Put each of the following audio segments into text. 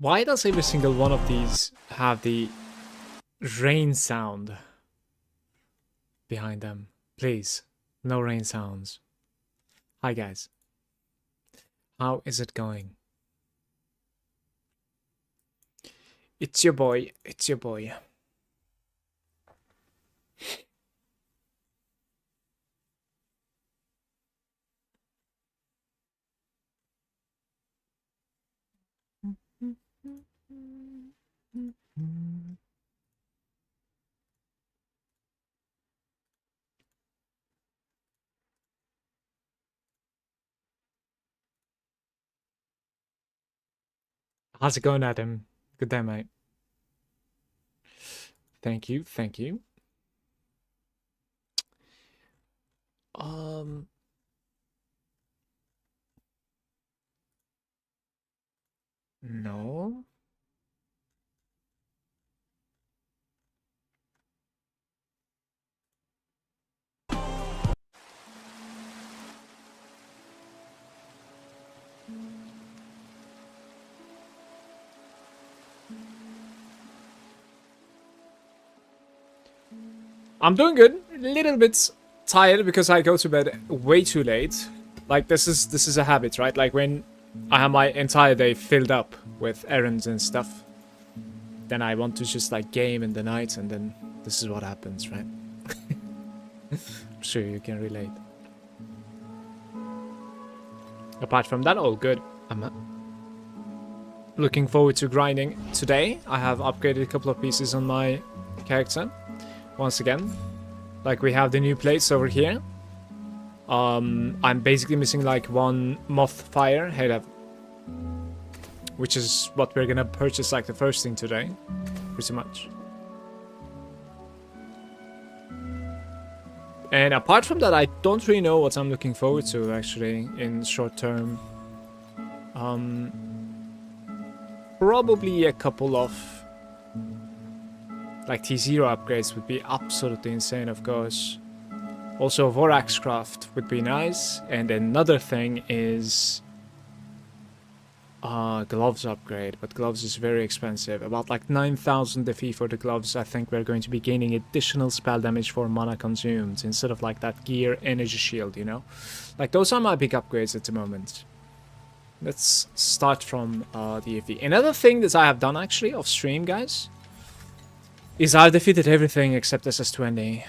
Why does every single one of these have the rain sound behind them? Please, no rain sounds. Hi guys. How is it going? It's your boy. It's your boy. How's it going, Adam? Good day, mate. Thank you, thank you. No. I'm doing good. A little bit tired because I go to bed way too late. Like this is a habit, right? Like when I have my entire day filled up with errands and stuff, then I want to just like game in the night, and then this is what happens, right? I'm sure you can relate. Apart from that, all good. I'm looking forward to grinding today. I have upgraded a couple of pieces on my character. Once again, like we have the new plates over here. I'm basically missing like one moth fire head, which is what we're gonna purchase like the first thing today, pretty much. And apart from that, I don't really know what I'm looking forward to actually in short term. Probably a couple of like T0 upgrades would be absolutely insane, of course. Also, Vorax craft would be nice. And another thing is gloves upgrade, but gloves is very expensive. About like 9,000 the fee for the gloves. I think we're going to be gaining additional spell damage for mana consumed instead of like that gear energy shield, you know? Like those are my big upgrades at the moment. Let's start from the AV. Another thing that I have done actually off stream, guys, is I've defeated everything except SS20.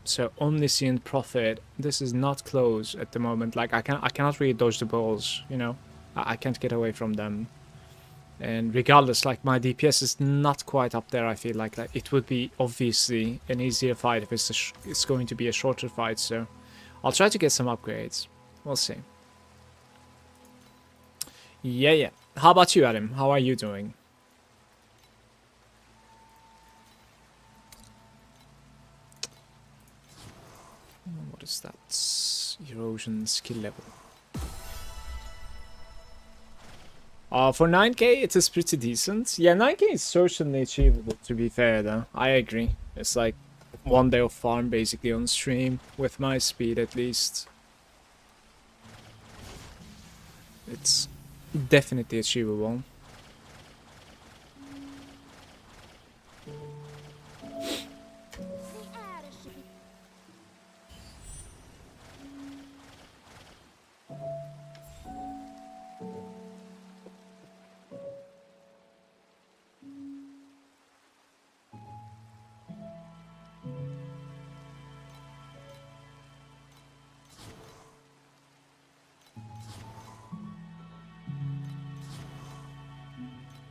So Omniscient Prophet. This is not close at the moment. Like I cannot really dodge the balls, you know. I can't get away from them. And regardless, like my DPS is not quite up there. I feel like it would be obviously an easier fight if it's going to be a shorter fight. So I'll try to get some upgrades. We'll see. Yeah. How about you, Adam? How are you doing? What is that? Erosion skill level. For 9k, it is pretty decent. Yeah, 9k is certainly achievable, to be fair, though. I agree. It's like one day of farm, basically, on stream, with my speed, at least. It's definitely achievable.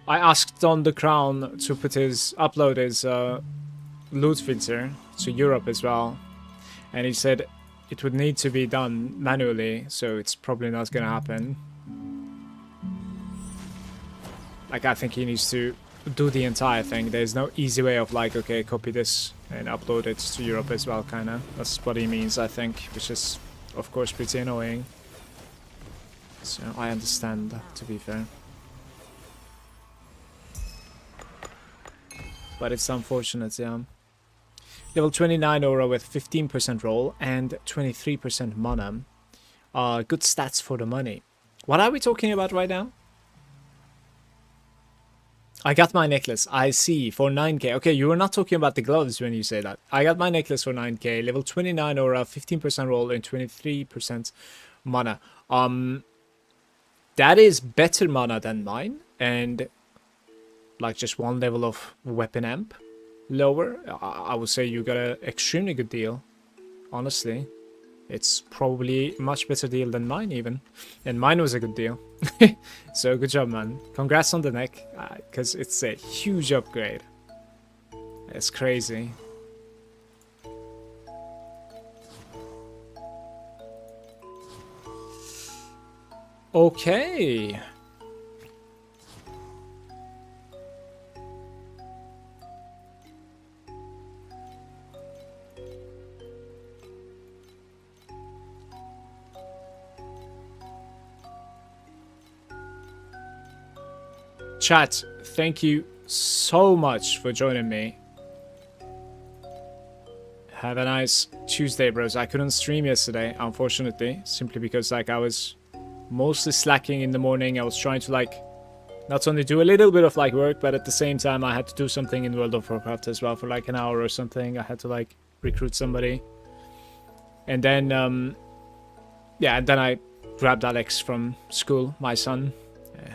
I asked Don the Crown to upload his loot filter to Europe as well, and he said it would need to be done manually, so it's probably not gonna happen. Like I think he needs to do the entire thing. There's no easy way of like, okay, copy this and upload it to Europe as well, kinda. That's what he means, I think, which is of course pretty annoying. So I understand, to be fair. But it's unfortunate, yeah. Level 29 aura with 15% roll and 23% mana. Good stats for the money. What are we talking about right now? I got my necklace. I see. For 9k. Okay, you were not talking about the gloves when you say that. I got my necklace for 9k. Level 29 aura, 15% roll, and 23% mana. That is better mana than mine. And like just one level of weapon amp lower. I would say you got an extremely good deal. Honestly. It's probably a much better deal than mine even. And mine was a good deal. So good job, man. Congrats on the neck. Because it's a huge upgrade. It's crazy. Okay. Chat, thank you so much for joining me. Have a nice Tuesday, bros. I couldn't stream yesterday, unfortunately, simply because like I was mostly slacking in the morning. I was trying to like not only do a little bit of like work, but at the same time I had to do something in World of Warcraft as well for like an hour or something. I had to like recruit somebody. And then yeah, and then I grabbed Alex from school, my son.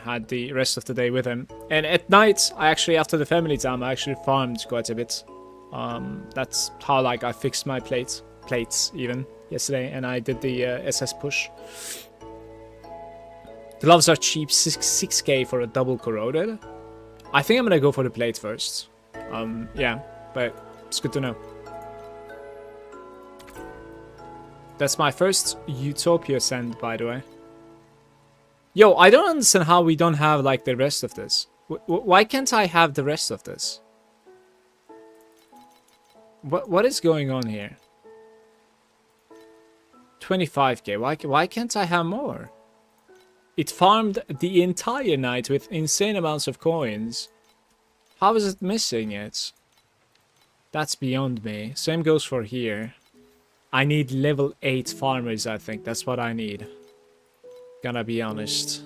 Had the rest of the day with him, and at night I actually, after the family time, I actually farmed quite a bit. That's how like I fixed my plates even yesterday, and I did the SS push. The gloves are cheap, 6k for a double corroded. I think I'm gonna go for the plate first. Yeah, but it's good to know. That's my first Utopia send, by the way. Yo, I don't understand how we don't have, like, the rest of this. Why can't I have the rest of this? What is going on here? 25k. Why can't I have more? It farmed the entire night with insane amounts of coins. How is it missing it? That's beyond me. Same goes for here. I need level 8 farmers, I think. That's what I need. Gonna be honest.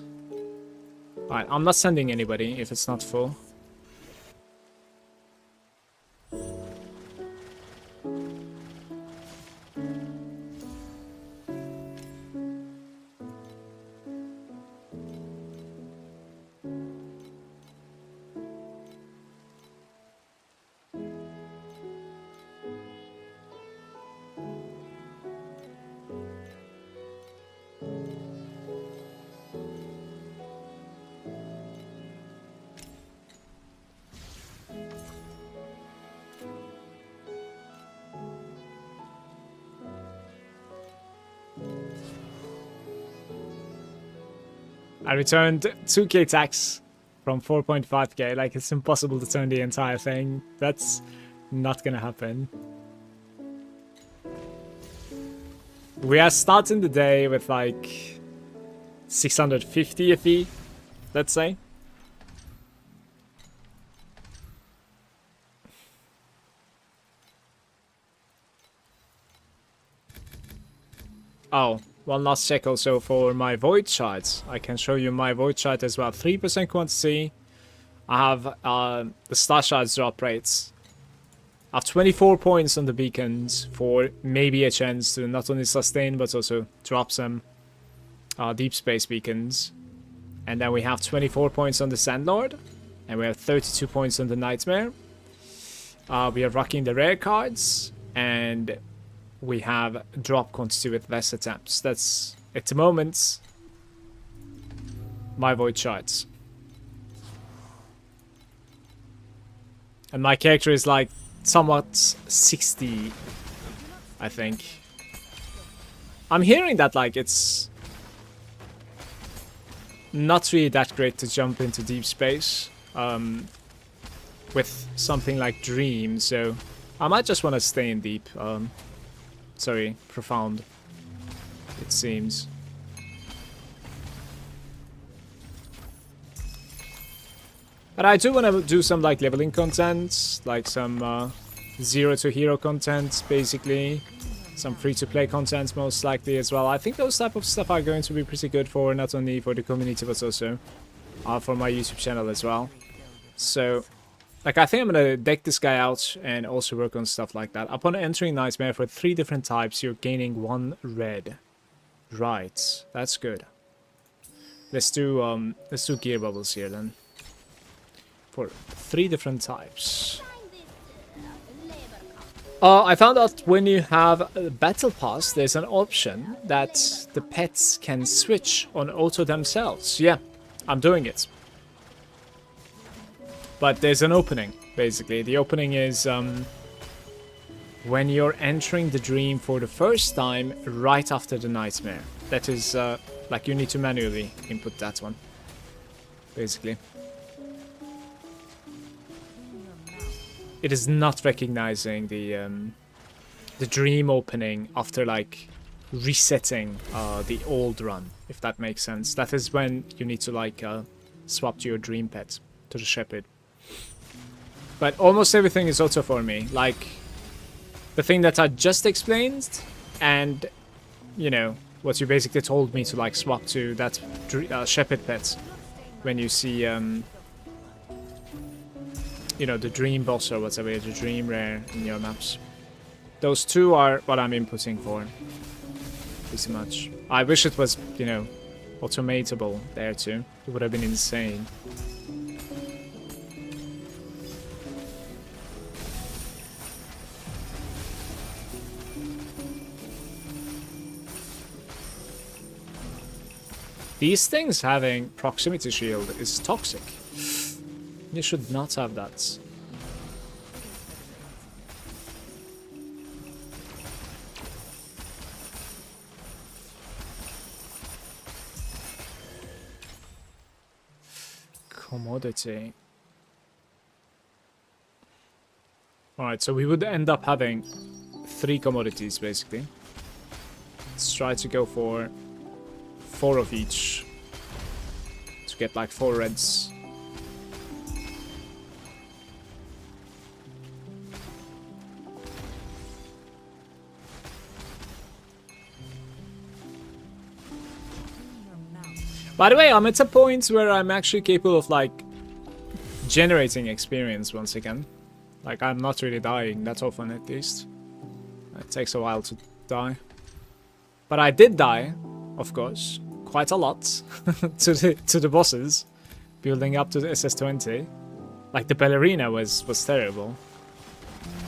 Alright, I'm not sending anybody if it's not full. I returned 2k tax from 4.5k. Like, it's impossible to turn the entire thing. That's not gonna happen. We are starting the day with like 650 FE, let's say. Oh. One last check also for my void shards. I can show you my void shard as well. 3% quantity. I have the star shards drop rates. I have 24 points on the beacons for maybe a chance to not only sustain but also drop some deep space beacons. And then we have 24 points on the Sandlord. And we have 32 points on the Nightmare. We are rocking the rare cards. And we have drop quantity with vest attempts. That's, at the moment, my void shards. And my character is like somewhat 60, I think. I'm hearing that like it's not really that great to jump into deep space with something like Dream, so I might just want to stay in deep. Sorry, profound, it seems. But I do want to do some like leveling content, like some 0 to hero content, basically. Some free-to-play content most likely as well. I think those type of stuff are going to be pretty good for not only for the community but also for my YouTube channel as well. So, like, I think I'm gonna deck this guy out and also work on stuff like that. Upon entering Nightmare for 3 different types, you're gaining 1 red. Right, that's good. Let's do gear bubbles here then. For 3 different types. I found out when you have a battle pass, there's an option that the pets can switch on auto themselves. Yeah, I'm doing it. But there's an opening, basically. The opening is when you're entering the dream for the first time right after the nightmare. That is, like, you need to manually input that one, basically. It is not recognizing the dream opening after, like, resetting the old run, if that makes sense. That is when you need to, like, swap to your dream pet, to the shepherd. But almost everything is auto for me. Like, the thing that I just explained, and, you know, what you basically told me to, like, swap to that shepherd pet when you see, you know, the dream boss or whatever, the dream rare in your maps. Those 2 are what I'm inputting for, pretty much. I wish it was, you know, automatable there too. It would have been insane. These things having proximity shield is toxic. You should not have that. Commodity. Alright, so we would end up having 3 commodities, basically. Let's try to go for 4 of each. To get, like, 4 reds. By the way, I'm at a point where I'm actually capable of, like, generating experience once again. Like, I'm not really dying that often, at least. It takes a while to die. But I did die, of course, quite a lot to the bosses, building up to the SS20. Like, the ballerina was terrible.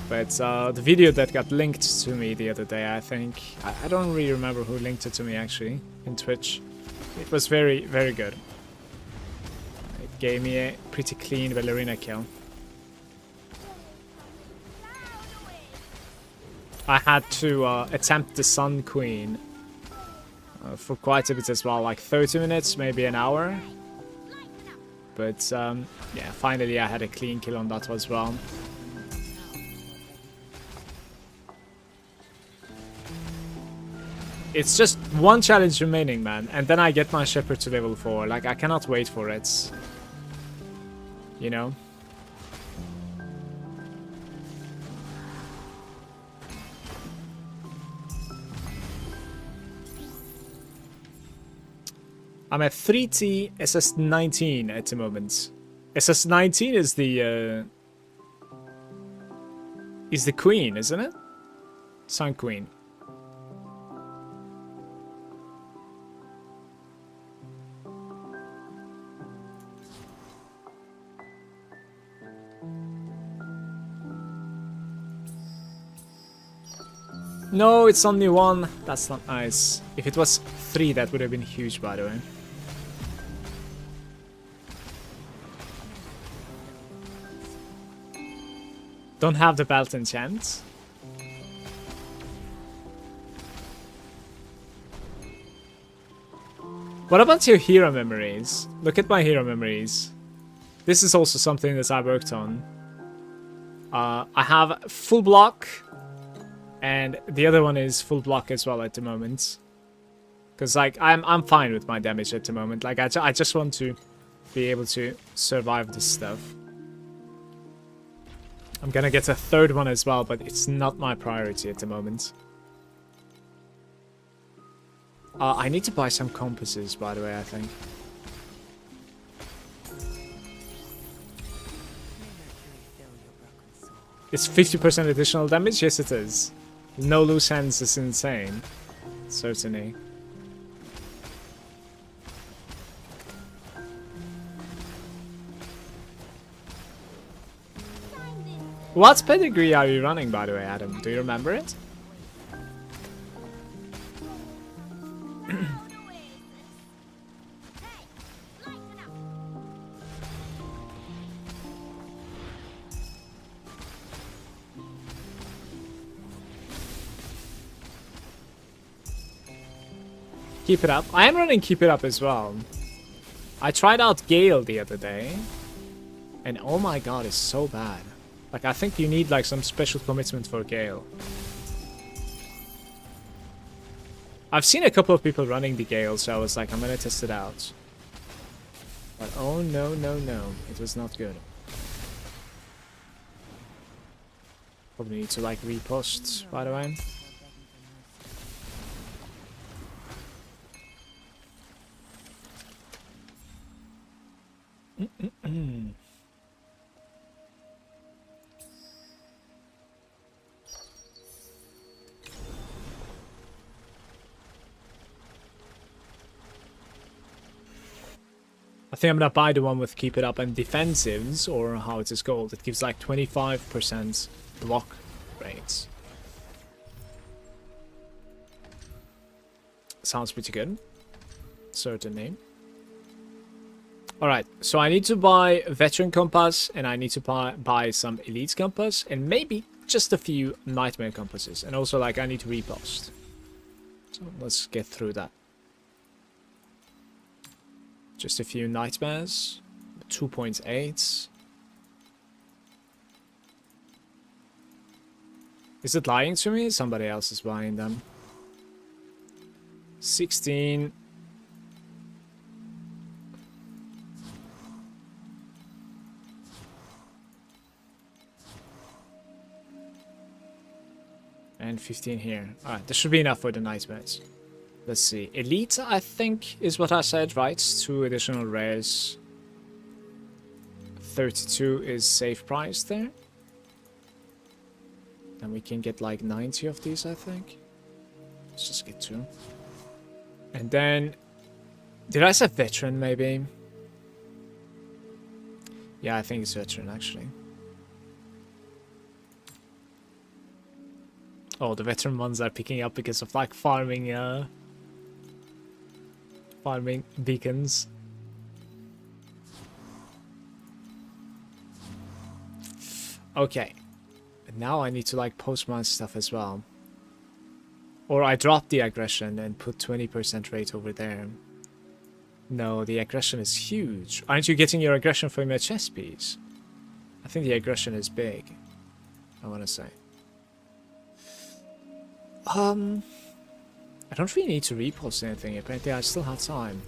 But the video that got linked to me the other day, I think, I don't really remember who linked it to me, actually, in Twitch. It was very, very good. It gave me a pretty clean ballerina kill. I had to attempt the Sun Queen for quite a bit as well, like 30 minutes, maybe an hour. But yeah, finally I had a clean kill on that as well. It's just 1 challenge remaining, man, and then I get my Shepherd to level 4. Like, I cannot wait for it. You know? I'm at 3T SS19 at the moment. SS19 is the queen, isn't it? Sun Queen. No, it's only 1. That's not nice. If it was 3, that would have been huge, by the way. Don't have the belt enchant. What about your hero memories? Look at my hero memories. This is also something that I worked on. I have full block. And the other one is full block as well at the moment. Because, like, I'm fine with my damage at the moment. Like, I just want to be able to survive this stuff. I'm gonna get a 3rd one as well, but it's not my priority at the moment. I need to buy some compasses, by the way, I think. It's 50% additional damage? Yes, it is. No loose ends is insane. Certainly. What pedigree are you running, by the way, Adam? Do you remember it? Keep it up. I am running Keep It Up as well. I tried out Gale the other day. And oh my god, it's so bad. Like, I think you need like some special commitment for Gale. I've seen a couple of people running the Gale, so I was like, I'm gonna test it out. But oh no, no, no. It was not good. Probably need to like repost, by the way. I think I'm gonna buy the one with Keep It Up and Defensives, or how it is called. It gives like 25% block rates. Sounds pretty good. Certainly. Alright, so I need to buy a Veteran Compass, and I need to buy some Elite Compass, and maybe just a few Nightmare Compasses. And also, like, I need to repost. So let's get through that. Just a few Nightmares. 2.8. Is it lying to me? Somebody else is buying them. 16. And 15 here. Alright, this should be enough for the Nightmares. Let's see. Elite, I think, is what I said, right? 2 additional rares. 32 is safe price there. And we can get like 90 of these, I think. Let's just get 2. And then... Did I say Veteran, maybe? Yeah, I think it's Veteran, actually. Oh, the Veteran ones are picking up because of like farming beacons. Okay. And now I need to like post my stuff as well. Or I drop the aggression and put 20% rate over there. No, the aggression is huge. Aren't you getting your aggression from your chess piece? I think the aggression is big. I want to say. I don't really need to repost anything. Apparently I still have time.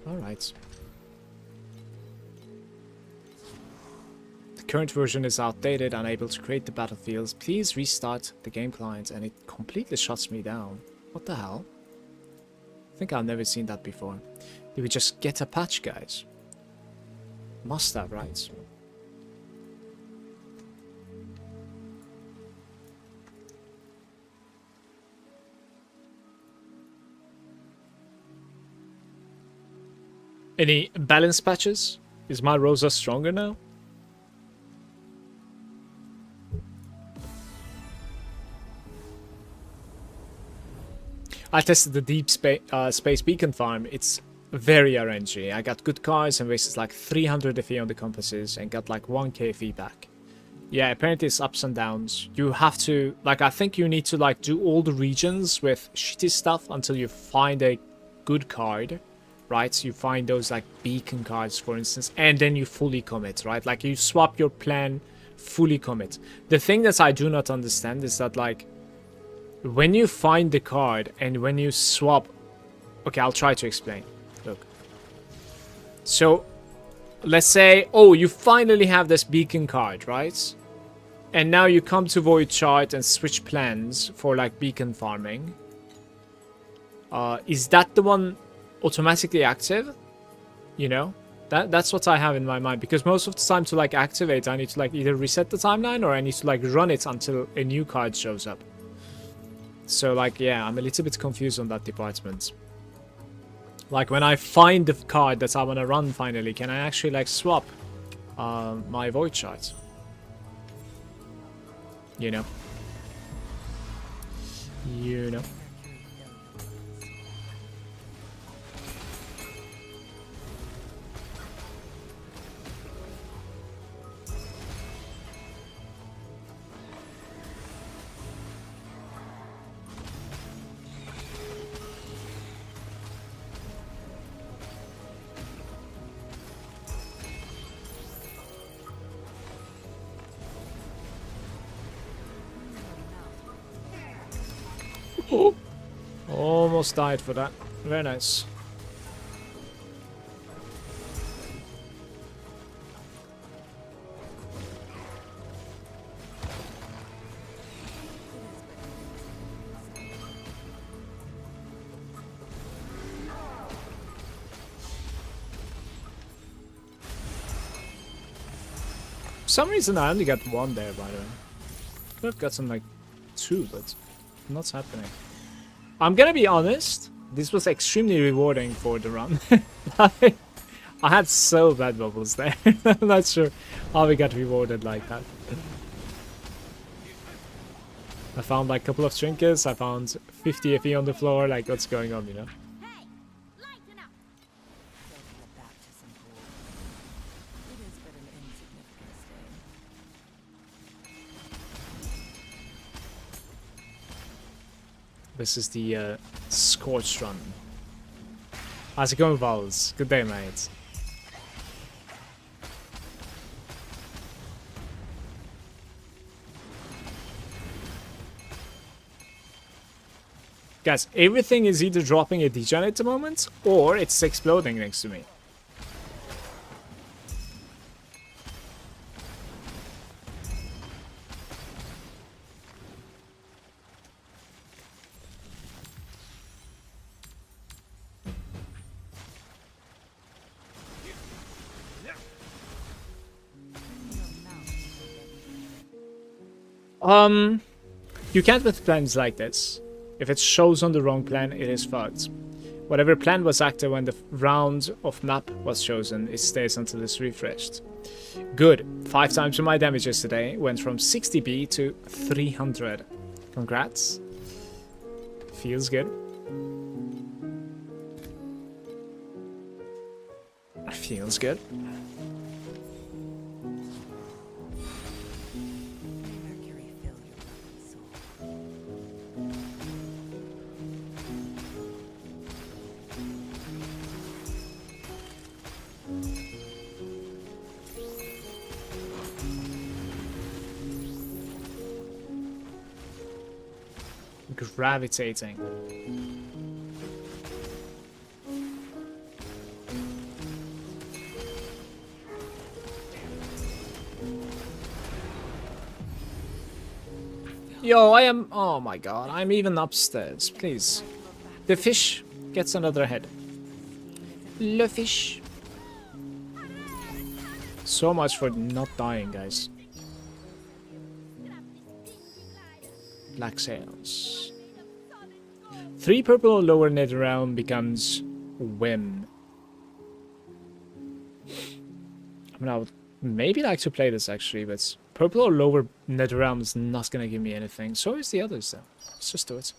Alright. The current version is outdated, unable to create the battlefields. Please restart the game client, and it completely shuts me down. What the hell? I think I've never seen that before. Did we just get a patch, guys? Must have, right? Any balance patches? Is my Rosa stronger now? I tested the deep space beacon farm. It's very RNG. I got good cards and wasted like 300 FE on the compasses and got like 1k feedback. Yeah, apparently it's ups and downs. You have to, like, I think you need to like do all the regions with shitty stuff until you find a good card. Right, you find those like beacon cards, for instance, and then you fully commit, right? Like you swap your plan, fully commit. The thing that I do not understand is that like when you find the card and when you swap, okay, I'll try to explain. Look, so let's say, oh, you finally have this beacon card, right? And now you come to Void Chart and switch plans for like beacon farming. Is that the one automatically active? You know, That's what I have in my mind, because most of the time to like activate, I need to like either reset the timeline or I need to like run it until a new card shows up. So like, yeah, I'm a little bit confused on that department. Like when I find the card that I want to run finally, can I actually like swap my void shards? You know. You know. Oh, almost died for that. Very nice. For some reason I only got one there, by the way. I've gotten like two, but not happening. I'm gonna be honest, this was extremely rewarding for the run. I had so bad bubbles there. I'm not sure how we got rewarded like that. I found like a couple of trinkets, I found 50 FE on the floor, like what's going on, you know? This is the Scorched Run. How's it going, Vals? Good day, mate. Guys, everything is either dropping a degen at the moment, or it's exploding next to me. You can't with plans like this. If it shows on the wrong plan, it is fucked. Whatever plan was active when the round of map was chosen, it stays until it's refreshed. Good. 5 times my damage yesterday went from 60p to 300. Congrats. Feels good. Feels good. Gravitating. Yo, I am... Oh my god, I'm even upstairs. Please. The fish gets another head. Le fish. So much for not dying, guys. Black sails. 3 purple or lower nether realm becomes whim. I mean, I would maybe like to play this actually, but purple or lower nether realm is not gonna give me anything. So is the others though. Let's just do it.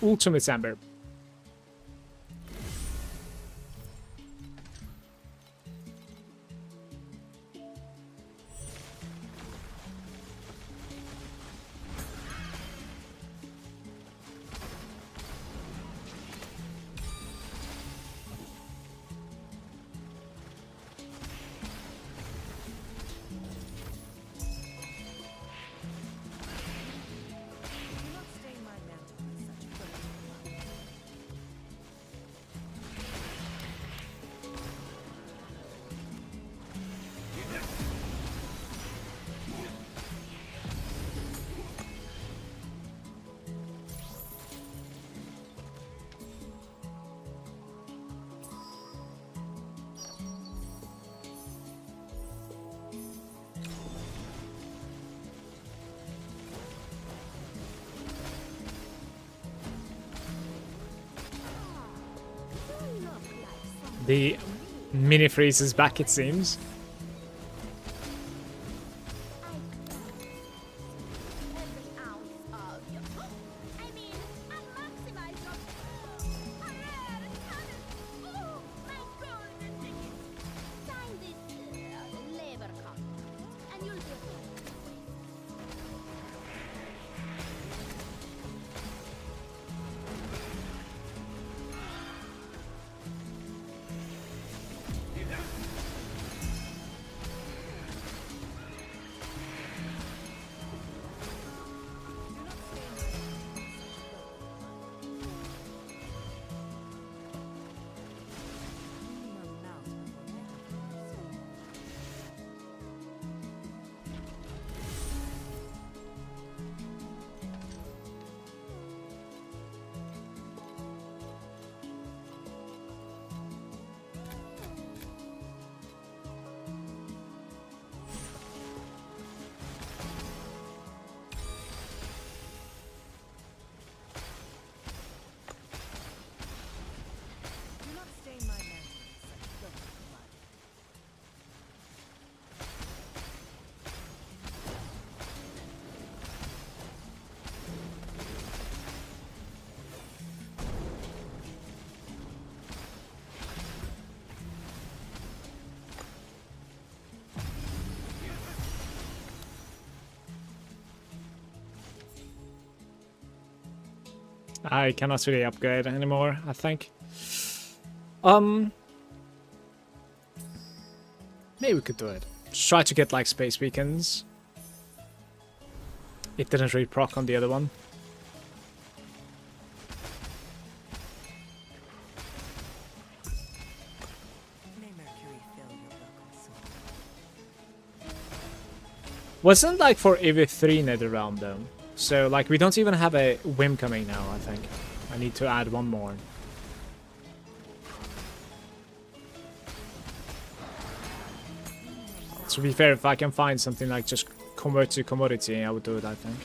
Ultimate Amber. The mini freeze is back, it seems. I cannot really upgrade anymore, I think. Maybe we could do it. Just try to get like space beacons. It didn't really proc on the other one. Wasn't like for EV3 Netherrealm though. So like we don't even have a whim coming now, I think. I need to add one more. To be fair, if I can find something like just convert to commodity, I would do it, I think.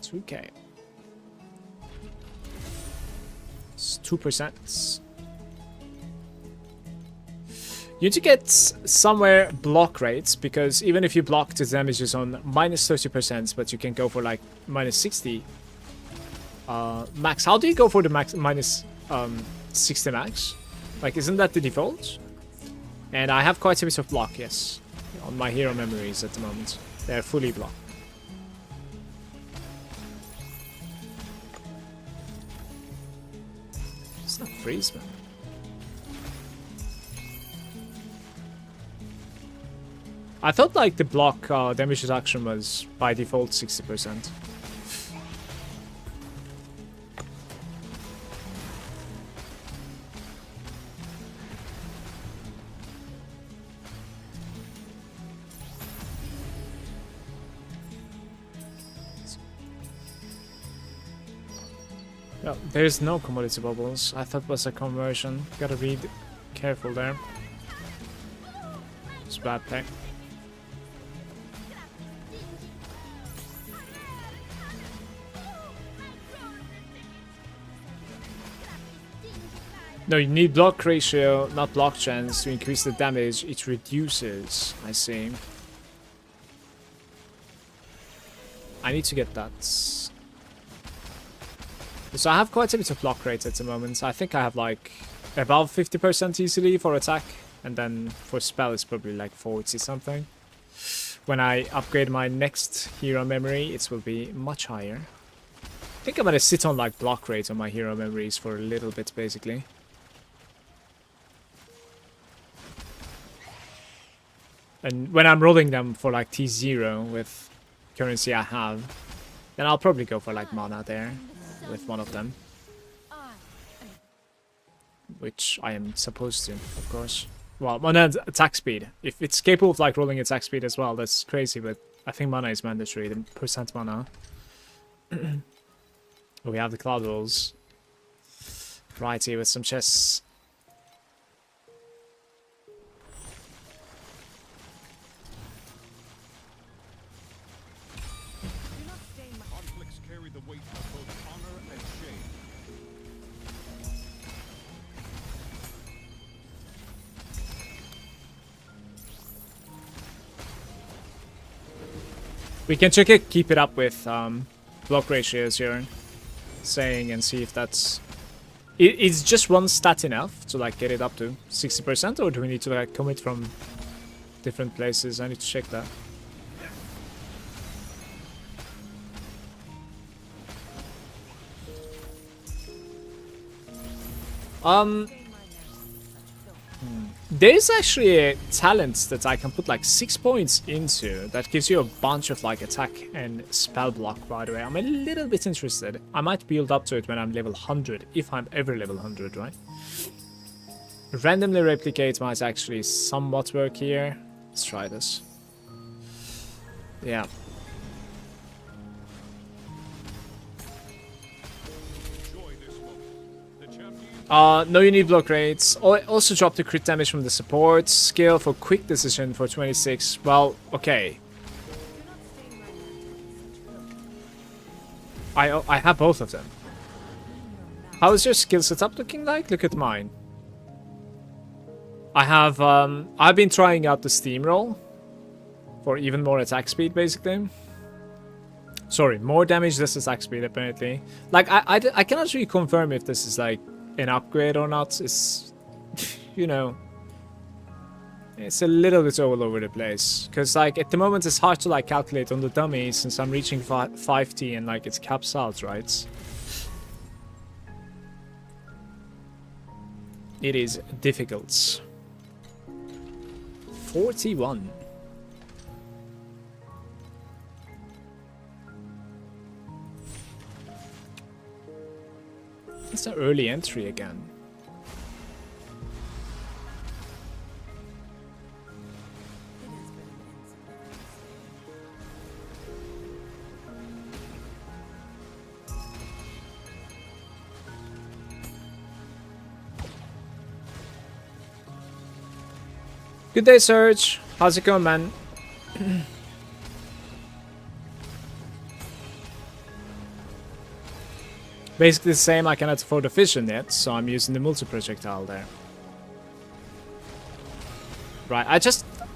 2k. It's 2%. You need to get somewhere block rates, because even if you block, the damage is on minus 30%, but you can go for like minus 60 max. How do you go for the max minus 60 max? Like, isn't that the default? And I have quite a bit of block, yes, on my hero memories at the moment. They're fully blocked. It's not freeze, man. I thought like the block damage reduction was by default 60%. No, there's no commodity bubbles. I thought it was a conversion. Gotta read careful there. It's bad play. No, you need block ratio, not block chance, to increase the damage. It reduces, I see. I need to get that. So I have quite a bit of block rate at the moment. I think I have like above 50% easily for attack. And then for spell it's probably like 40 something. When I upgrade my next hero memory, it will be much higher. I think I'm gonna sit on like block rate on my hero memories for a little bit basically. And when I'm rolling them for like T0 with currency I have, then I'll probably go for like mana there with one of them. Which I am supposed to, of course. Well, mana attack speed. If it's capable of like rolling attack speed as well, that's crazy, but I think mana is mandatory, the percent mana. We have the cloud rolls. Right here with some chests. We can check it, keep it up with block ratios you're saying and see if that's... Is just one stat enough to like get it up to 60%, or do we need to like commit from different places? I need to check that. There's actually a talent that I can put like 6 points into that gives you a bunch of like attack and spell block, by the way. I'm a little bit interested. I might build up to it when I'm level 100, if I'm ever level 100, right? Randomly replicate might actually somewhat work here. Let's try this. Yeah. No, you need block rates. Also drop the crit damage from the support. Skill for quick decision for 26. Well, okay. I have both of them. How is your skill setup looking like? Look at mine. I have, I've been trying out the steamroll for even more attack speed, basically. Sorry, more damage, less attack speed, apparently. Like, I cannot really confirm if this is, like, an upgrade or not. It's, you know, it's a little bit all over the place. Because, like, at the moment, it's hard to, like, calculate on the dummy since I'm reaching 5T and, like, it's caps out, right? It is difficult. 41. It's an early entry again. Good day, Serge. How's it going, man? Basically the same. I cannot afford a fission yet, so I'm using the multi-projectile there. Right,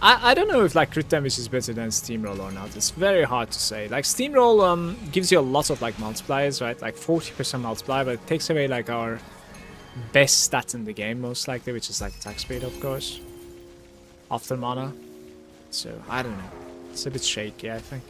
I don't know if like crit damage is better than steamroll or not. It's very hard to say. Like steamroll gives you a lot of like multipliers, right? Like 40% multiplier, but it takes away like our best stat in the game most likely, which is like attack speed, of course. After mana. So I don't know. It's a bit shaky, I think.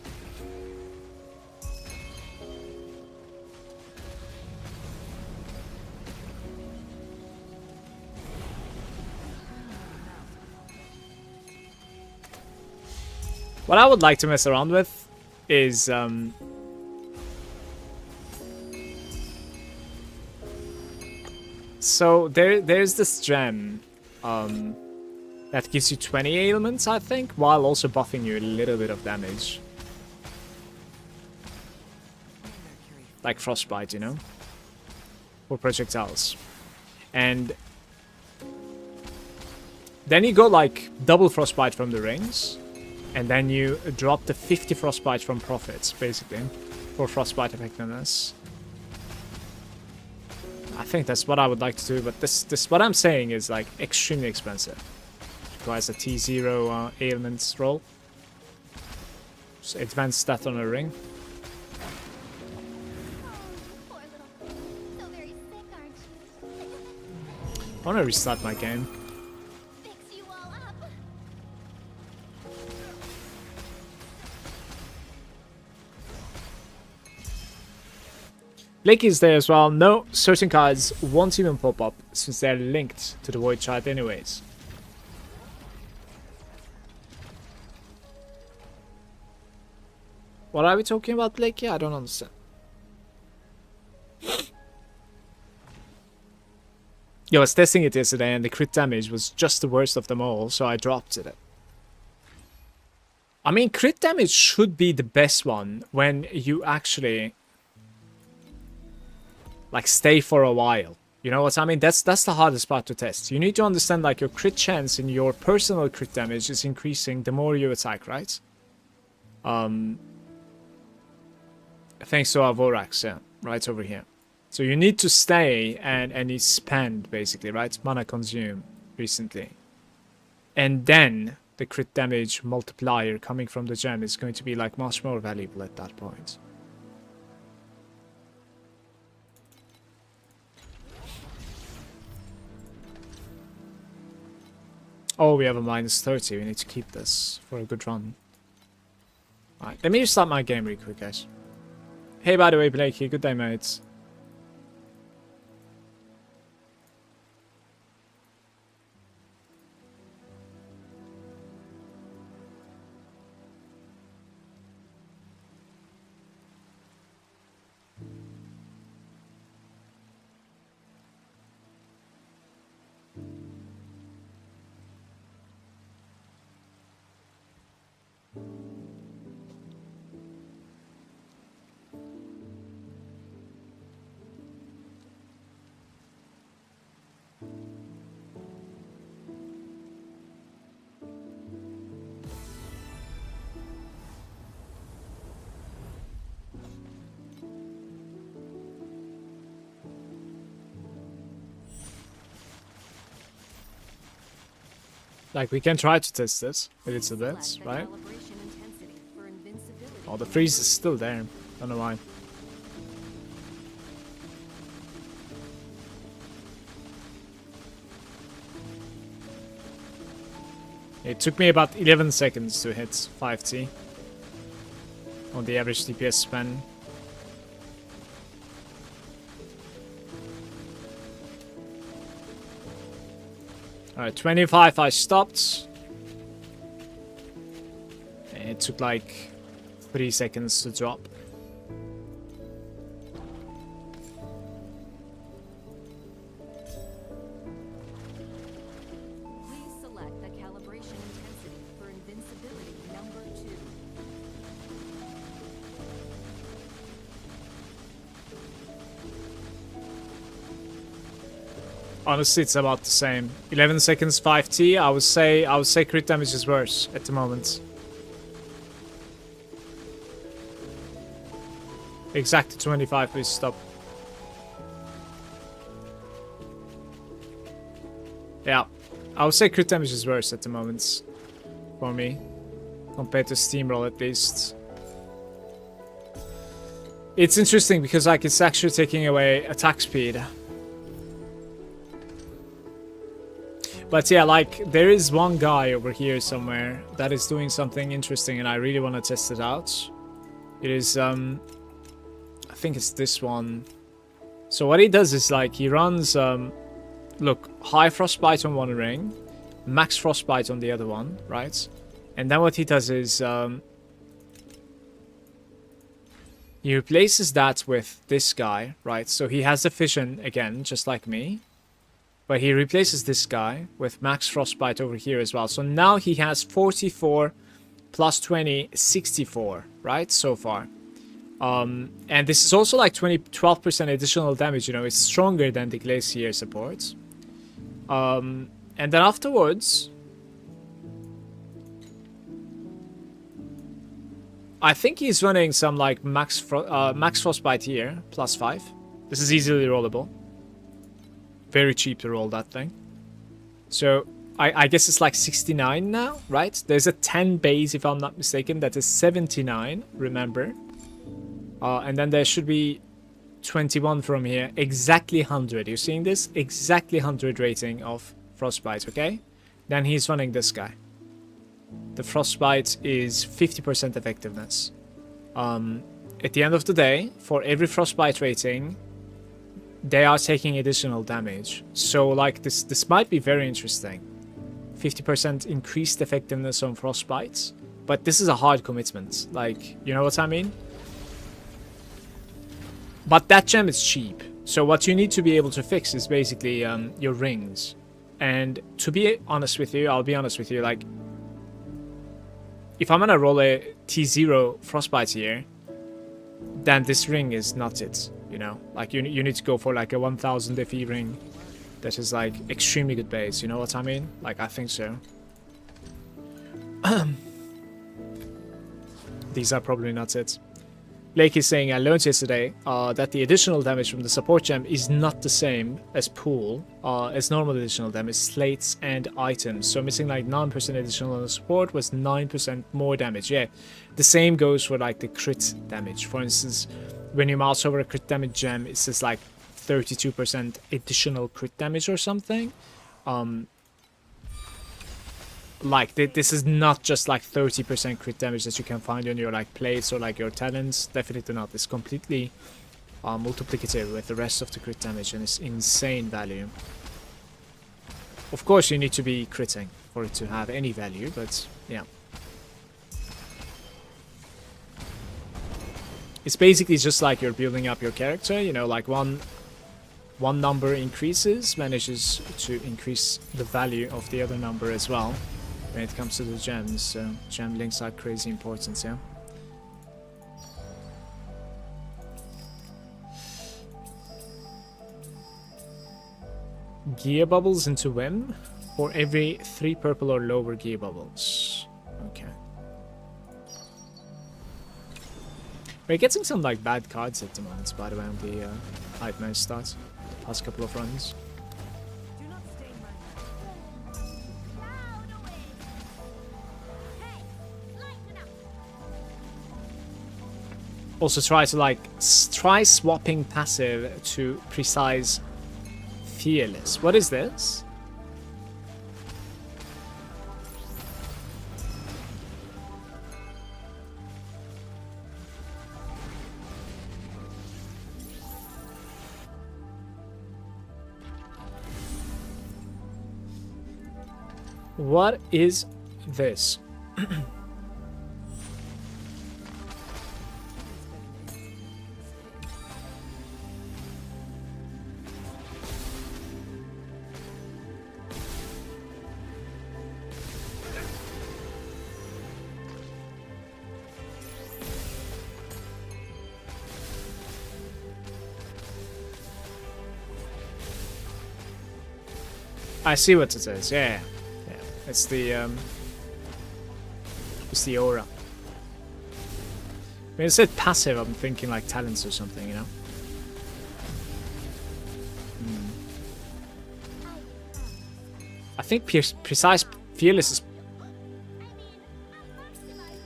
What I would like to mess around with is so there's this gem that gives you 20 ailments, I think, while also buffing you a little bit of damage. Like frostbite, you know? Or projectiles. And then you go like double frostbite from the rings. And then you drop the 50 frostbite from profits, basically, for frostbite effectiveness. I think that's what I would like to do, but this what I'm saying is like extremely expensive. Requires a T0 ailments roll. So advanced stat on a ring. I want to restart my game. Blake is there as well. No, certain cards won't even pop up since they're linked to the void chart anyways. What are we talking about, Blake? Yeah, I don't understand. Yeah, I was testing it yesterday and the crit damage was just the worst of them all, so I dropped it. I mean, crit damage should be the best one when you actually like stay for a while. You know what I mean? That's the hardest part to test. You need to understand like your crit chance in your personal crit damage is increasing the more you attack, right? Thanks to our Vorax, yeah, right over here. So you need to stay and you spend basically, right? Mana consume recently. And then the crit damage multiplier coming from the gem is going to be like much more valuable at that point. Oh, we have a -30. We need to keep this for a good run. Alright, let me just start my game real quick, guys. Hey, by the way, Blakey, good day, mates. Like, we can try to test this a little bit, right? Oh, the freeze is still there. Don't know why. It took me about 11 seconds to hit 5T on the average DPS span. Alright, 25 I stopped. And it took like 3 seconds to drop. Please select the calibration intensity for invincibility number 2. Honestly, it's about the same. 11 seconds 5T. I would say crit damage is worse at the moment. Exactly 25, please stop. Yeah, I would say crit damage is worse at the moment for me, compared to Steamroll at least. It's interesting because like it's actually taking away attack speed. But yeah, like, there is one guy over here somewhere that is doing something interesting and I really want to test it out. It is, I think it's this one. So what he does is, like, he runs, look, high frostbite on one ring, max frostbite on the other one, right? And then what he does is, he replaces that with this guy, right? So he has the vision again, just like me. But he replaces this guy with max frostbite over here as well. So now he has 44 plus 20, 64, right? So far. And this is also like 12% additional damage, you know. It's stronger than the Glacier support. And then afterwards, I think he's running some like max frostbite here, plus 5. This is easily rollable. Very cheap to roll that thing. So I guess it's like 69 now, right? There's a 10 base, if I'm not mistaken. That is 79, remember. And then there should be 21 from here. Exactly 100. You're seeing this? Exactly 100 rating of frostbite, okay? Then he's running this guy. The frostbite is 50% effectiveness. At the end of the day, for every frostbite rating, they are taking additional damage. So like this might be very interesting. 50% increased effectiveness on frostbites. But this is a hard commitment. Like, you know what I mean? But that gem is cheap. So what you need to be able to fix is basically your rings. And to be honest with you, I'll be honest with you, like, if I'm gonna roll a T0 frostbite here, then this ring is not it. You know, like you need to go for like a 1000 FE ring that is like extremely good base. You know what I mean? Like, I think so. These are probably not it. Blake is saying, I learned yesterday that the additional damage from the support gem is not the same as pool, as normal additional damage, slates and items. So missing like 9% additional on the support was 9% more damage. Yeah, the same goes for like the crit damage. For instance, when you mouse over a crit damage gem, it says like 32% additional crit damage or something. Like this is not just like 30% crit damage that you can find on your like plates or like your talents. Definitely not. It's completely multiplicative with the rest of the crit damage, and it's insane value. Of course you need to be critting for it to have any value, but yeah. It's basically just like you're building up your character, you know, like one number increases, manages to increase the value of the other number as well. When it comes to the gems, so gem links are crazy important, yeah. Gear bubbles into Wim for every 3 purple or lower gear bubbles. Okay. We're getting some like bad cards at the moment, by the way, on the Nightmare starts. The past couple of runs. Also try to like try swapping passive to precise fearless. What is this? What is this? I see what it is. Yeah, yeah. It's the aura. When it said passive, I'm thinking like talents or something, you know. I think precise fearless is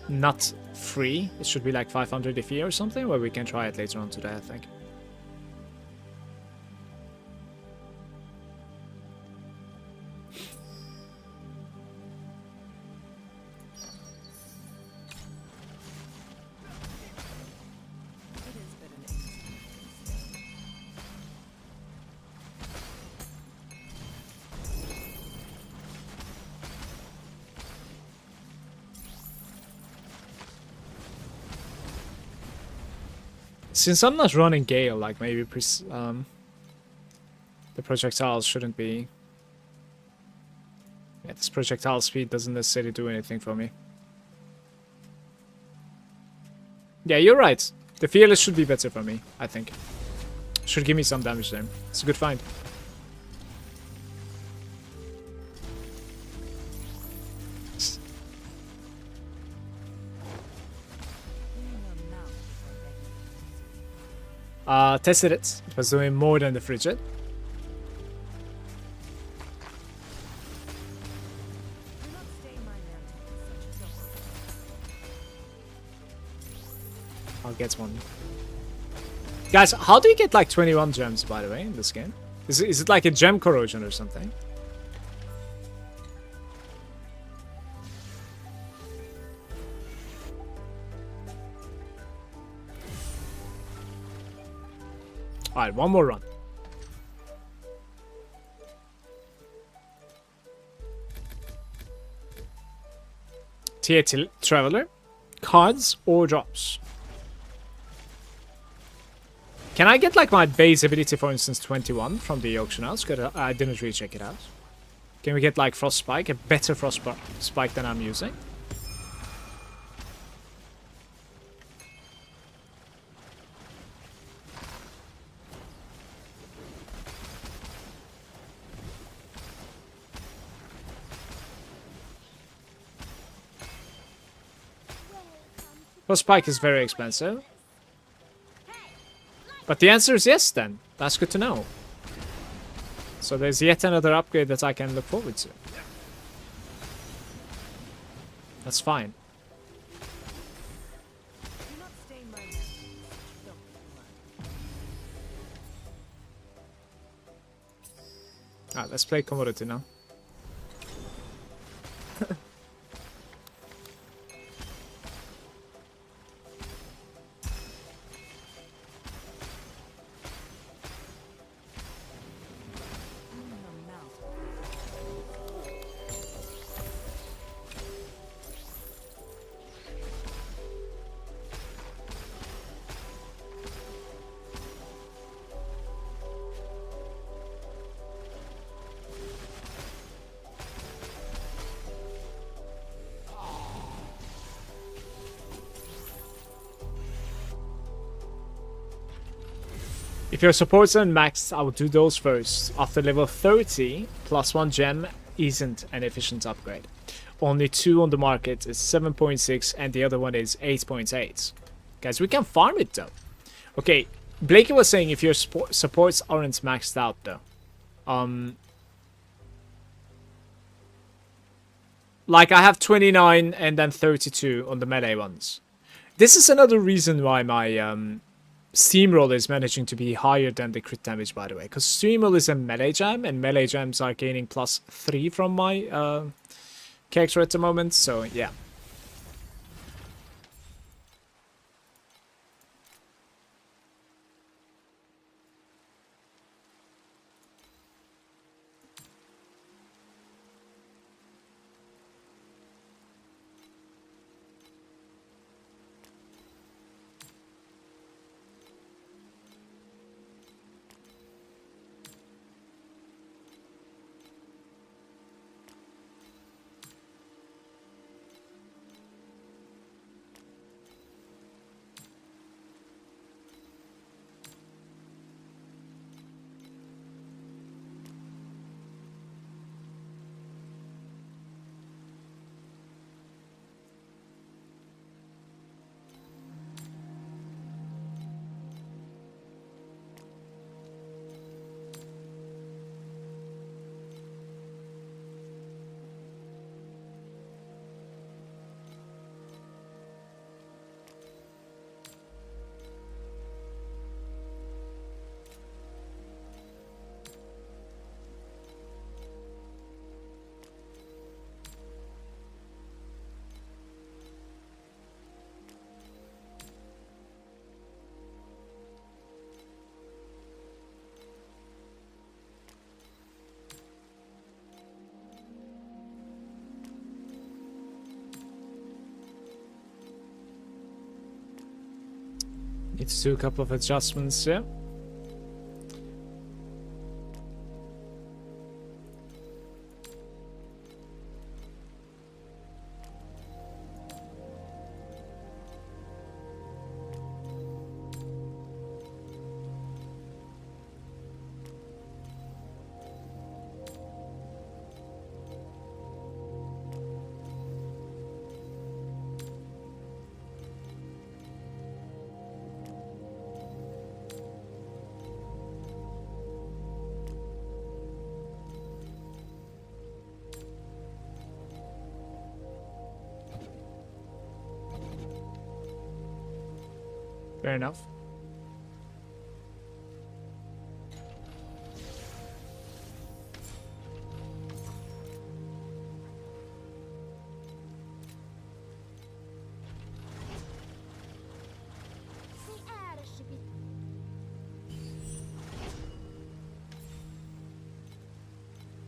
not free. It should be like 500 FE or something. Where we can try it later on today, I think. Since I'm not running Gale, like maybe the projectiles shouldn't be... Yeah, this projectile speed doesn't necessarily do anything for me. Yeah, you're right. The Fearless should be better for me, I think. Should give me some damage there. It's a good find. Tested it. It was doing more than the Frigid. I'll get one. Guys, how do you get like 21 gems, by the way, in this game? Is it like a gem corrosion or something? Alright, one more run. Tier Traveler. Cards or drops? Can I get like my base ability, for instance, 21 from the auction house? Because I didn't really check it out. Can we get like Frost Spike? A better Frost Spike than I'm using? Frost Spike is very expensive. But the answer is yes then. That's good to know. So there's yet another upgrade that I can look forward to. That's fine. Do not stain my memory. Don't blood. Alright, let's play commodity now. If your supports are maxed, I would do those first. After level 30, plus 1 gem isn't an efficient upgrade. Only 2 on the market is 7.6 and the other one is 8.8. Guys, we can farm it though. Okay, Blakey was saying if your supports aren't maxed out though. Like I have 29 and then 32 on the melee ones. This is another reason why my Steamroll is managing to be higher than the crit damage, by the way. Because Steamroll is a melee gem, and melee gems are gaining +3 from my character at the moment, so yeah. Need to do a couple of adjustments, yeah. Fair enough.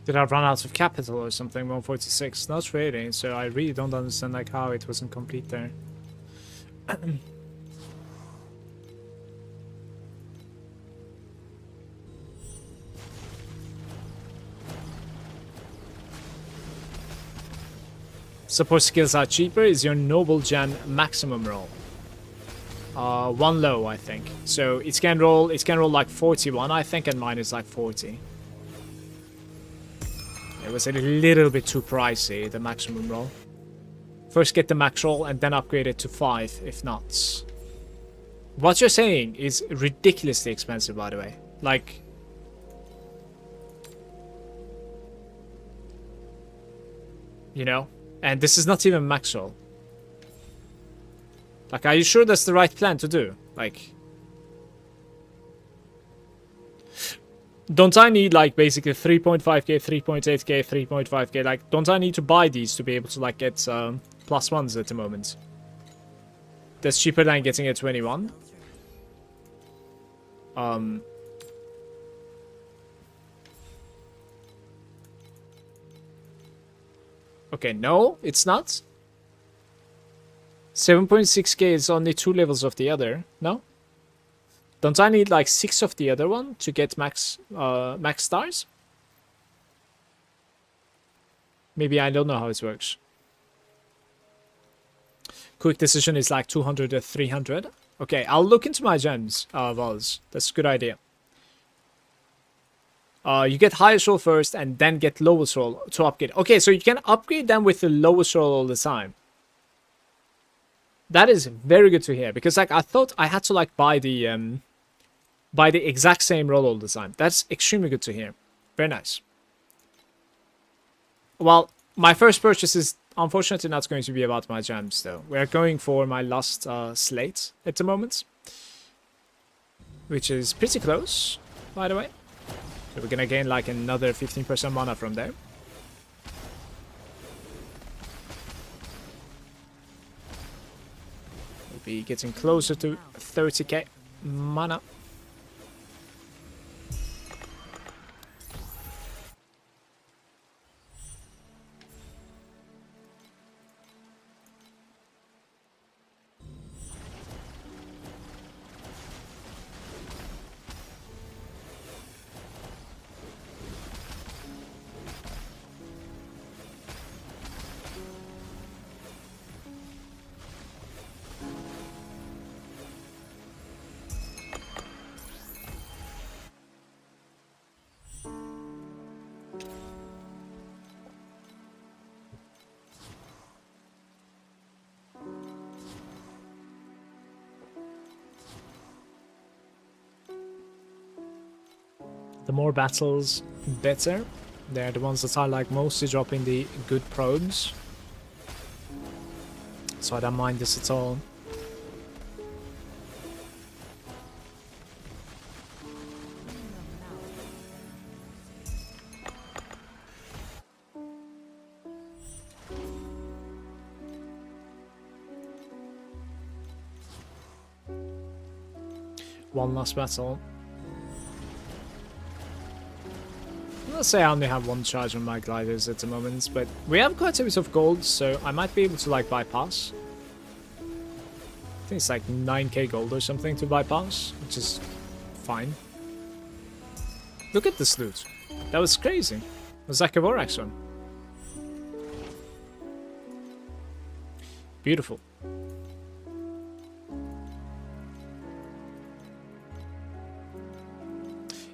Did I run out of capital or something? 146? Not really, so I really don't understand like how it wasn't complete there. Support skills are cheaper. Is your noble gen maximum roll? One low, I think. So it can roll like 41, I think, and mine is like 40. It was a little bit too pricey, the maximum roll. First get the max roll and then upgrade it to 5, if not. What you're saying is ridiculously expensive, by the way. Like, you know? And this is not even max roll. Like, are you sure that's the right plan to do? Like, don't I need, like, basically 3.5k, 3.8k, 3.5k? Like, don't I need to buy these to be able to, like, get +1s at the moment? That's cheaper than getting a 21. Okay, no, it's not. 7.6k is only 2 levels of the other. No? Don't I need like 6 of the other one to get max stars? Maybe I don't know how it works. Quick decision is like 200 or 300. Okay, I'll look into my gems, Vals. That's a good idea. You get highest roll first and then get lowest roll to upgrade. Okay, so you can upgrade them with the lowest roll all the time. That is very good to hear, because like I thought I had to like buy the exact same roll all the time. That's extremely good to hear. Very nice. Well, my first purchase is unfortunately not going to be about my gems though. We're going for my last slate at the moment, which is pretty close, by the way. So we're gonna gain like another 15% mana from there. We'll be getting closer to 30k mana. The more battles, better. They're the ones that are like mostly dropping the good probes. So I don't mind this at all. One last battle. Let's say I only have one charge on my gliders at the moment, but we have quite a bit of gold, so I might be able to like bypass. I think it's like 9k gold or something to bypass, which is fine. Look at this loot. That was crazy. It was like a Vorax one. Beautiful.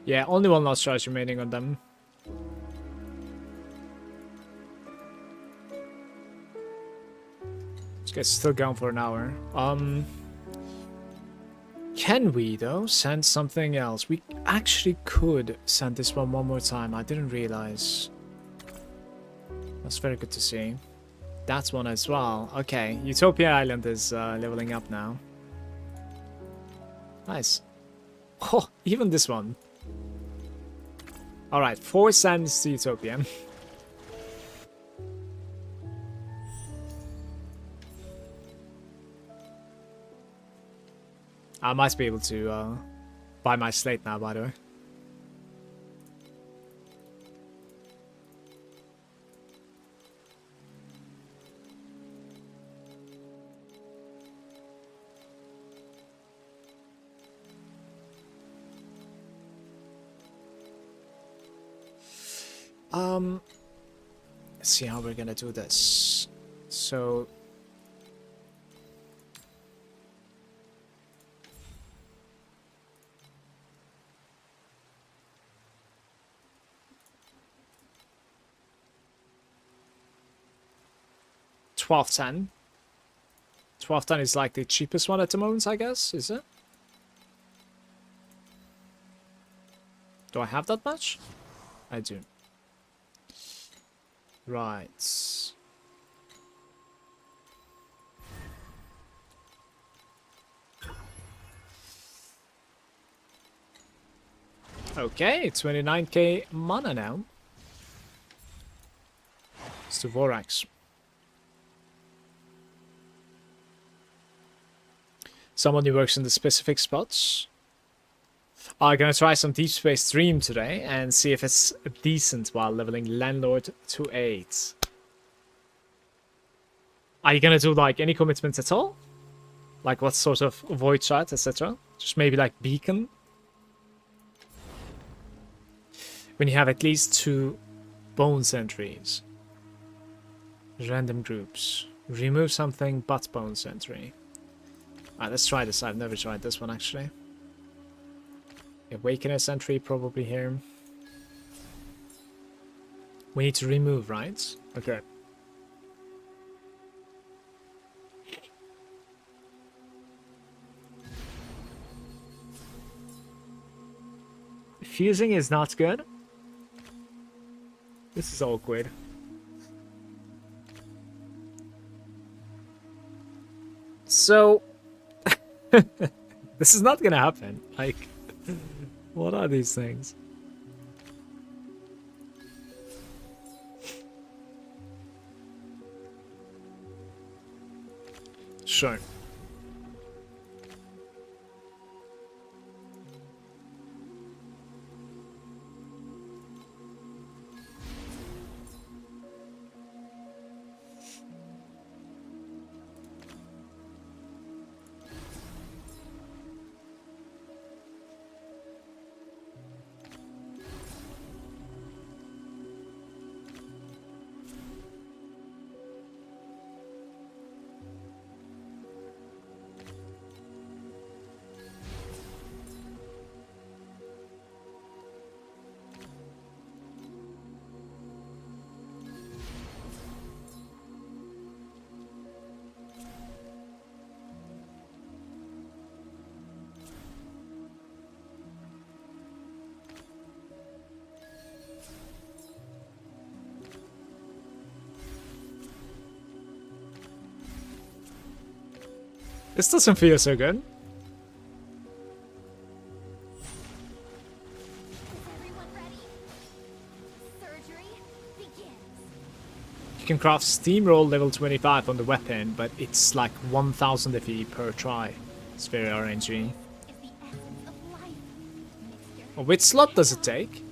Yeah, only one last charge remaining on them. This guy's still gone for an hour. Can we, though, send something else? We actually could send this one more time. I didn't realize. That's very good to see. That one as well. Okay, Utopia Island is leveling up now. Nice. Oh, even this one. Alright, 4 sends to Utopia. I might be able to buy my slate now, by the way. Let's see how we're gonna do this. So $12.10. $12.10 is like the cheapest one at the moment, I guess, is it? Do I have that much? I do. Right. Okay, 29k mana now. It's the Vorax. Someone who works in the specific spots. I'm gonna try some Deep Space Dream today and see if it's decent while leveling Landlord to 8. Are you gonna do like any commitments at all? Like what sort of Void Shot, etc.? Just maybe like Beacon? When you have at least 2 Bone Sentries. Random groups. Remove something but Bone Sentry. Alright, let's try this. I've never tried this one actually. Awakener Sentry probably here. We need to remove, right? Okay. Fusing is not good. This is awkward. So, this is not gonna happen. Like, what are these things? Sure. This doesn't feel so good. You can craft Steamroll level 25 on the weapon, but it's like 1000 FE per try. It's very RNG. Which slot does it take?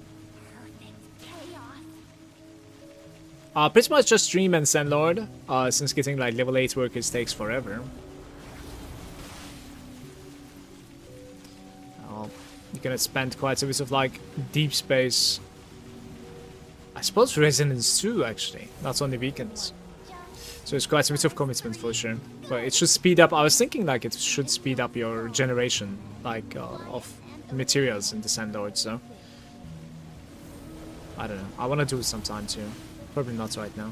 Pretty much just Stream and Send Lord, since getting like level 8 workers takes forever. You're gonna spend quite a bit of like Deep Space. I suppose Resonance too, actually, not only Beacons. So it's quite a bit of commitment for sure. But it should speed up. I was thinking like it should speed up your generation, like of materials in the Sand Lord. So I don't know. I want to do it sometime too. Probably not right now.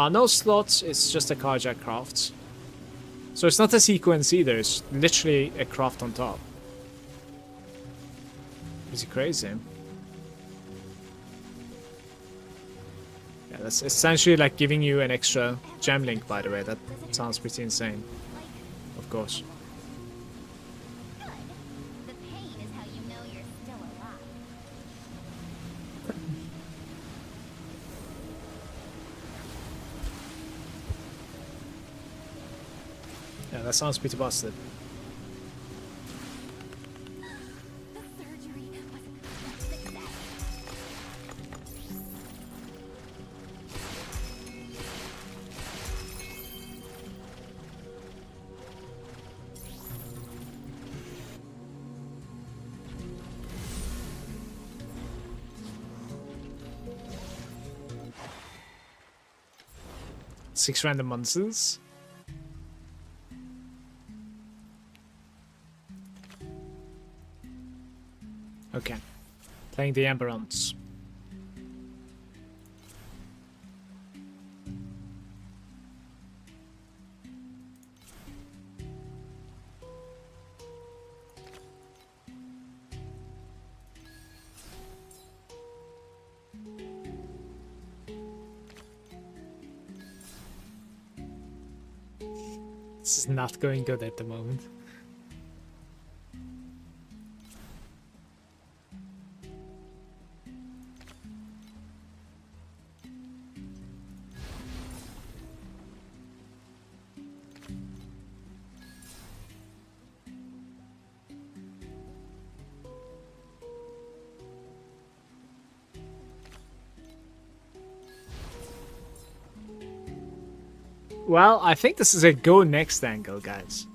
No slots. It's just a carjack craft. So it's not a sequence either. It's literally a craft on top. Is it crazy? Yeah, that's essentially like giving you an extra gem link, by the way. That sounds pretty insane. Of course. Yeah, that sounds pretty busted. Six random monsters. Okay. Playing the Amberons. This is not going good at the moment. Well, I think this is a go next angle, guys.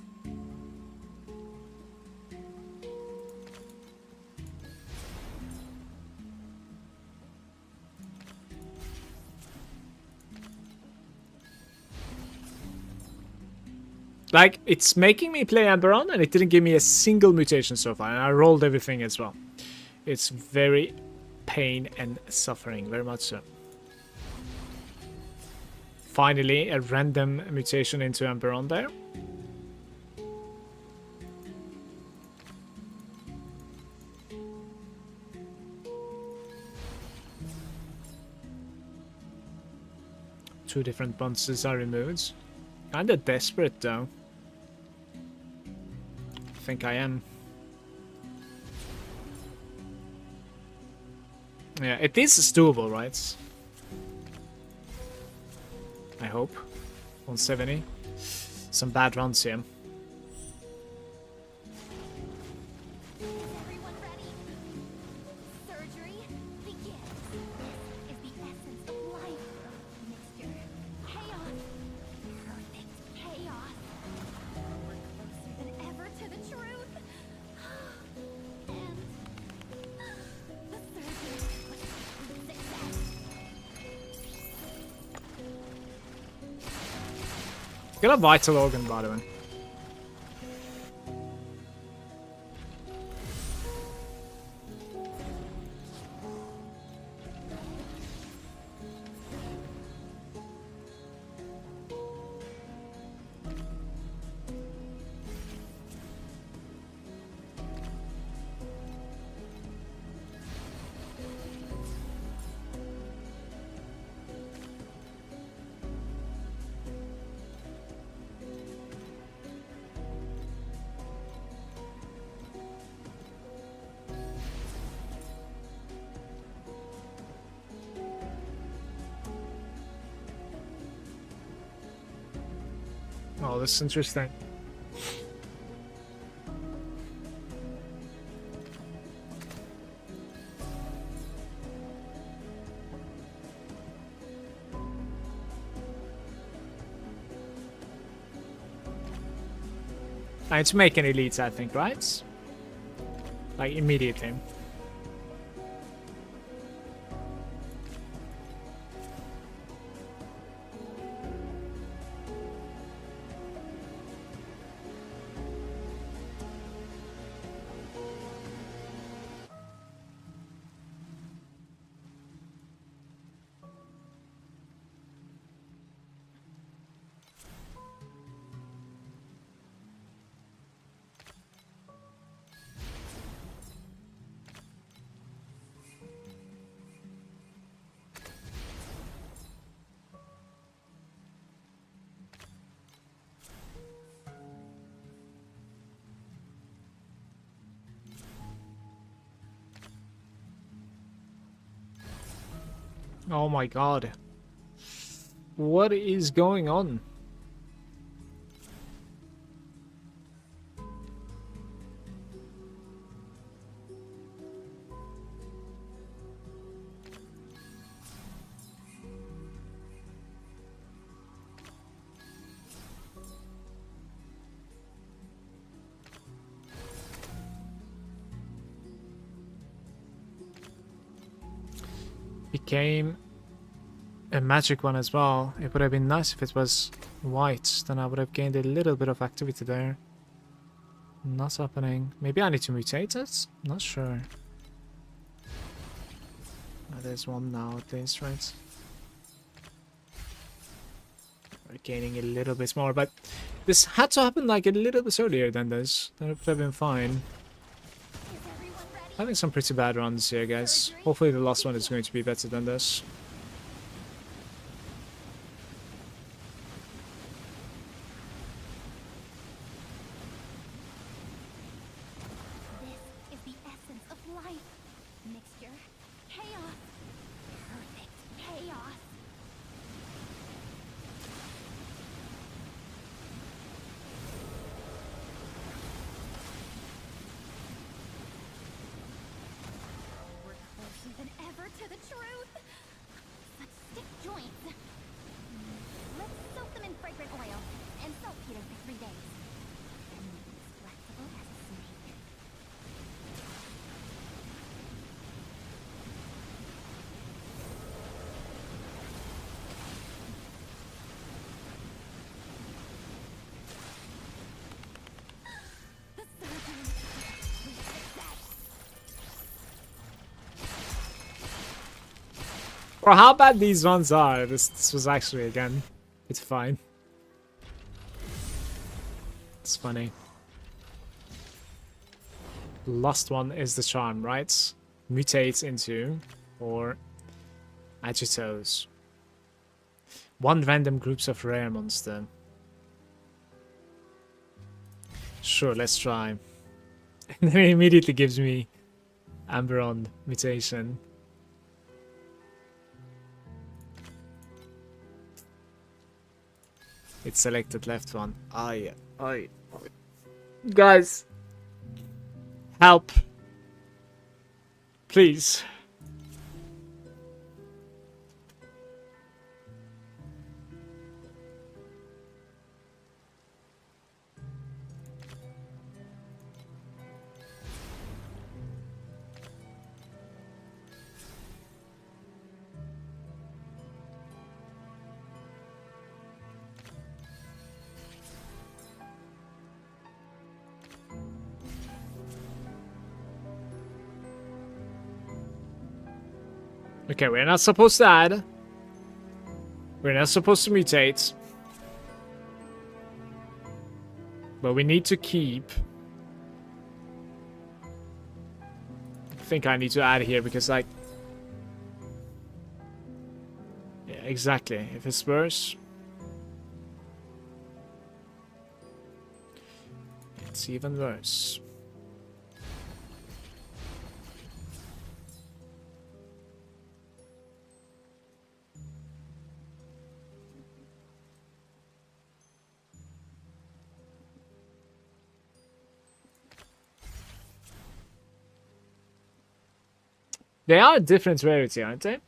Like, it's making me play Amberon, and it didn't give me a single mutation so far, and I rolled everything as well. It's very pain and suffering, very much so. Finally, a random mutation into Amberon there. Two different bounces are removed. Kinda desperate though. I think I am. Yeah, it is doable, right? I hope. 170. Some bad runs here. Everyone ready? Surgery begins. This is the essence of life. Mixture. Chaos. Perfect chaos. We're closer than ever to the truth. And the surgery was a success. Get a vital organ, by the way. Oh, this is interesting. I need to make an elite, I think, right? Like, immediately. Oh my god. What is going on? Became a magic one as well. It would have been nice if it was white, then I would have gained a little bit of activity there. Not happening. Maybe I need to mutate it? Not sure. There's one now at least, right? We're gaining a little bit more, but this had to happen like a little bit earlier than this. Then it would have been fine. Having some pretty bad runs here, guys. Hopefully the last one is going to be better than this. For how bad these ones are, this was actually, again, it's fine. It's funny. Last one is the charm, right? Mutates into, or Agitos. One random groups of rare monster. Sure, let's try. And then it immediately gives me Amberon mutation. It selected left one. Aye. Guys. Help. Please. Okay, we're not supposed to add. We're not supposed to mutate. But we need to keep. I think I need to add here because, like... Yeah, exactly. If it's worse... It's even worse. They are a different rarity, aren't they?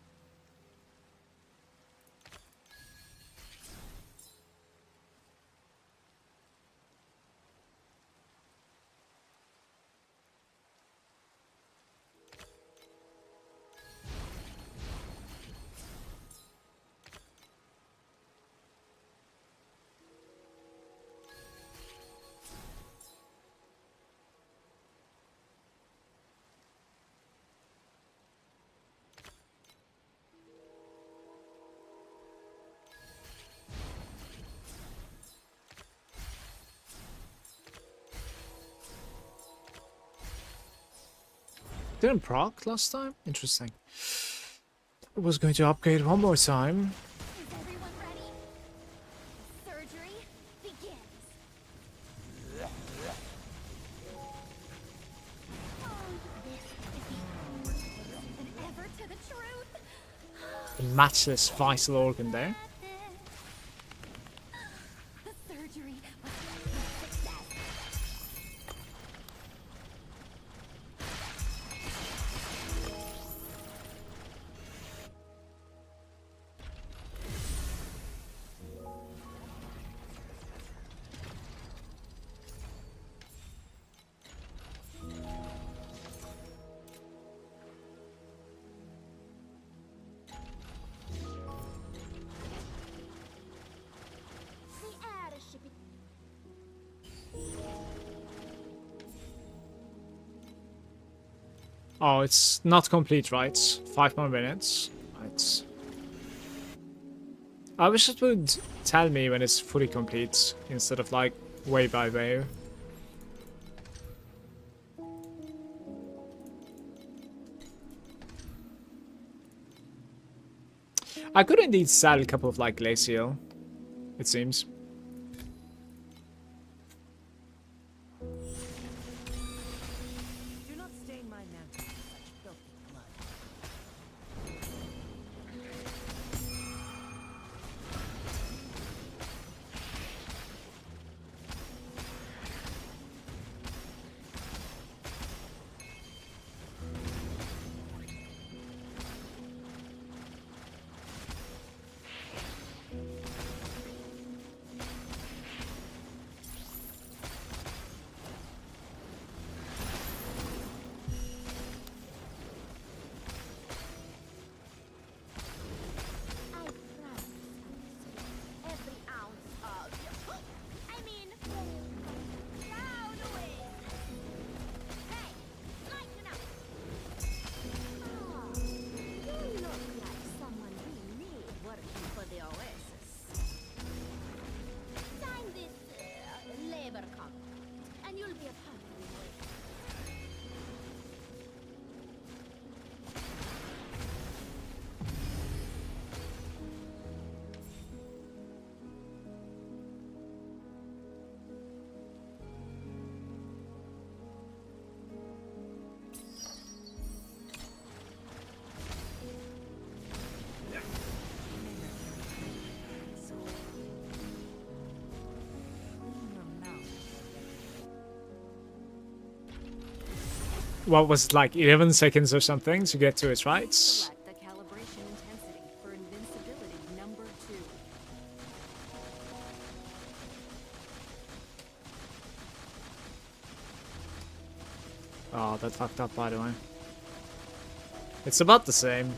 Didn't proc last time? Interesting. I was going to upgrade one more time. Is everyone ready? Surgery begins. This is the than ever to the truth. The matchless vital organ there. The surgery was a success. Oh, it's not complete, right? 5 more minutes. Right. I wish it would tell me when it's fully complete instead of like wave by wave. I could indeed sell a couple of like glacial, it seems. Do not stain my mantle with such filthy blood. what was it, like 11 seconds or something to get to its right? Select the calibration intensity for invincibility number 2. Oh, that fucked up, by the way. It's about the same.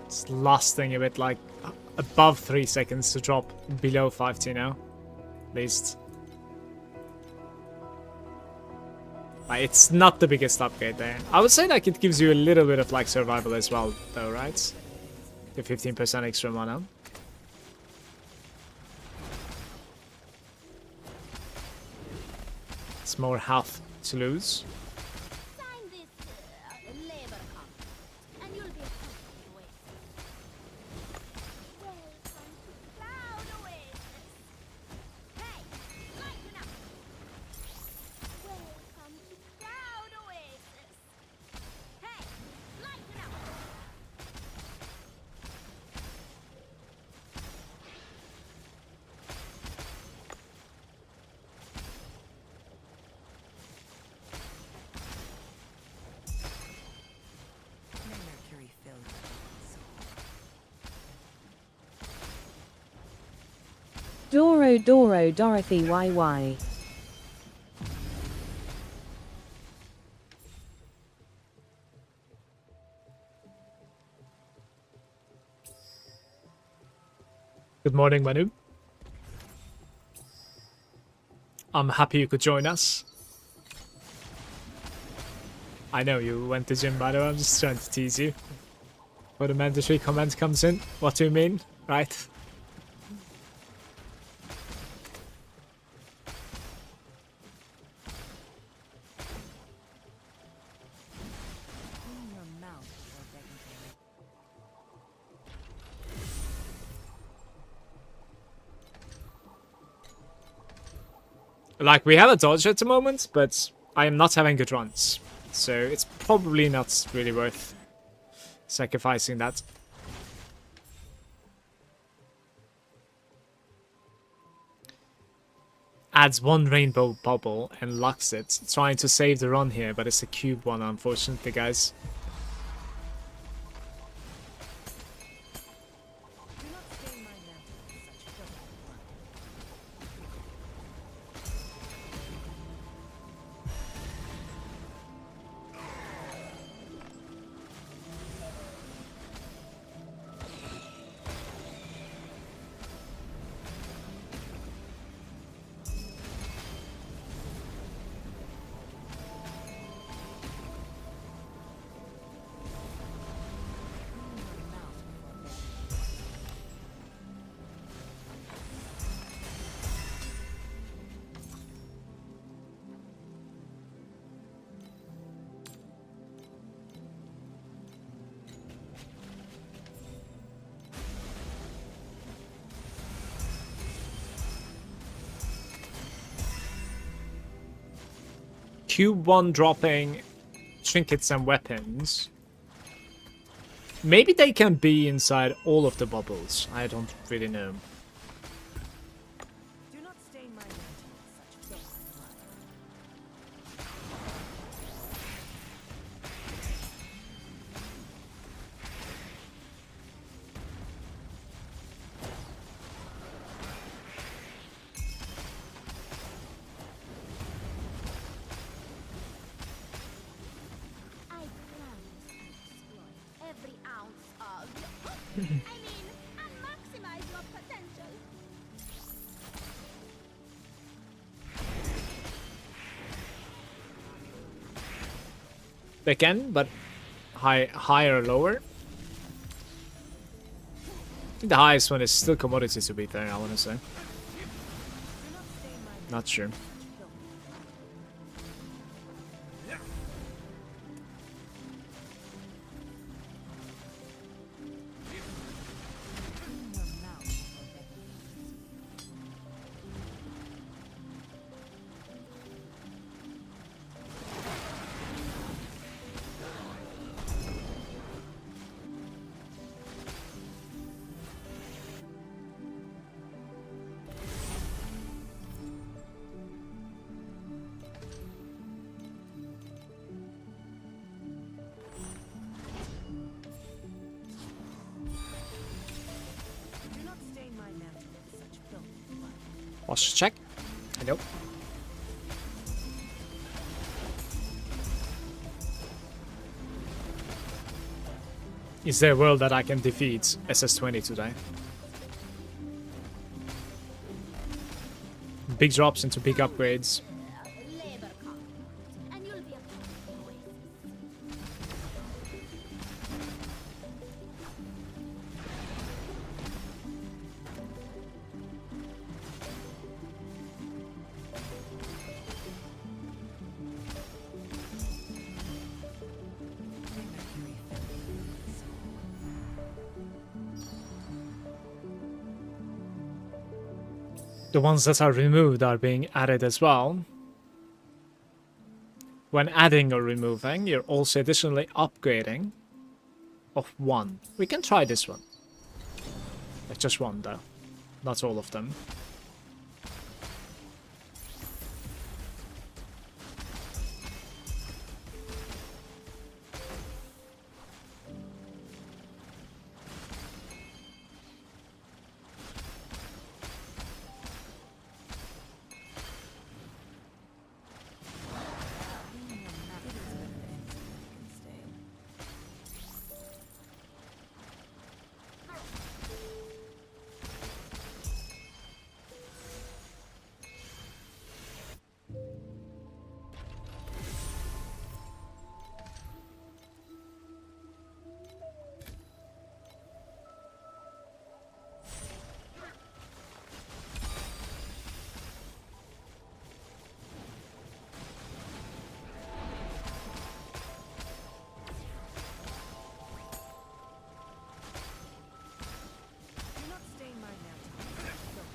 It's lasting a bit, like above 3 seconds to drop below 5T now. At least. It's not the biggest upgrade there. I would say like it gives you a little bit of like survival as well though, right? The 15% extra mana. It's more health to lose. Sign this labor contract, and you'll be a happy oasis. Welcome to Cloud Oasis. Hey, lighten up. Welcome to Cloud Oasis. Hey, lighten up. My mercury filled. Doro Doro Dorothy YY. Good morning, Manu. I'm happy you could join us. I know you went to gym, by the way. I'm just trying to tease you. Before the mandatory comment comes in. What do you mean? Right? Clean your mouth before begging for it. Like, we have a dodge at the moment, but I am not having good runs. So it's probably not really worth sacrificing that. Adds one rainbow bubble and locks it. Trying to save the run here, but it's a cube one, unfortunately, guys. Do not stain my mantle with such filthy blood. Clean your mouth before begging. Cube 1 dropping trinkets and weapons. Maybe they can be inside all of the bubbles. I don't really know. Do not stain my mantle with such filthy blood. I promise to exploit every ounce of I mean, and maximize your potential. They can, but higher or lower. I think the highest one is still commodity to beat there, I want to say. Do not stain my mantle Not sure. with such filthy blood. Clean your mouth before begging for it. Posture check. Hello. Is there a world that I can defeat SS20 today? Big drops into big upgrades. Labor contract, and you'll be a part of the Oasis. The ones that are removed are being added as well. When adding or removing, you're also additionally upgrading of one. We can try this one. It's just one though, not all of them.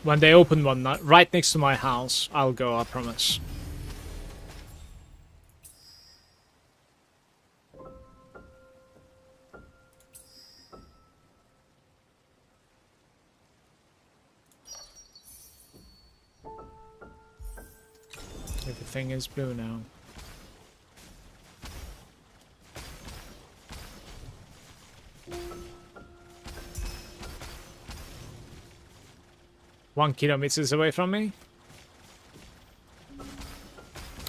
When they open one right next to my house, I'll go, I promise. Everything is blue now. One kilometers away from me.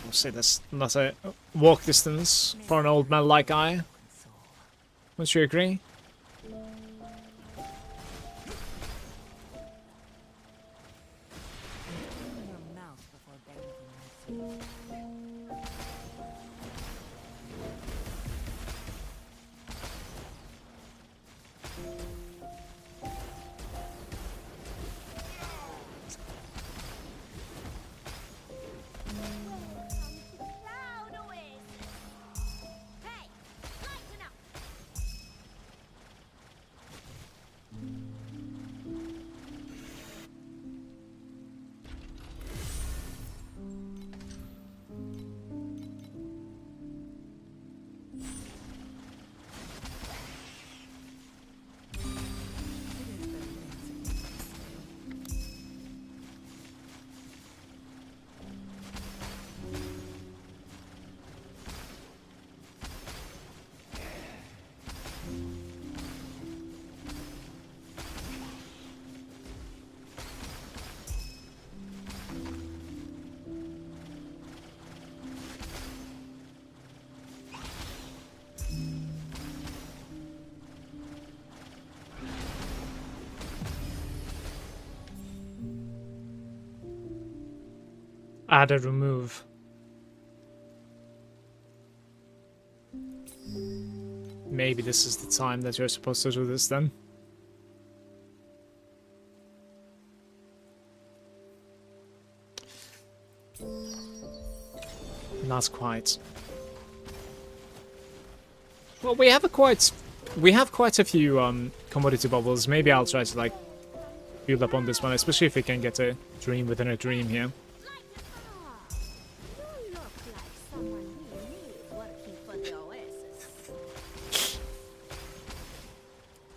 I'll say that's not a walk distance for an old man like I. Wouldn't you agree? Add or remove. Maybe this is the time that you're supposed to do this then. Not quite. Well, we have quite a few commodity bubbles. Maybe I'll try to like build up on this one, especially if we can get a dream within a dream here. You look like someone really working for the Oasis.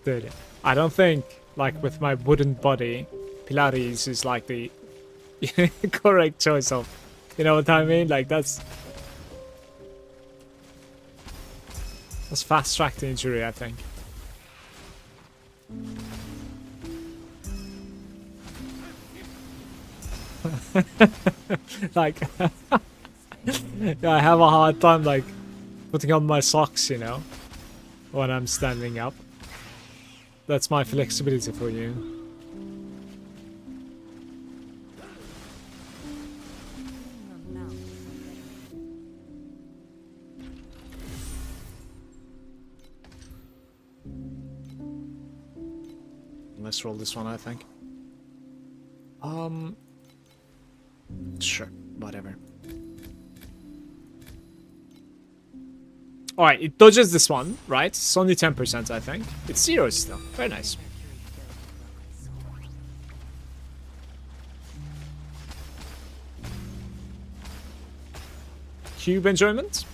Dude, I don't think, like, with my wooden body, Pilates is like the correct choice of, you know what I mean? Like, that's fast track to injury, I think. Like, yeah, I have a hard time like putting on my socks, you know, when I'm standing up. That's my flexibility for you. Your mouth is already. Let's roll this one, I think. Sure, whatever. Alright, it dodges this one, right? It's only 10%, I think. It's 0 still. Very nice. Cube enjoyment?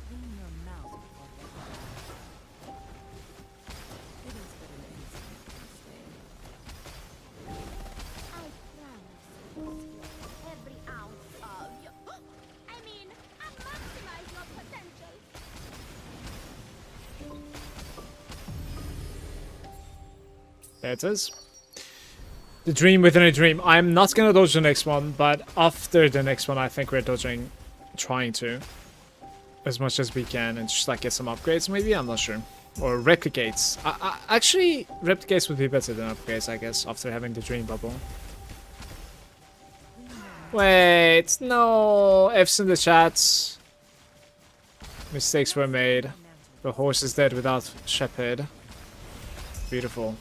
Clean your mouth before you walk. It is but an instant mistake. I promise to explore every ounce of your... I mean, I maximize your potential. There it is. The dream within a dream. I'm not gonna dodge the next one, but after the next one, I think we're dodging, trying to, as much as we can, and just like get some upgrades. Maybe, I'm not sure, or replicates. Actually, replicates would be better than upgrades, I guess, after having the dream bubble. Wait, no, F's in the chats. Mistakes were made. The horse is dead without shepherd. Beautiful.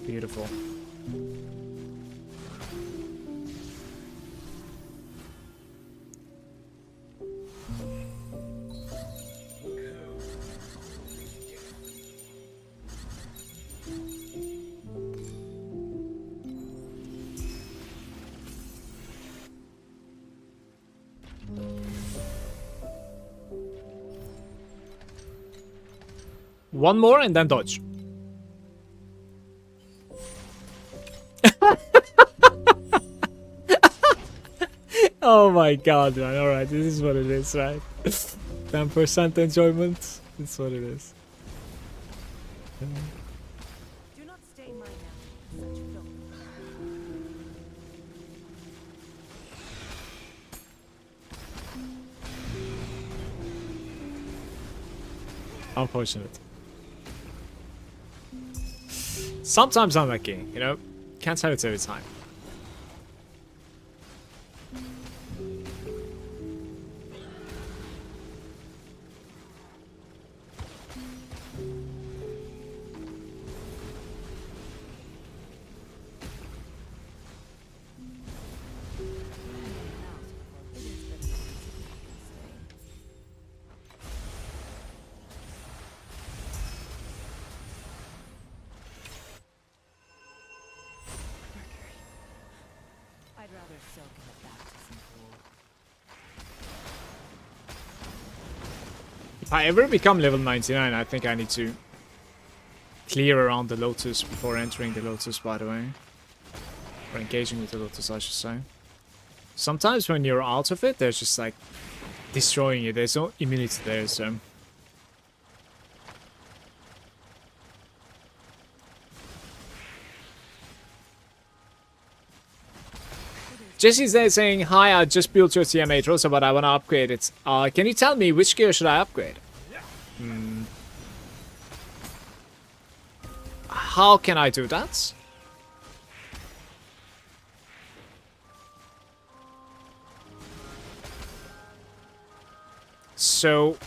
Beautiful. One more and then dodge. Oh my god, man. Alright, this is what it is, right? 10% enjoyment. That's what it is. Do not stain my mouth with such filth. Unfortunate. Sometimes unlucky, you know? Can't have it every time. I'd rather soak in a baptism pool. If I ever become level 99, I think I need to clear around the Lotus before entering the Lotus, by the way. Or engaging with the Lotus, I should say. Sometimes when you're out of it, there's just like destroying you. There's no immunity there, so... Jesse's there saying, hi, I just built your TM8 Rosa, but I want to upgrade it. Can you tell me which gear should I upgrade? How can I do that? So...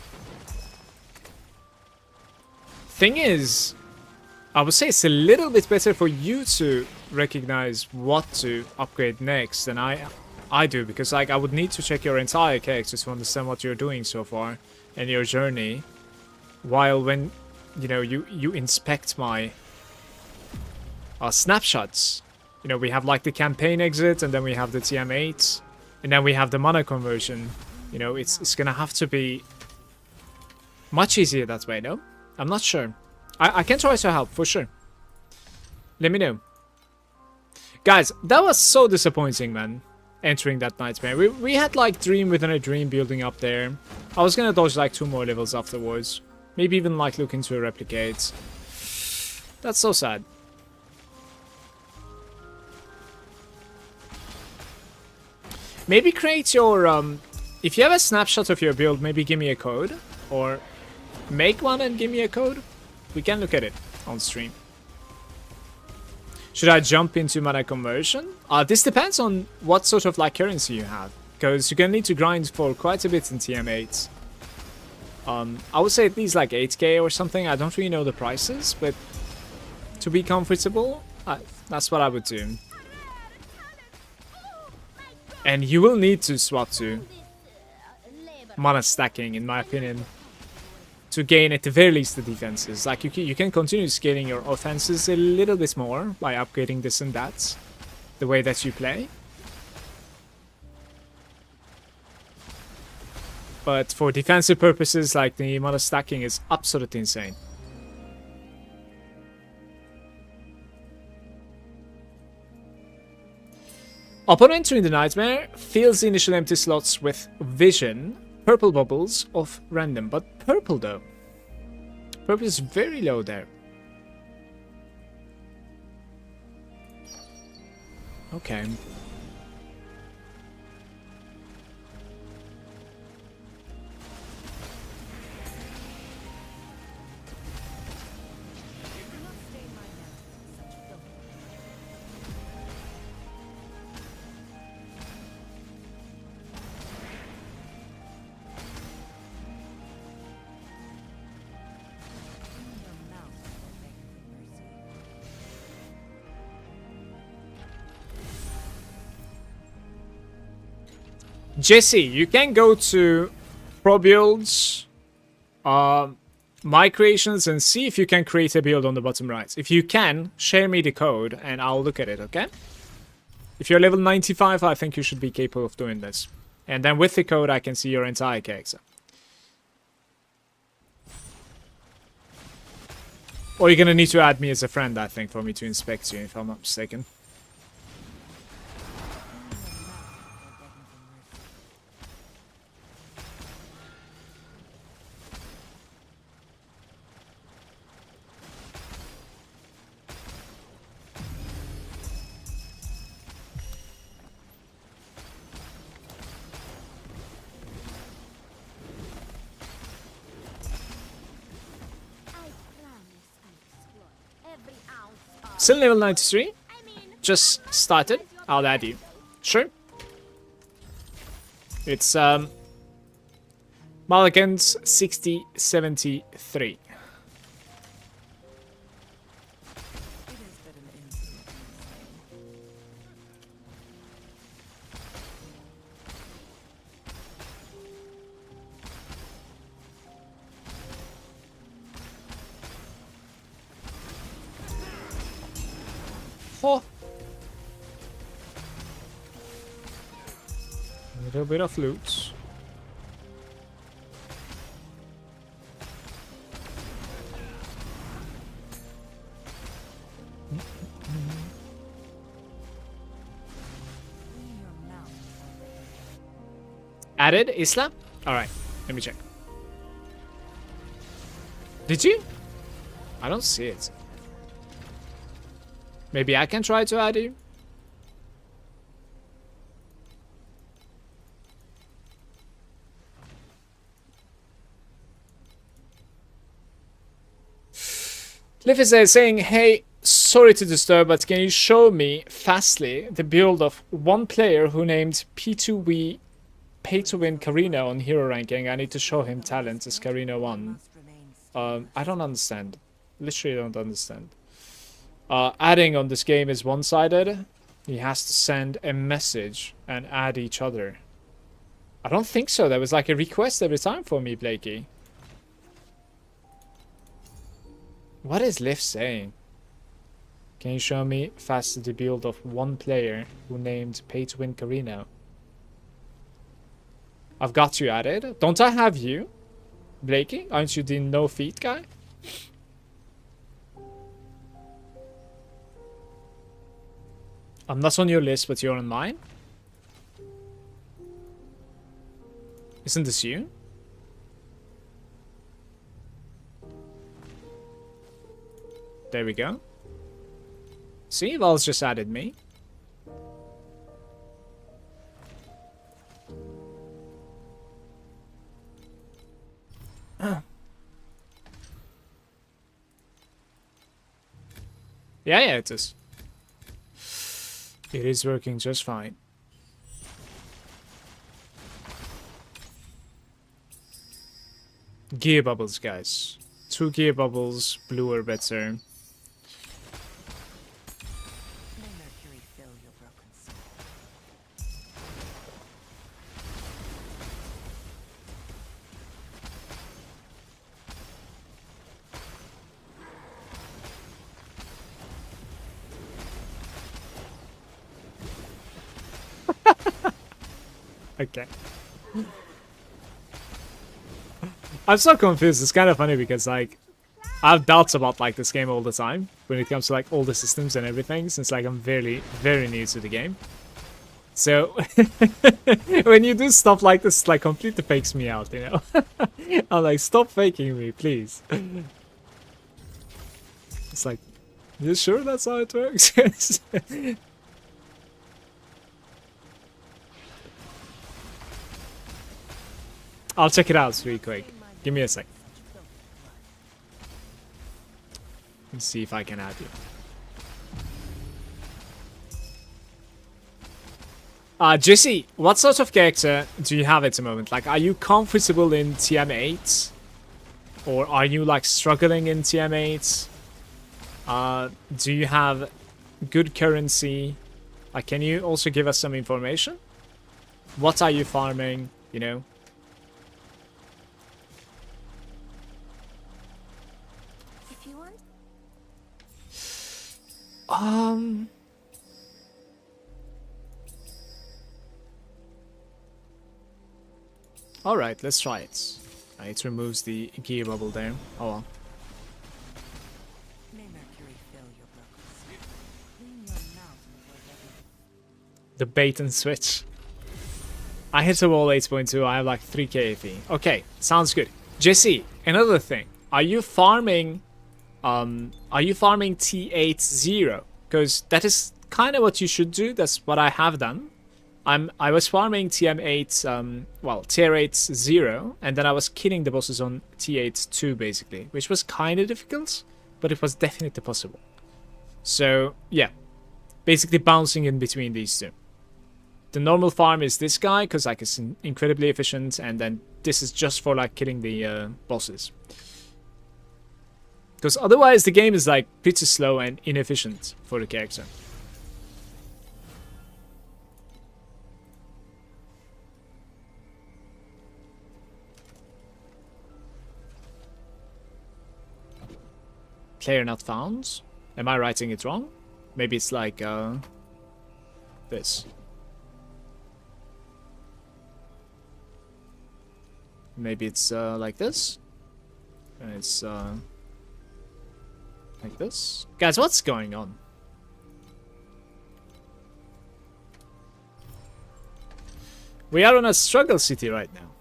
Thing is, I would say it's a little bit better for you to recognize what to upgrade next than I do, because like I would need to check your entire character to understand what you're doing so far and your journey, while when you know you inspect my snapshots, you know, we have like the campaign exit, and then we have the TM8, and then we have the mana conversion. You know, it's gonna have to be much easier that way, no? I'm not sure. I can try to help, for sure. Let me know. Guys, that was so disappointing, man. Entering that nightmare. We had like dream within a dream building up there. I was gonna dodge like 2 more levels afterwards. Maybe even like look into a replicate. That's so sad. Maybe create your if you have a snapshot of your build, maybe give me a code. Or make one and give me a code. We can look at it on stream. Should I jump into mana conversion? This depends on what sort of like currency you have. Because you're gonna need to grind for quite a bit in TM8. I would say at least like 8k or something. I don't really know the prices, but to be comfortable, that's what I would do. And you will need to swap to mana stacking, in my opinion, to gain at the very least the defenses. Like you can continue scaling your offenses a little bit more by upgrading this and that, the way that you play. But for defensive purposes, like the mana stacking is absolutely insane. Upon entering the nightmare, fills the initial empty slots with vision, purple bubbles of random. But purple though. Purple is very low there. Okay. Jesse, you can go to Pro Builds, My Creations, and see if you can create a build on the bottom right. If you can, share me the code and I'll look at it, okay? If you're level 95, I think you should be capable of doing this. And then with the code, I can see your entire character. Or you're gonna need to add me as a friend, I think, for me to inspect you, if I'm not mistaken. Still level 93. Just started. I'll add you. Sure. It's Malagant 6073. Oh. A little bit of loot. Added Isla? Alright, let me check. Did you? I don't see it. Maybe I can try to add you. Liv is saying, hey, sorry to disturb, but can you show me fastly the build of one player who named P2V Pay to Win Karina on hero ranking? I need to show him talent as Karina 1. I don't understand. Literally don't understand. Adding on this game is one-sided. He has to send a message and add each other. I don't think so. There was like a request every time for me, Blakey. What is Liv saying? Can you show me faster the build of one player who named Pay to Win Karina? I've got you added. Don't I have you, Blakey? Aren't you the no feet guy? I'm not on your list, but you're on mine. Isn't this you? There we go. See, Val's just added me. Yeah, it is. It is working just fine. Gear bubbles, guys. 2 gear bubbles, blue or better. May Mercury fill your broken soul. Okay. I'm so confused. It's kind of funny because, like, I have doubts about, like, this game all the time when it comes to, like, all the systems and everything, since, like, I'm very, very new to the game. So, when you do stuff like this, like, completely fakes me out, you know? I'm like, stop faking me, please. It's like, you sure that's how it works? I'll check it out really quick. Give me a sec. Let's see if I can add you. Jesse, what sort of character do you have at the moment? Like, are you comfortable in TM8? Or are you, like, struggling in TM8? Do you have good currency? Like, can you also give us some information? What are you farming, you know? If you want. Alright, let's try it. It removes the gear bubble there. Oh well. May Mercury fill your broken soul. Clean your mouth before letting The bait and switch. I hit a wall 8.2. I have like 3k FE. Okay, sounds good. Jesse, another thing. Are you farming T80? Because that is kind of what you should do. That's what I have done. I was farming TM8, tier 8 0, and then I was killing the bosses on T8 2 basically, which was kind of difficult, but it was definitely possible. So yeah, basically bouncing in between these two. The normal farm is this guy, because like it's incredibly efficient, and then this is just for like killing the bosses. Because otherwise the game is like pretty slow and inefficient for the character. Player not found. Am I writing it wrong? Maybe it's like this. Maybe it's like this. And it's like this. Guys, what's going on? We are on a struggle city right now.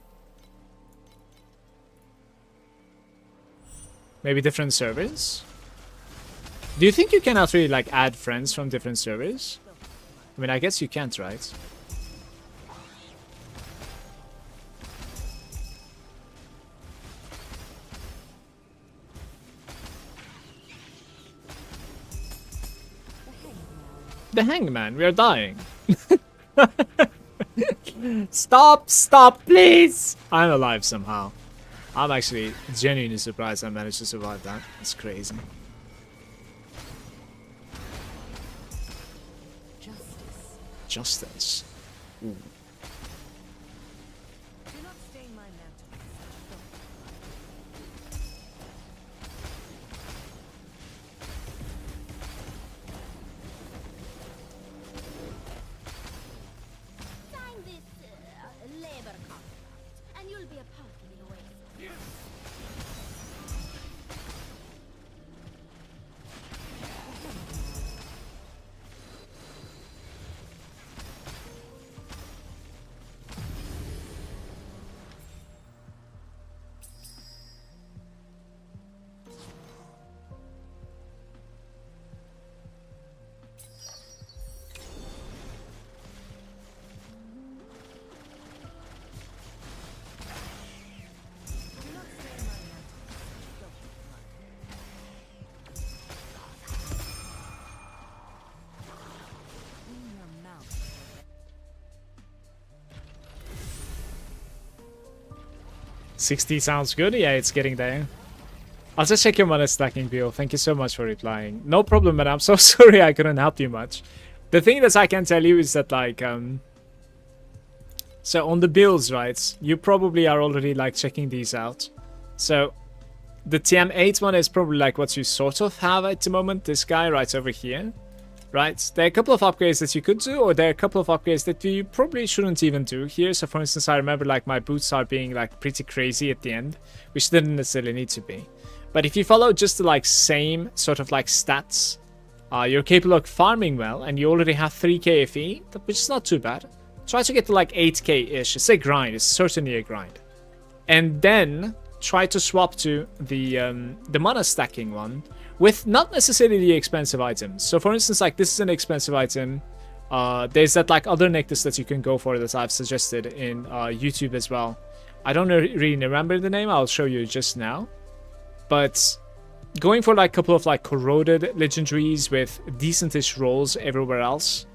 Maybe different servers? Do you think you cannot really like add friends from different servers? I mean, I guess you can't, right? The hangman, we are dying. Stop, please! I'm alive somehow. I'm actually genuinely surprised I managed to survive that. It's crazy. Justice. Ooh. Do not stain my mantle. Sign this labor contract. will be a part of the oasis. Do not slay my mantis. Don't blood. In your mouth. 60 sounds good. Yeah, it's getting there. I'll just check your mana stacking, Bill. Thank you so much for replying. No problem, man. I'm so sorry I couldn't help you much. The thing that I can tell you is that, like, so on the builds, right, you probably are already, like, checking these out. So the TM8 one is probably, like, what you sort of have at the moment. This guy right over here, right? There are a couple of upgrades that you could do, or there are a couple of upgrades that you probably shouldn't even do here. So, for instance, I remember, like, my boots are being, like, pretty crazy at the end, which didn't necessarily need to be. But if you follow just the, like, same sort of, like, stats, you're capable of farming well, and you already have 3k FE, which is not too bad. Try to get to, like, 8k-ish. It's a grind. It's certainly a grind. And then try to swap to the mana stacking one with not necessarily the expensive items. So, for instance, like, this is an expensive item. There's that, like, other necklace that you can go for that I've suggested in YouTube as well. I don't really remember the name. I'll show you just now. But going for, like, a couple of, like, corroded legendaries with decentish rolls everywhere else.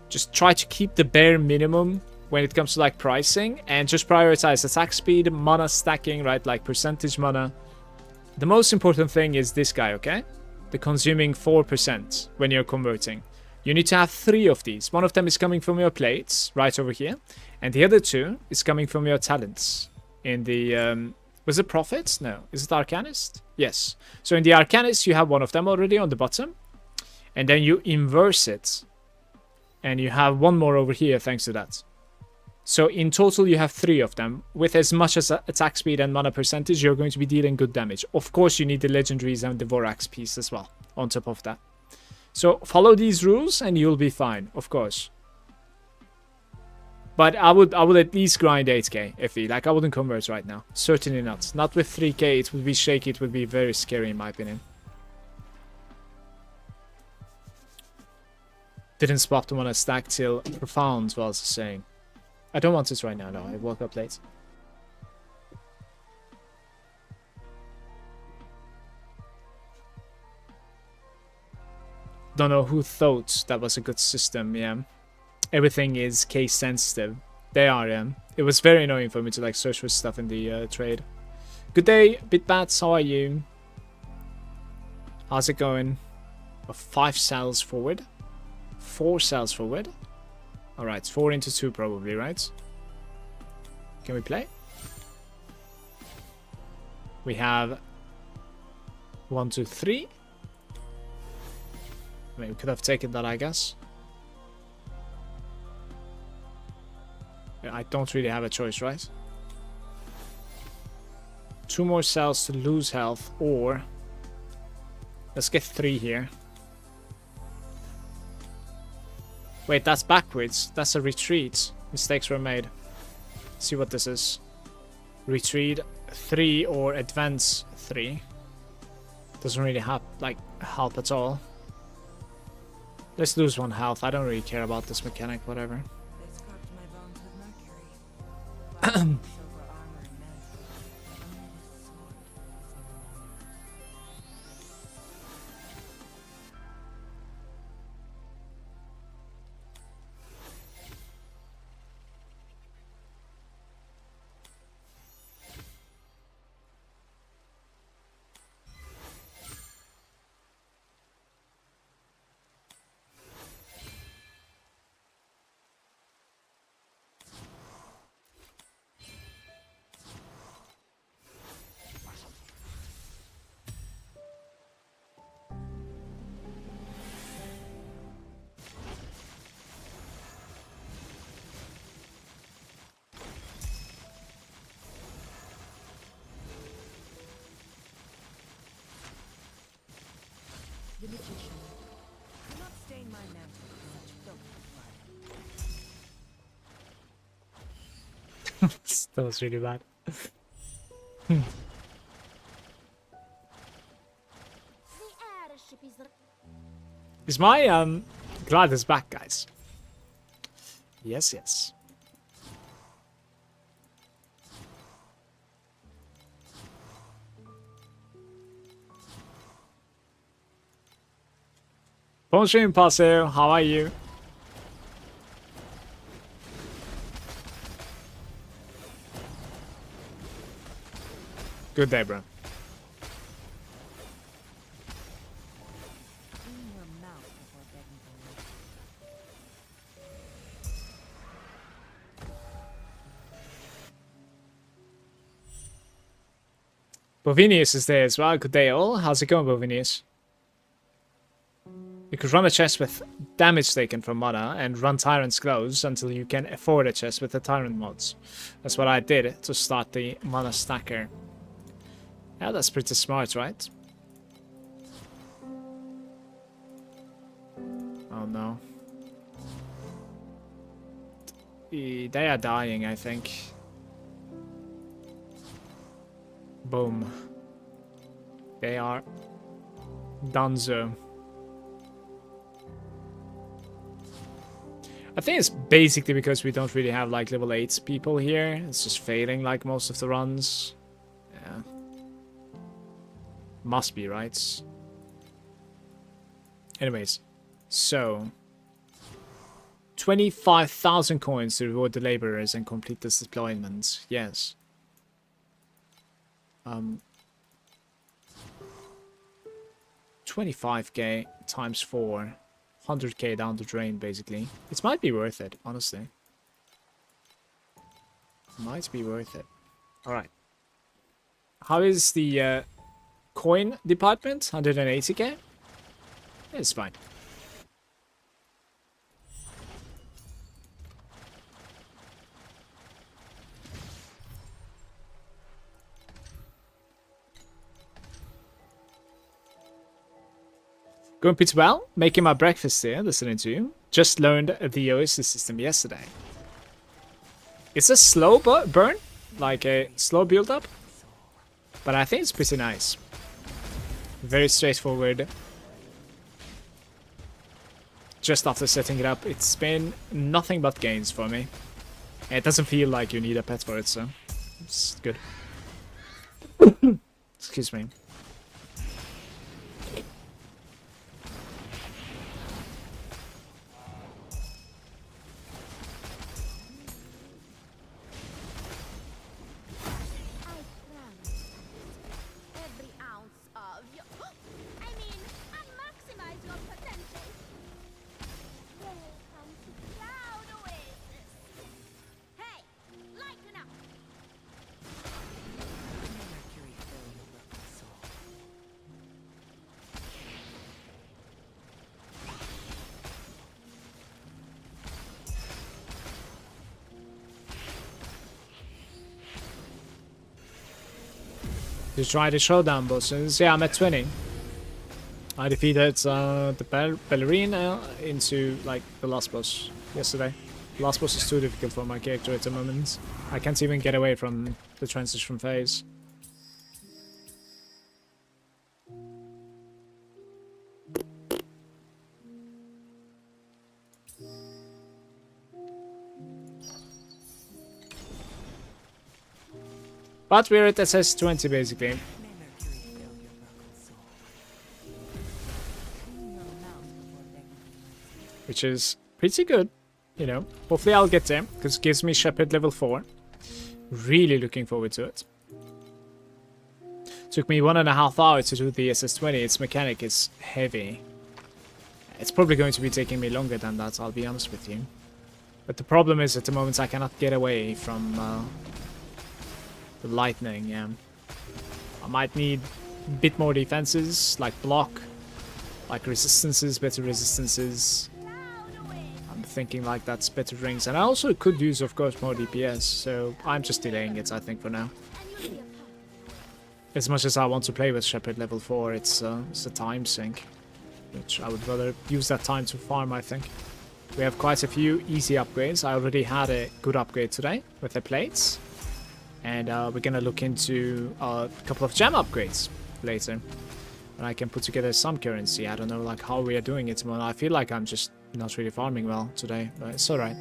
Just try to keep the bare minimum when it comes to, like, pricing, and just prioritize attack speed, mana stacking, right? Like, percentage mana. The most important thing is this guy, okay? The consuming 4% when you're converting. You need to have 3 of these. One of them is coming from your plates, right over here. And the other 2 is coming from your talents. In the, was it Prophets? No. Is it Arcanist? Yes. So in the Arcanist, you have one of them already on the bottom. And then you inverse it. And you have one more over here thanks to that. So in total, you have 3 of them. With as much as attack speed and mana percentage, you're going to be dealing good damage. Of course, you need the legendaries and the Vorax piece as well, on top of that. So follow these rules and you'll be fine, of course. But I would at least grind 8k FE. Like, I wouldn't convert right now. Certainly not. Not with 3k, it would be shaky, it would be very scary in my opinion. Didn't swap them on a stack till Profound, was saying. I don't want this right now, no. I woke up late. Don't know who thought that was a good system, yeah. Everything is case sensitive. They are, yeah. It was very annoying for me to, like, search for stuff in the trade. Good day, Bitbats, how are you? How's it going? 5 cells forward. 4 cells forward. Alright, 4 into 2 probably, right? Can we play? We have 1, 2, 3. I mean, we could have taken that, I guess. I don't really have a choice, right? 2 more cells to lose health, or let's get 3 here. Wait, that's backwards. That's a retreat. Mistakes were made. Let's see what this is. Retreat 3 or advance 3. Doesn't really help at all. Let's lose 1 health. I don't really care about this mechanic, whatever. They scrubbed my bones with mercury. Silver armor and medicine. Only this sword is no longer. That was really bad. The airship is Is my gliders back, guys? Yes, yes. Bonjour, Impasso. How are you? Good day, bro. Clean your mouth before begging for liquor. Bovinius is there as well. Good day, all. How's it going, Bovinius? You could run a chest with damage taken from mana and run Tyrant's Glows until you can afford a chest with the Tyrant mods. That's what I did to start the mana stacker. Yeah, that's pretty smart, right? Oh no. They are dying, I think. Boom. They are donezo. I think it's basically because we don't really have like level 8 people here. It's just failing like most of the runs. Yeah. Must be, right? Anyways, so 25,000 coins to reward the laborers and complete this deployment. Yes. 25k times 4. 100k down the drain, basically. It might be worth it, honestly. Might be worth it. Alright. How is the coin department? 180k? It's fine. Going pretty well. Making my breakfast here, listening to you. Just learned the Oasis system yesterday. It's a slow burn, like a slow build up, but I think it's pretty nice. Very straightforward. Just after setting it up, it's been nothing but gains for me. And it doesn't feel like you need a pet for it, so it's good. Excuse me. every ounce of your... I mean, maximize your potential. Welcome to Cloud Oasis. Hey, lighten up. Mercury fill your broken soul. To try the showdown bosses. Yeah, I'm at 20. I defeated the ballerina into like the last boss yesterday. The last boss is too difficult for my character at the moment. I can't even get away from the transition phase. But we're at SS20 basically. May Mercury fill your broken soul. Clean your mouth before begging for liquor. Which is pretty good, you know. Hopefully I'll get there, because it gives me Shepherd level 4. Really looking forward to it. Took me 1.5 hours to do the SS20. Its mechanic is heavy. It's probably going to be taking me longer than that, I'll be honest with you. But the problem is at the moment I cannot get away from the lightning, yeah. I might need a bit more defenses, like block, like resistances, better resistances. I'm thinking like that's better rings. And I also could use, of course, more DPS, so I'm just delaying it, I think, for now. As much as I want to play with Shepherd level 4, it's a time sink. Which I would rather use that time to farm, I think. We have quite a few easy upgrades. I already had a good upgrade today with the plates. And we're gonna look into a couple of gem upgrades later. And I can put together some currency. I don't know like how we are doing it tomorrow. I feel like I'm just not really farming well today, but it's alright.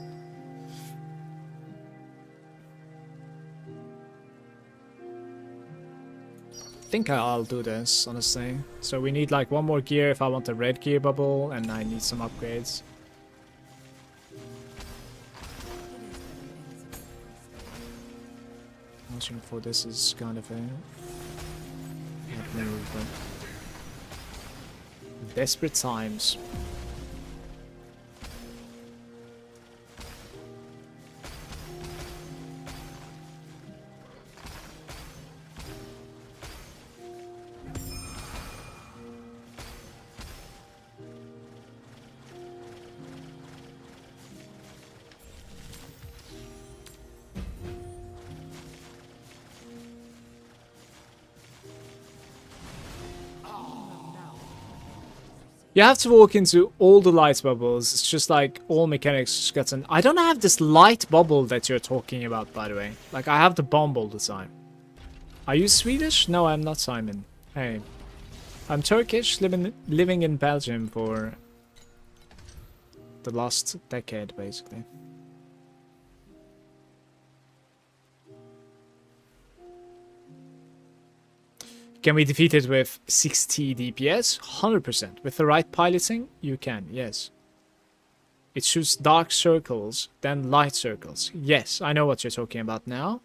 I think I'll do this, honestly. So we need like one more gear if I want a red gear bubble, and I need some upgrades. Watching for this is kind of a not move, but desperate times. You have to walk into all the light bubbles. It's just like all mechanics just gets in. I don't have this light bubble that you're talking about, by the way. Like, I have the bomb all the time. Are you Swedish? No, I'm not, Simon. Hey. I'm Turkish, living in Belgium for the last decade, basically. Can we defeat it with 60 DPS? 100%. With the right piloting, you can, yes. It shoots dark circles, then light circles. Yes, I know what you're talking about now.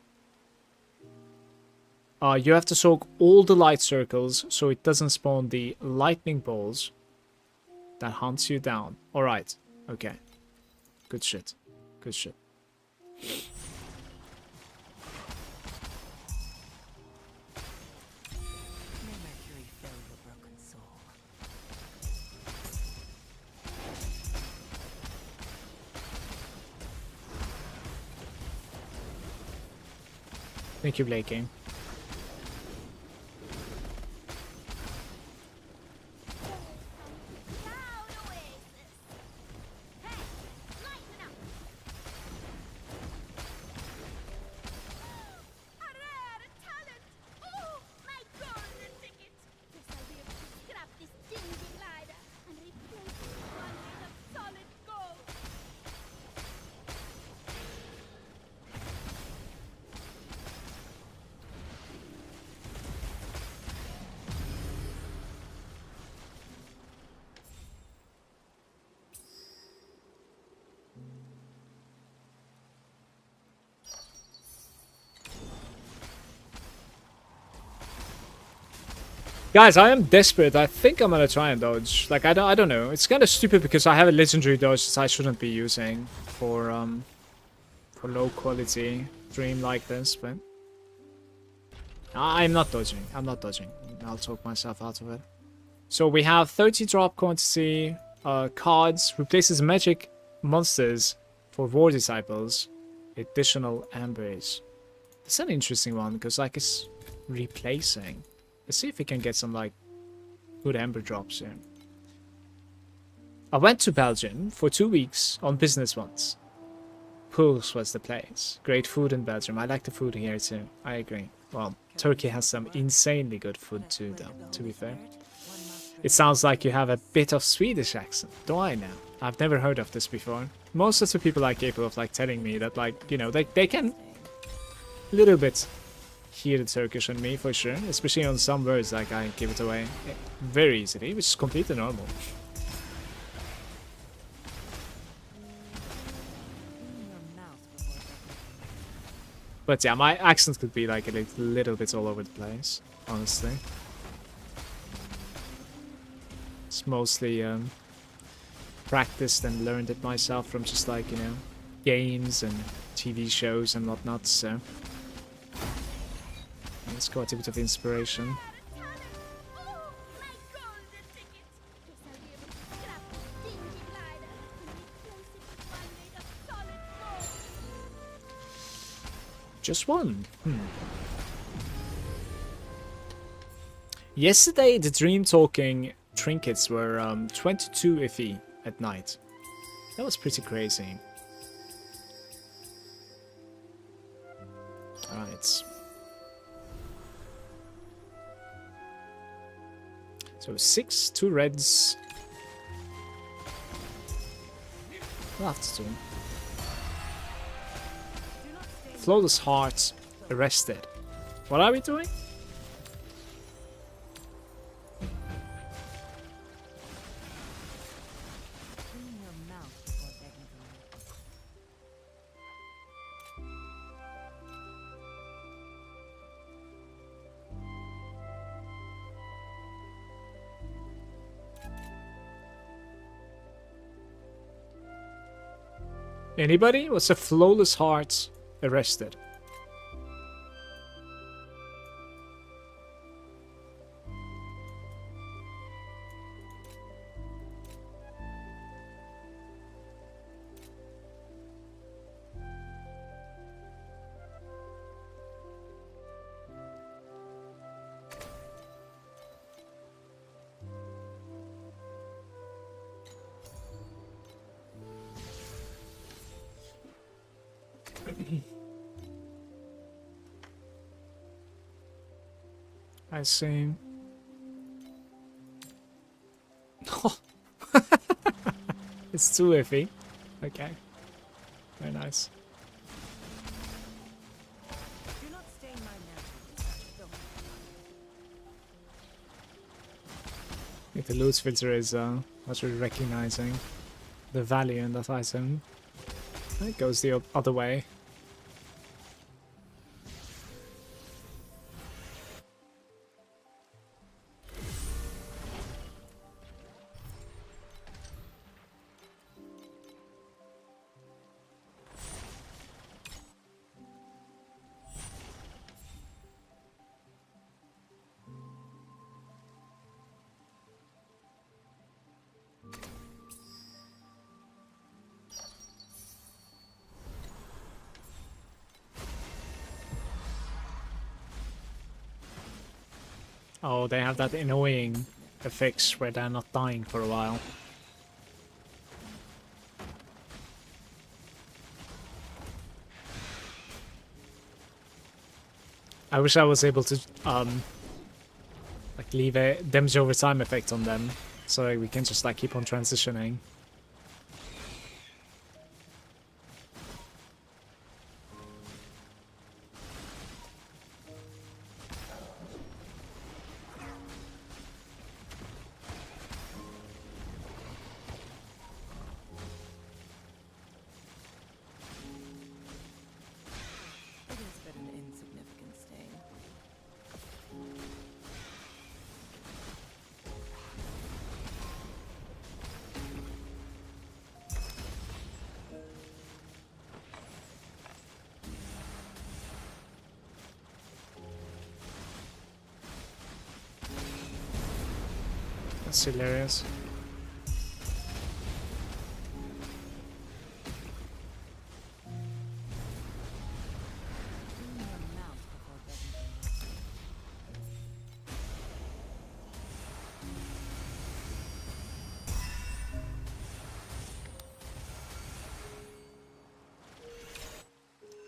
You have to soak all the light circles so it doesn't spawn the lightning balls that hunts you down. Alright, okay. Good shit. Good shit. Thank you, Blakey. Guys, I am desperate. I think I'm gonna try and dodge. Like, I don't know. It's kind of stupid because I have a legendary dodge that I shouldn't be using for low quality dream like this, but I'm not dodging. I'm not dodging. I'll talk myself out of it. So we have 30 drop quantity cards, replaces magic monsters for war disciples, additional embers. That's an interesting one because like it's replacing. Let's see if we can get some like good ember drops here. I went to Belgium for 2 weeks on business once. Pools was the place. Great food in Belgium. I like the food here too. I agree. Well, Turkey has some insanely good food too though, to be fair. It sounds like you have a bit of Swedish accent. Do I now? I've never heard of this before. Most of the people are capable of like telling me that like, you know, they can a little bit hear the Turkish on me for sure, especially on some words like I give it away very easily, which is completely normal. But yeah, my accent could be like a little bit all over the place, honestly. It's mostly practiced and learned it myself from just like, you know, games and TV shows and whatnot, so it's got a bit of inspiration. Just one. Yesterday, the dream talking trinkets were 22 FE at night. That was pretty crazy. Alright. So 6, 2 reds. That's 2. Flawless Heart arrested. What are we doing? Clean your mouth before begging for Anybody? What's a Flawless Heart arrested? I see. It's too iffy. Okay. Very nice. Do not stain my mantle with such filth. If the loot filter is actually recognizing the value in that item, it goes the other way. Oh, they have that annoying effects where they're not dying for a while. I wish I was able to like leave a damage over time effect on them, so we can just like keep on transitioning. It is but an insignificant stain. That's hilarious. Clean your mouth before begging for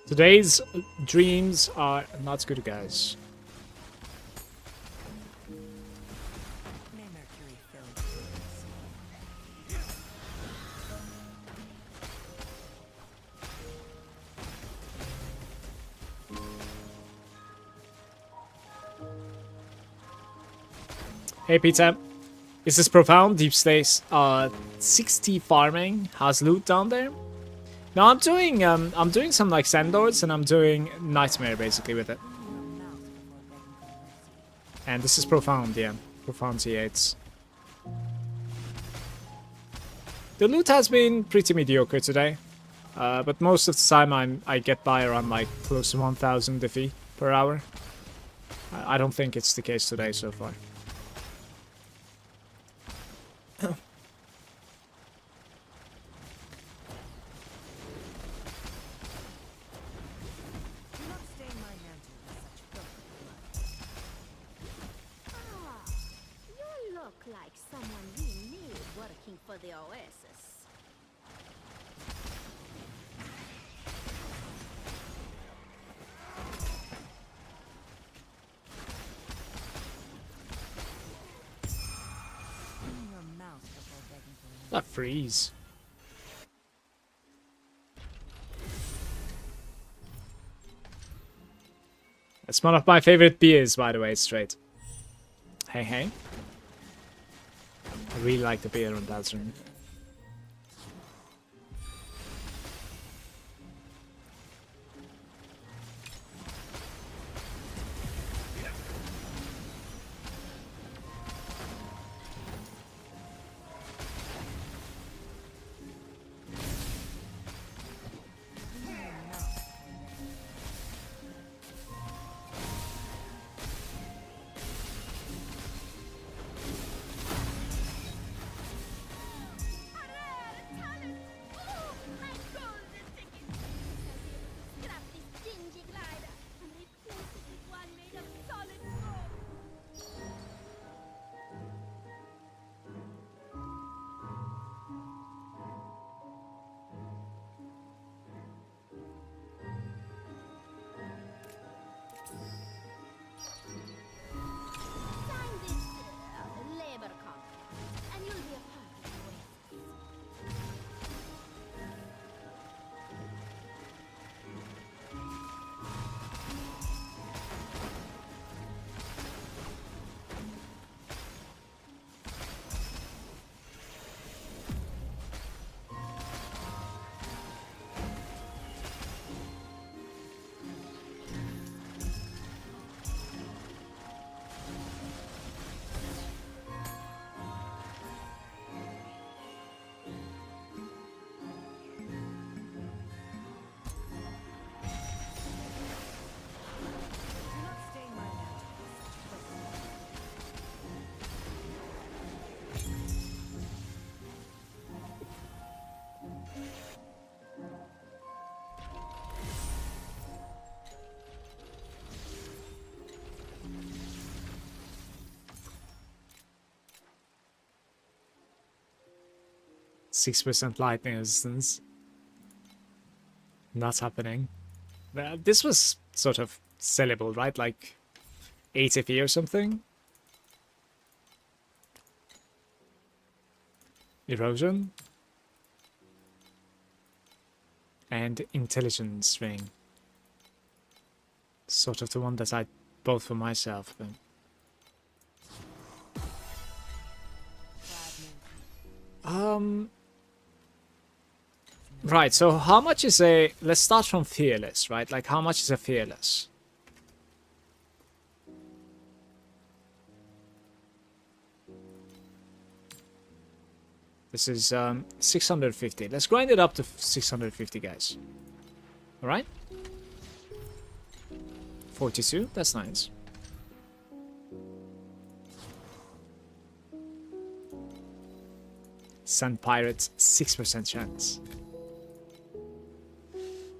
Today's dreams are not good, guys. May Mercury fill your dreams. Hey Peter, is this profound? Deep Space 60 farming has loot down there. No, I'm doing some like Sandords and I'm doing Nightmare basically with it. Clean your mouth before begging for mercy. And this is profound, yeah. Profound T8s. The loot has been pretty mediocre today. But most of the time I get by around like close to 1000 Diffie per hour. I don't think it's the case today so far. Do not stain my mantle with such filthy blood. Ah, you look like someone we need working for the Oasis. That freeze. That's one of my favorite beers, by the way, straight. Hey, hey. I really like the beer on Dalsum. Do not stain my lanterns. 6% lightning resistance. Not happening. This was sort of sellable, right? Like 8 FE or something. Erosion. And intelligence ring. Sort of the one that I bought for myself. But... Right, so how much is a... Let's start from fearless, right? Like, how much is a fearless? This is 650. Let's grind it up to 650, guys. Alright? 42, that's nice. Sand Pirates, 6% chance.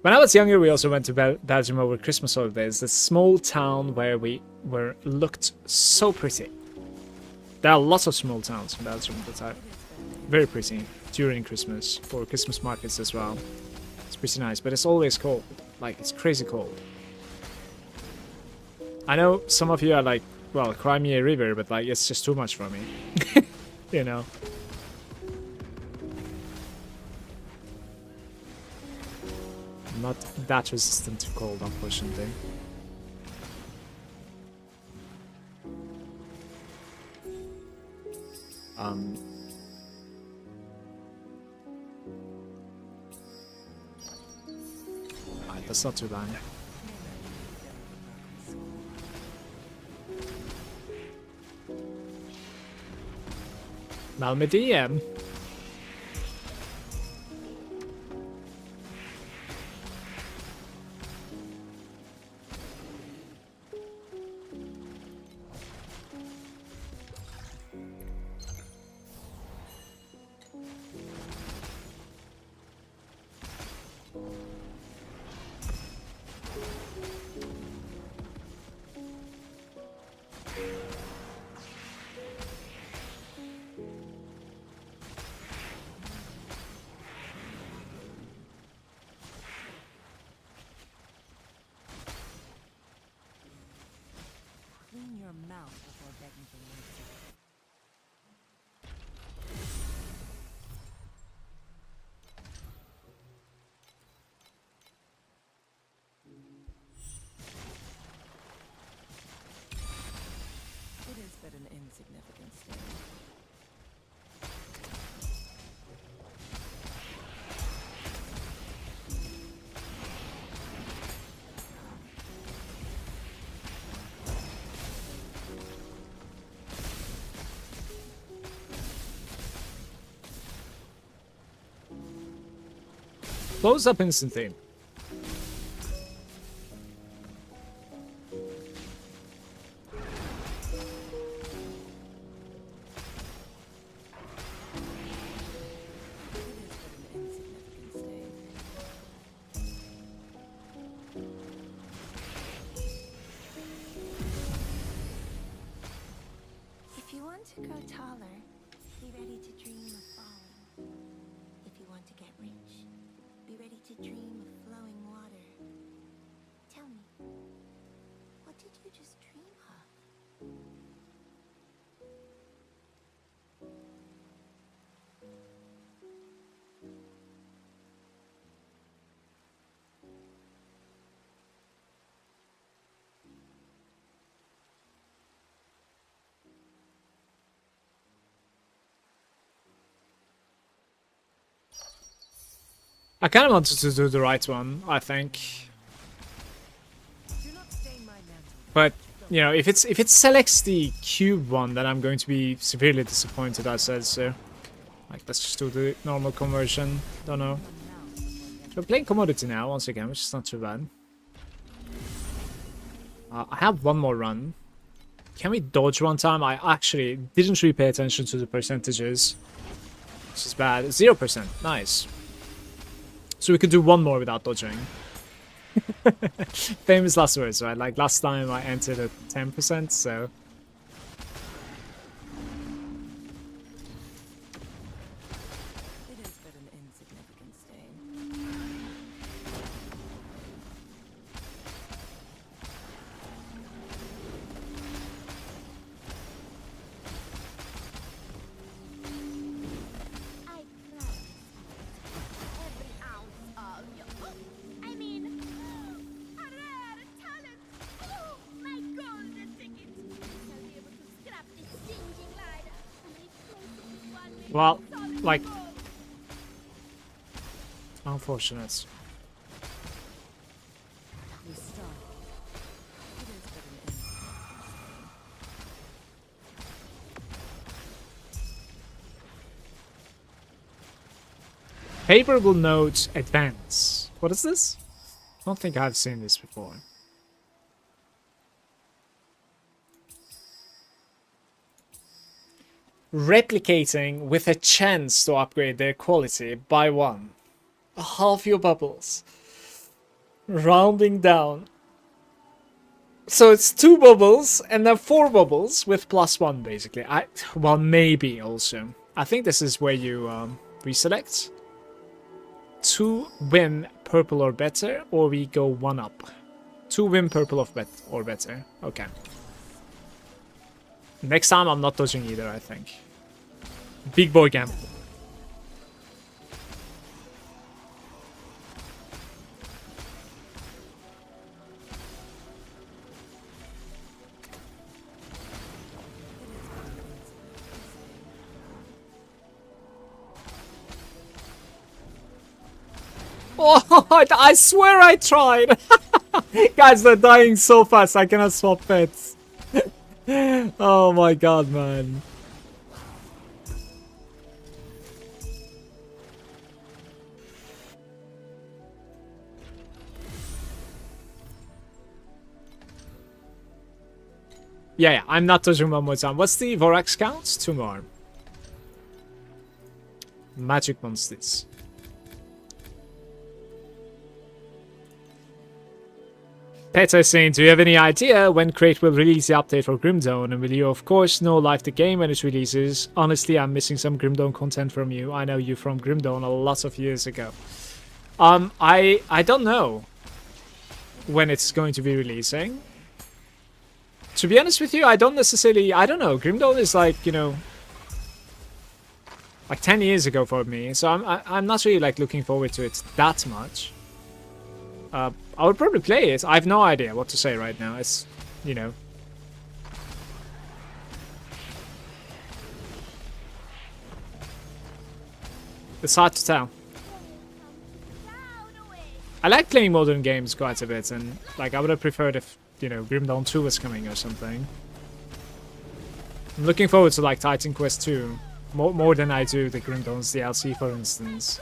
When I was younger, we also went to Belgium over Christmas holidays. The small town where we were looked so pretty. There are lots of small towns in Belgium that are very pretty during Christmas, for Christmas markets as well. It's pretty nice, but it's always cold. Like, it's crazy cold. I know some of you are like, well, cry me a river, but like, it's just too much for me. You know? I'm not that resistant to cold, unfortunately. Alright, that's not too bad. Malmedium. Clean your mouth before begging for mercy. insignificant stain. Close up instantly. If you want to grow taller, be ready to dream of falling. If you want to get rich, be ready to dream of flowing water. Tell me, what did you just dream of? I kind of wanted to do the right one, I think. Do not stain my mantle. But, you know, if it selects the cube one, then I'm going to be severely disappointed, I said so. Like, let's just do the normal conversion. Don't know. We're playing commodity now, once again, which is not too bad. I have one more run. Can we dodge one time? I actually didn't really pay attention to the percentages. Which is bad. 0%. Nice. So we could do one more without dodging. Famous last words, right? Like last time I entered at 10%, so... It is but an insignificant stain. I promise every ounce of you. I mean, a rare talent. Oh, my golden ticket. I'll be able to scrap this singeing ladder and replace it with one made Well, of solid like... gold. Unfortunate. We start. It is but an insignificant stain. Favorable note advance. What is this? I don't think I've seen this before. Replicating with a chance to upgrade their quality by 1. Half your bubbles. Rounding down. So it's 2 bubbles and then 4 bubbles with +1 basically. Well, maybe also. I think this is where you reselect. 2 win purple or better, or we go 1 up. 2 win purple or better. Okay. Next time I'm not dodging either, I think. Big boy gamble. Oh, I swear I tried. Guys, they're dying so fast. I cannot swap pets. Oh my god, man. Yeah, I'm not touching one more time. What's the Vorax count? 2 more. Magic monsters. Peter saying, do you have any idea when Crate will release the update for Grimdone? And will you, of course, know live the game when it releases? Honestly, I'm missing some Grimdone content from you. I know you from Grimdone a lot of years ago. I don't know when it's going to be releasing. To be honest with you, I don't know. Grimdone is like, you know, like 10 years ago for me. So I'm not really like looking forward to it that much. I would probably play it. I have no idea what to say right now. It's, you know. It's hard to tell. I like playing modern games quite a bit, and like I would have preferred if, you know, Grim Dawn 2 was coming or something. I'm looking forward to like Titan Quest 2 more than I do the Grim Dawn's DLC, for instance.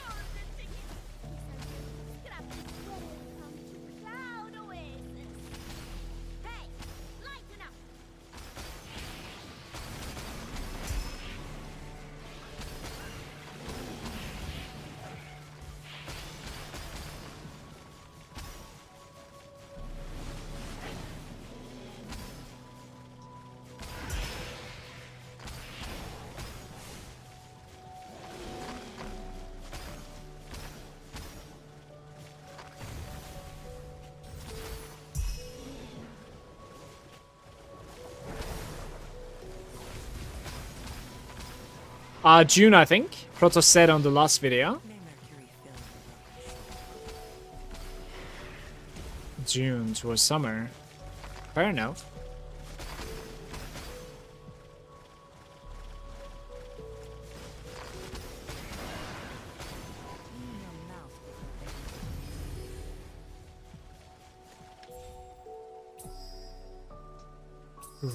June, I think. Protoss said on the last video. May Mercury fill the June towards summer. Fair enough.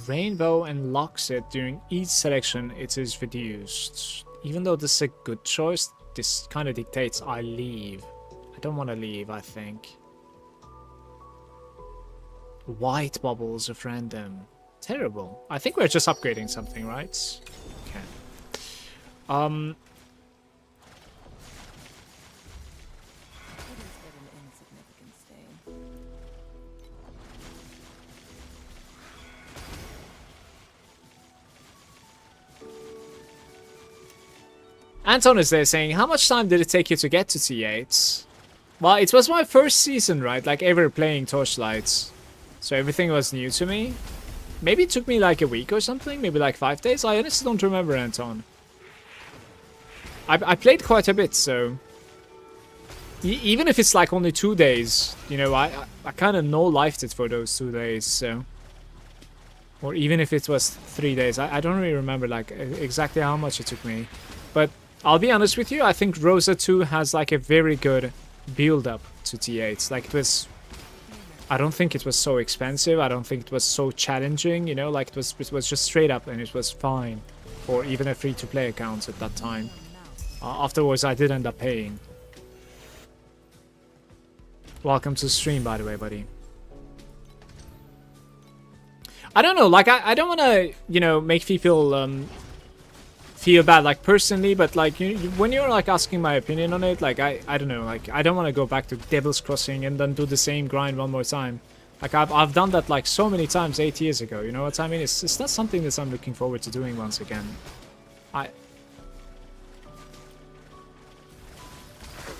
Rainbow unlocks it during each selection it is reduced. Even though this is a good choice, this kind of dictates I leave. I don't want to leave, I think. White bubbles of random. Terrible. I think we're just upgrading something, right? Okay. It is but an insignificant stain. Anton is there saying, how much time did it take you to get to T8? Well, it was my first season, right? Like, ever playing Torchlight. So everything was new to me. Maybe it took me like a week or something. Maybe like 5 days. I honestly don't remember, Anton. I played quite a bit, so... even if it's like only 2 days, you know, I kind of no-lifed it for those 2 days, so... Or even if it was 3 days. I don't really remember, like, exactly how much it took me. But... I'll be honest with you, I think Rosa 2 has like a very good build-up to T8. Like it was... I don't think it was so expensive, I don't think it was so challenging, you know, like it was just straight up and it was fine. For even a free-to-play account at that time. Afterwards I did end up paying. Welcome to the stream, by the way, buddy. I don't know, like I don't want to, you know, make people... feel bad, like personally, but like when you're like asking my opinion on it, like I don't know, like I don't want to go back to Devil's Crossing and then do the same grind one more time. Like I've done that like so many times 8 years ago, you know what I mean? It's not something that I'm looking forward to doing once again. I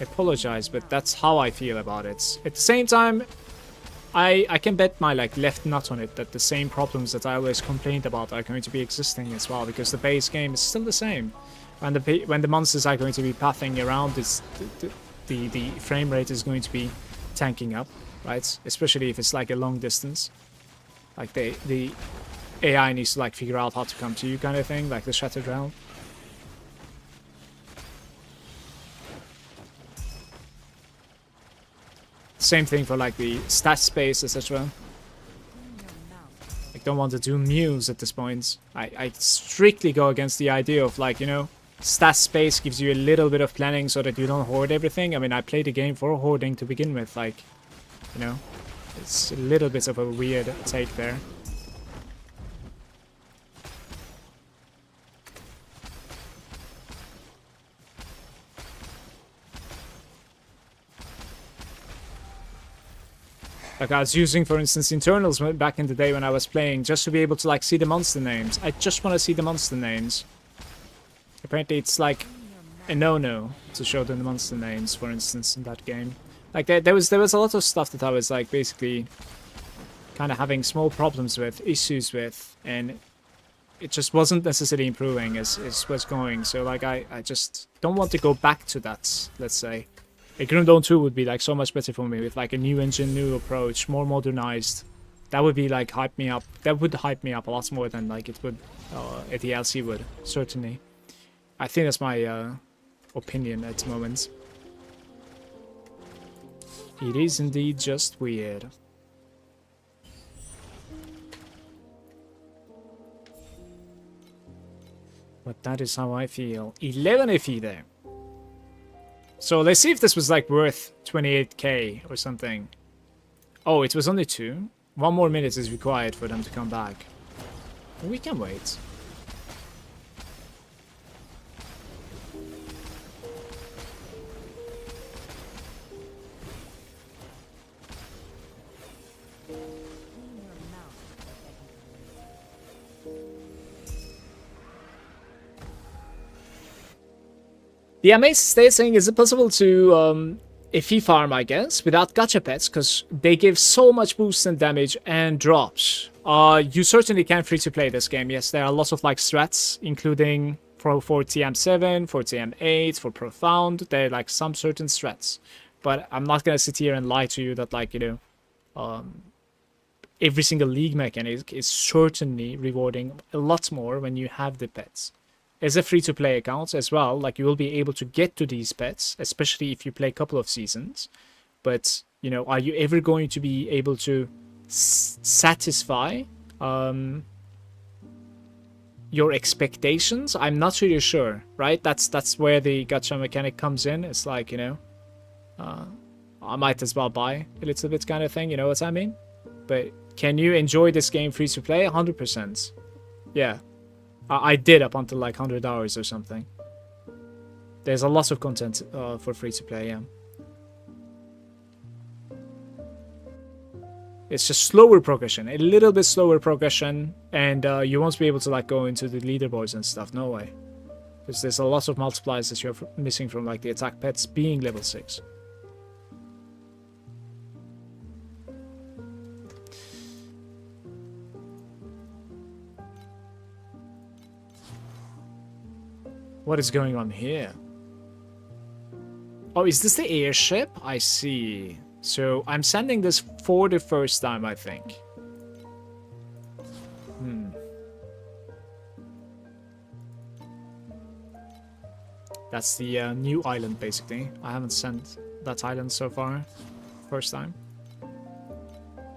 apologize, but that's how I feel about it. At the same time, I can bet my like left nut on it that the same problems that I always complained about are going to be existing as well, because the base game is still the same. When the monsters are going to be pathing around, the frame rate is going to be tanking up, right? Especially if it's like a long distance. Like the AI needs to like figure out how to come to you kind of thing, like the Shattered Realm. Same thing for like the stat space, etc. I don't want to do Muse at this point. I strictly go against the idea of like, you know, stat space gives you a little bit of planning so that you don't hoard everything. I mean, I played the game for hoarding to begin with, like, you know, it's a little bit of a weird take there. Like I was using, for instance, internals back in the day when I was playing, just to be able to like see the monster names. I just want to see the monster names. Apparently it's like a no-no to show the monster names, for instance, in that game. Like there was a lot of stuff that I was like basically kind of having small problems with, issues with, and it just wasn't necessarily improving as was going. So like I just don't want to go back to that, let's say. A Grim Dawn 2 would be like so much better for me with like a new engine, new approach, more modernized. That would be like hype me up. That would hype me up a lot more than like it would a DLC would, certainly. I think that's my opinion at moments. It is indeed just weird. But that is how I feel. 11 FE there. So let's see if this was like worth 28k or something. Oh, it was only 2. 1 more minute is required for them to come back. We can wait. The Amaze stays saying, is it possible to FE farm, I guess, without gacha pets, because they give so much boost and damage and drops. You certainly can free to play this game. Yes, there are lots of like strats, including for TM7, for TM8, for Profound. There are like some certain strats. But I'm not gonna sit here and lie to you that like, you know, every single league mechanic is certainly rewarding a lot more when you have the pets. As a free-to-play account as well, like you will be able to get to these pets, especially if you play a couple of seasons. But, you know, are you ever going to be able to satisfy your expectations? I'm not really sure, right? That's where the gacha mechanic comes in. It's like, you know, I might as well buy a little bit kind of thing, you know what I mean? But can you enjoy this game free-to-play? 100%. Yeah. I did up until like 100 hours or something. There's a lot of content for free to play, yeah. It's just slower progression, a little bit slower progression, and you won't be able to like go into the leaderboards and stuff, no way. Because there's a lot of multipliers that you're missing from like the attack pets being level 6. What is going on here? Oh, is this the airship? I see. So I'm sending this for the first time, I think. That's the new island, basically. I haven't sent that island so far. First time.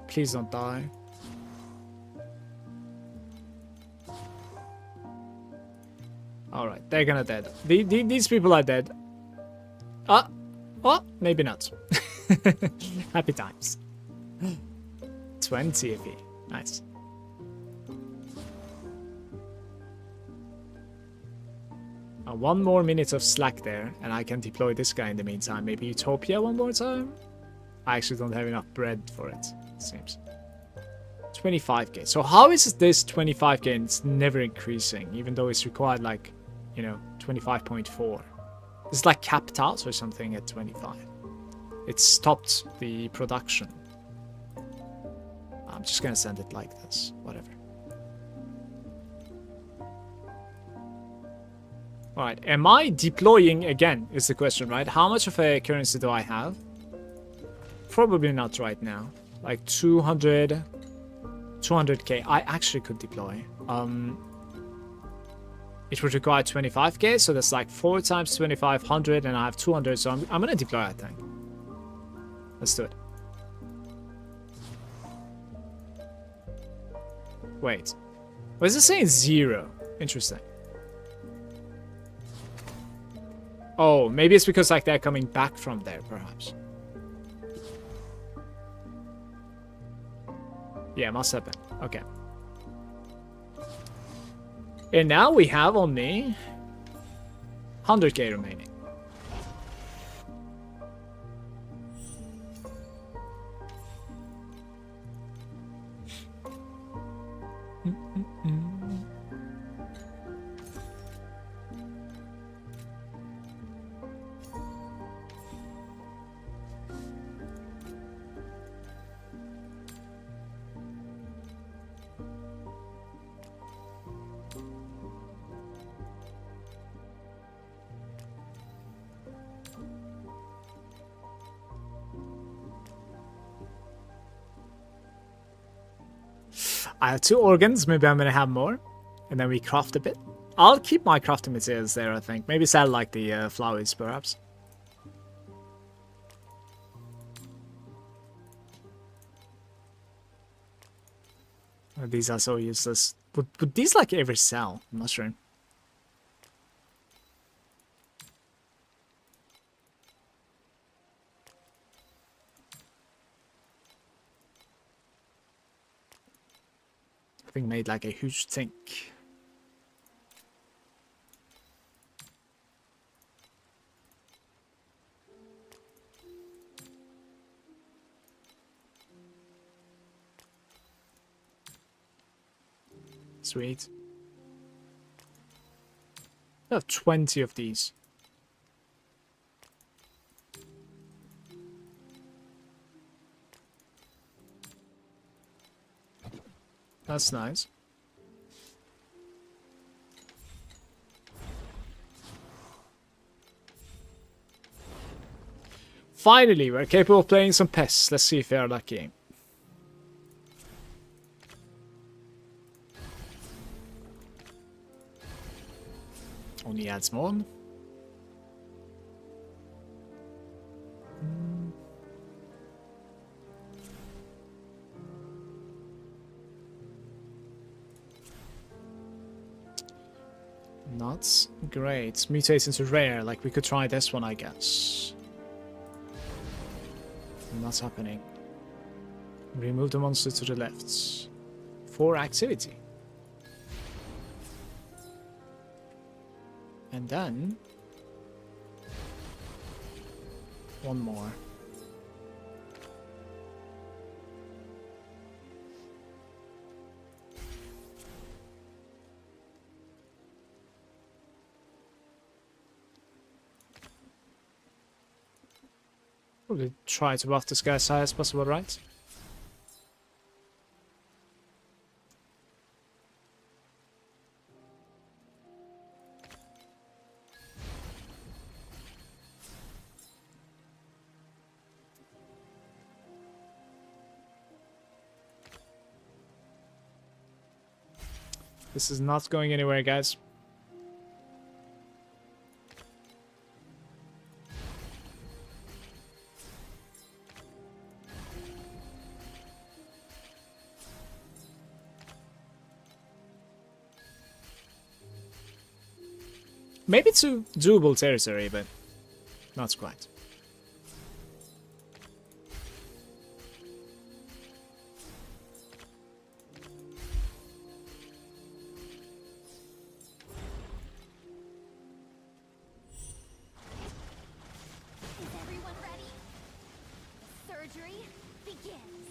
Please don't die. Alright, they're gonna dead. These people are dead. Oh, maybe not. Happy times. 20 FE. Nice. One more minute of slack there, and I can deploy this guy in the meantime. Maybe Utopia one more time? I actually don't have enough bread for it seems. 25k. So how is this 25k and it's never increasing, even though it's required like, you know, 25.4? It's like capped out or something at 25. It stopped the production. I'm just gonna send it like this. Whatever. Alright, am I deploying again is the question, right? How much of a currency do I have? Probably not right now. Like 200k. I actually could deploy. It would require 25k, so that's like 4 times 2500, and I have 200, so I'm gonna deploy, I think. Let's do it. Wait. What is it saying? 0. Interesting. Oh, maybe it's because like they're coming back from there, perhaps. Yeah, must have been. Okay. And now we have only 100k remaining. I have 2 organs, maybe I'm gonna have more. And then we craft a bit. I'll keep my crafting materials there, I think. Maybe sell like the flowers, perhaps. These are so useless. Would these like ever sell? Mushroom. I think made like a huge tank. Sweet. I have 20 of these. That's nice. Finally, we're capable of playing some pests. Let's see if we are lucky. Only adds one. Not great. Mutates into rare. Like, we could try this one, I guess. Not happening. Remove the monster to the left. For activity. And then... one more. Probably try to buff this guy as high as possible, right? This is not going anywhere, guys. Maybe to doable territory, but not quite. Is everyone ready? The surgery begins.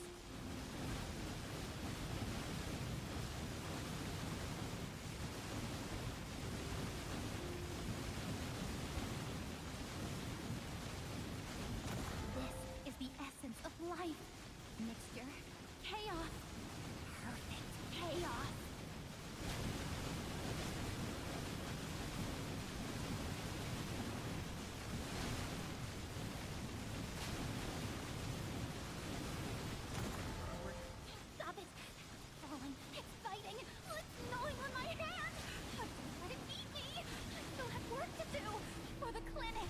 This is the essence of life. Mixture, chaos, perfect chaos. Stop it! It's falling. It's fighting. It's gnawing on my hand. Don't let it beat me. I still have work to do for the clinic.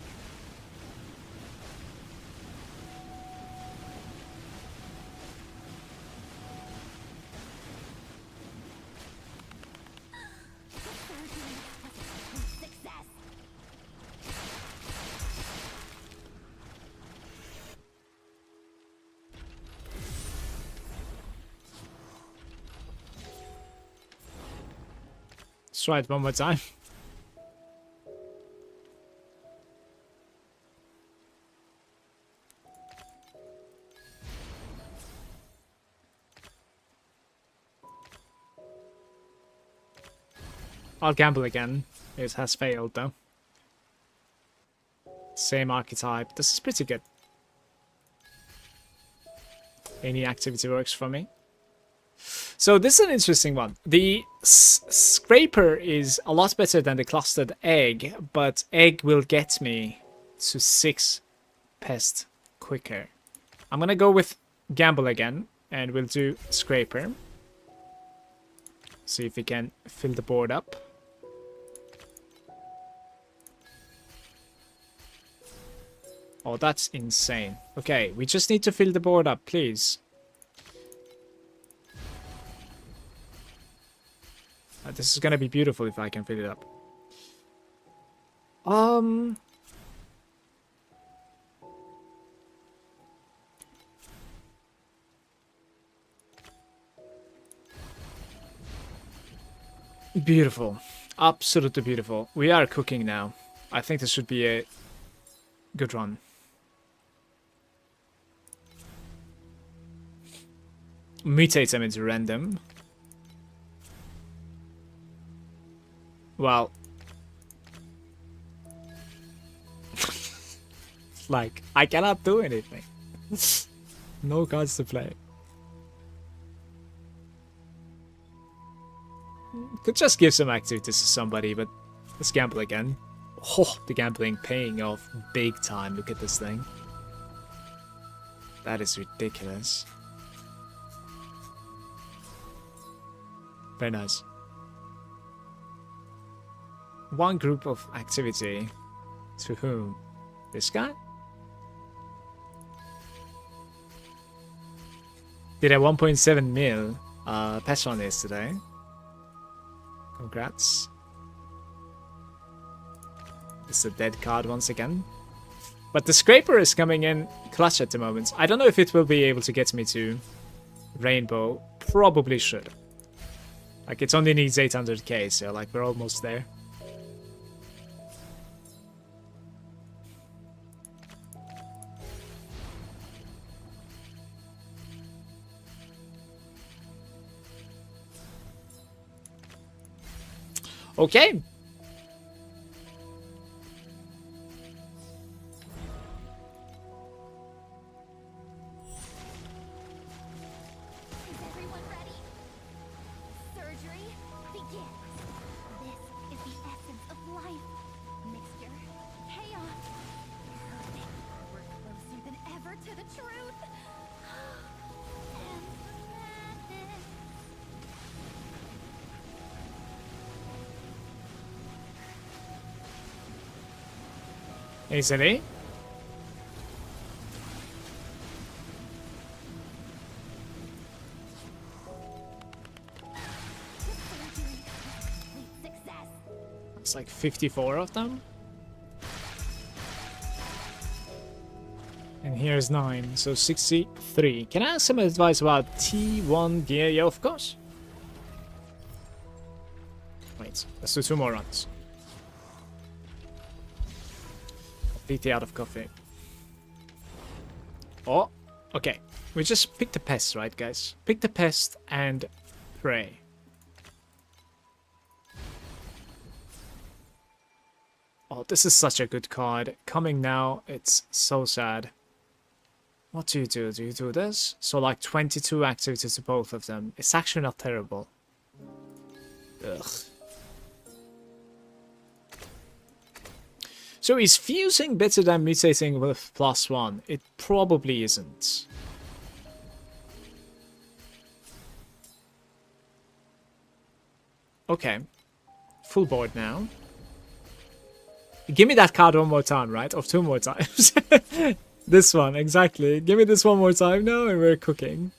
The surgery was a huge success. Let's try it one more time. I'll gamble again. It has failed though. Same archetype. This is pretty good. Any activity works for me. So this is an interesting one. The scraper is a lot better than the clustered egg, but egg will get me to 6 pest quicker. I'm gonna go with gamble again, and we'll do scraper. See if we can fill the board up. Oh, that's insane. Okay, we just need to fill the board up, please. This is gonna be beautiful if I can fill it up. Beautiful. Absolutely beautiful. We are cooking now. I think this should be a good run. Mutate them into random. Well. Like, I cannot do anything. No cards to play. Could just give some activities to somebody, but let's gamble again. Oh, the gambling paying off big time. Look at this thing. That is ridiculous. Very nice. One group of activity. To whom? This guy? Did a 1.7 mil patch on yesterday. Congrats. It's a dead card once again. But the scraper is coming in clutch at the moment. I don't know if it will be able to get me to rainbow. Probably should. Like, it only needs 800k, so like we're almost there. Okay. Is everyone ready? Surgery begins. This is the essence of life. Mixture, chaos, perfect. We're closer than ever to the truth. And madness. Easily. Success. It's like 54 of them. And here's 9, so 63. Can I ask some advice about T1 gear? Yeah, of course. Wait, let's do 2 more runs. Completely out of coffee. Oh, okay. We just pick the pest, right, guys? Pick the pest and pray. Oh, this is such a good card. Coming now, it's so sad. What do you do? Do you do this? So like 22 activities to both of them. It's actually not terrible. Ugh. So is fusing better than mutating with +1? It probably isn't. Okay. Full board now. Give me that card one more time, right? Or 2 more times. This one, exactly. Give me this one more time now and we're cooking.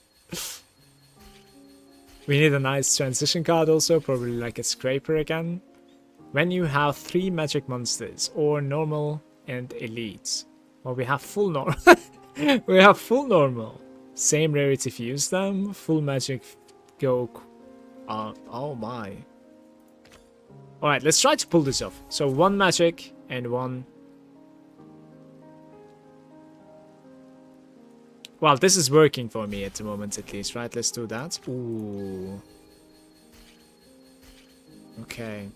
We need a nice transition card also, probably like a scraper again. When you have 3 magic monsters, or normal and elite. Well, we have full normal. We have full normal. Same rarity fuse them. Full magic go. Oh my. Alright, let's try to pull this off. So 1 magic and 1. Well, this is working for me at the moment at least, right? Let's do that. Ooh. Okay.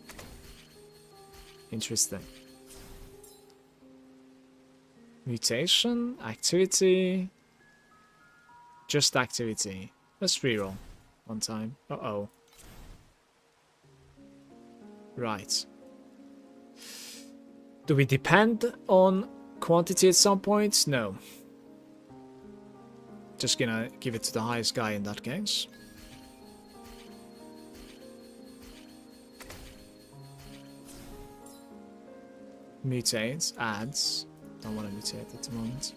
Interesting. Mutation, activity, just activity. Let's reroll 1 time. Uh-oh. Right. Do we depend on quantity at some point? No. Just gonna give it to the highest guy in that case. Mutates, adds. don't want to mutate at the moment.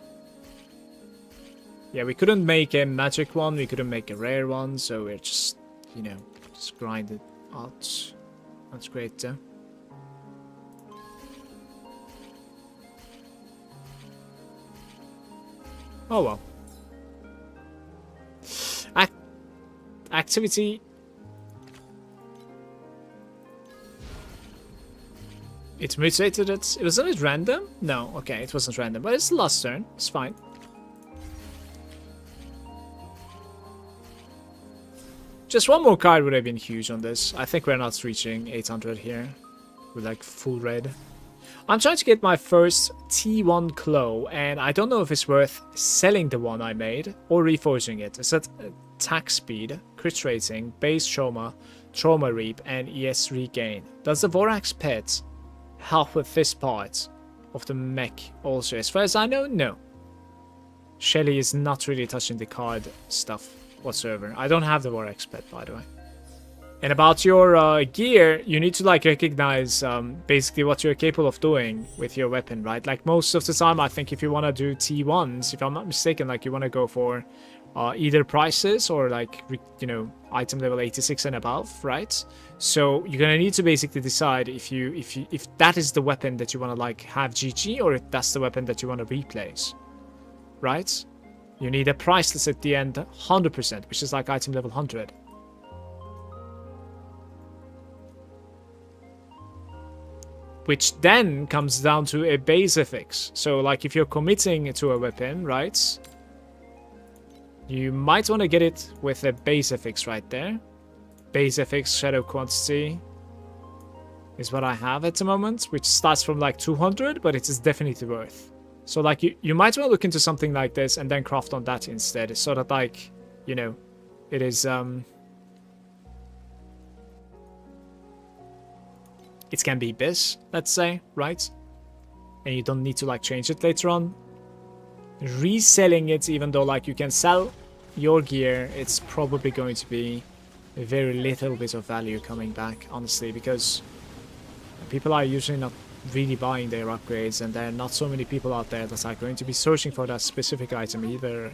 Yeah, we couldn't make a magic one, we couldn't make a rare one, so we're just, you know, just grind it out. That's great though. Oh well. Activity. It mutated it. Wasn't it random? No, okay, it wasn't random, but it's the last turn. It's fine. Just one more card would have been huge on this. I think we're not reaching 800 here with like full red. I'm trying to get my first T1 Claw, and I don't know if it's worth selling the one I made or reforging it. It's at attack speed, crit rating, base trauma, trauma reap, and ES regain. Does the Vorax pet help with this part of the mech also? As far as I know, no. Shelly is not really touching the card stuff whatsoever. I don't have the Vorax pet, by the way. And about your gear, you need to like recognize basically what you're capable of doing with your weapon, right? Like most of the time, I think if you want to do T1s, if I'm not mistaken, like you want to go for either prices or like, you know, item level 86 and above, right? So you're gonna need to basically decide if that is the weapon that you want to like have GG, or if that's the weapon that you want to replace, right? You need a price list at the end, 100%, which is like item level 100. Which then comes down to a base affix. So like if you're committing to a weapon, right? You might want to get it with a base affix right there. Base affix shadow quantity is what I have at the moment, which starts from like 200, but it is definitely worth. So like you might want to look into something like this and then craft on that instead, so that like, you know, it is it can be this, let's say, right? And you don't need to like change it later on. Reselling it, even though like you can sell your gear, it's probably going to be a very little bit of value coming back, honestly, because people are usually not really buying their upgrades, and there are not so many people out there that are going to be searching for that specific item either,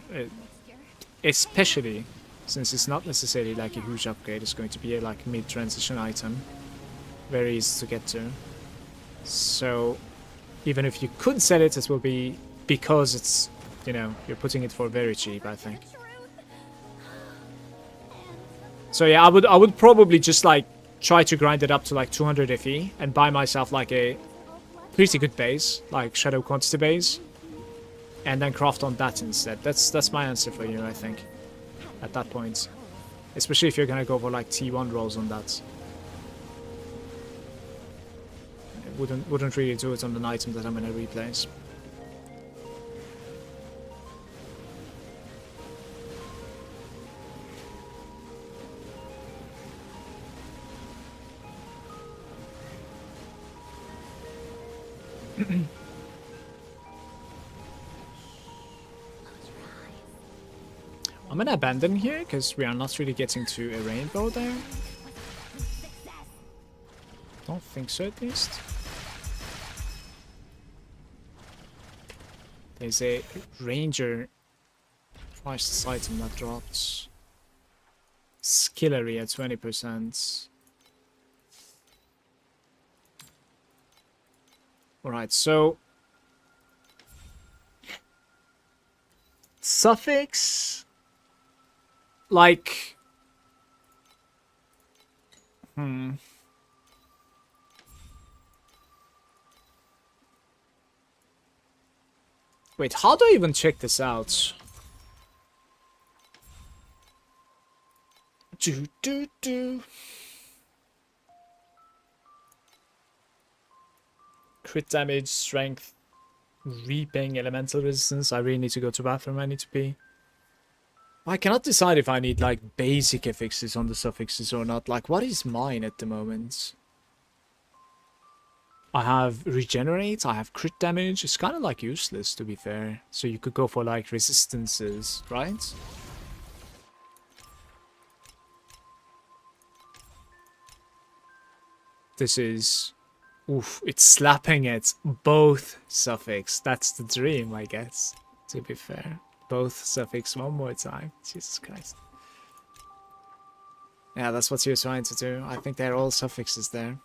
especially since it's not necessarily like a huge upgrade. It's going to be a like mid-transition item, very easy to get to. So even if you could sell it, it will be because it's, you know, you're putting it for very cheap, I think. So yeah, I would probably just like try to grind it up to like 200 FE and buy myself like a pretty good base, like shadow quantity base, and then craft on that instead. That's my answer for you, I think, at that point, especially if you're gonna go for like T1 rolls on that. It wouldn't really do it on an item that I'm gonna replace. I'm gonna abandon here because we are not really getting to a rainbow there. Don't think so, at least. There's a ranger priceless item that drops. Skillery at 20%. Alright, so suffix, like, wait, how do I even check this out? Do. Crit damage, strength, reaping, elemental resistance. I really need to go to the bathroom. I need to pee. I cannot decide if I need like basic affixes on the suffixes or not. Like, what is mine at the moment? I have regenerate, I have crit damage. It's kind of like useless, to be fair. So you could go for like resistances, right? This is Oof, it's slapping it. Both suffix. That's the dream, I guess. To be fair. Both suffix one more time. Jesus Christ. Yeah, that's what you're trying to do. I think they're all suffixes there.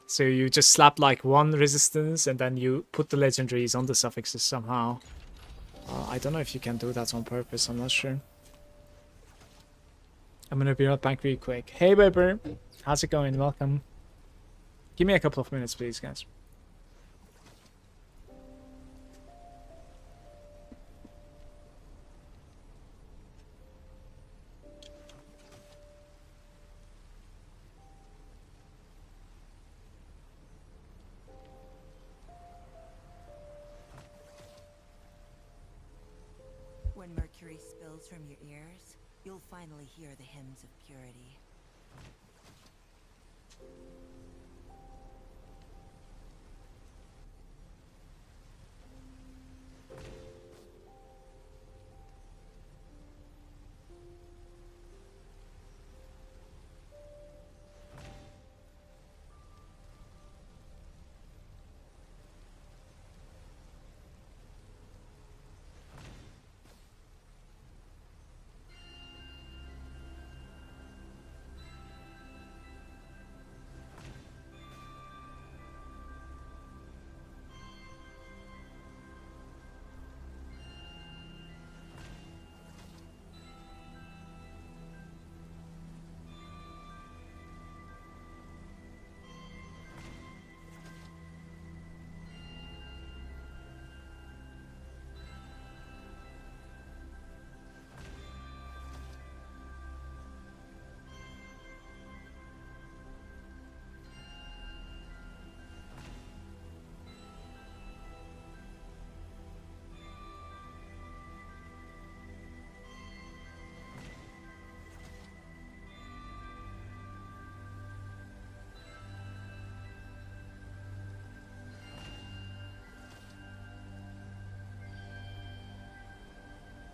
So you just slap like one resistance and then you put the legendaries on the suffixes somehow. I don't know if you can do that on purpose, I'm not sure. I'm gonna be right back real quick. Hey Weber, how's it going? Welcome. Give me a couple of minutes please, guys. When mercury spills from your ears, you'll finally hear the hymns of purity.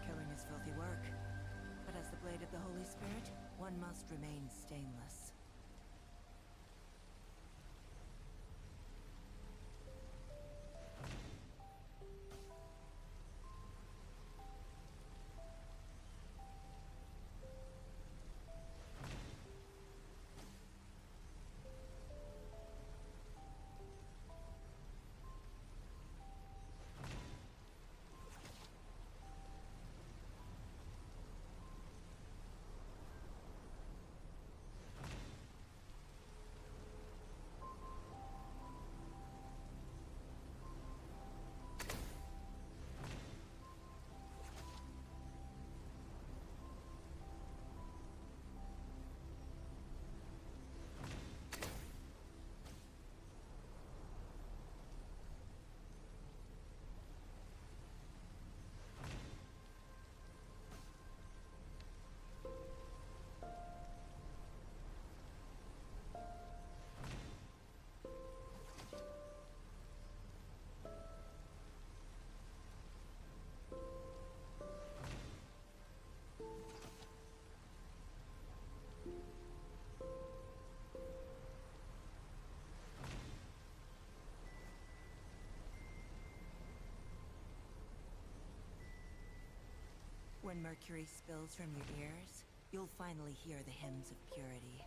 Killing is filthy work, but as the blade of the Holy Spirit, one must remain stainless. When mercury spills from your ears, you'll finally hear the hymns of purity.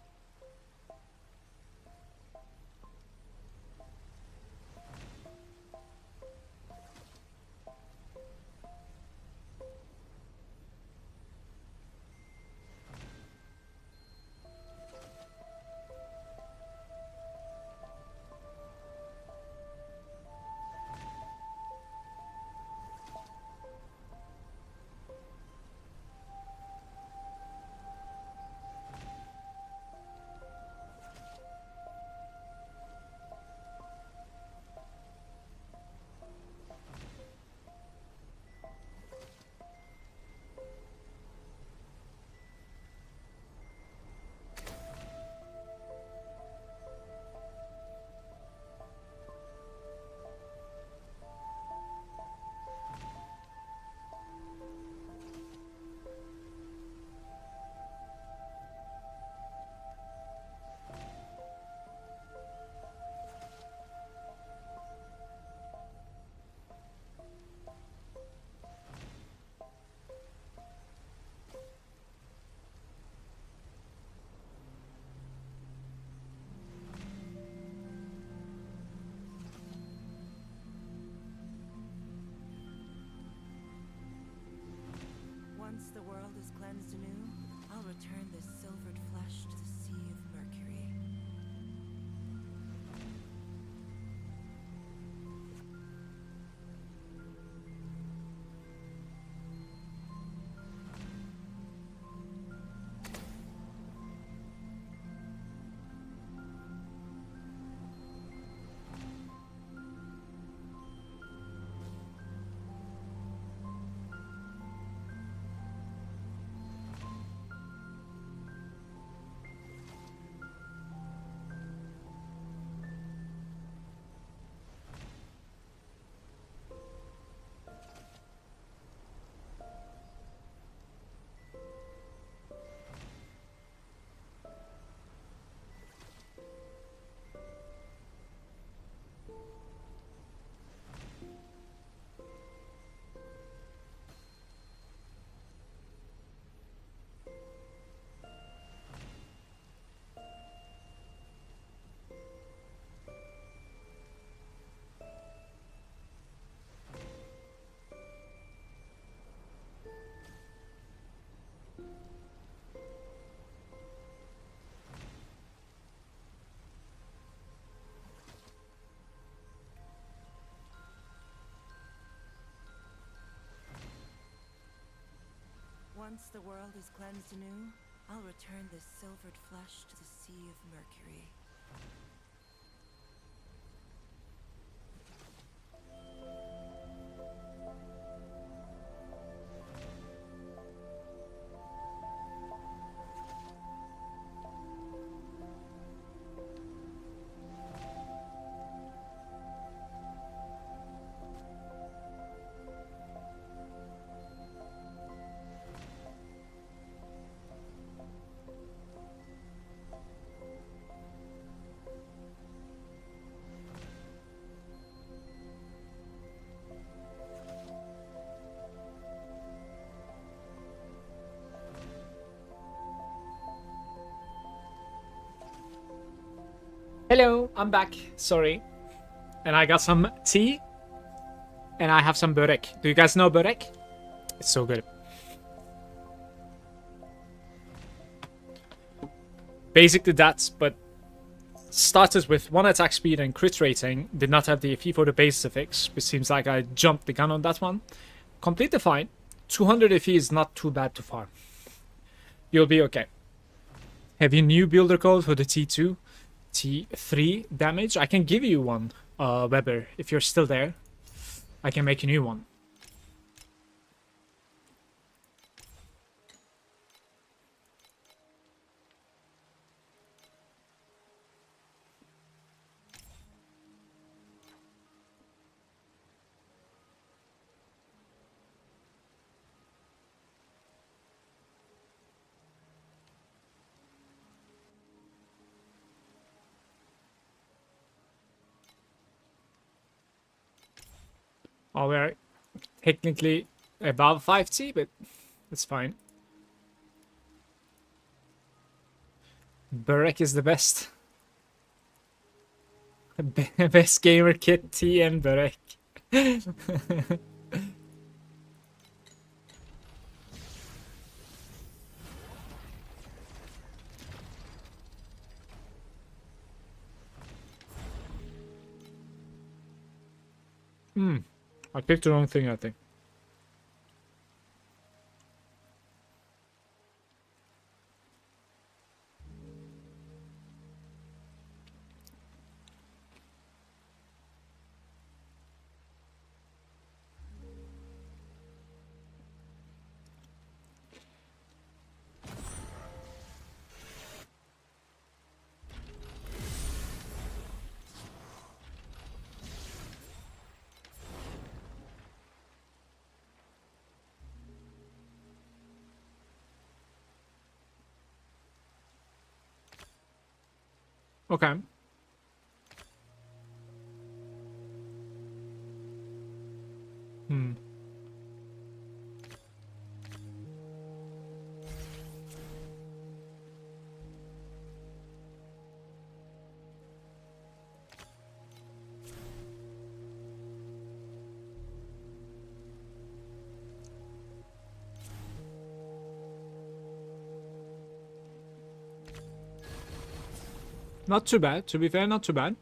Once the world is cleansed anew, I'll return this silvered flesh to the Sea of Mercury. Hello, I'm back. Sorry. And I got some tea. And I have some börek. Do you guys know börek? It's so good. Basically that, but started with 1 attack speed and crit rating. Did not have the FE for the base suffix, which seems like I jumped the gun on that one. Completely fine. 200 FE is not too bad to farm. You'll be okay. Have you new builder code for the T2? T3 damage? I can give you one, Weber, if you're still there. I can make a new one. Oh, we're technically above 5T, but it's fine. Burek is the best. Best gamer kit, T and Burek. I picked the wrong thing, I think. Okay. Not too bad, to be fair, not too bad.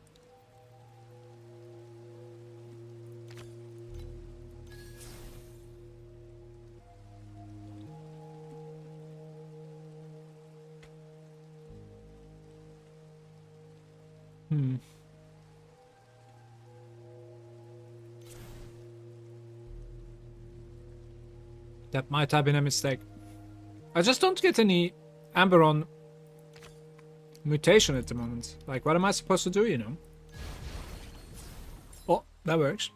That might have been a mistake. I just don't get any Amberon mutation at the moment. Like, what am I supposed to do, you know? Oh, that works.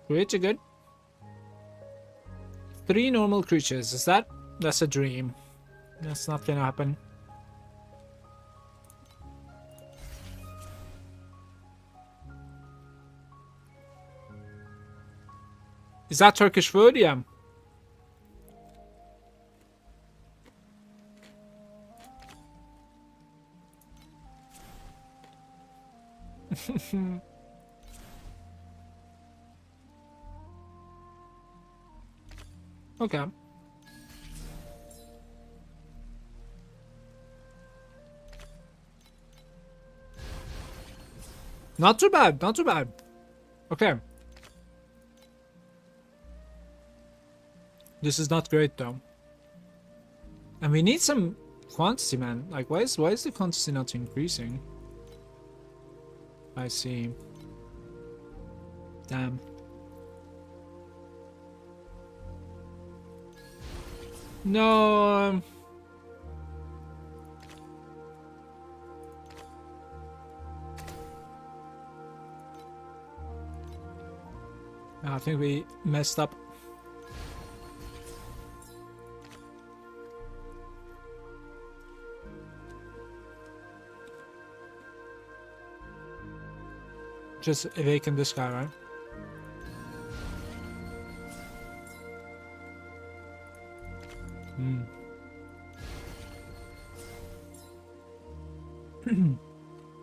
Pretty good. 3 normal creatures. Is that? That's a dream. That's not gonna happen. Is that Turkish food? Yeah. Okay. Not too bad, not too bad. Okay. This is not great though. And we need some quantity, man. Like, why is the quantity not increasing? I see. Damn. No. I think we messed up. Just awaken this guy, right?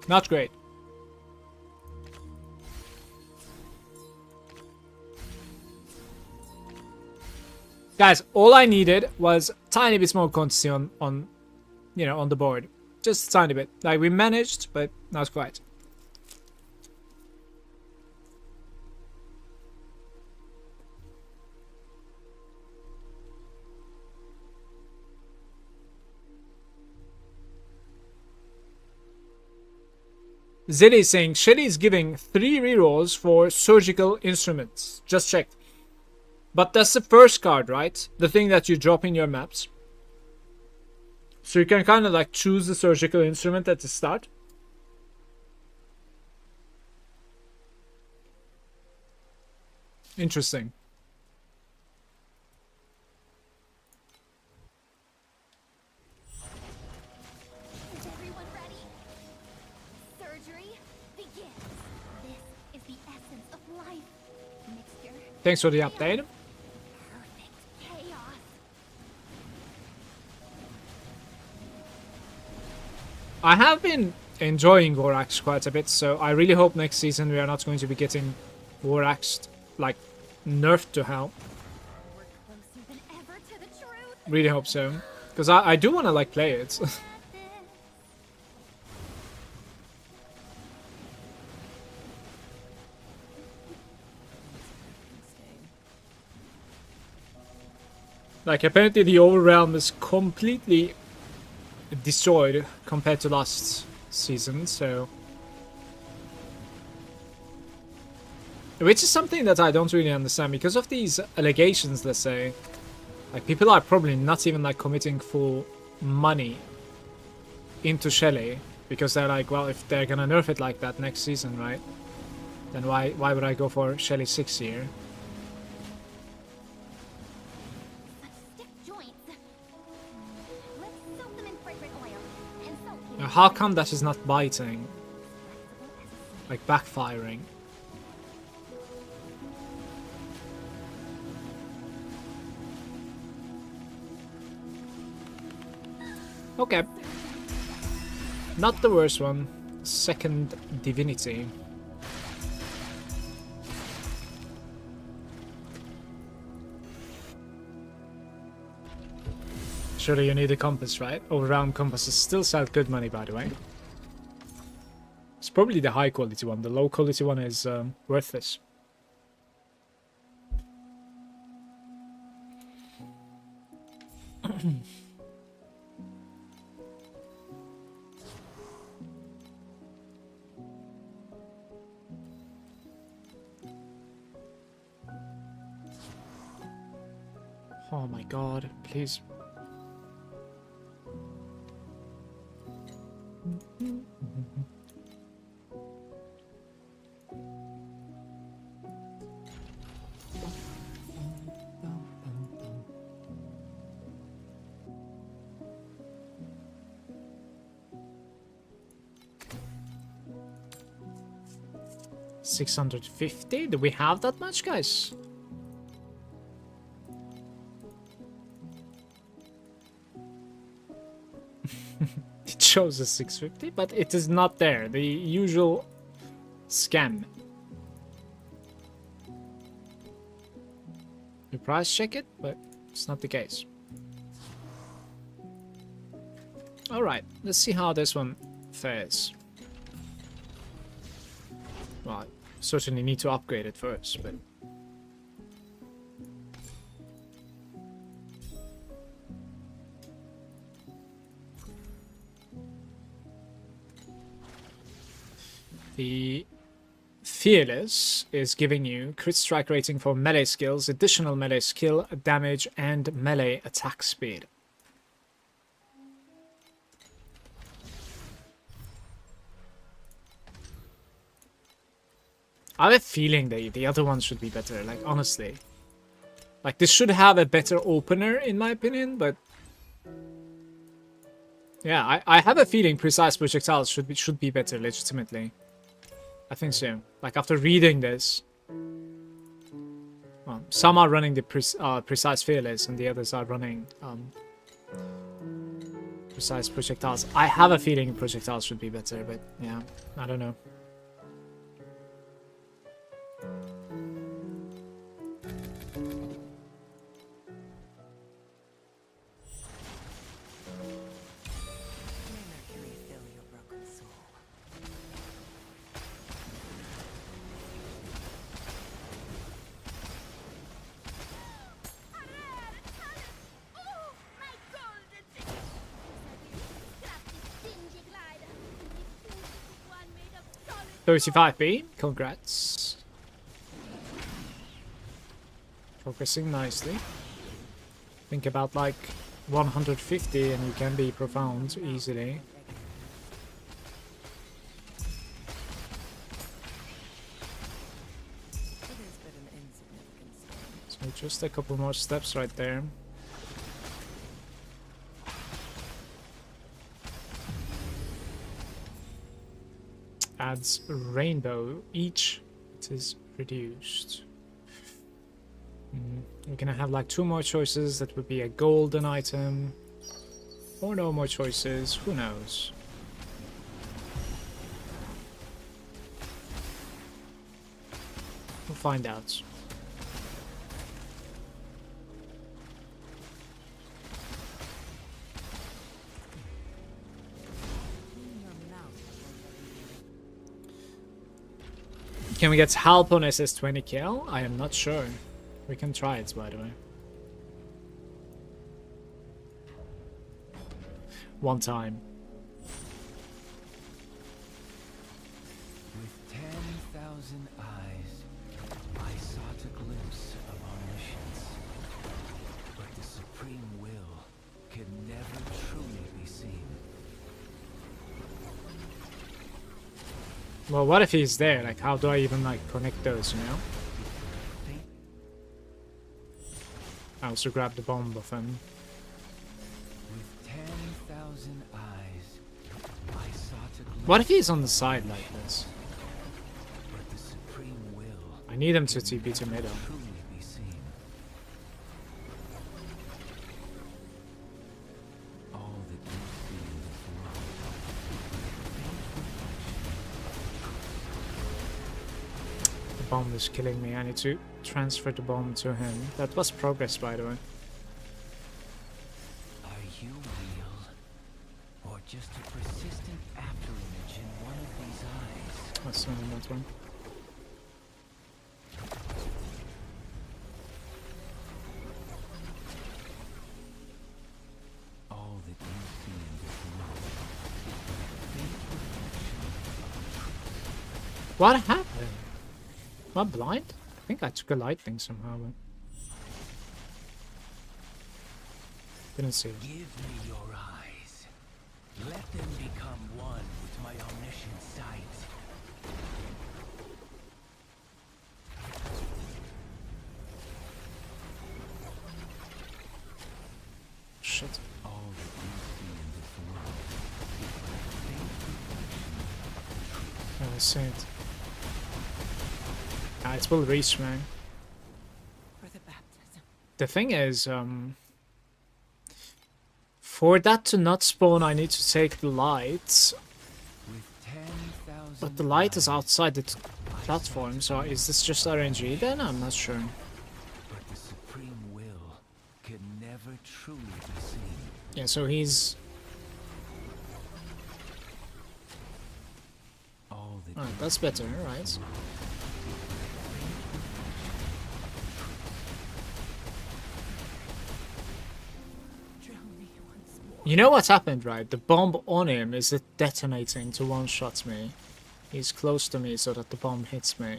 Not great. Guys, all I needed was tiny bit more quantity on you know, on the board. Just a tiny bit. Like, we managed, but not quite. Zilly is saying Shelly is giving 3 rerolls for surgical instruments. Just checked. But that's the first card, right? The thing that you drop in your maps. So you can kind of like choose the surgical instrument at the start. Interesting. Is everyone ready? Surgery begins. This is the essence of life. Mixture. Thanks for the update. Perfect chaos. I have been enjoying Vorax quite a bit, so I really hope next season we are not going to be getting Voraxed, like, nerfed to hell. We're closer than ever to the truth. Really hope so. Because I do want to, like, play it. Got this. Like, apparently the Overrealm is completely destroyed compared to last season, so... Which is something that I don't really understand, because of these allegations, let's say. Like, people are probably not even, like, committing full money into Shelly, because they're like, well, if they're gonna nerf it like that next season, right? Then why would I go for Shelly 6 here? Such stiff joints. Let's soak them in fragrant oil and salt Now, how come that is not biting? Like, backfiring? Okay. Not the worst one. Second Divinity. Surely you need a compass, right? Overround compasses still sell good money, by the way. It's probably the high quality one. The low quality one is worthless. Oh my god, please. $650? Do we have that much, guys? It shows a 650, but it is not there. The usual scam. You price check it, but it's not the case. Alright, let's see how this one fares. Well, I certainly need to upgrade it first, but... The Fearless is giving you crit strike rating for melee skills, additional melee skill, damage, and melee attack speed. I have a feeling the other ones should be better, like, honestly. Like, this should have a better opener, in my opinion, but... Yeah, I have a feeling precise projectiles should be better, legitimately. I think so. Like, after reading this... Well, some are running the precise fearless, and the others are running precise projectiles. I have a feeling projectiles should be better, but yeah, I don't know. May Mercury fill your broken soul. Oh, my golden ticket! Scrap this dingy glider. This beautiful one made of solid 35B, congrats. Progressing nicely. Think about like 150 and you can be profound easily. It is but an insignificant stone. So just a couple more steps right there. Adds rainbow each. It is reduced. We're gonna have like 2 more choices. That would be a golden item. Or no more choices. Who knows? We'll find out. Clean your mouth before you Can we get help on SS20 kill? I am not sure. We can try it, by the way. One time. With 10,000 eyes, I sought a glimpse of omniscience. But the supreme will can never truly be seen. Well, what if he's there? Like, how do I even, like, connect those, you know? I also grabbed the bomb of him. With 10,000 eyes, I sought a glimpse. What if he's on the side like this? But the supreme will I need him to TP to middle. truly be seen. All that you see in this world. The bomb is killing me. I need to transfer the bomb to him. That was progress, by the way. Are you real? Or just a persistent afterimage in one of these eyes? That's not that one. All that you see in this world. What happened? Am I blind? I think I took a lightning somehow, but... Didn't see it. Give me your eyes. Let them become one with my omniscient sight. Shit. All that you see in this world is but a faint reflection. I see it. Ah, it will reach me. For the baptism. The thing is, for that to not spawn, I need to take the light. With 10,000 But the light is eyes, outside the platform, so is this just RNG then? I'm not sure. but the supreme will can never truly be seen. Yeah, so he's... All that Alright, that's better, right? Drown me once more. You know what's happened, right? The bomb on him is it detonating to one-shot me. He's close to me so that the bomb hits me. I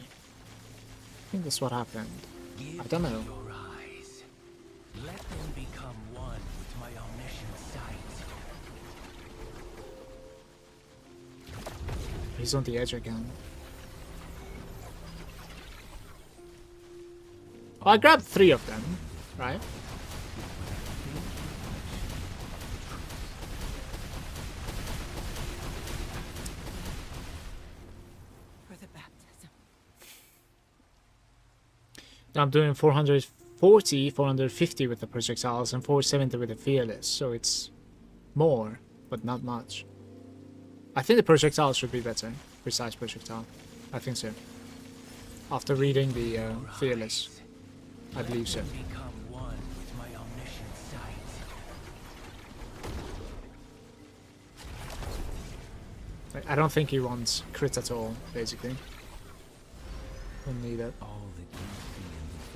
think that's what happened. I don't know. Your eyes. Let them become one with my omniscient sight. He's on the edge again. Well, I grabbed 3 of them, right? For the baptism. Now I'm doing 440, 450 with the projectiles and 470 with the fearless, so it's more, but not much. I think the projectile should be better. Precise projectile. I think so. After reading the fearless, I believe so. Become one with my omniscient sight. I don't think he wants crit at all, basically. Don't need it. All that you see in this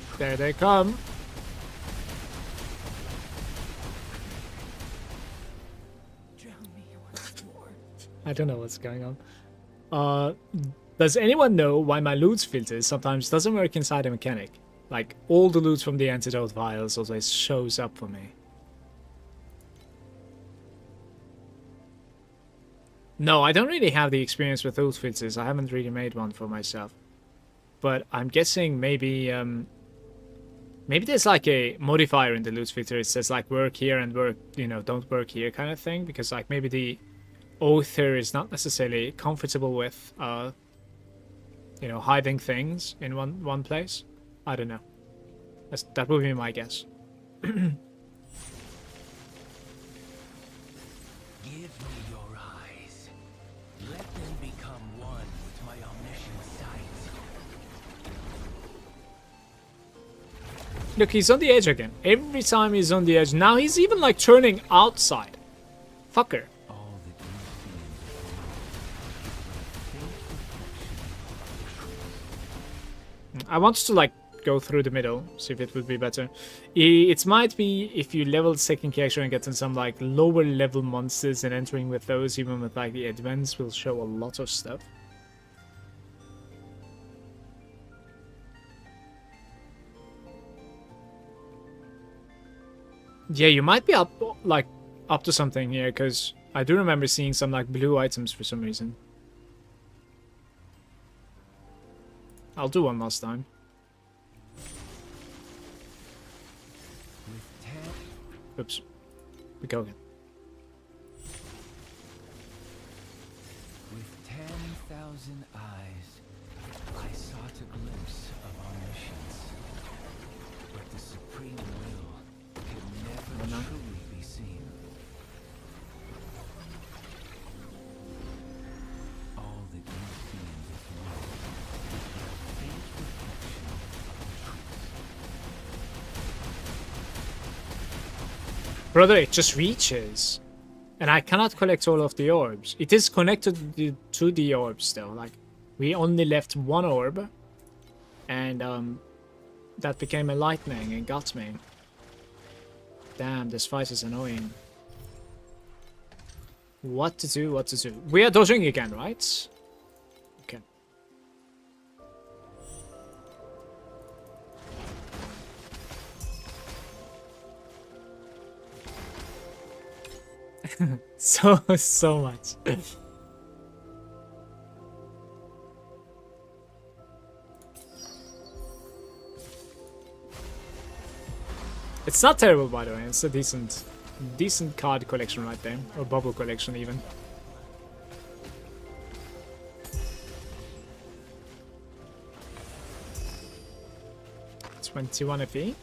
world. There they come. Drown me once more. I don't know what's going on. Does anyone know why my loot filter sometimes doesn't work inside a mechanic? Like, all the loot from the antidote vials always shows up for me. No, I don't really have the experience with loot filters. I haven't really made one for myself. But I'm guessing maybe, maybe there's like a modifier in the loot filter. It says like work here and work, you know, don't work here kind of thing. Because like maybe the author is not necessarily comfortable with, you know, hiding things in one place. I don't know. That would be my guess. Give me your eyes. Let them become one with my omniscient sight. Look, he's on the edge again. Every time he's on the edge. Now he's even like turning outside. Fucker. All that you see I want to like go through the middle, see if it would be better. It might be if you level the second character and getting some like lower level monsters and entering with those, even with like the advance, will show a lot of stuff. Yeah, you might be up to something here, because I do remember seeing some like blue items for some reason. I'll do one last time. with 10. Oops. We go again. With 10,000 eyes, I sought a glimpse of omniscience. But the supreme will can never no. truly be seen. All that you see in this world is a faint reflection of the truth. Brother, it just reaches. And I cannot collect all of the orbs. It is connected to the orbs though. Like, we only left one orb. And that became a lightning and got me. Damn, this fight is annoying. What to do, what to do. We are dodging again, right? Okay. so much. It's not terrible, by the way. It's a decent card collection right there, or bubble collection even. 21 FE.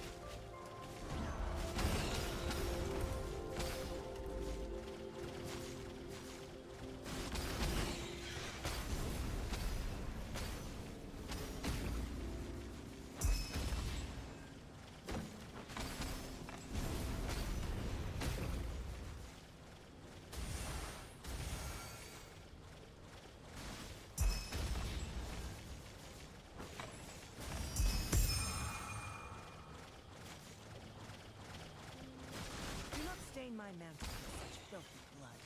my mantle with such filthy blood.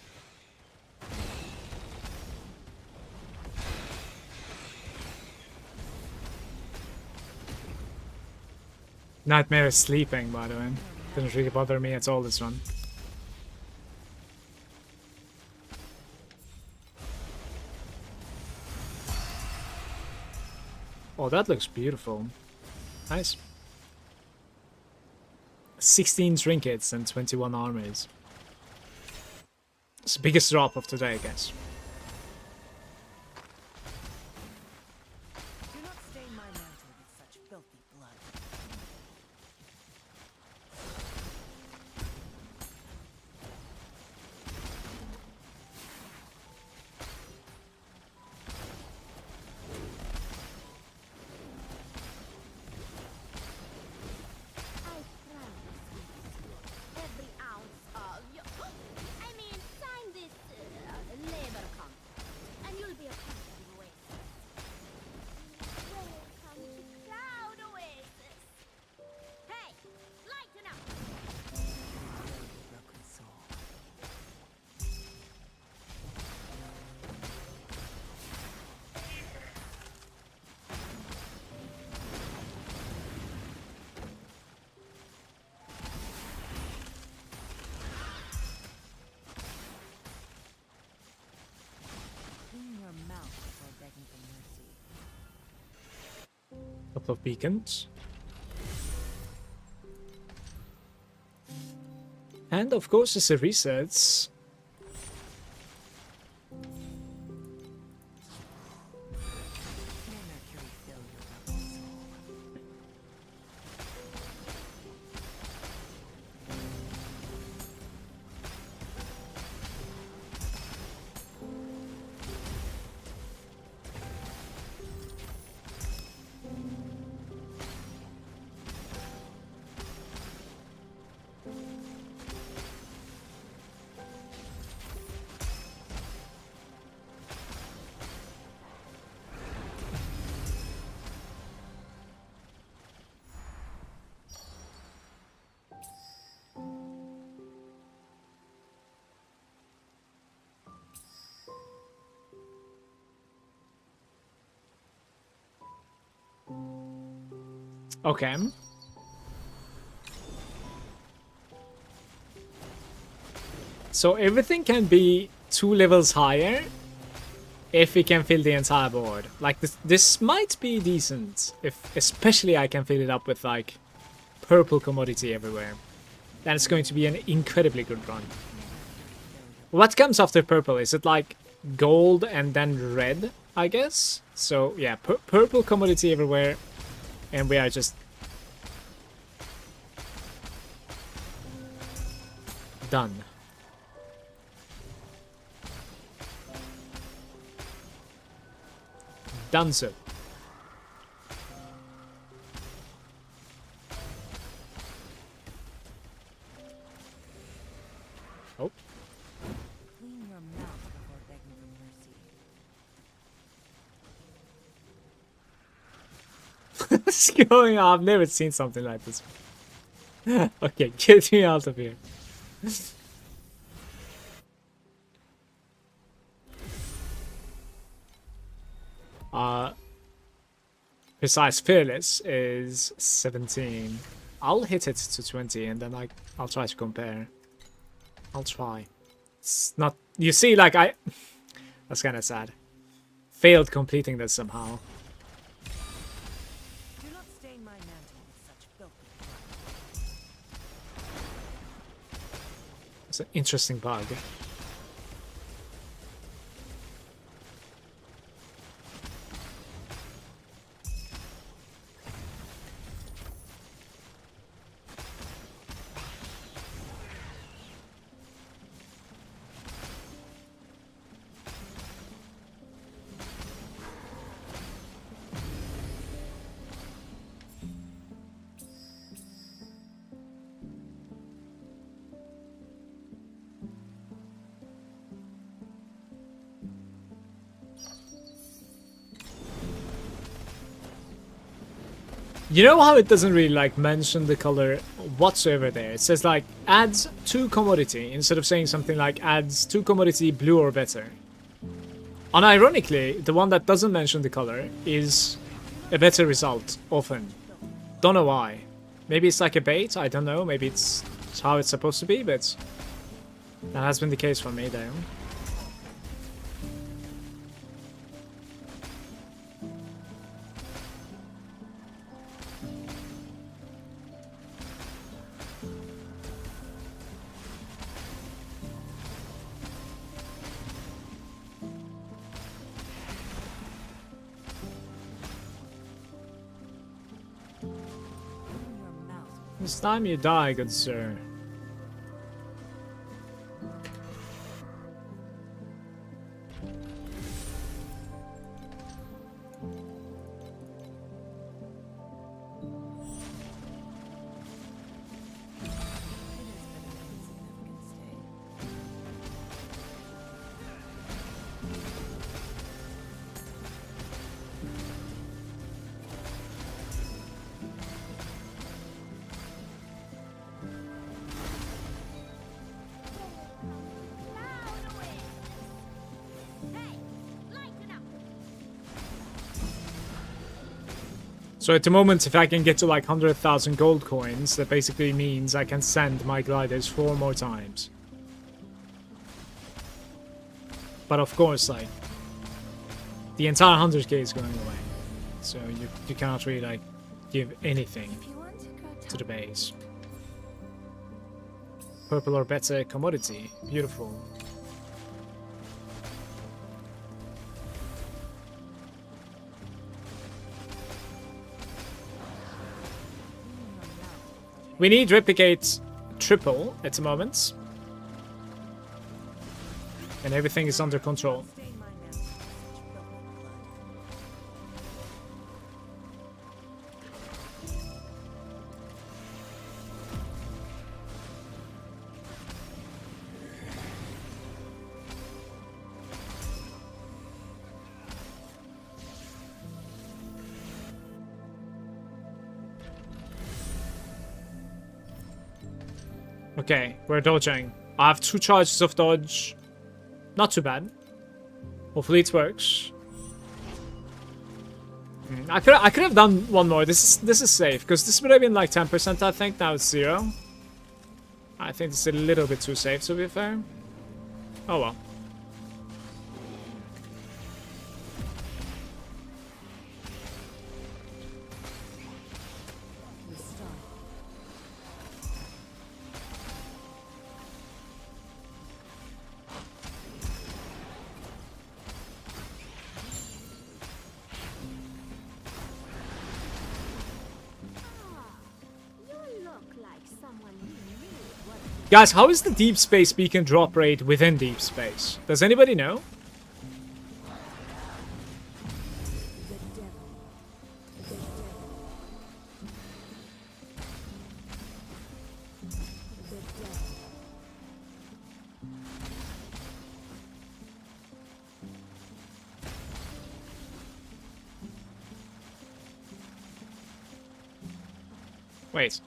Nightmare is sleeping, by the way. Didn't really bother me at all this one. Oh, that looks beautiful. Nice. 16 trinkets and 21 armors. It's the biggest drop of today, I guess. Do not stain my mantle with such filthy blood. I promise you, every ounce of your... I mean, sign this labor contract, and you'll be a part of the Oasis. Welcome to Cloud Oasis. Hey, lighten up! Broken soul. Clean your mouth before begging for mercy. Couple of beacons. And of course, it's a resets. May Mercury fill your broken soul. Okay. So everything can be 2 levels higher if we can fill the entire board. Like this might be decent if especially I can fill it up with like purple commodity everywhere. Then it's going to be an incredibly good run. What comes after purple? Is it like gold and then red, I guess? So yeah, purple commodity everywhere. And we are just done. Done so. Oh. Clean your mouth before begging for mercy. What's going on? I've never seen something like this. Okay, get me out of here. Precise fearless is 17. I'll hit it to 20 and then I'll try to compare. I'll try. It's not, you see, like that's kind of sad. Failed completing this somehow. Do not stain my mantle with such filthy blood. It's an interesting bug. You know how it doesn't really like mention the color whatsoever there. It says like adds 2 commodity instead of saying something like adds 2 commodity blue or better. Unironically, the one that doesn't mention the color is a better result often. Don't know why. Maybe it's like a bait, I don't know. Maybe it's how it's supposed to be, but that has been the case for me though. This time you die, good sir. So at the moment, if I can get to like 100,000 gold coins, that basically means I can send my gliders 4 more times. But of course, like, the entire 100k is going away. So you cannot really like give anything to the base. Purple or better commodity. Beautiful. We need replicate triple at the moment. And everything is under control. Okay, we're dodging. I have 2 charges of dodge. Not too bad. Hopefully it works. I could have done one more. This is safe because this would have been like 10%. I think now it's 0. I think it's a little bit too safe to be fair. Oh well. Guys, how is the deep space beacon drop rate within deep space? Does anybody know? Wait.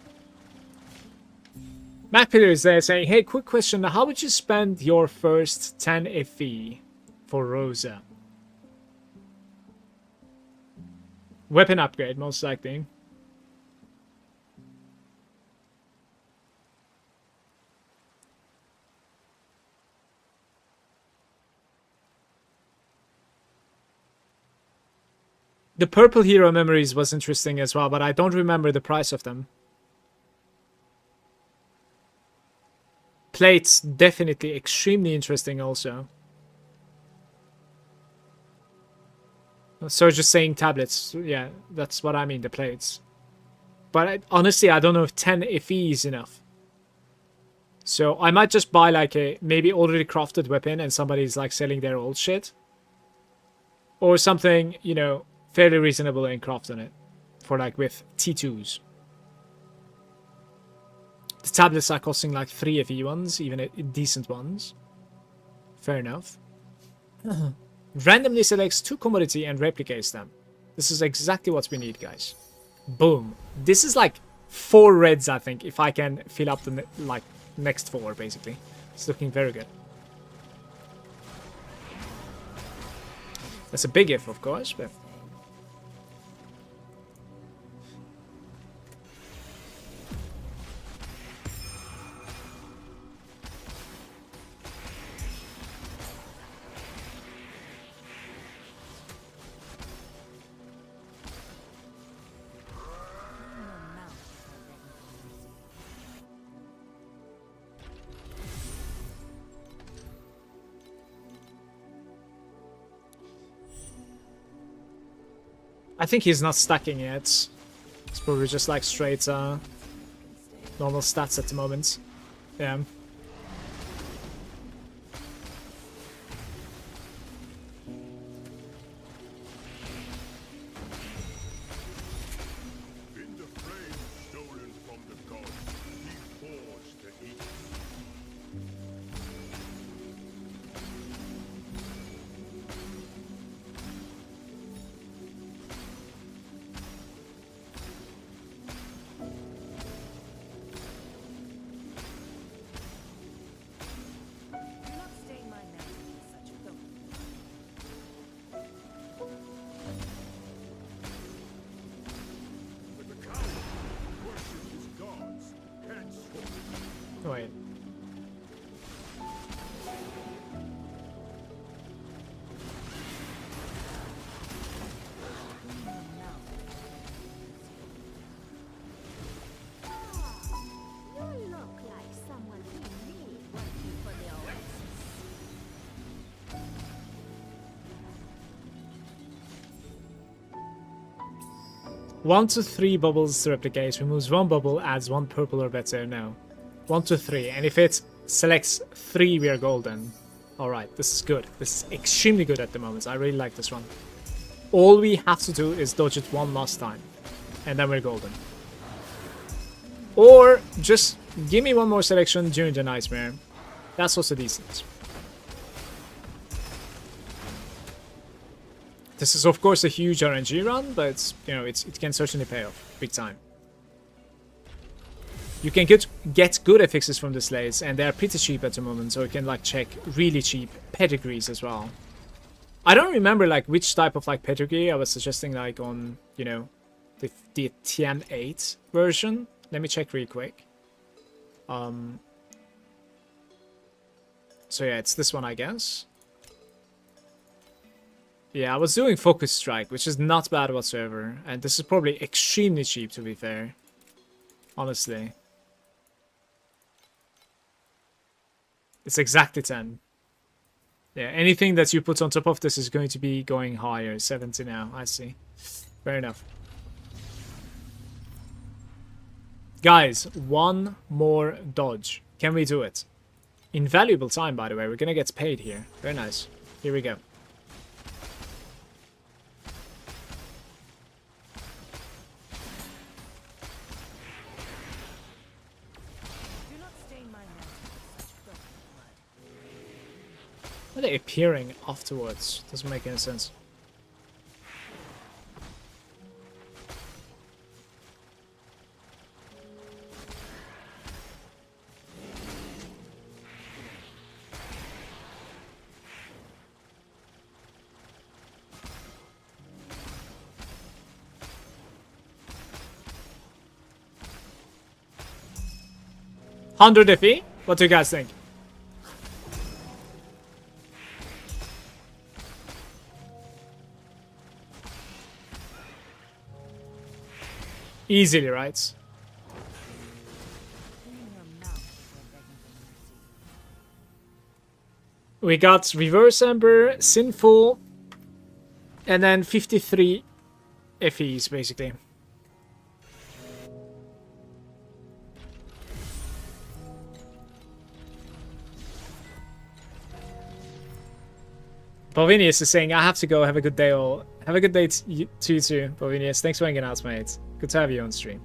MacPillar is there saying, hey, quick question. How would you spend your first 10 FE for Rosa? Weapon upgrade, most likely. The purple hero memories was interesting as well, but I don't remember the price of them. Plates, definitely extremely interesting also. So just saying tablets, yeah, that's what I mean, the plates. But honestly, I don't know if 10 FE is enough. So I might just buy like a maybe already crafted weapon and somebody's like selling their old shit. Or something, you know, fairly reasonable and craft on it. For like with T2s. The tablets are costing like 3 FE ones, even decent ones. Fair enough. Randomly selects 2 commodity and replicates them. This is exactly what we need, guys. Boom. This is like 4 reds, I think, if I can fill up the like next 4, basically. It's looking very good. That's a big if, of course, but... I think he's not stacking yet. It's probably just like straight normal stats at the moment. Yeah. In the flame stolen from the gods, he forged the heat. Do not stain my mantle with such filth. But the coward worshipped his gods, henceforth. Wait. You look like someone who need working for the Oasis. 1 to 3 bubbles to replicate. Removes 1 bubble, adds 1 purple or better. No. 1 to 3. And if it selects 3, we are golden. Alright, this is good. This is extremely good at the moment. I really like this one. All we have to do is dodge it 1 last time. And then we're golden. Or just give me 1 more selection during the nightmare. That's also decent. This is of course a huge RNG run, but you know it can certainly pay off big time. You can get good affixes from the slates, and they are pretty cheap at the moment, so you can like check really cheap pedigrees as well. I don't remember like which type of like pedigree I was suggesting, like on, you know, the TM8 version. Let me check real quick. So yeah, it's this one, I guess. Yeah, I was doing Focus Strike, which is not bad whatsoever, and this is probably extremely cheap, to be fair. Honestly. It's exactly 10. Yeah, anything that you put on top of this is going to be going higher. 70 now, I see. Fair enough. Guys, 1 more dodge. Can we do it? Invaluable time, by the way. We're gonna get paid here. Very nice. Here we go. Do not stain my mantle with such filthy blood. Why are they appearing afterwards? Doesn't make any sense. $100 FE? What do you guys think? Easily, right? Clean your mouth before begging for mercy. We got Reverse Ember, Sinful, and then 53 FEs, basically. Bovinius is saying, I have to go. Have a good day, all. Have a good day to you too, Bovinius. Thanks for hanging out, mate. Good to have you on stream.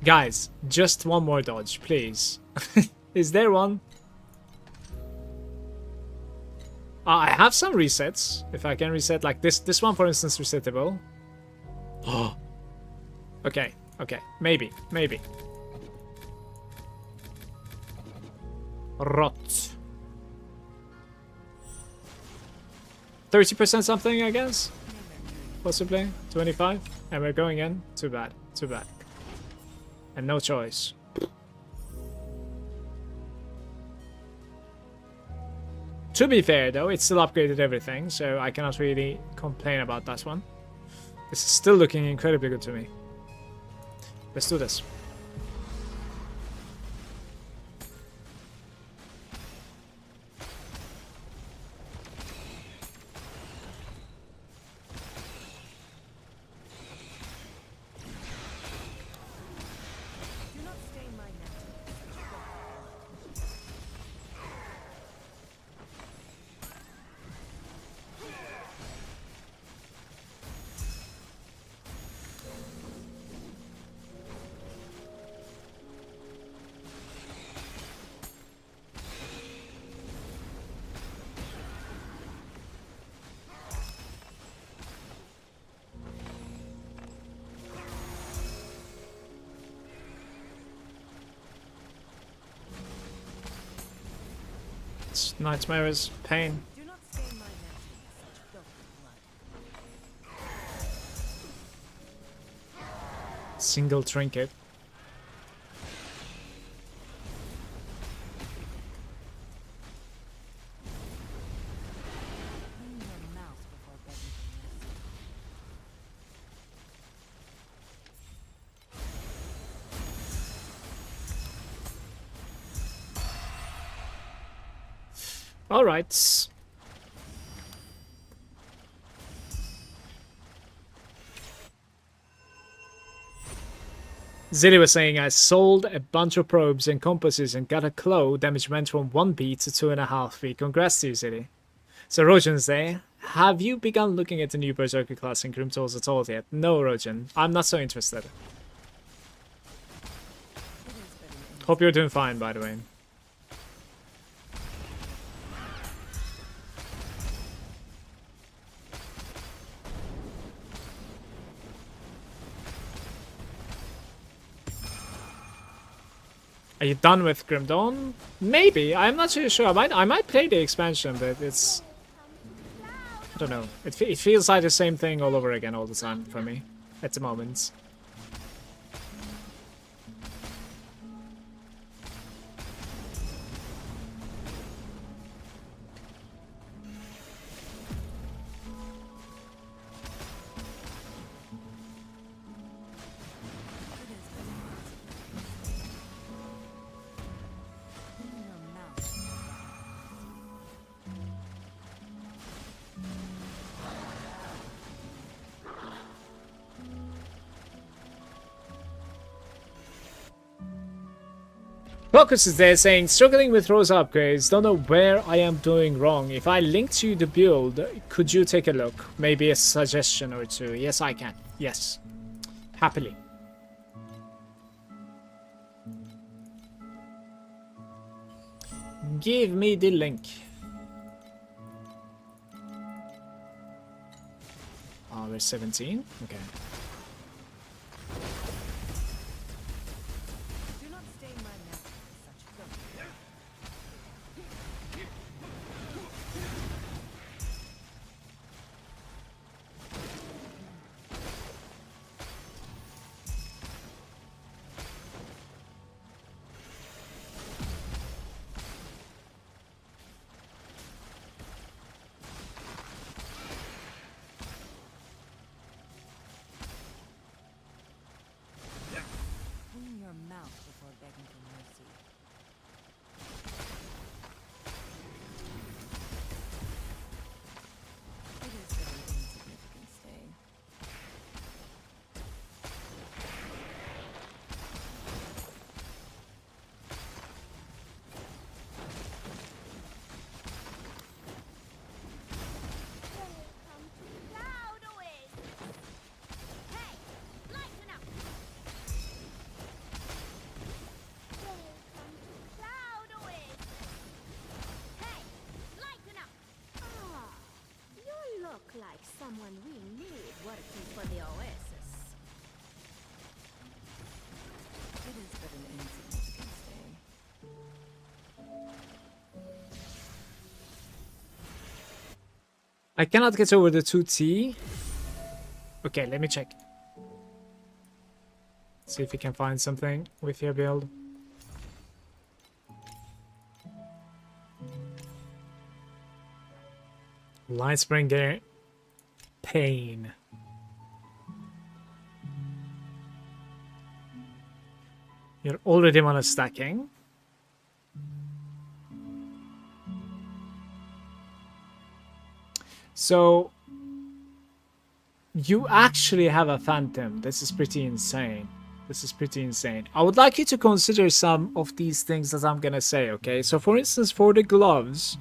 Guys, just 1 more dodge, please. Is there one? I have some resets. If I can reset, like this one, for instance, resettable. Oh. Okay. Okay. Maybe. Maybe. Rot. 30% something, I guess. Possibly 25. And we're going in. Too bad. Too bad. And no choice. To be fair, though, it still upgraded everything, so I cannot really complain about that one. This is still looking incredibly good to me. Let's do this. Do not stain my necklace. It's nightmares, pain. Do not stain my necklace with such filthy blood. Single trinket. Clean your mouth before begging for mercy. All right. Zilly was saying, I sold a bunch of probes and compasses and got a claw. Damage went from 1p to 2.5p. Congrats to you, Zilly. So Rojan's there. Have you begun looking at the new Berserker class in Grim Tools at all yet? No, Rojan. I'm not so interested. Hope you're doing fine, by the way. Are you done with Grim Dawn? Maybe. I'm not really sure. I might play the expansion, but it's... I don't know. It feels like the same thing all over again all the time for me at the moment. Clean your mouth. Focus is there saying, struggling with Rosa upgrades, don't know where I am doing wrong. If I linked you the build, could you take a look? Maybe a suggestion or two. Yes, I can. Yes. Happily. Give me the link. Oh, we're 17? Okay. Do not stain my necklace with such filthy blood. I cannot get over the 2T. Okay, let me check. See if we can find something with your build. Light Springer. Pain. You're already on a stacking. So you actually have a Phantom. This is pretty insane. This is pretty insane. I would like you to consider some of these things that I'm gonna say, okay? So for instance, for the gloves,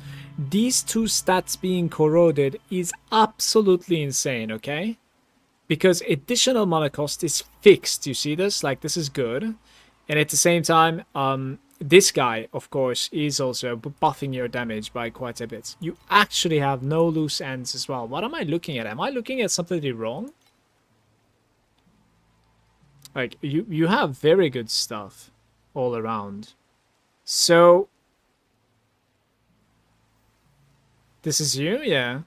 these two stats being corroded is absolutely insane, okay? Because additional mana cost is fixed. You see this? Like, this is good. And at the same time, this guy, of course, is also buffing your damage by quite a bit. You actually have no loose ends as well. What am I looking at? Am I looking at something wrong? Like, you have very good stuff all around. So, this is you? Yeah.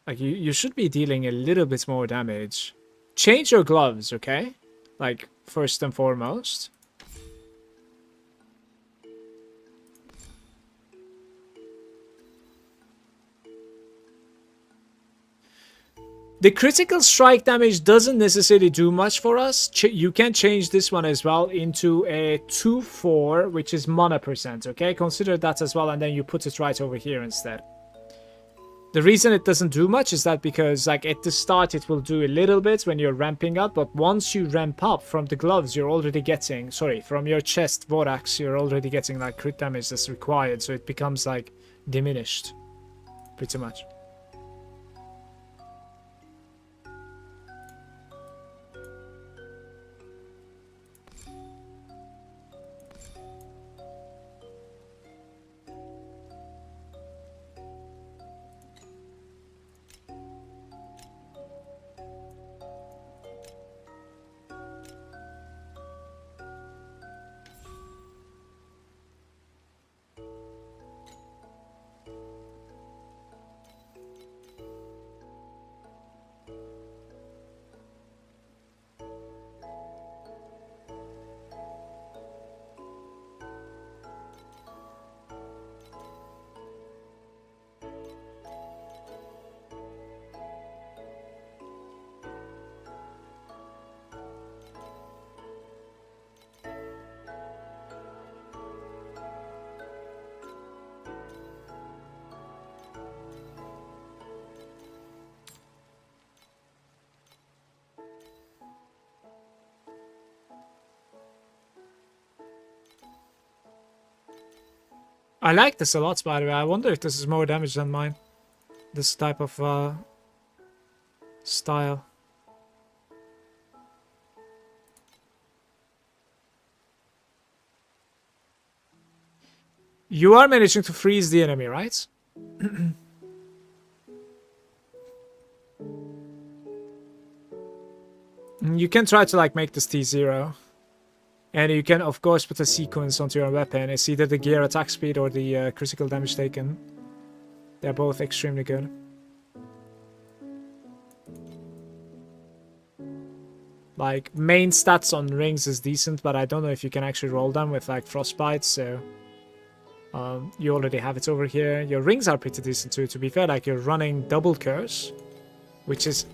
Like, you should be dealing a little bit more damage. Change your gloves, okay? Like, first and foremost. The critical strike damage doesn't necessarily do much for us. You can change this one as well into a 2-4, which is mana percent, okay? Consider that as well, and then you put it right over here instead. The reason it doesn't do much is that because, like, at the start it will do a little bit when you're ramping up, but once you ramp up from the gloves, you're already getting, sorry, from your chest Vorax, you're already getting, like, crit damage that's required, so it becomes, like, diminished, pretty much. I like this a lot, by the way. I wonder if this is more damage than mine. This type of style. You are managing to freeze the enemy, right? You can try to, like, make this T0. And you can, of course, put a sequence onto your weapon. It's either the gear attack speed or the critical damage taken. They're both extremely good. Like, main stats on rings is decent, but I don't know if you can actually roll them with, like, frostbite, so... you already have it over here. Your rings are pretty decent too, to be fair. Like, you're running double curse, which is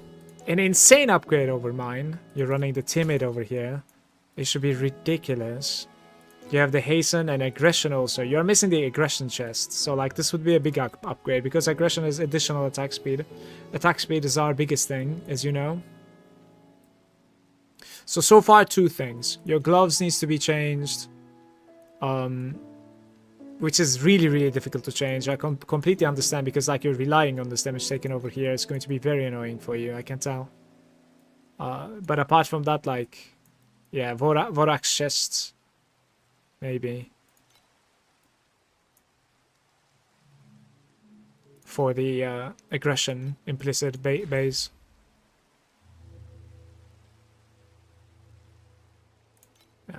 an insane upgrade over mine. You're running the timid over here. It should be ridiculous. You have the hasten and aggression also. You're missing the aggression chest. So, like, this would be a big upgrade because aggression is additional attack speed. Attack speed is our biggest thing, as you know. So far, two things. Your gloves needs to be changed. Which is really, really difficult to change. I completely understand because, like, you're relying on this damage taken over here. It's going to be very annoying for you, I can tell. But apart from that, like... Yeah, Vorax chests. Maybe. For the aggression implicit base.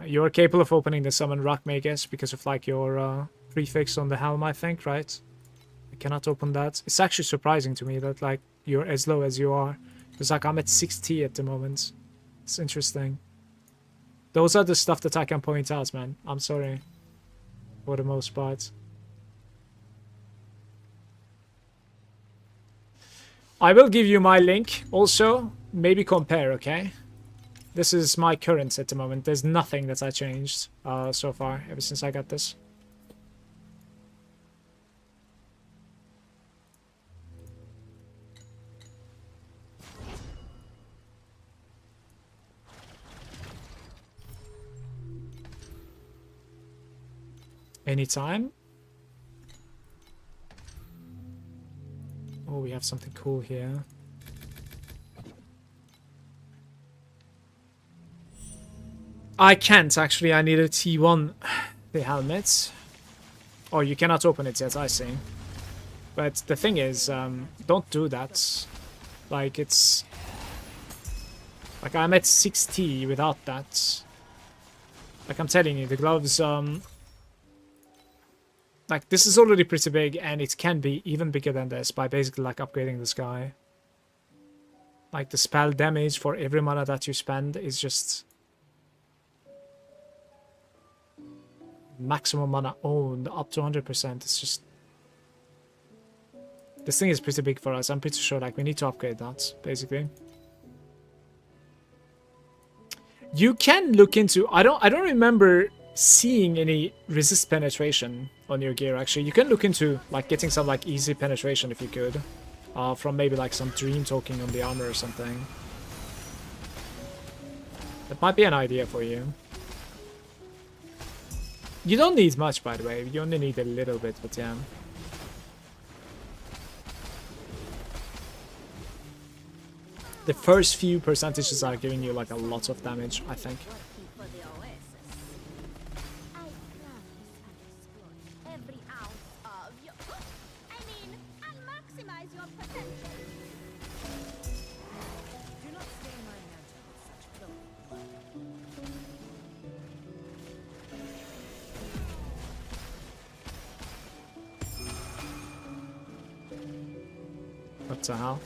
You're capable of opening the summon rock magus because of, like, your prefix on the helm, I think, right? cannot open that. It's actually surprising to me that like you're as low as you are. It's like I'm at 60 at the moment. It's interesting. Those are the stuff that I can point out, man. I'm sorry. For the most part. I will give you my link. Also, maybe compare, okay? This is my current at the moment. There's nothing that I changed so far, ever since I got this. Anytime. Oh, we have something cool here. I can't actually. I need a T1 the helmet. Oh, you cannot open it yet, I see. But the thing is, don't do that. Like, it's... Like, I'm at 60 without that. Like, I'm telling you, the gloves, like, this is already pretty big, and it can be even bigger than this by basically, like, upgrading this guy. Like, the spell damage for every mana that you spend is just... maximum mana owned up to 100%. It's just... This thing is pretty big for us. I'm pretty sure, like, we need to upgrade that, basically. You can look into... I don't remember seeing any resist penetration on your gear, actually. You can look into, like, getting some, like, easy penetration if you could. From maybe, like, some dream token on the armor or something. That might be an idea for you. You don't need much, by the way. You only need a little bit, but yeah. The first few percentages are giving you, like, a lot of damage, I think. Working for the Oasis. I promise I'll exploit every ounce of your... I mean, I'll maximize your potential. Do not stain my mantle with such filthy blood. What the hell?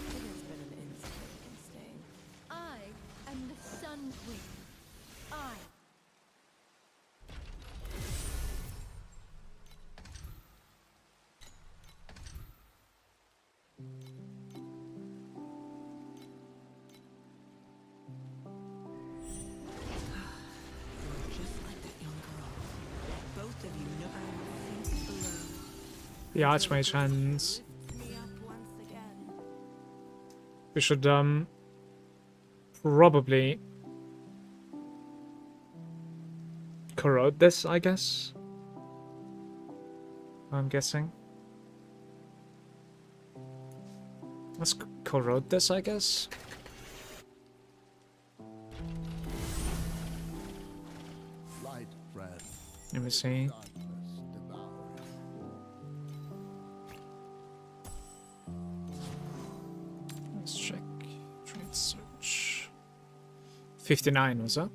It has been an insignificant stain. I am the Sun Queen. I... You're just like that young girl. Both of you know I will sink below. The Archmage hands. Lift me up once again. We should, probably corrode this, I guess. I'm guessing. Let's corrode this, I guess. Light, friend. Let me see. Darkness devour. Let's check. Trade search. 59 was that?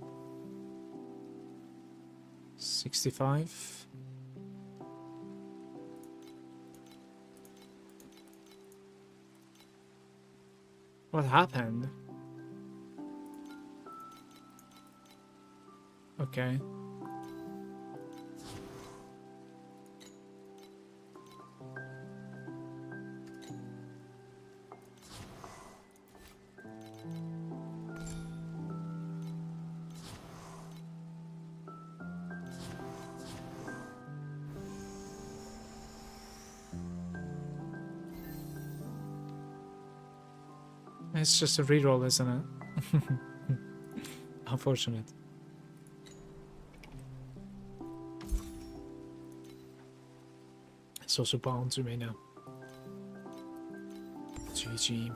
65. What happened? Okay. It's just a reroll, isn't it? Unfortunate. It's also bound to me now. GG.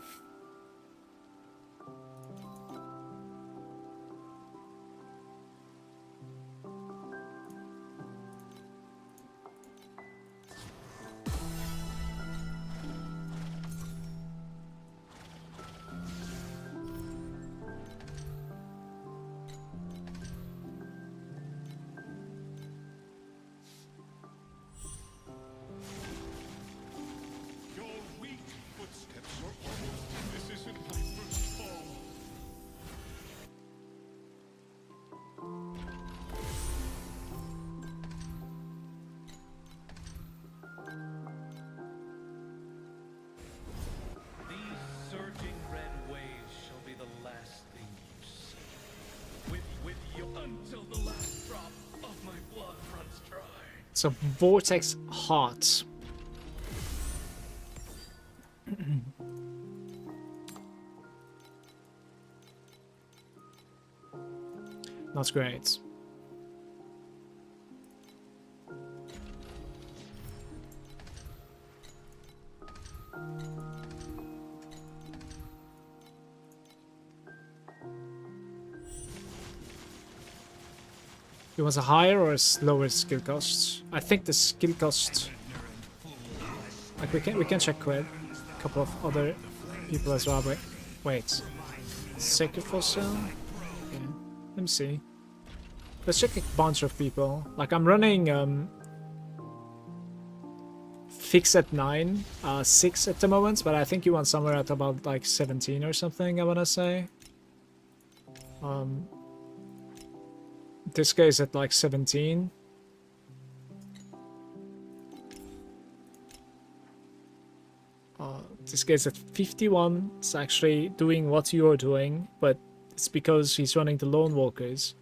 So Vortex Heart. Not great. It was a higher or a lower skill cost? I think the skill cost. Like we can check with a couple of other people as well. Wait. Sacrifice? Okay. Let me see. Let's check a bunch of people. Like I'm running fix at 9, 6 at the moment, but I think you want somewhere at about like 17 or something, I wanna say. This guy's at like 17. This guy's at 51. It's actually doing what you're doing, but it's because he's running the Lone Walkers.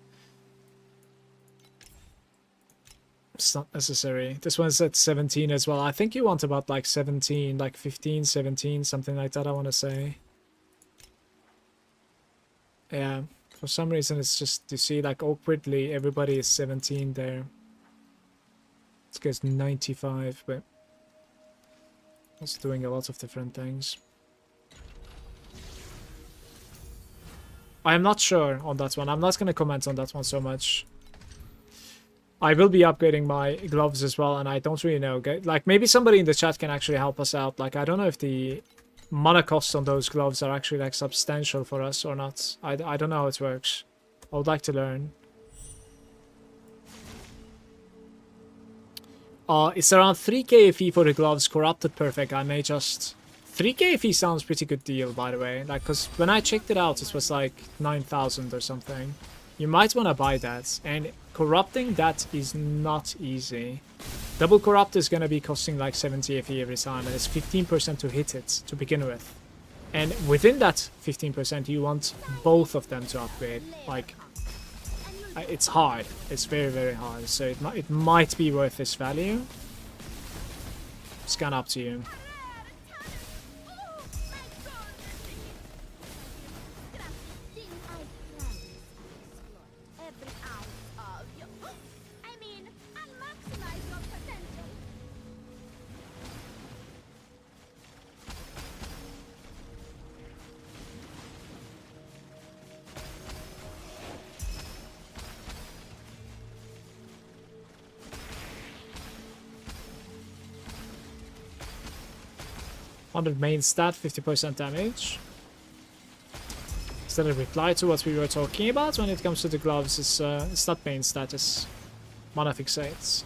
It's not necessary. This one's at 17 as well. I think you want about like 17, like 15, 17, something like that, I want to say. Yeah, for some reason it's just, you see, like awkwardly everybody is 17 there. This guy's 95, but it's doing a lot of different things. I am not sure on that one. I'm not going to comment on that one so much. I will be upgrading my gloves as well, and I don't really know. Like, maybe somebody in the chat can actually help us out. Like, I don't know if the mana costs on those gloves are actually, like, substantial for us or not. I don't know how it works. I would like to learn. It's around 3k FE for the gloves, corrupted perfect. I may just... 3k FE sounds pretty good deal, by the way. Like, because when I checked it out, it was like 9,000 or something. You might want to buy that. And corrupting that is not easy. Double corrupt is going to be costing like 70 FE every time. And it's 15% to hit it to begin with. And within that 15%, you want both of them to upgrade. Like... it's hard. It's very, very hard. So it might be worth its value. It's kind of up to you. Main stat, 50% damage. Is that a reply to what we were talking about when it comes to the gloves? It's not main stat, it's mana fixates.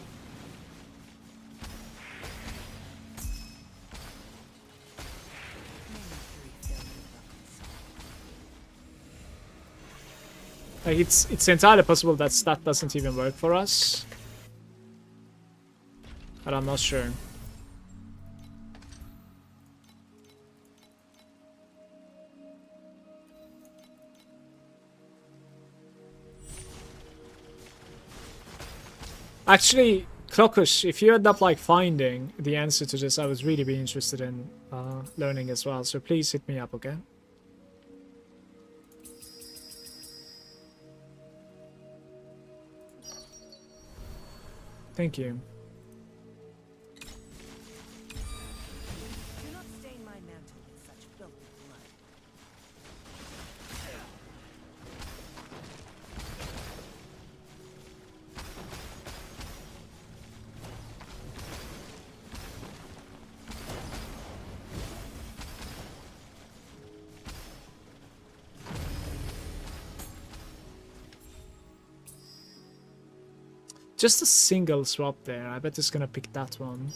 Like it's entirely possible that stat doesn't even work for us, but I'm not sure. Actually, Clockus, if you end up like finding the answer to this, I would really be interested in learning as well. So please hit me up, okay? Thank you. Do not stain my mantle with such filthy blood. Just a single swap there. I bet it's gonna pick that one.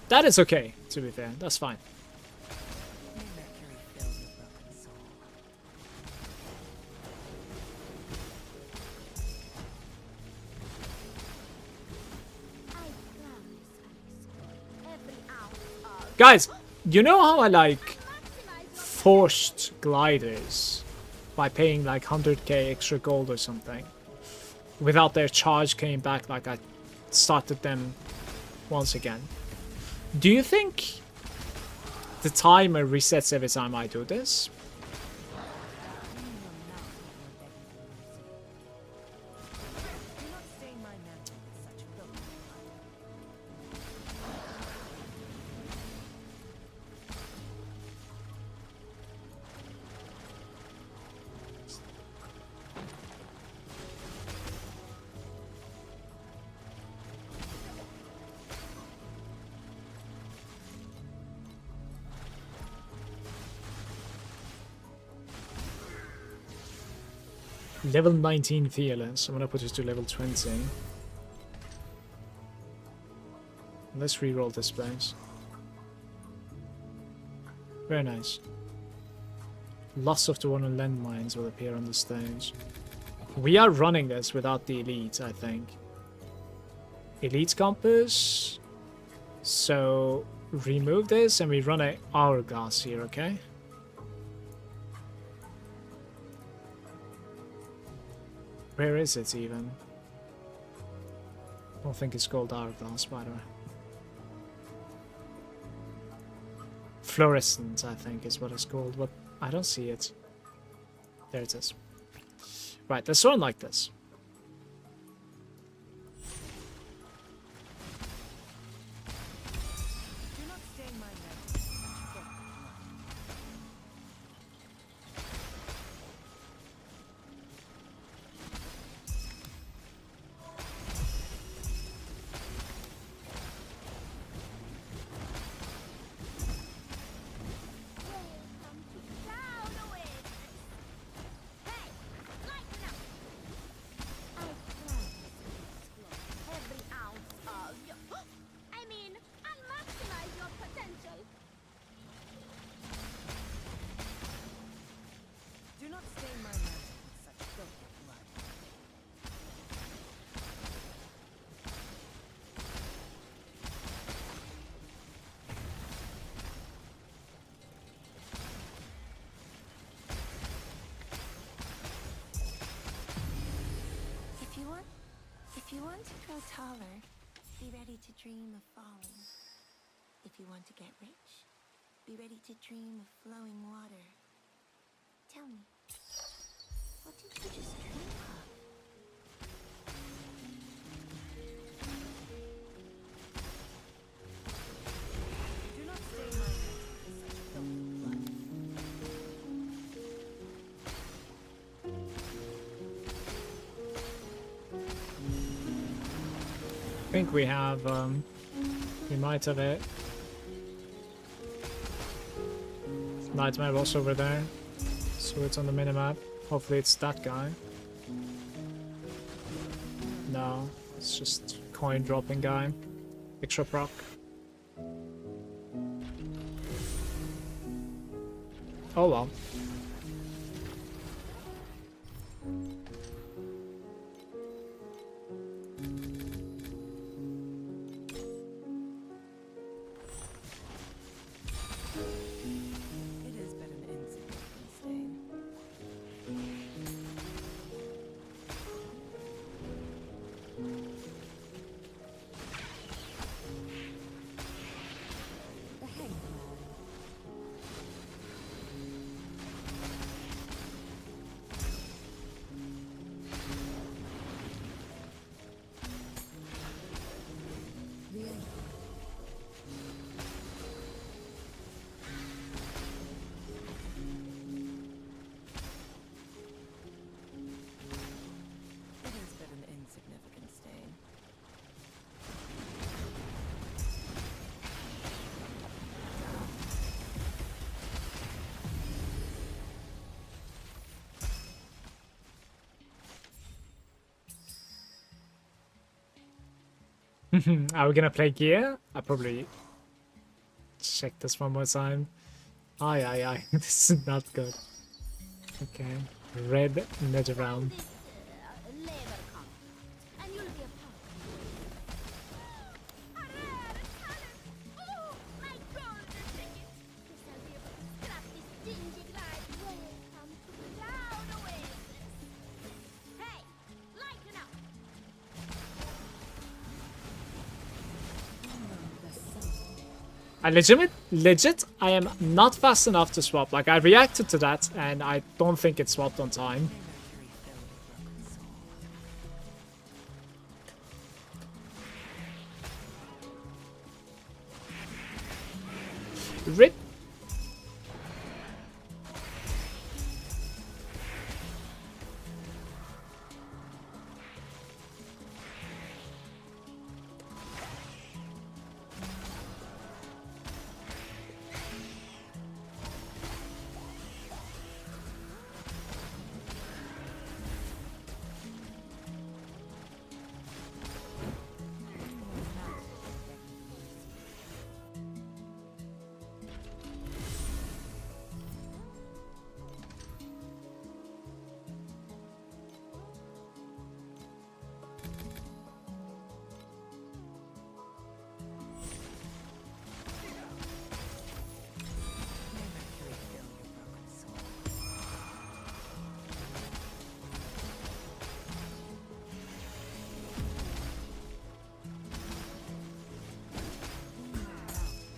That is okay, to be fair. That's fine. May Mercury fill your broken soul. Guys, you know how I like forced gliders by paying like 100k extra gold or something? without their charge came back, like I started them once again. Do you think the timer resets every time I do this? Do not stain my mantle with such filthy blood. Level 19 fearless. I'm gonna put this to level 20. Let's reroll this place. Very nice. Lots of the one on landmines will appear on the stage. We are running this without the elite, I think. Elite compass. So remove this and we run a hourglass here, okay? Where is it even? I don't think it's called hourglass, by the way. Fluorescent, I think, is what it's called, but I don't see it. There it is. Right, let's run like this. Do not stain my mantle with such filthy blood. Welcome to Cloud Oasis. Hey, lighten up. I promise to explore every ounce of your... I mean, I'll maximize your potential. Do not stain my mantle with such filthy blood. If you want to grow taller, be ready to dream of falling. If you want to get rich, be ready to dream of flowing water. Tell me, what did you just dream of? Do not stain my mantle with such filthy blood. I think we have, we might have it. Nightmare boss over there. So it's on the minimap. Hopefully it's that guy. No, it's just coin dropping guy. Extra proc. Oh well. It is but an insignificant stain. The hangman. The end. It is but an insignificant stain. Are we gonna play gear? I probably check this one more time. Aye, aye, aye. This is not good. Okay. Red net round. This labor contract, and you'll be a part of it. A rare talent! Oh, my golden ticket! Guess I'll be able to scrap this dingy glide. Welcome to Cloud Oasis. Hey, lighten up! Legit, I am not fast enough to swap. Like, I reacted to that, and I don't think it swapped on time. Rip.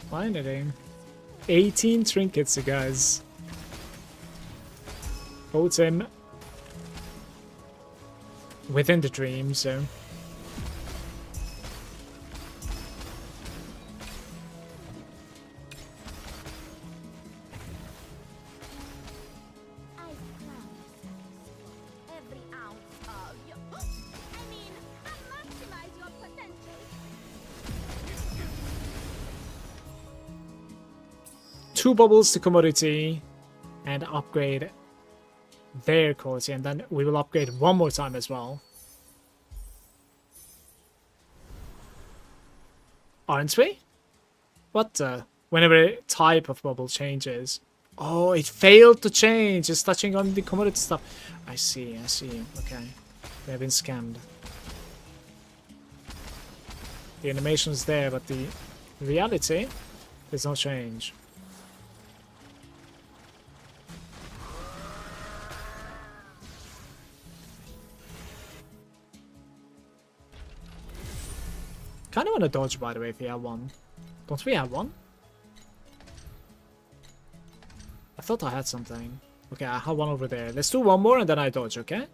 Finally. 18 trinkets, you guys. Both him within the dream, so. I promise every ounce of your. I mean, I'll maximize your potential. 2 bubbles to commodity and upgrade their quality, and then we will upgrade one more time as well. Aren't we? What the? Whenever type of bubble changes. Oh, it failed to change. It's touching on the commodity stuff. I see. Okay. We have been scammed. The animation's there, but the reality, there's no change. Kind of want to dodge, by the way, if we have one. Don't we have one? I thought I had something. Okay, I have one over there. Let's do one more and then I dodge, okay?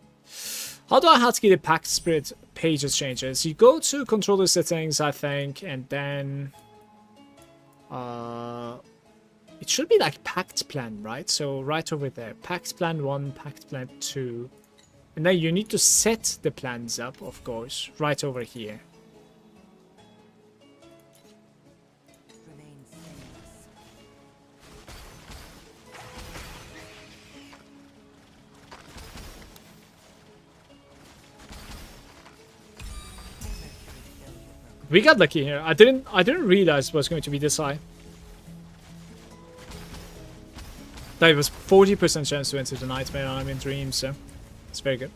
How do I have to get the Pact Spirit pages changes? You go to controller settings, I think, and then... it should be like Pact Plan, right? So right over there. Pact Plan 1, Pact Plan 2. And then you need to set the plans up, of course, right over here. Remain sinless. We got lucky here. I didn't realize it was going to be this high. That was 40% chance to enter the nightmare and I'm in dreams, so it's very good.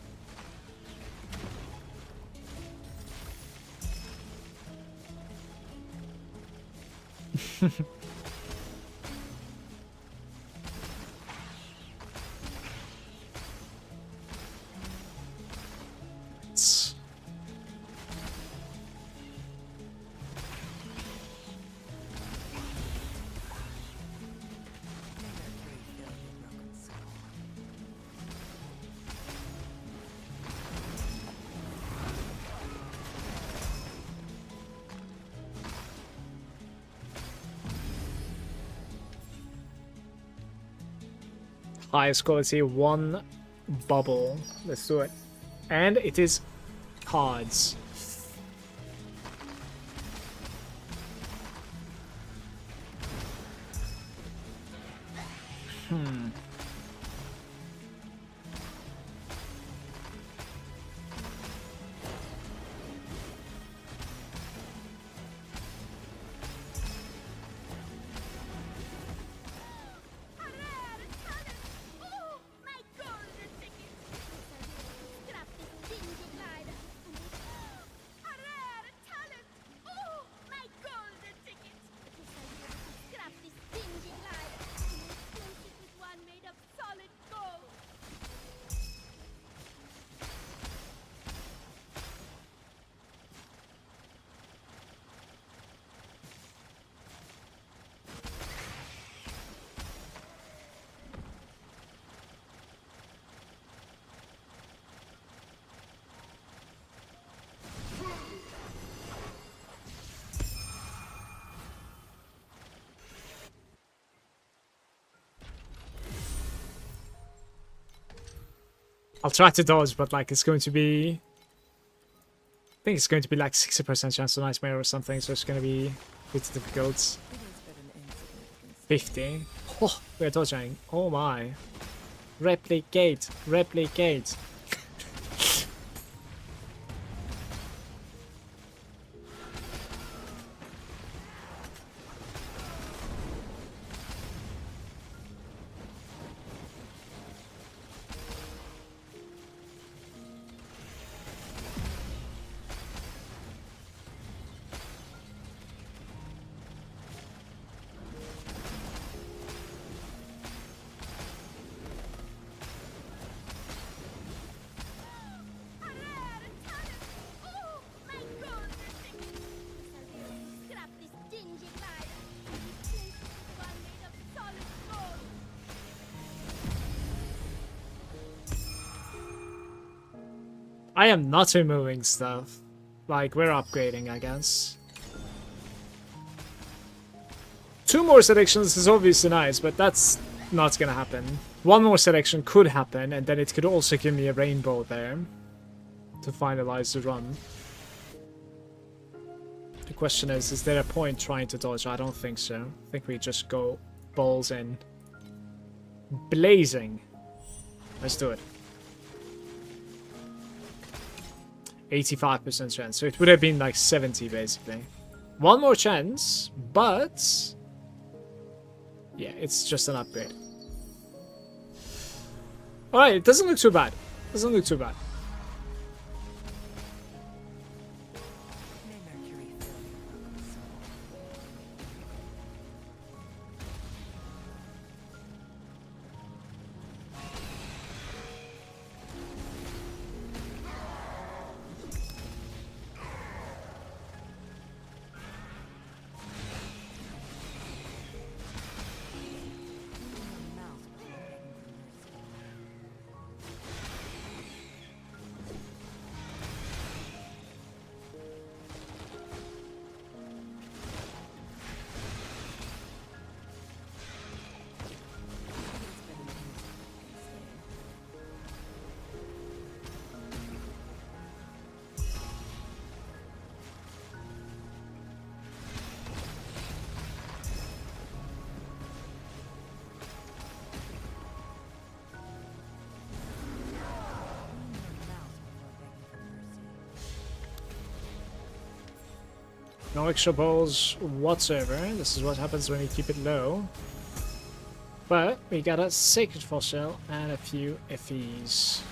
It's- Highest quality, 1 bubble. Let's do it. And it is cards. Oh, my golden ticket! Scrap this dingy glider. A rare talent! Oh, my golden ticket! Scrap this dingy glider. Exclusive with one made I'll try to dodge, but like it's going to be... I think it's going to be like 60% chance of nightmare or something, so it's going to be a bit difficult. It is but an insignificant 50. Oh, we're dodging. Oh my. Replicate. Replicate. Oh, my goodness! Scrap this dingy glider. This one made of solid gold. I am not removing stuff. Like, we're upgrading, I guess. 2 more selections is obviously nice, but that's not gonna happen. 1 more selection could happen, and then it could also give me a rainbow there to finalize the run. The question is there a point trying to dodge? I don't think so. I think we just go balls in. Blazing. Let's do it. 85% chance, so it would have been like 70 basically. 1 more chance, but yeah, it's just an upgrade. Alright, it doesn't look too bad. Doesn't look too bad. May Mercury fill your broken soul. Your mouth before begging for mercy. It's been an insignificant sin. Your mouth before begging for mercy. No extra balls whatsoever. This is what happens when you keep it low. But we got a Sacred Fossil and a few FEs.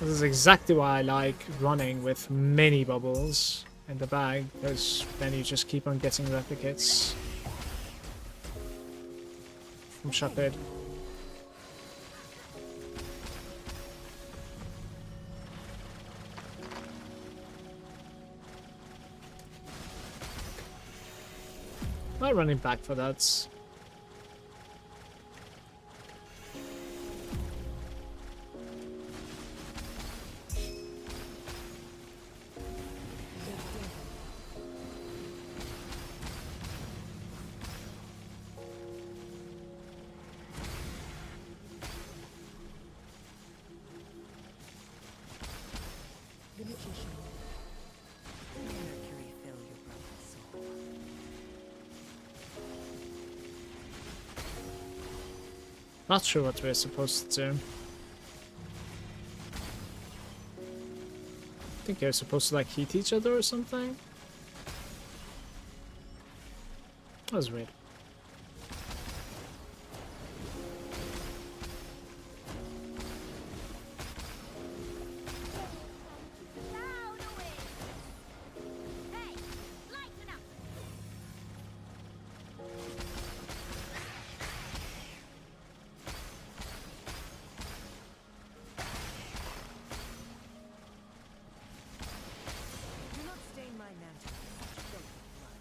This is exactly why I like running with many bubbles in the bag, because then you just keep on getting replicates from Shepherd. Not running back for that. The magician. May Mercury fill your broken soul. Not sure what we're supposed to do. I think they're supposed to like hit each other or something. That was weird. Down away. Hey, lighten up. Do not stain my mantle with such filthy blood.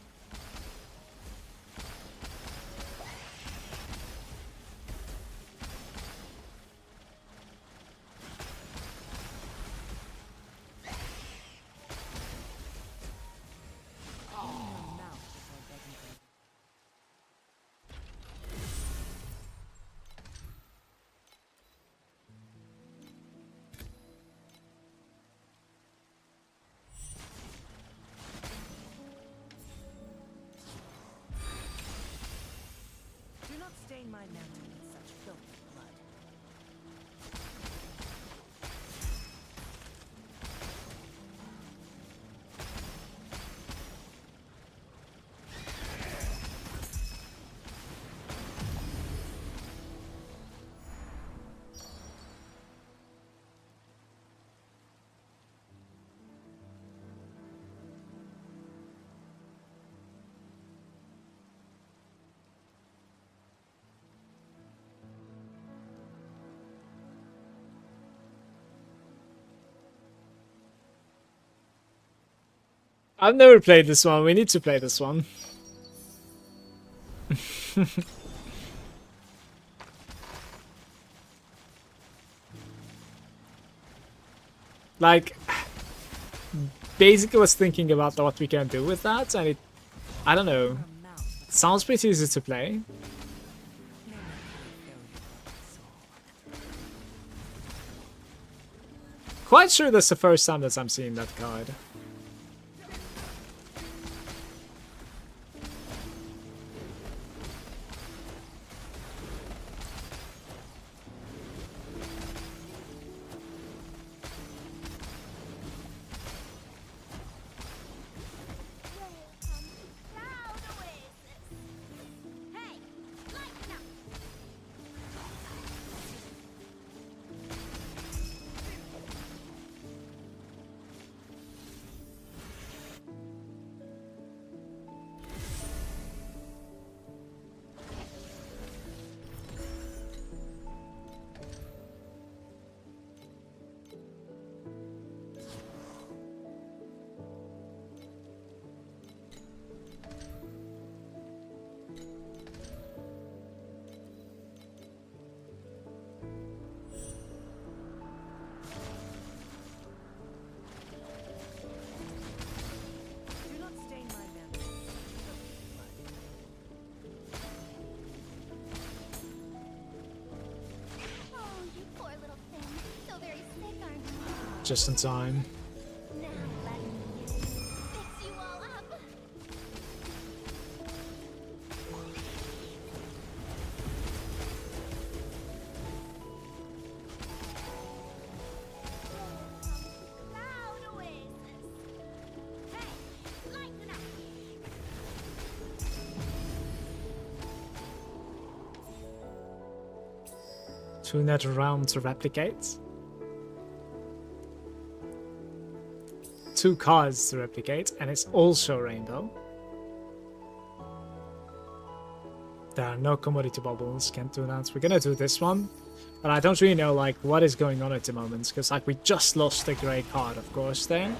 stain my memory with such filthy blood. I've never played this one. We need to play this one. Like, basically was thinking about what we can do with that, and it, I don't know, A mouth with sounds pretty easy to play. no failure of soul. Quite sure that's the first time that I'm seeing that card. Cloud Oasis. Hey, lighten up. Do not stain my memory with such filthy blood. Oh, you poor little thing. So very sick, aren't you? Just in time. Now let me fix you all up. Cloud Oasis. Hey, lighten up. Two net round to replicate. Two cards to replicate, and it's also rainbow. There are no commodity bubbles, can't do that. We're gonna do this one, but I don't really know like what is going on at the moment, because like we just lost a grey card, of course. There, A mouth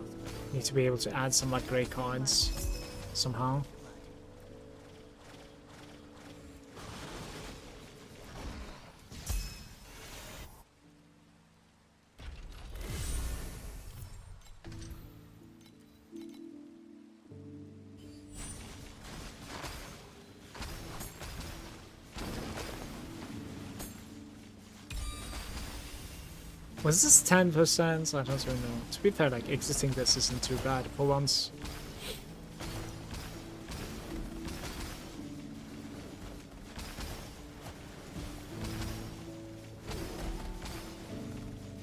with need to be able to add some like grey cards somehow. Was this 10%? I don't really know. To be fair, like exiting this isn't too bad for once.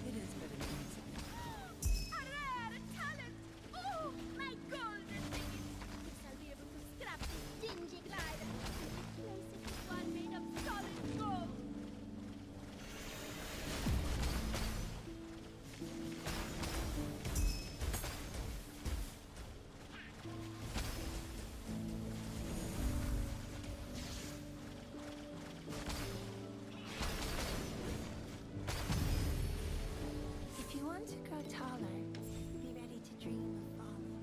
it is but an insect. A rare talent! Oh, my golden ticket! I'll be able to scrap this dingy glider. Replace it with one made of solid gold. If you want to grow taller, be ready to dream of falling.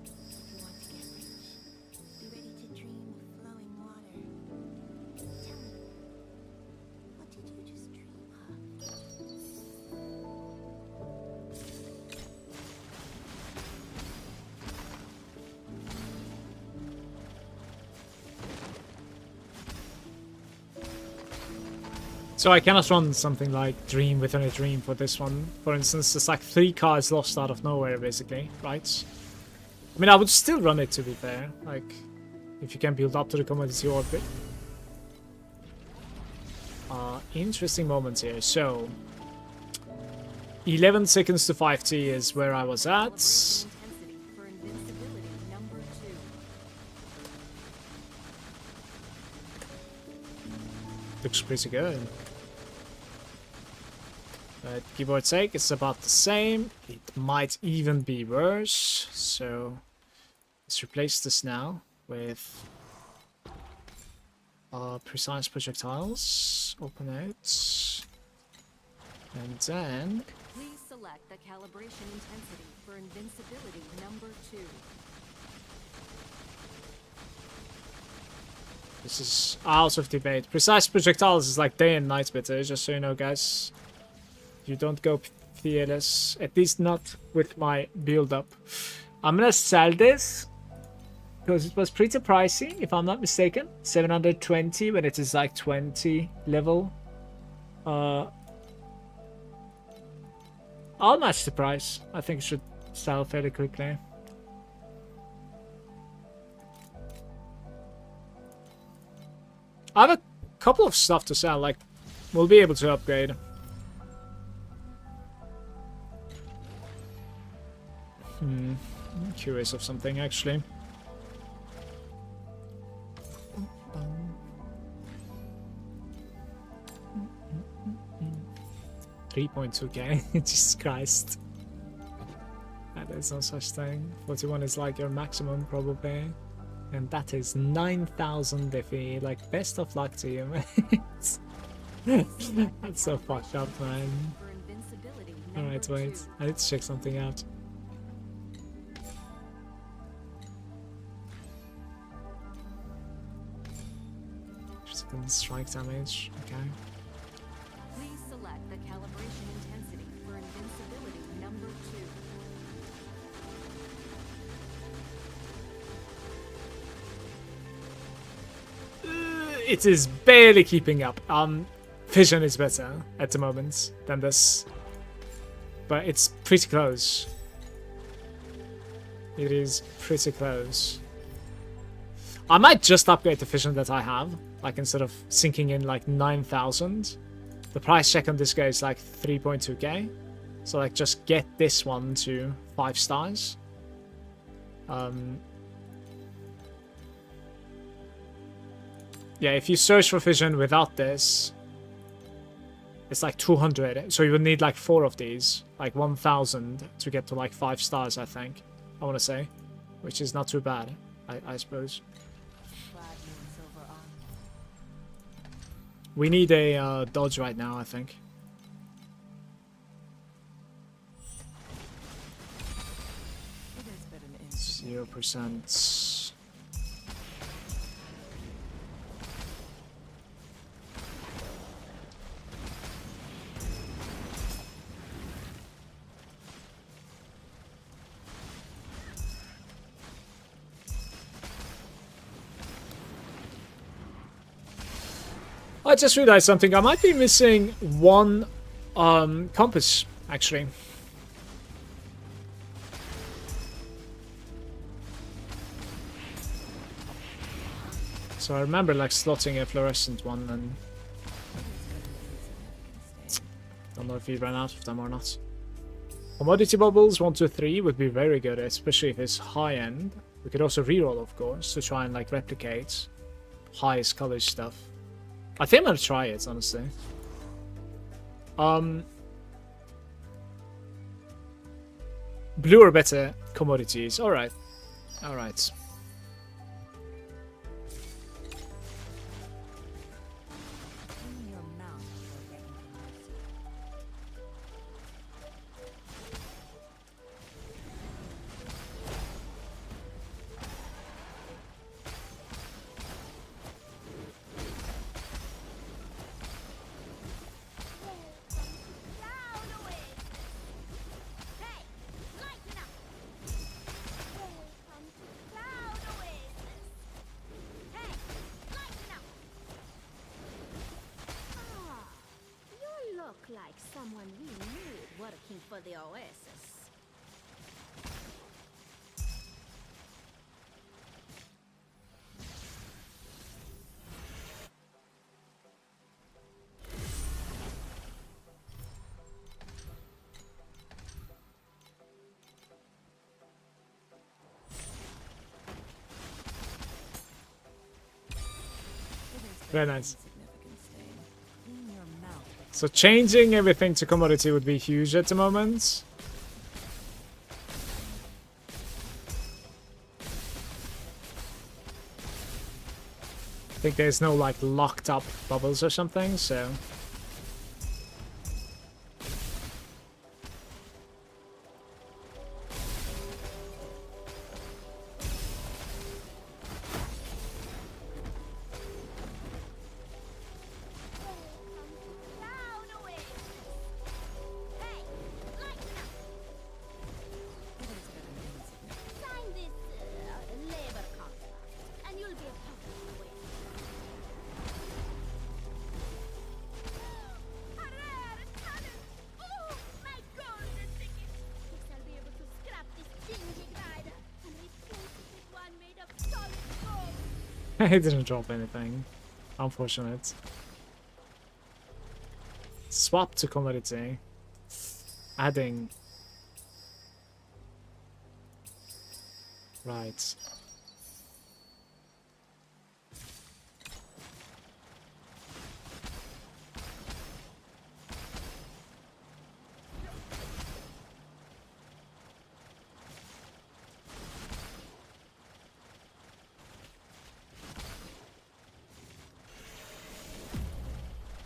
If you want to get rich, be ready to dream of flowing water. Tell me, what did you just dream of? So I cannot run something like Dream Within a Dream for this one. For instance, it's like 3 cards lost out of nowhere, basically, right? I mean, I would still run it, to be fair. Like, if you can build up to the commodity orbit, Interesting moments here. So, 11 seconds to 5T is where I was at. Intensity for invincibility number 2. Looks pretty good. But give or take, it's about the same. It might even be worse. So let's replace this now with precise projectiles. Open it. And then Please select the calibration intensity for invincibility number 2. this is out of debate. Precise projectiles is like day and night better, just so you know, guys. You don't go fearless, at least not with my build up. I'm gonna sell this because it was pretty pricey, if I'm not mistaken. 720 when it is like 20 level. I'll match the price. I think it should sell fairly quickly. I have a couple of stuff to sell, like we'll be able to upgrade. I'm curious of something actually. 3.2k. Jesus Christ. There's no such thing. 41 is like your maximum probably. And that is 9,000 Diffie. Like, best of luck to you, mate. That's so fucked up, man. For invincibility number Alright, wait. 2. I need to check something out. Strike damage. Okay. Please select the calibration intensity for invincibility number 2. It is barely keeping up. Fission is better at the moment than this, but it's pretty close. It is pretty close. I might just upgrade the fission that I have, like instead of sinking in like 9,000. The price check on this guy is like 3.2k, so like just get this one to 5 stars. Yeah, if you search for fission without this, it's like 200. So you would need like 4 of these, like 1,000 to get to like 5 stars, I think. I want to say, which is not too bad, I suppose. Platinum silver armor. We need a dodge right now, I think. It is but an instant. 0%. I just realized something. I might be missing one compass, actually. So I remember like slotting a fluorescent one, and don't know if we ran out of them or not. Commodity bubbles 1 to 3 would be very good, especially if it's high end. We could also reroll, of course, to try and like replicate highest color stuff. I think I'm gonna try it, honestly. Blue or better commodities. Alright. Alright. In your mouth for getting to mercy. Cloud away. Hey, lighten up. Welcome to Cloud Oasis. Hey, lighten up. Ah, you look like someone we need working for the Oasis. Very nice. Significant stain. Clean your mouth. So changing everything to commodity would be huge at the moment. I think there's no like locked up bubbles or something, so Down away. Hey, lighten up. Sign this labor contract, and you'll be a part of the way. Hurrah, cannon! Oh, my golden ticket! Guess I'll be able to scrap this dingy glider and replace it with one made of solid gold. it didn't drop anything. Unfortunate. Swap to commodity. Adding. Right.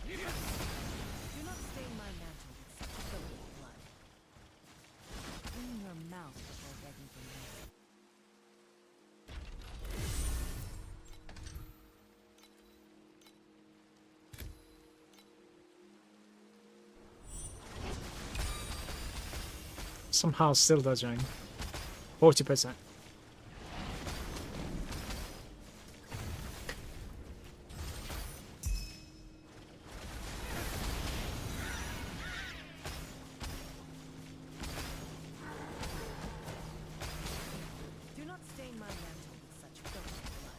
Do not stain my mantle with such filthy blood. Clean your mouth before begging for mercy. Somehow still dodging. 40%. Do not stain my mantle with such filthy blood.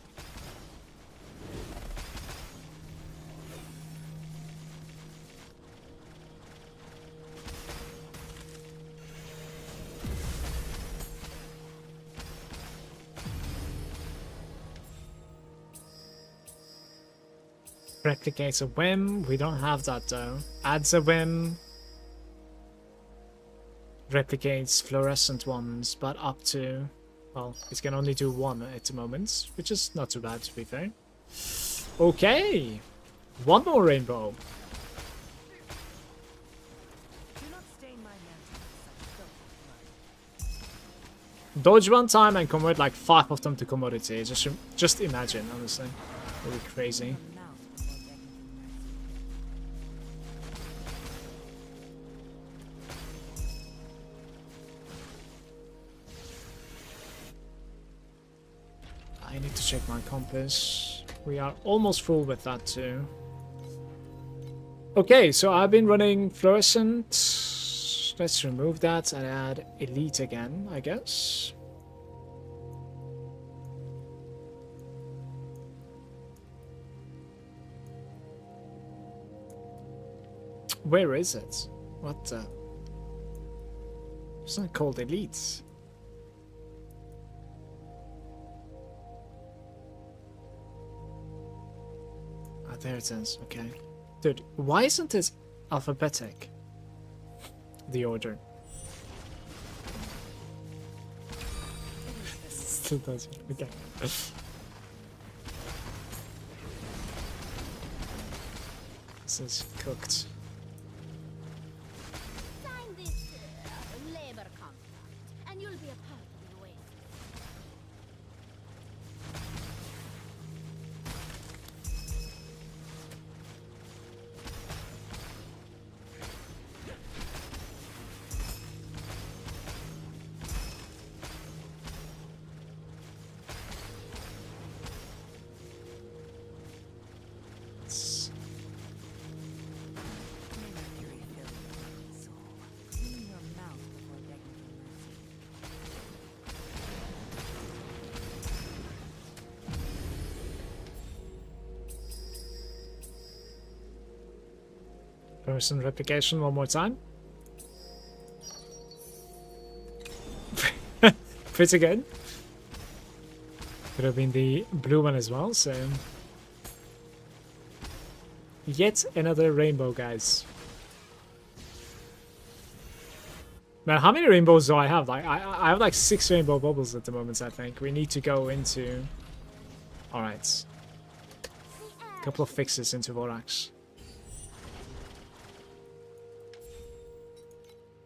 Replicates a whim. We don't have that though. Adds a whim. Replicates fluorescent ones, but up to... Well, it can only do one at the moment, which is not too bad to be fair. Okay! One more rainbow. Do not stain my mantle with such filthy blood. Dodge one time and convert like 5 of them to commodity. Just imagine, honestly. It'll be crazy. Your mouth before begging for mercy. I need to check my compass. We are almost full with that too. Okay, so I've been running fluorescent. Let's remove that and add elite again, I guess. Where is it? What the? It's not called elite. Ah, there it is. Okay. Dude, why isn't it alphabetic? The order. Still doesn't. Okay. This is cooked. Sign this labor contract, and you'll be a part of the way. It's- May Mercury fill your heart and soul. Clean your mouth before begging for mercy. Person replication one more time. Pretty good. Could have been the blue one as well, so Yet another rainbow, guys. Man, how many rainbows do I have? Like, I have like 6 rainbow bubbles at the moment, I think. We need to go into... Alright. A couple of fixes into Vorax.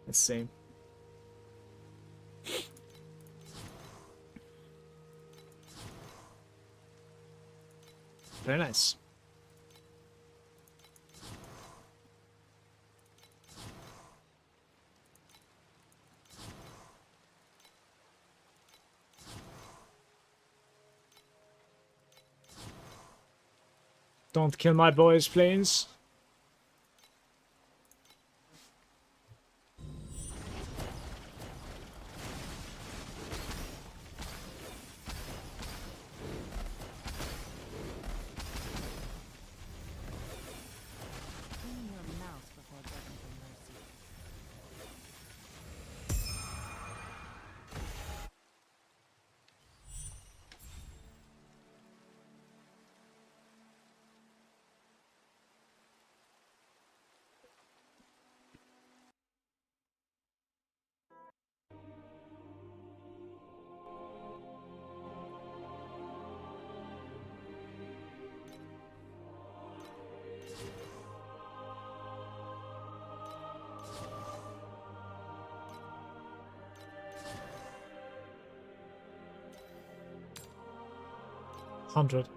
Let's see. Very nice. Don't kill my boys, please. Clean your mouth before begging for mercy. 100.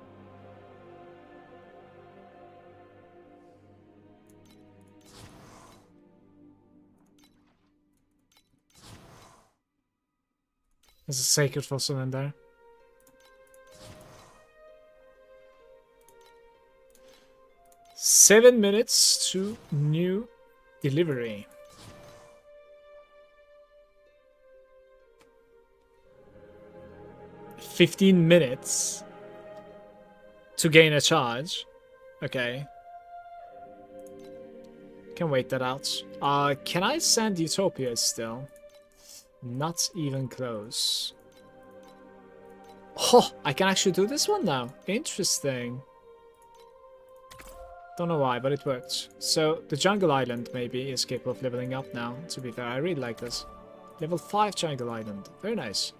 There's a sacred fossil in there. Seven minutes to new delivery. $15 to gain a charge. Okay. Can wait that out. Can I send Utopia still? Not even close. Oh, I can actually do this one now. Interesting. Don't know why, but it worked. So, the Jungle Island maybe is capable of leveling up now, to be fair. I really like this. Level 5 Jungle Island. Very nice.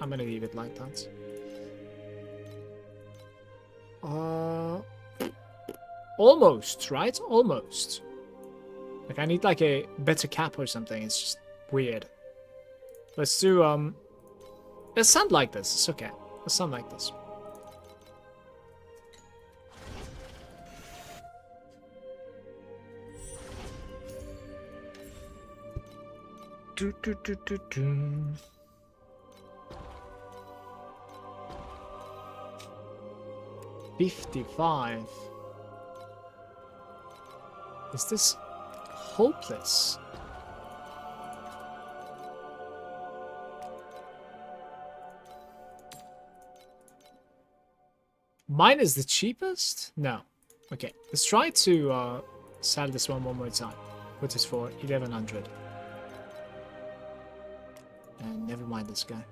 I'm gonna leave it like that. Almost, right? Almost. Like, I need like a better cap or something. It's just weird. Let's do, let's sound like this. It's okay. Let's sound like this. Do, do, do, do, do. $55. Is this hopeless? Mine is the cheapest? No. Okay, let's try to sell this one more time. Put it for 1100. And never mind this guy.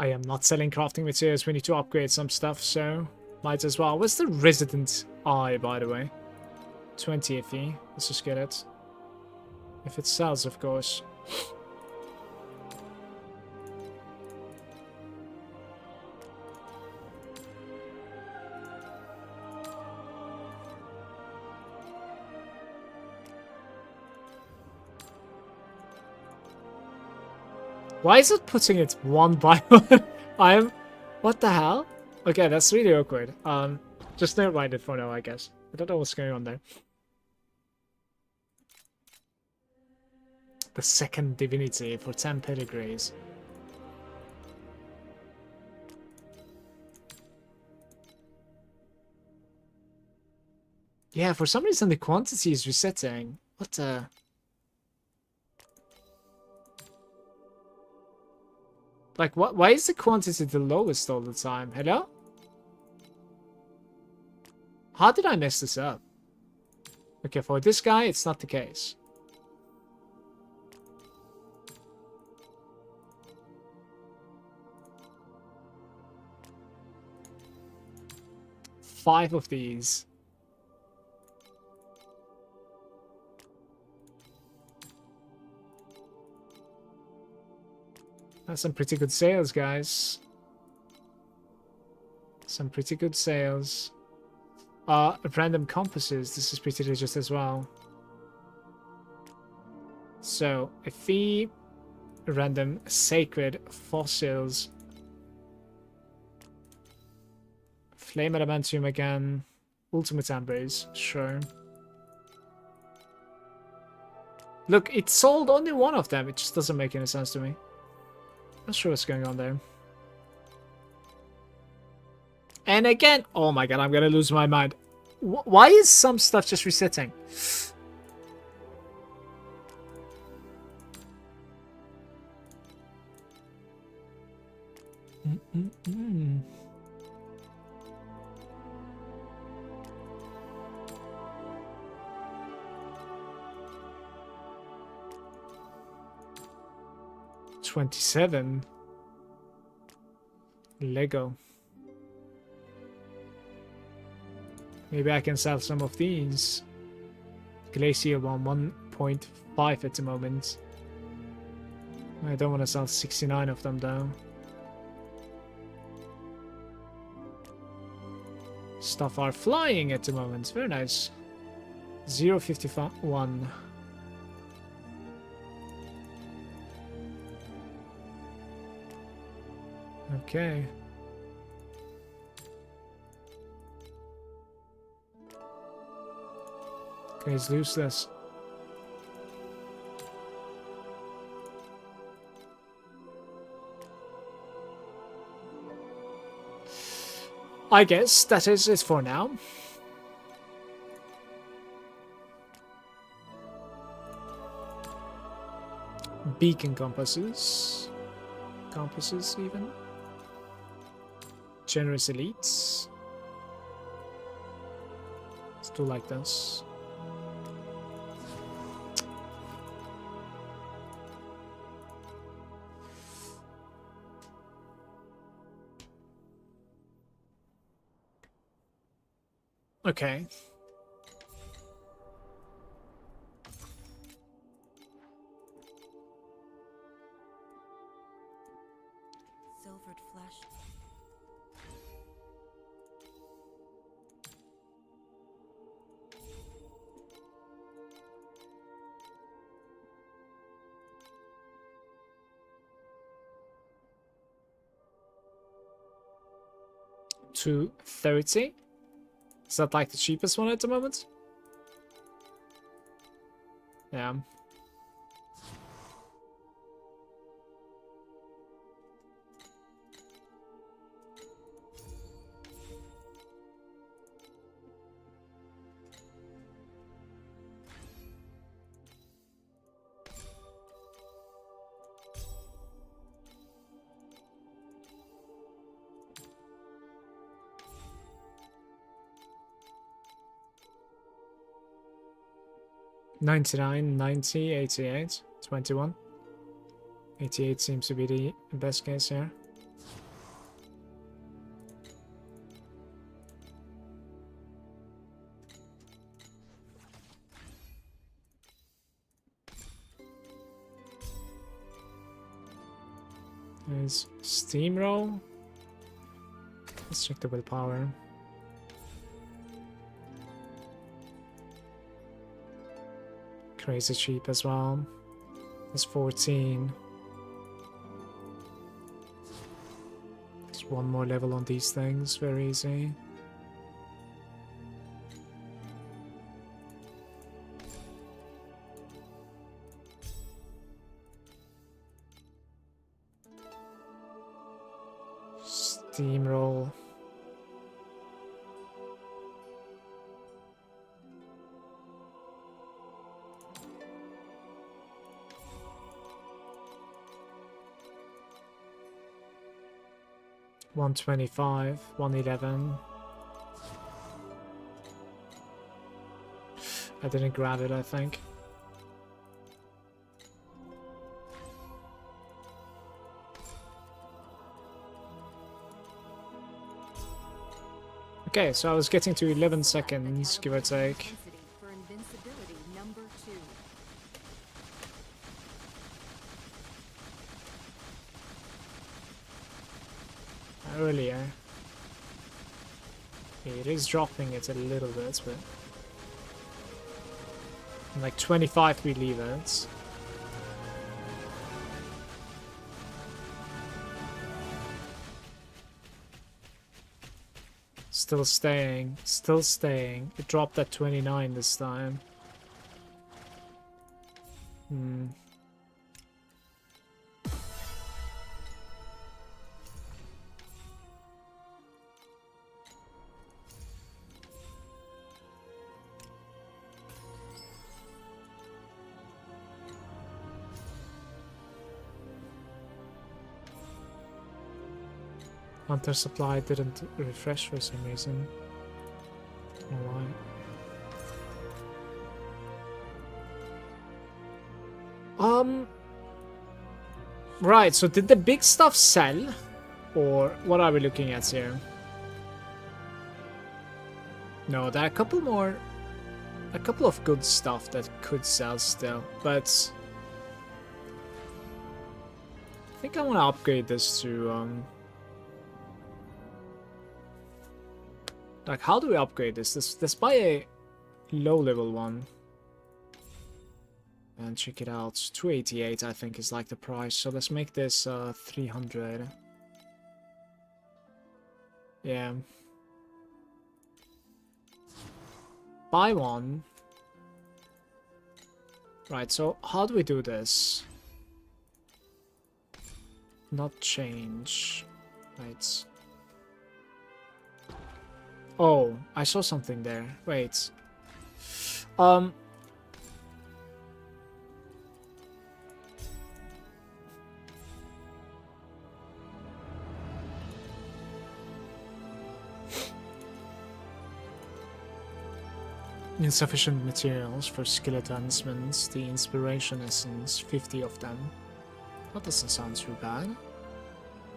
I am not selling crafting materials. We need to upgrade some stuff, so might as well. What's the Resident Eye, by the way? 20 FE. Let's just get it. If it sells, of course. Why is it putting it one by one? What the hell? Okay, that's really awkward. Just never mind it for now, I guess. I don't know what's going on there. The second divinity for 10 pedigrees. Yeah, for some reason the quantity is resetting. What the? Like, what? Why is the quantity the lowest all the time? Hello? How did I mess this up? Okay, for this guy, it's not the case. Five of these. That's some pretty good sales, guys. Some pretty good sales. Random compasses. This is pretty legit as well. So, a fee, random sacred fossils, flame adamantium again, ultimate embers, sure. Look, it sold only one of them. It just doesn't make any sense to me. Not sure what's going on there. And again, oh my god, I'm gonna lose my mind. Why is some stuff just resetting? Mm-mm-mm. $27. Lego. Maybe I can sell some of these. Glacial one, 1.5 at the moment. I don't want to sell 69 of them though. Stuff are flying at the moment. Very nice. 0.51. Okay. Okay, it's useless. I guess that is it for now. Beacon compasses. Compasses even. Generous elites. Let's do like this. Okay. Silvered flesh. $230. Is that like the cheapest one at the moment? Yeah. $99, $90, $88, $21. $88 seems to be the best case here. There's Steamroll. Let's check the willpower. Crazy cheap as well. That's 14. Just one more level on these things, very easy. Steamroll. 125, 111. I didn't grab it, I think. Okay, so I was getting to 11 seconds, give or take. Intensity for invincibility number 2. Earlier. It is dropping it a little bit, but like 25 we leave it. Still staying, still staying. It dropped at 29 this time. Hunter supply didn't refresh for some reason. I don't know why. Right, so did the big stuff sell? Or what are we looking at here? No, there are a couple of good stuff that could sell still, but I think I want to upgrade this to like, how do we upgrade this? Let's buy a low level one. And check it out. 288 I think is like the price. So let's make this 300. Yeah. Buy one. Right, so how do we do this? Not change. Right. Oh, I saw something there. Wait. Insufficient materials for skill advancements. The inspiration essence, 50 of them. That doesn't sound too bad.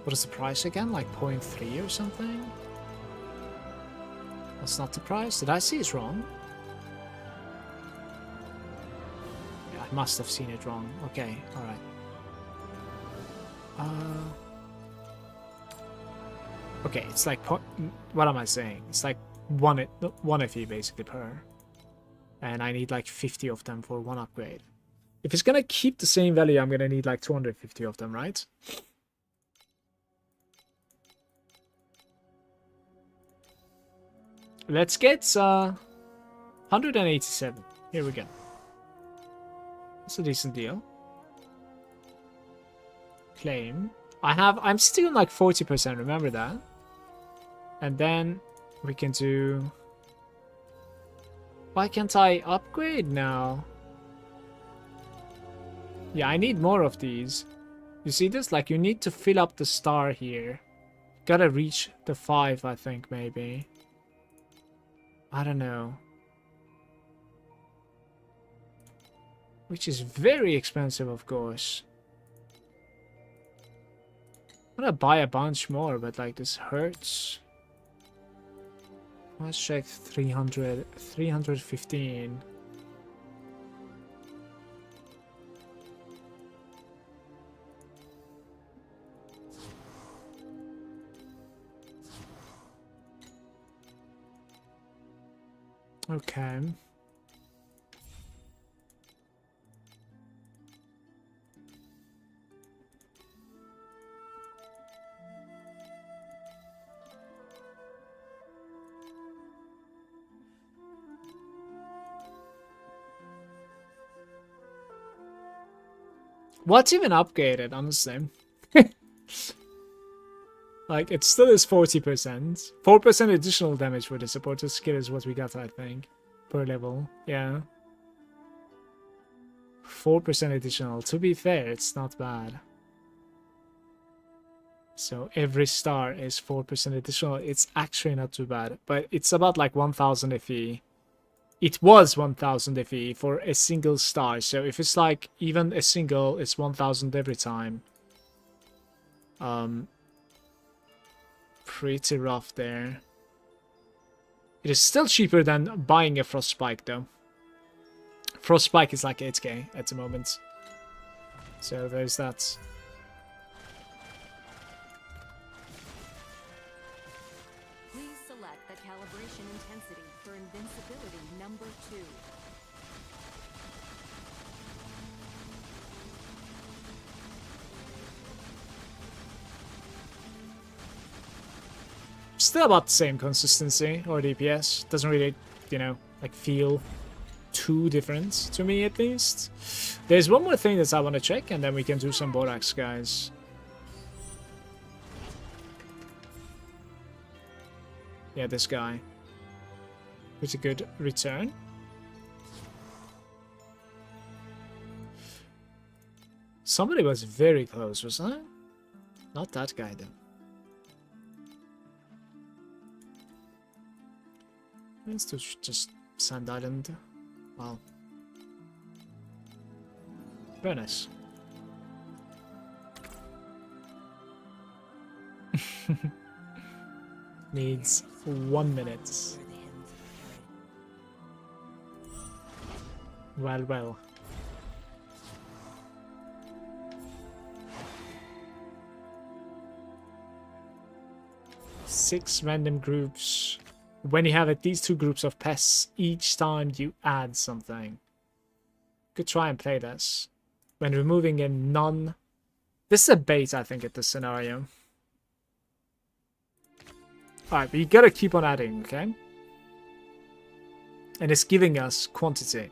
What is the price again? Like 0.3 or something? That's not the price. Did I see it wrong? Yeah, I must have seen it wrong. Okay, alright. Okay, it's like... What am I saying? It's like one FE basically per. And I need like 50 of them for one upgrade. If it's gonna keep the same value, I'm gonna need like 250 of them, right? Let's get 187. Here we go. That's a decent deal. Claim. I'm still like 40%, remember that? And then we can do... Why can't I upgrade now? Yeah, I need more of these. You see this? Like, you need to fill up the star here. Gotta reach the 5, I think, maybe. I don't know. Which is very expensive, of course. I'm gonna buy a bunch more, but like, this hurts. Let's check 315. Okay. What's even upgraded, honestly? Like, it still is 40%. 4% additional damage for the supporter skill is what we got, I think. Per level. Yeah. 4% additional. To be fair, it's not bad. So every star is 4% additional. It's actually not too bad, but it's about like 1000 FE. It was 1000 FE for a single star. So if it's like even a single, it's 1000 every time. Pretty rough there. It is still cheaper than buying a Frostspike though. Frostspike is like 8k at the moment. So there's that. Please select the calibration intensity for invincibility number 2. Still about the same consistency or DPS. Doesn't really, you know, like feel too different to me at least. There's one more thing that I want to check and then we can do some Borax, guys. Yeah, this guy. Pretty good return. Somebody was very close, wasn't it? Not that guy then. Let's do just Sand Island. Wow. Very nice. Needs 1 minute. Well, well. Six random groups. When you have at least 2 groups of pests each time you add something. Could try and play this. When removing a non... This is a bait, I think, at this scenario. Alright, but you gotta keep on adding, okay? And it's giving us quantity.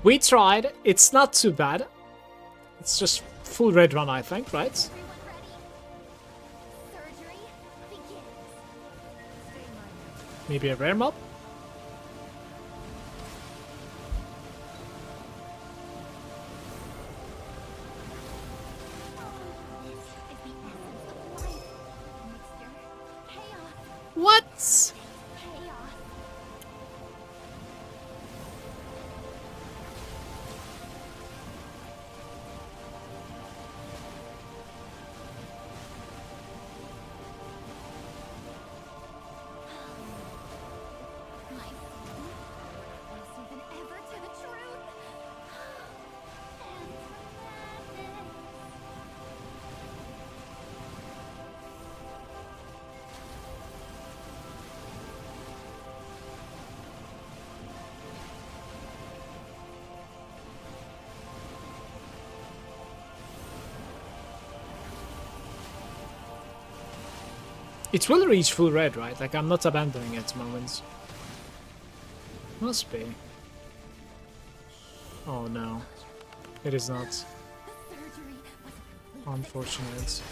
We tried. It's not too bad. It's just full red run, I think, right? Everyone ready? Surgery begins. Maybe a rare mob? This is the essence of life. Mixture. Chaos. What? Chaos. It will reach full red, right? Like, I'm not abandoning it at the moment. Must be. Oh no. It is not. The surgery was a complete Unfortunate.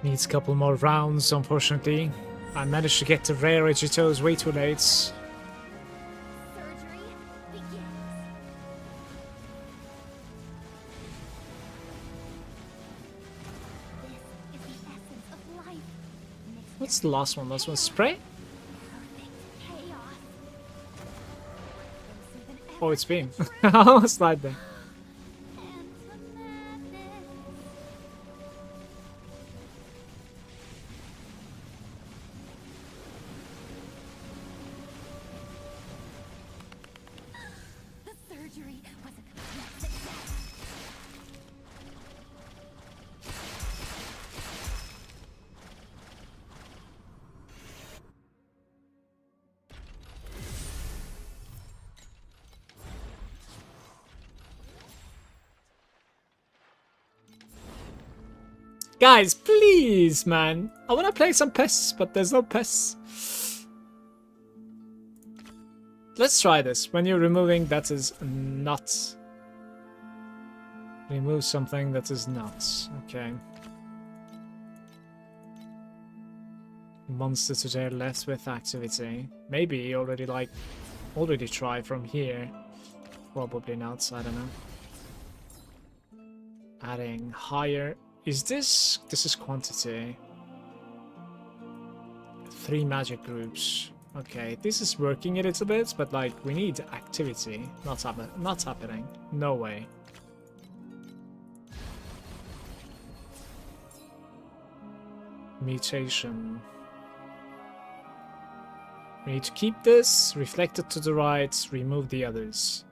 Needs a couple more rounds, unfortunately. I managed to get the rare Egitos way too late. surgery begins. This is the essence of life. What's the last one? Last one? Spray? Perfect chaos. Closer than ever Oh, it's beam. true. I almost died there. And to madness. The surgery was a complete success. Guys, please, man. I want to play some pests, but there's no pests. Let's try this. When you're removing, that is not. Remove something that is not. Okay. Monster to their left with activity. Maybe already try from here. Probably not, I don't know. Adding higher. Is this is quantity. 3 magic groups. Okay, this is working a little bit, but like we need activity. Not happening. No way. Mutation. We need to keep this, reflect it to the right, remove the others.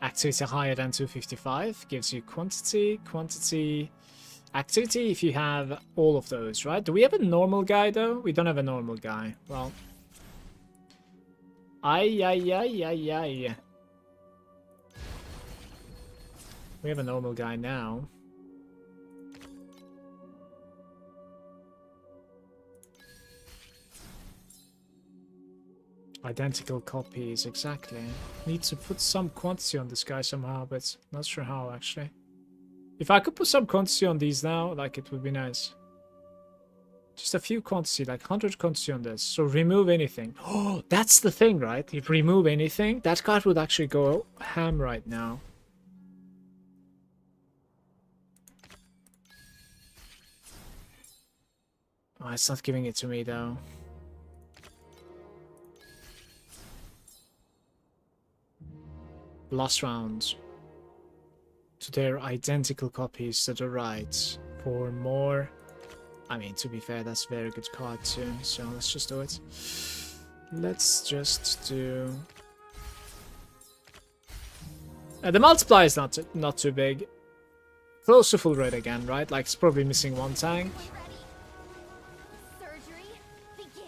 Activity higher than 255 gives you quantity, activity if you have all of those, right? Do we have a normal guy though? We don't have a normal guy. Well, ay. We have a normal guy now. Identical copies, exactly. Need to put some quantity on this guy somehow, but not sure how actually. If I could put some quantity on these now, like it would be nice. Just a few quantity, like 100 quantity on this. So remove anything. Oh, that's the thing, right? If remove anything, that card would actually go ham right now. Oh, it's not giving it to me though. Last round. To their identical copies to the right. For more. I mean, to be fair, that's a very good card too. So let's just do it. Let's just do. The multiplier is not too big. Close to full red again, right? Like it's probably missing one tank. Surgery begins.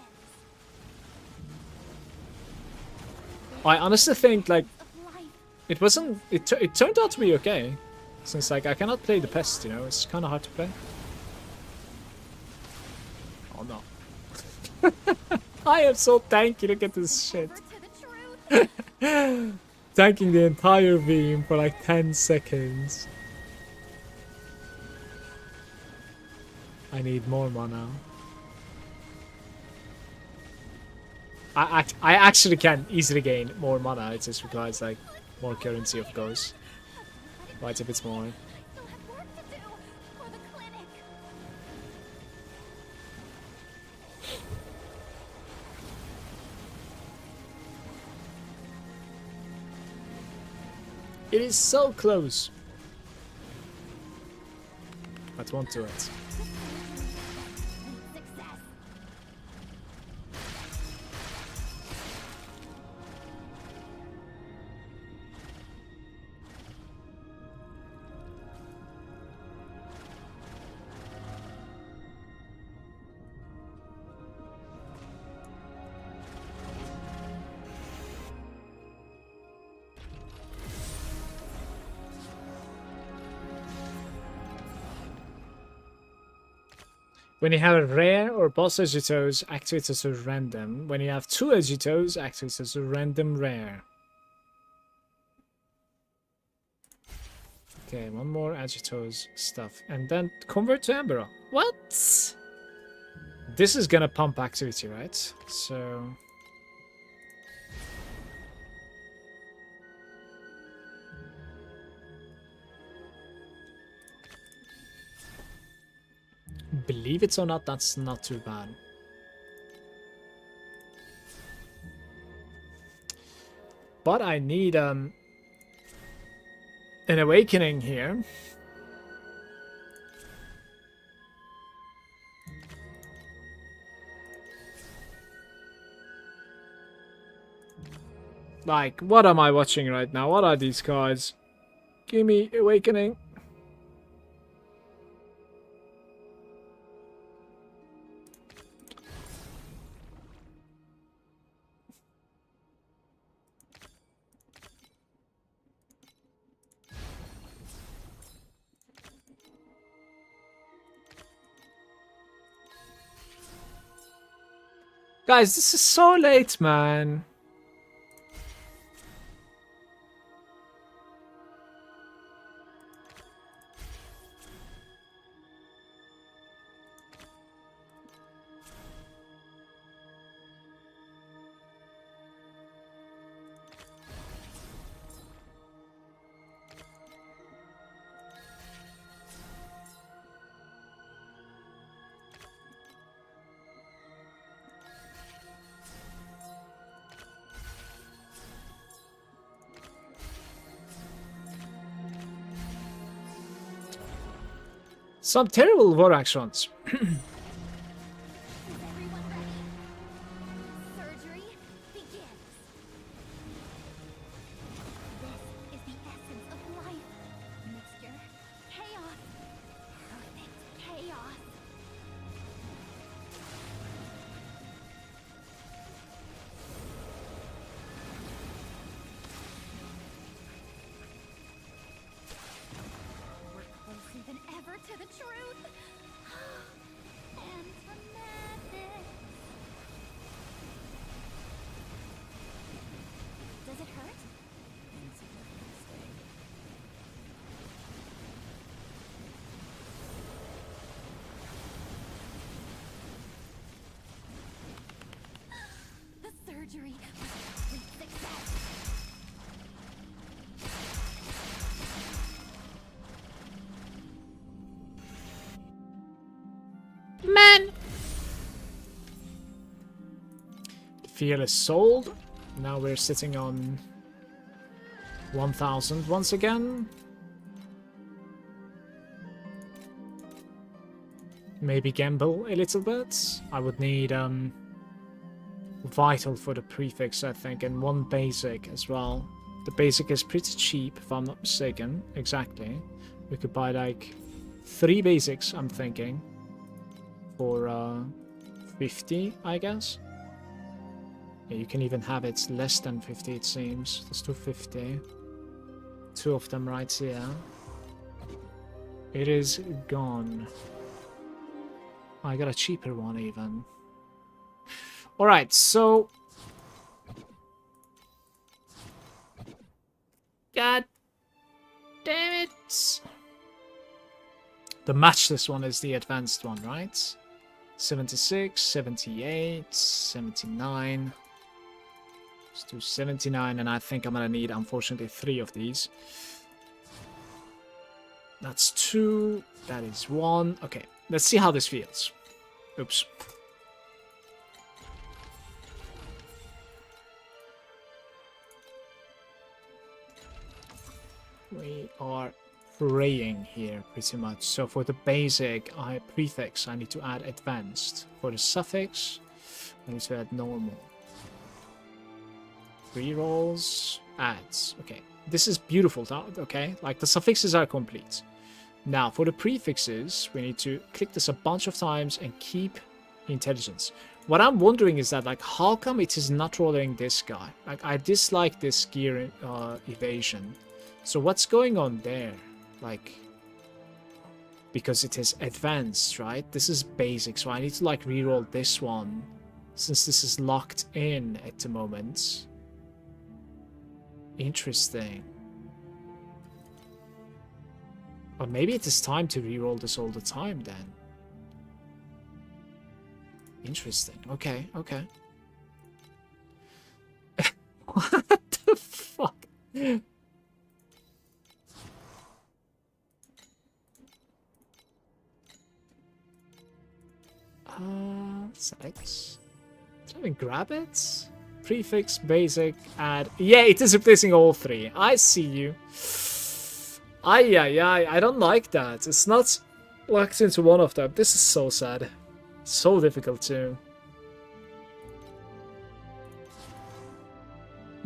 I honestly think like Of life. it wasn't. It turned out to be okay, since like I cannot play the pest. You know, it's kind of hard to play. Oh no! I am so tanky. Look at this shit. Never to the truth. Tanking the entire beam for like 10 seconds. I need more mana. I actually can easily gain more mana. It just requires like more currency, of course. Quite a bit more. I still have work to do for the clinic. It is so close. But won't do it. Success. When you have a rare or boss Agitos, activates as a random. When you have two Agitos, activates as a random rare. Okay, one more Agitos stuff. And then convert to Embera. What? This is gonna pump activity, right? So... Believe it or not, that's not too bad. But I need an awakening here. Like, what am I watching right now? What are these cards? Give me awakening. Guys, this is so late, man. Some terrible war actions. Is everyone ready? Surgery begins. This is the essence of life. Mixture. Chaos. Perfect chaos. We're closer than ever to the truth. surgery was a complete success. Man! The field is sold. Now we're sitting on 1,000 once again. Maybe gamble a little bit. I would need vital for the prefix, I think, and one basic as well. The basic is pretty cheap, if I'm not mistaken. Exactly. We could buy like 3 basics, I'm thinking, for 50, I guess. Yeah, you can even have it less than 50, it seems. Let's do 50. 2 of them right here. It is gone. I got a cheaper one even. Alright, so... God damn it! The matchless one is the advanced one, right? 76, 78, 79. Let's do 79, and I think I'm gonna need, unfortunately, 3 of these. That's 2. That is 1. Okay, let's see how this feels. Oops. We are praying here, pretty much. So for the basic prefix, I need to add advanced. For the suffix, I need to add normal. Rerolls, adds. Okay, this is beautiful, okay? Like, the suffixes are complete. Now, for the prefixes, we need to click this a bunch of times and keep intelligence. What I'm wondering is that, like, how come it is not rolling this guy? Like, I dislike this gear evasion. So what's going on there? Like, because it is advanced, right? This is basic, so I need to, like, reroll this one, since this is locked in at the moment. Interesting. Or maybe it is time to reroll this all the time then. Interesting. Okay, okay. What the fuck? Select. Try and grab it. Prefix, basic, add. Yeah, it is replacing all 3. I see you. I don't like that. It's not locked into one of them. This is so sad. So difficult too.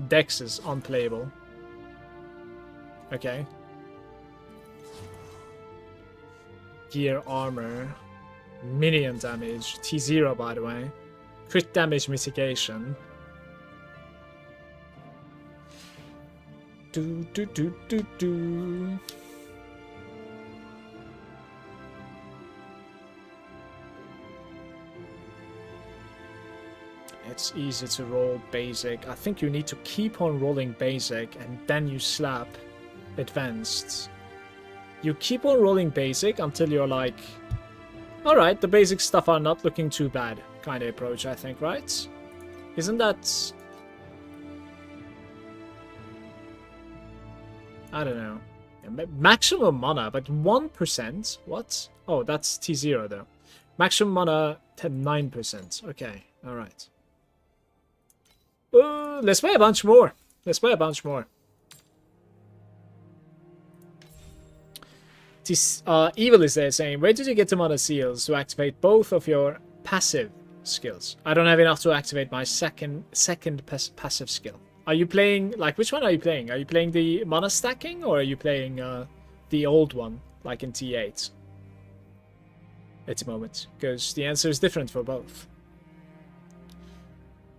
Dex is unplayable. Okay. Gear armor. Minion damage. T0, by the way. Crit damage mitigation. Do. It's easy to roll basic. I think you need to keep on rolling basic and then you slap advanced. You keep on rolling basic until you're like, alright, the basic stuff are not looking too bad kind of approach, I think, right? Isn't that... I don't know. Maximum mana, but 1%? What? Oh, that's T0 though. Maximum mana 9%. Okay, alright. Let's play a bunch more. Let's play a bunch more. Evil is there saying, where did you get the mana seals to activate both of your passive skills? I don't have enough to activate my second passive skill. Are you playing, like, which one are you playing? Are you playing the mana stacking, or are you playing the old one, like in T8? At the moment, because the answer is different for both.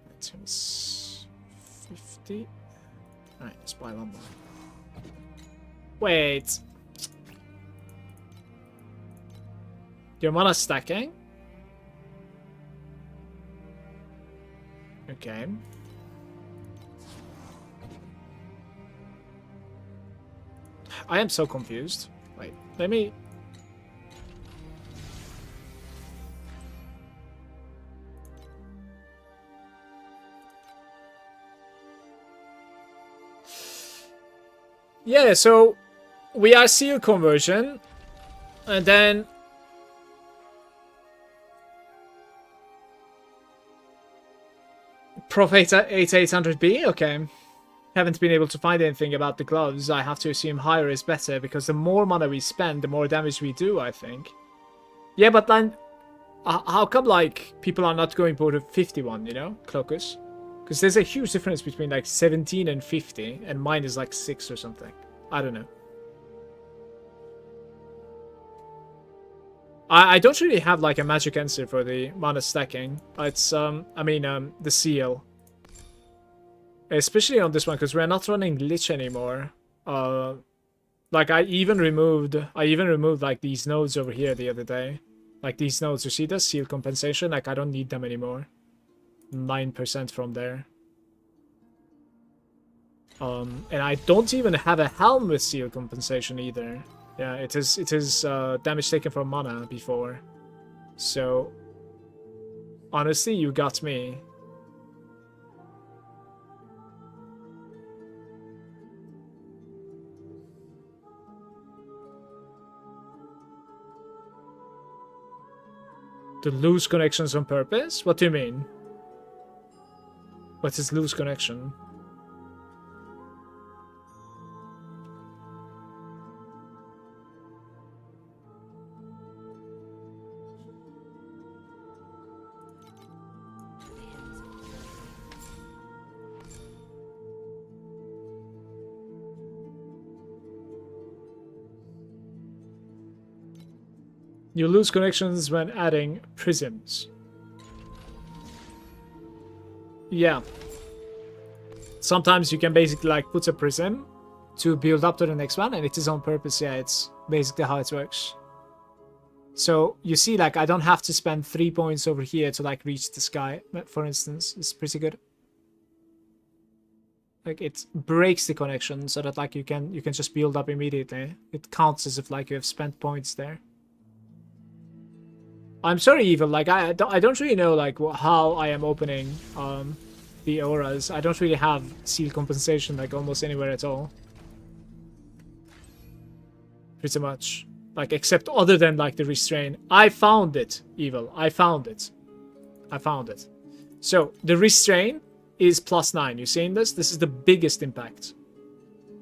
That was 50. Alright, let's buy one more. Wait. Your mana stacking? Okay. I am so confused. Wait, let me... Yeah, so we are seal conversion, and then Prof 8800B. Okay. Haven't been able to find anything about the gloves. I have to assume higher is better because the more mana we spend, the more damage we do, I think. Yeah, but then how come like people are not going for the 51, you know, Clocus? Because there's a huge difference between like 17 and 50, and mine is like 6 or something. I don't know. I don't really have like a magic answer for the mana stacking. It's the seal. Especially on this one, because we're not running Lich anymore. Like I even removed like these nodes over here the other day. Like these nodes, you see the seal compensation? Like I don't need them anymore. 9% from there. And I don't even have a helm with seal compensation either. Yeah, it is damage taken from mana before. So honestly, you got me. To lose connections on purpose? What do you mean? What is lose connection? You lose connections when adding prisms. Yeah. Sometimes you can basically like put a prism to build up to the next one, and it is on purpose. Yeah, it's basically how it works. So you see, like I don't have to spend 3 points over here to like reach the sky, for instance. It's pretty good. Like it breaks the connection so that like you can just build up immediately. It counts as if like you have spent points there. I'm sorry, Evil. Like I don't really know like how I am opening the auras. I don't really have seal compensation like almost anywhere at all. Pretty much, like except other than like the restrain. I found it, Evil. I found it. I found it. So the restrain is +9. You seeing this? This is the biggest impact,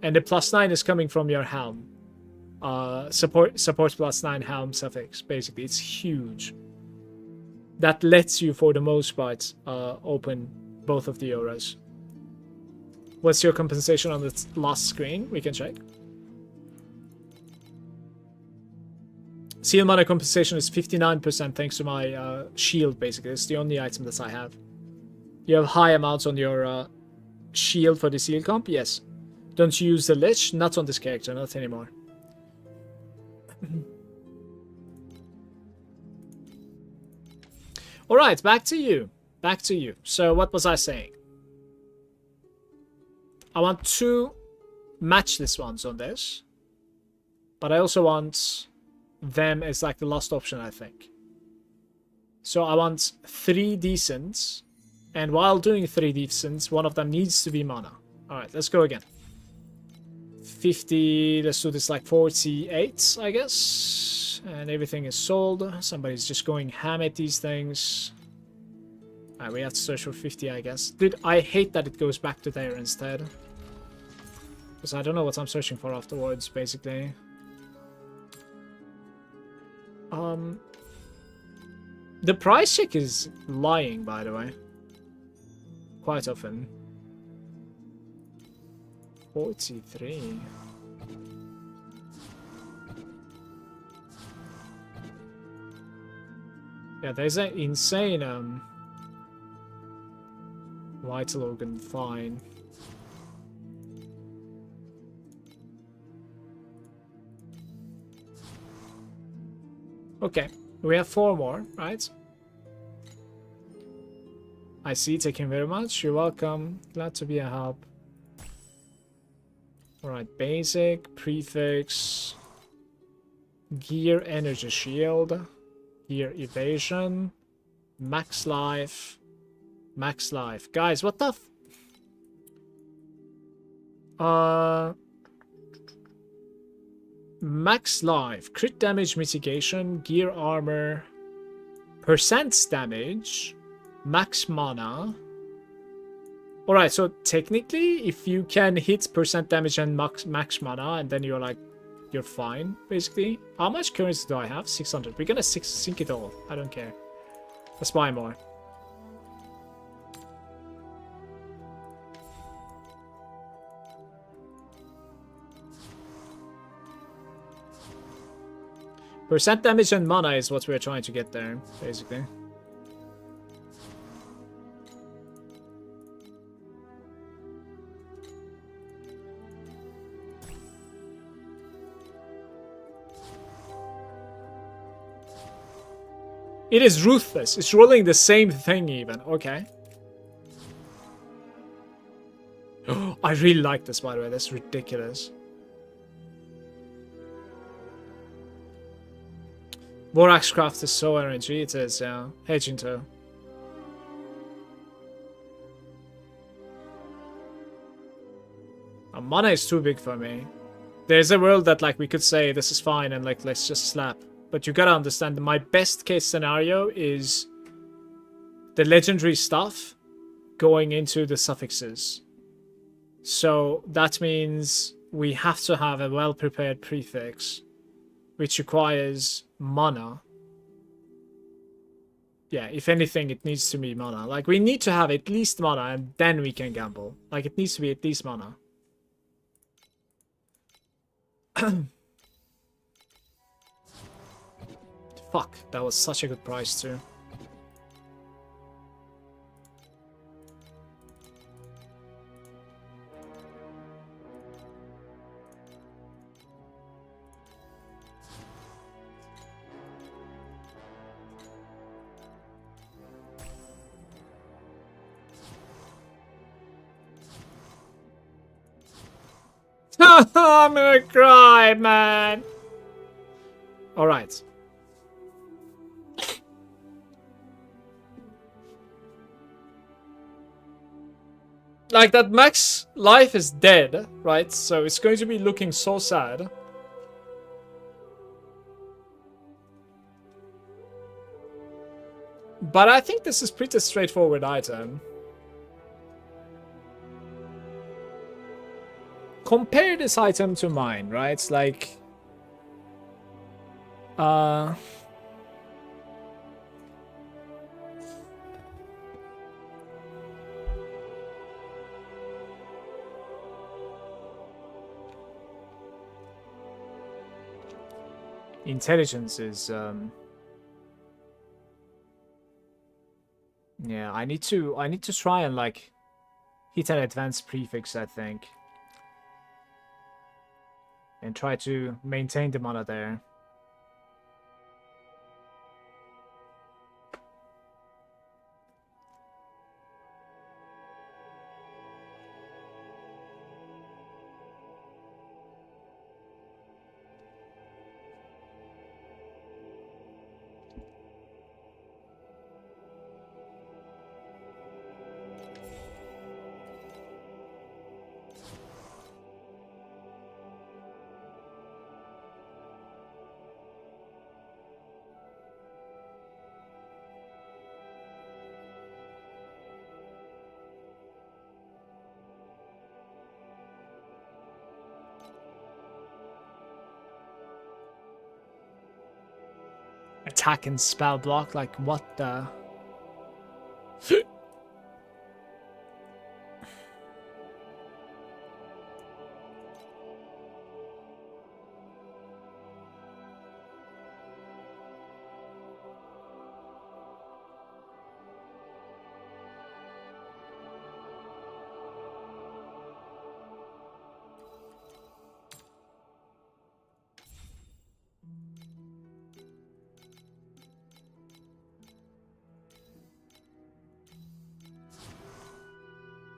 and the +9 is coming from your helm. Support +9 helm suffix. Basically, it's huge. That lets you, for the most part, open both of the auras. What's your compensation on the last screen? We can check. Seal mana compensation is 59% thanks to my shield. Basically, it's the only item that I have. You have high amounts on your shield for the seal comp. Yes. Don't you use the Lich? Not on this character. Not anymore. Alright, back to you. Back to you. So what was I saying? I want 2 matchless ones on this. But I also want them as like the last option, I think. So I want 3 decents. And while doing 3 decents, one of them needs to be mana. Alright, let's go again. 50, let's do this like 48, I guess. And everything is sold. Somebody's just going ham at these things. Alright, we have to search for 50, I guess. Dude, I hate that it goes back to there instead. Because I don't know what I'm searching for afterwards, basically. The price check is lying, by the way. Quite often. 43. Yeah, there's an insane vital organ fine. Okay, we have 4 more, right? I see, thank you very much. You're welcome. Glad to be a help. Alright, basic, prefix, gear, energy shield, gear evasion, max life, max life. Guys, what the Max life, crit damage mitigation, gear armor, percent damage, max mana. Alright, so technically, if you can hit percent damage and max mana, and then you're like, you're fine, basically. How much currency do I have? 600. We're gonna sink it all. I don't care. Let's buy more. Percent damage and mana is what we're trying to get there, basically. It is ruthless. It's rolling the same thing even. Okay. I really like this, by the way. That's ridiculous. Borax craft is so RNG. It is, yeah. Hey, Jinto. Mana is too big for me. There's a world that, like, we could say this is fine and, like, let's just slap. But you gotta understand that my best case scenario is the legendary stuff going into the suffixes. So that means we have to have a well-prepared prefix, which requires mana. Yeah, if anything, it needs to be mana. Like, we need to have at least mana, and then we can gamble. Like, it needs to be at least mana. Fuck, that was such a good price too. I'm gonna cry, man. All right. Like, that max life is dead, right? So it's going to be looking so sad. But I think this is pretty straightforward item. Compare this item to mine, right? Like, intelligence is, yeah, I need to try and, like, hit an advanced prefix, I think. And try to maintain the mana there. Attack and spell block, like, what the...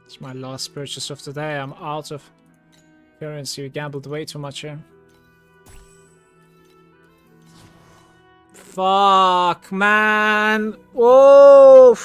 It's my last purchase of the day. I'm out of currency. We gambled way too much here. Fuck, man. Whoa.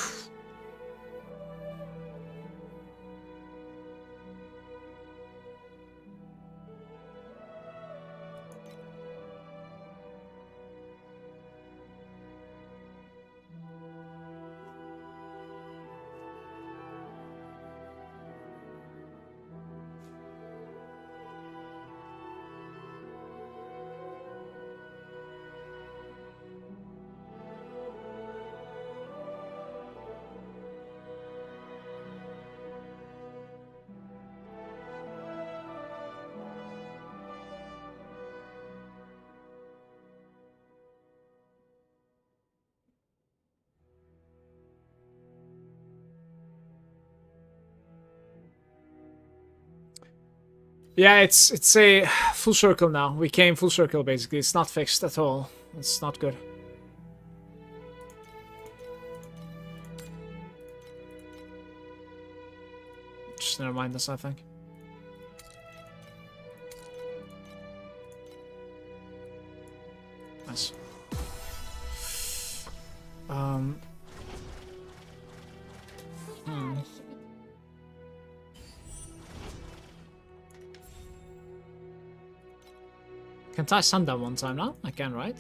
Yeah, it's a full circle now. We came full circle basically. It's not fixed at all. It's not good. Just never mind this, I think. Nice. Can't I send that one time now? I can, right?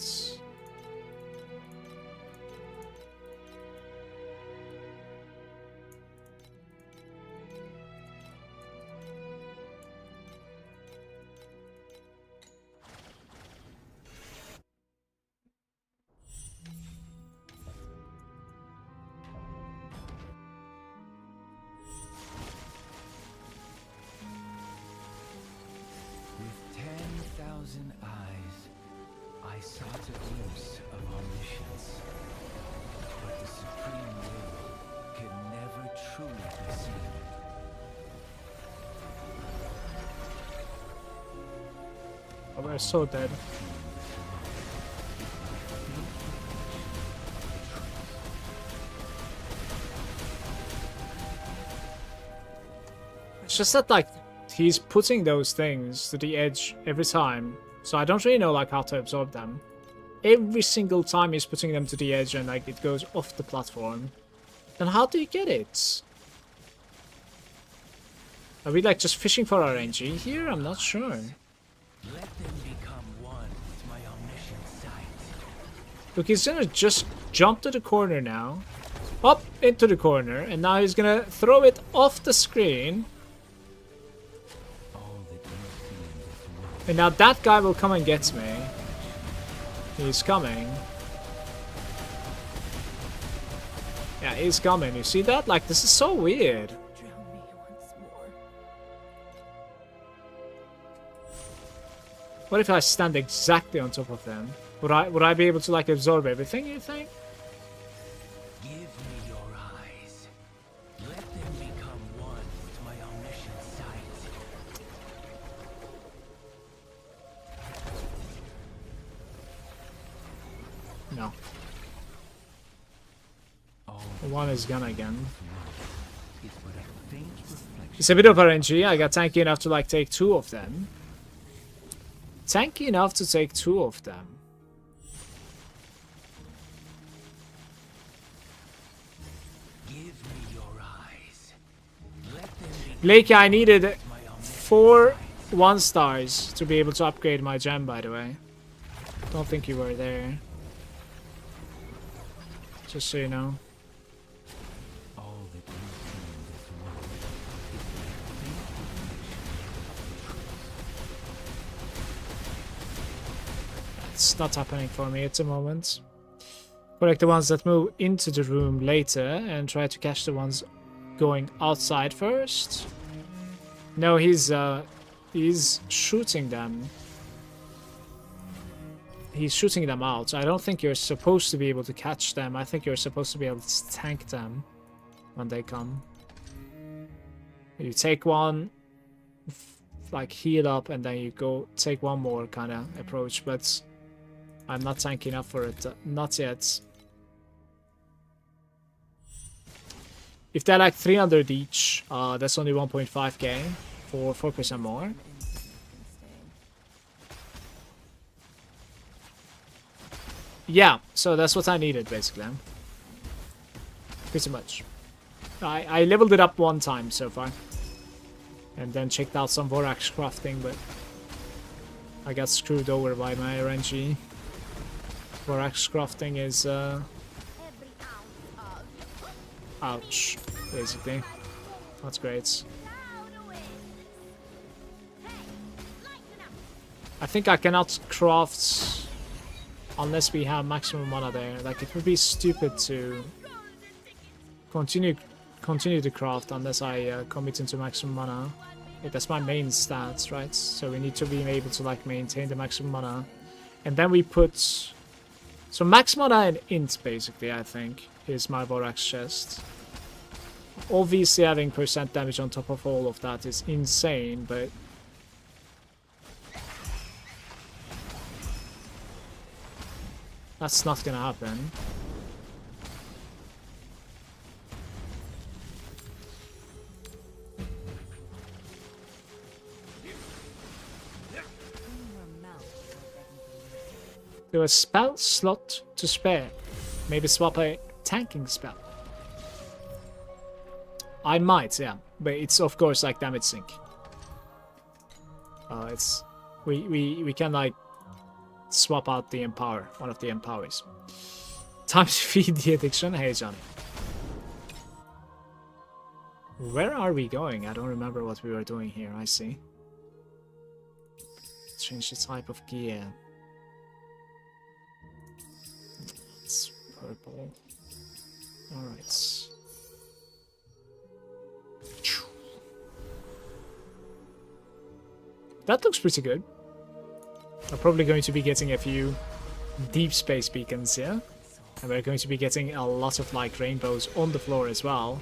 With 10,000 eyes, I sought a glimpse of omniscience. But the supreme will can never truly be seen. Oh, we're so dead. It's just that, like, he's putting those things to the edge every time. So I don't really know, like, how to absorb them. Every single time he's putting them to the edge and, like, it goes off the platform. Then how do you get it? Are we, like, just fishing for RNG here? I'm not sure. Let them become one with my omniscient sight. Look, he's gonna just jump to the corner now. Up into the corner. And now he's gonna throw it off the screen. All that you see in this world And now that guy will come and get me. He's coming. Yeah, he's coming. You see that? Like, this is so weird. Drown me once more. What if I stand exactly on top of them? Would I be able to, like, absorb everything, you think? give me your eyes. Let them become one with my omniscient sight. No. All One is gone again. is but a faint reflection. It's a bit of RNG. I got tanky enough to, like, take 2 of them. Tanky enough to take 2 of them. Give me your eyes. Let them be Blakey, I needed my omniscient 4 1-stars to be able to upgrade my gem, by the way. Don't think you were there. Just so you know. all that you see in this world is but a faint reflection. It's not happening for me at the moment. Collect the ones that move into the room later and try to catch the ones going outside first. No, he's shooting them. He's shooting them out. I don't think you're supposed to be able to catch them. I think you're supposed to be able to tank them when they come. You take one, like, heal up, and then you go take one more kind of approach, but I'm not tanky enough for it. Not yet. If they're like 300 each, that's only 1.5k for 4% more. Yeah, so that's what I needed, basically. Pretty much. I leveled it up 1 time so far. And then checked out some Vorax crafting, but I got screwed over by my RNG. Vorax crafting is, Every ounce of ouch, basically. That's great. loud wind. Hey, lighten up. I think I cannot craft unless we have maximum mana there. Like, it would be stupid to continue to craft unless I commit into maximum mana. Yeah, that's my main stats, right? So we need to be able to, like, maintain the maximum mana. And then we put... So max mana and int, basically, I think, is my Vorax chest. Obviously having percent damage on top of all of that is insane, but That's not gonna happen. Do a spell slot to spare. Maybe swap a tanking spell. I might, yeah. But it's of course like damage sink. It's we can like swap out the empower, one of the empowers. Time to feed the addiction. Hey Johnny. Where are we going? I don't remember what we were doing here. I see. Change the type of gear. It's purple. Alright. That looks pretty good. We're probably going to be getting a few deep space beacons here. And we're going to be getting a lot of like rainbows on the floor as well.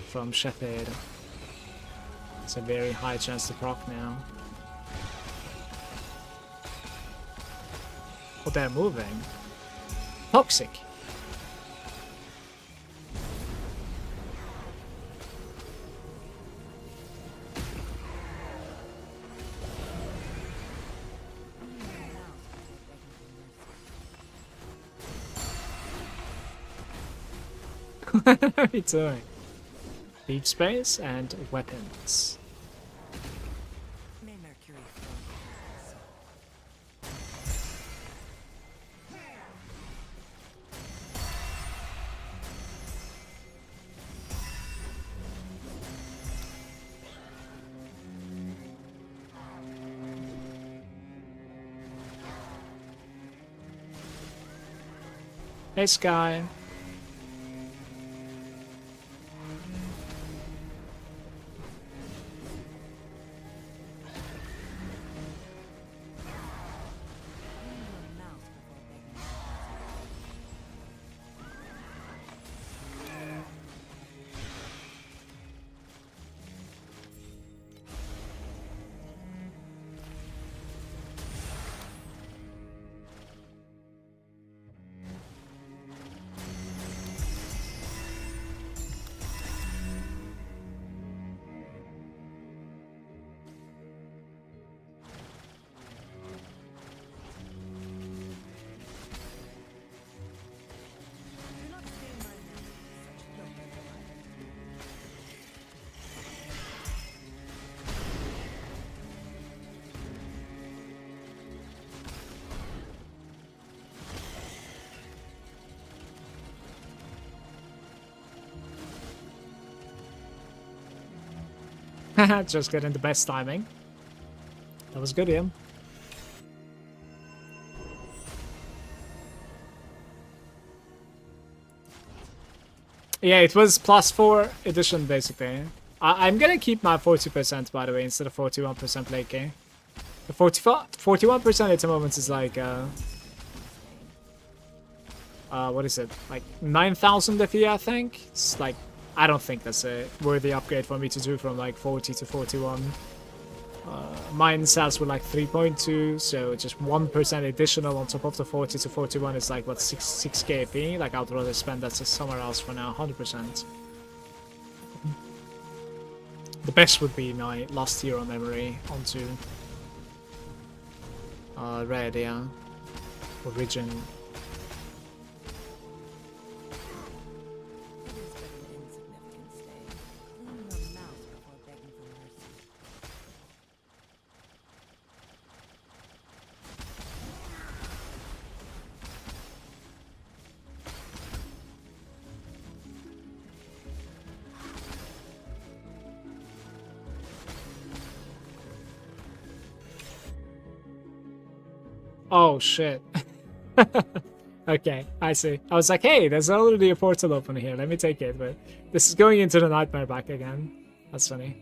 From Shepherd. It's a very high chance to proc now. Oh, they're moving. Toxic. What are we doing? Deep space and weapons. May Mercury flow. Hey Sky. Just getting the best timing. That was good, Ian. Yeah, it was +4 edition basically. I'm gonna keep my 40% by the way instead of 41% play K. The 41% at the moment is like what is it? Like 9,000 FE, I think. It's like I don't think that's a worthy upgrade for me to do from like 40 to 41. Mine sells with like 3.2, so just 1% additional on top of the 40 to 41 is like what 6k FE. Like I'd rather spend that somewhere else for now, 100%. The best would be my Lost Hero memory onto Red, yeah. Origin. Oh shit. Okay, I see. I was like, hey, there's already a portal open here. Let me take it, but this is going into the nightmare back again. That's funny.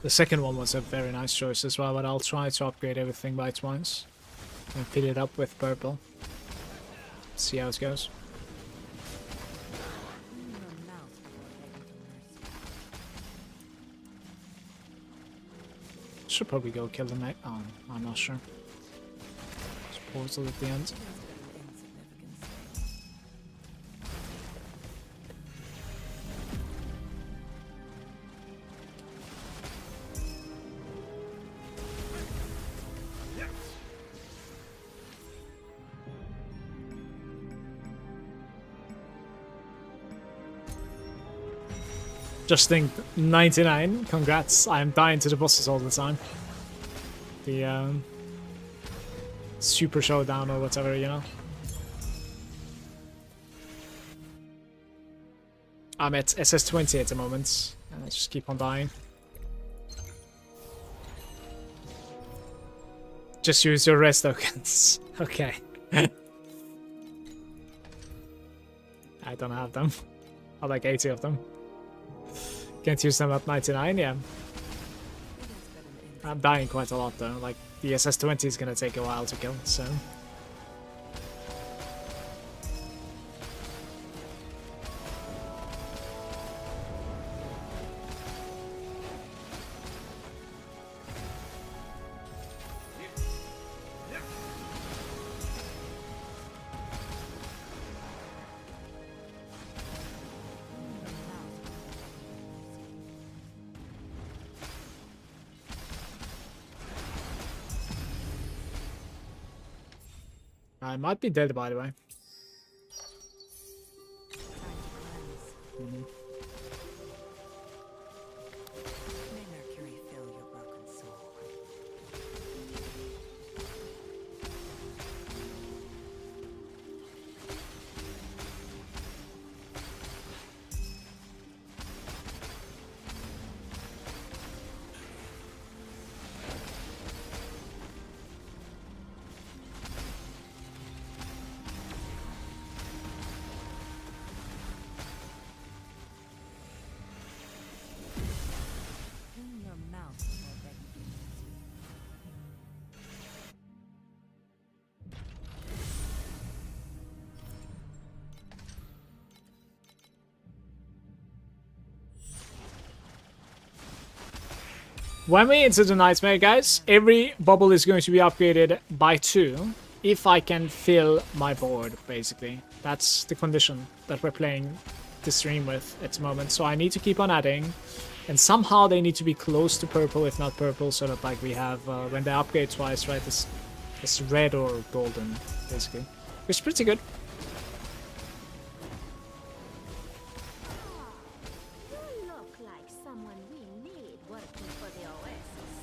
The second one was a very nice choice as well, but I'll try to upgrade everything by twice. And fill it up with purple. See how it goes. Clean your mouth before begging for mercy. Should probably go kill the mate. Oh, I'm not sure. There's a portal at the end. Just an insignificance. Just think 99. Congrats. I'm dying to the bosses all the time. The super showdown or whatever, you know. I'm at SS20 at the moment, and I just keep on dying. Just use your rest tokens. Okay. I don't have them. I have like 80 of them. Can't use them at 99, yeah. I'm dying quite a lot though. Like the SS20 is gonna take a while to kill, so. I might be dead, by the way. Time to cleanse. May Mercury fill your broken soul. Clean your mouth before begging for mercy. When we enter the nightmare, guys, every bubble is going to be upgraded by 2 if I can fill my board, basically. That's the condition that we're playing the stream with at the moment. So I need to keep on adding, and somehow they need to be close to purple, if not purple, so that like we have, when they upgrade twice, right, this red or golden, basically. Which is pretty good. You look like someone we need working for the Oasis.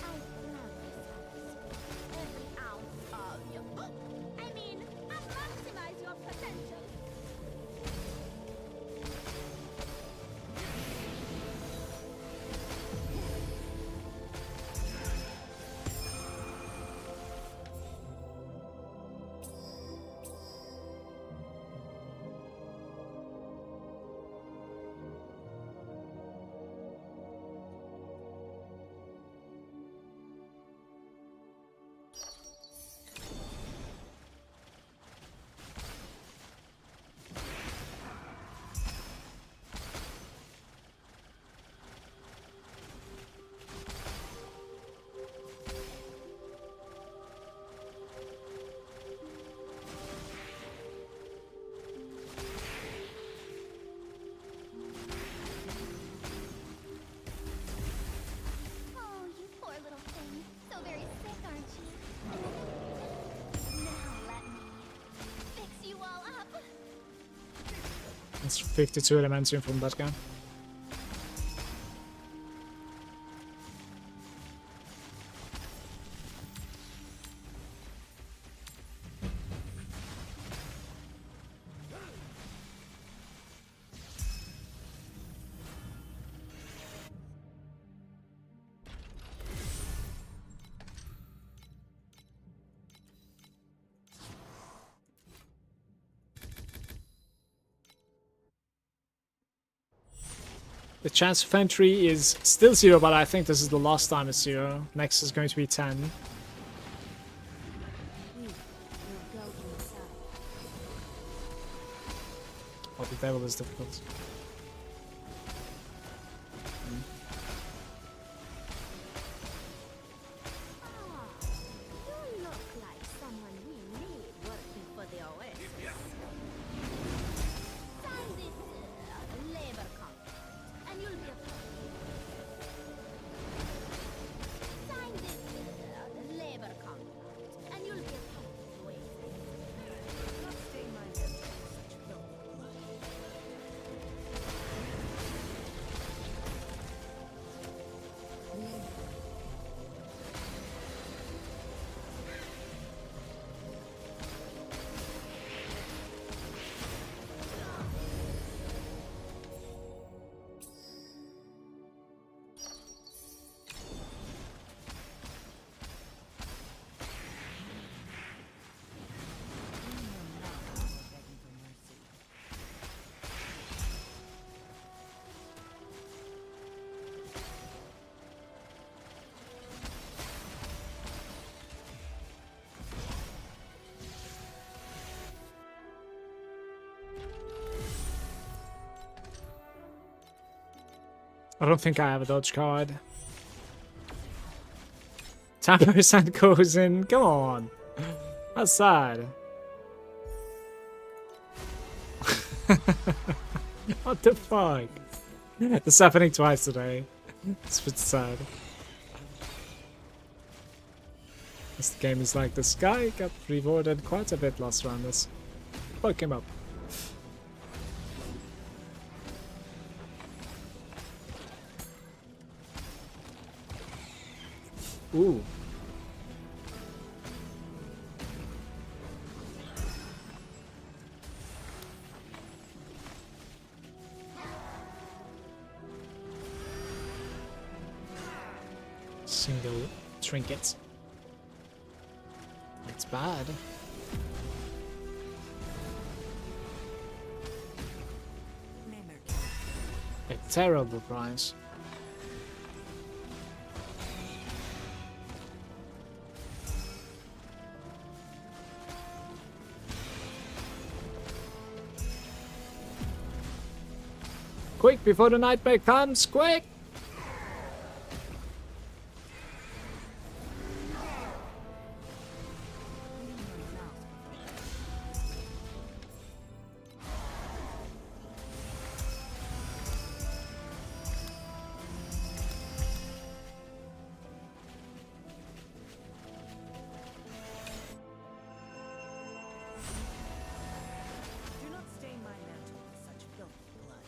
I love this house. Every ounce of you. I mean, maximize your potential. Oh, you poor little thing. So very sick, aren't you? Now let me fix you all up. It's 52 elements from that guy. The chance of entry is still 0, but I think this is the last time it's 0. Next is going to be 10. We will go inside. Oh, the devil is difficult. You look like someone we need working for the Oasis. Sign this labor contract, and you'll be a Sign this labor contract, and you'll be a part of the Oasis. Not stain my hands with such filthy blood. Begging for mercy. I don't think I have a dodge card. 10% goes in. Come on. That's sad. What the fuck? It's happening twice today. It's pretty sad. This game is like this guy got rewarded quite a bit last round. Let's fuck him up. Ooh. Single trinket. It's bad. A terrible price. Quick, before the nightmare comes, quick! Do not stain my mantle with such filthy blood.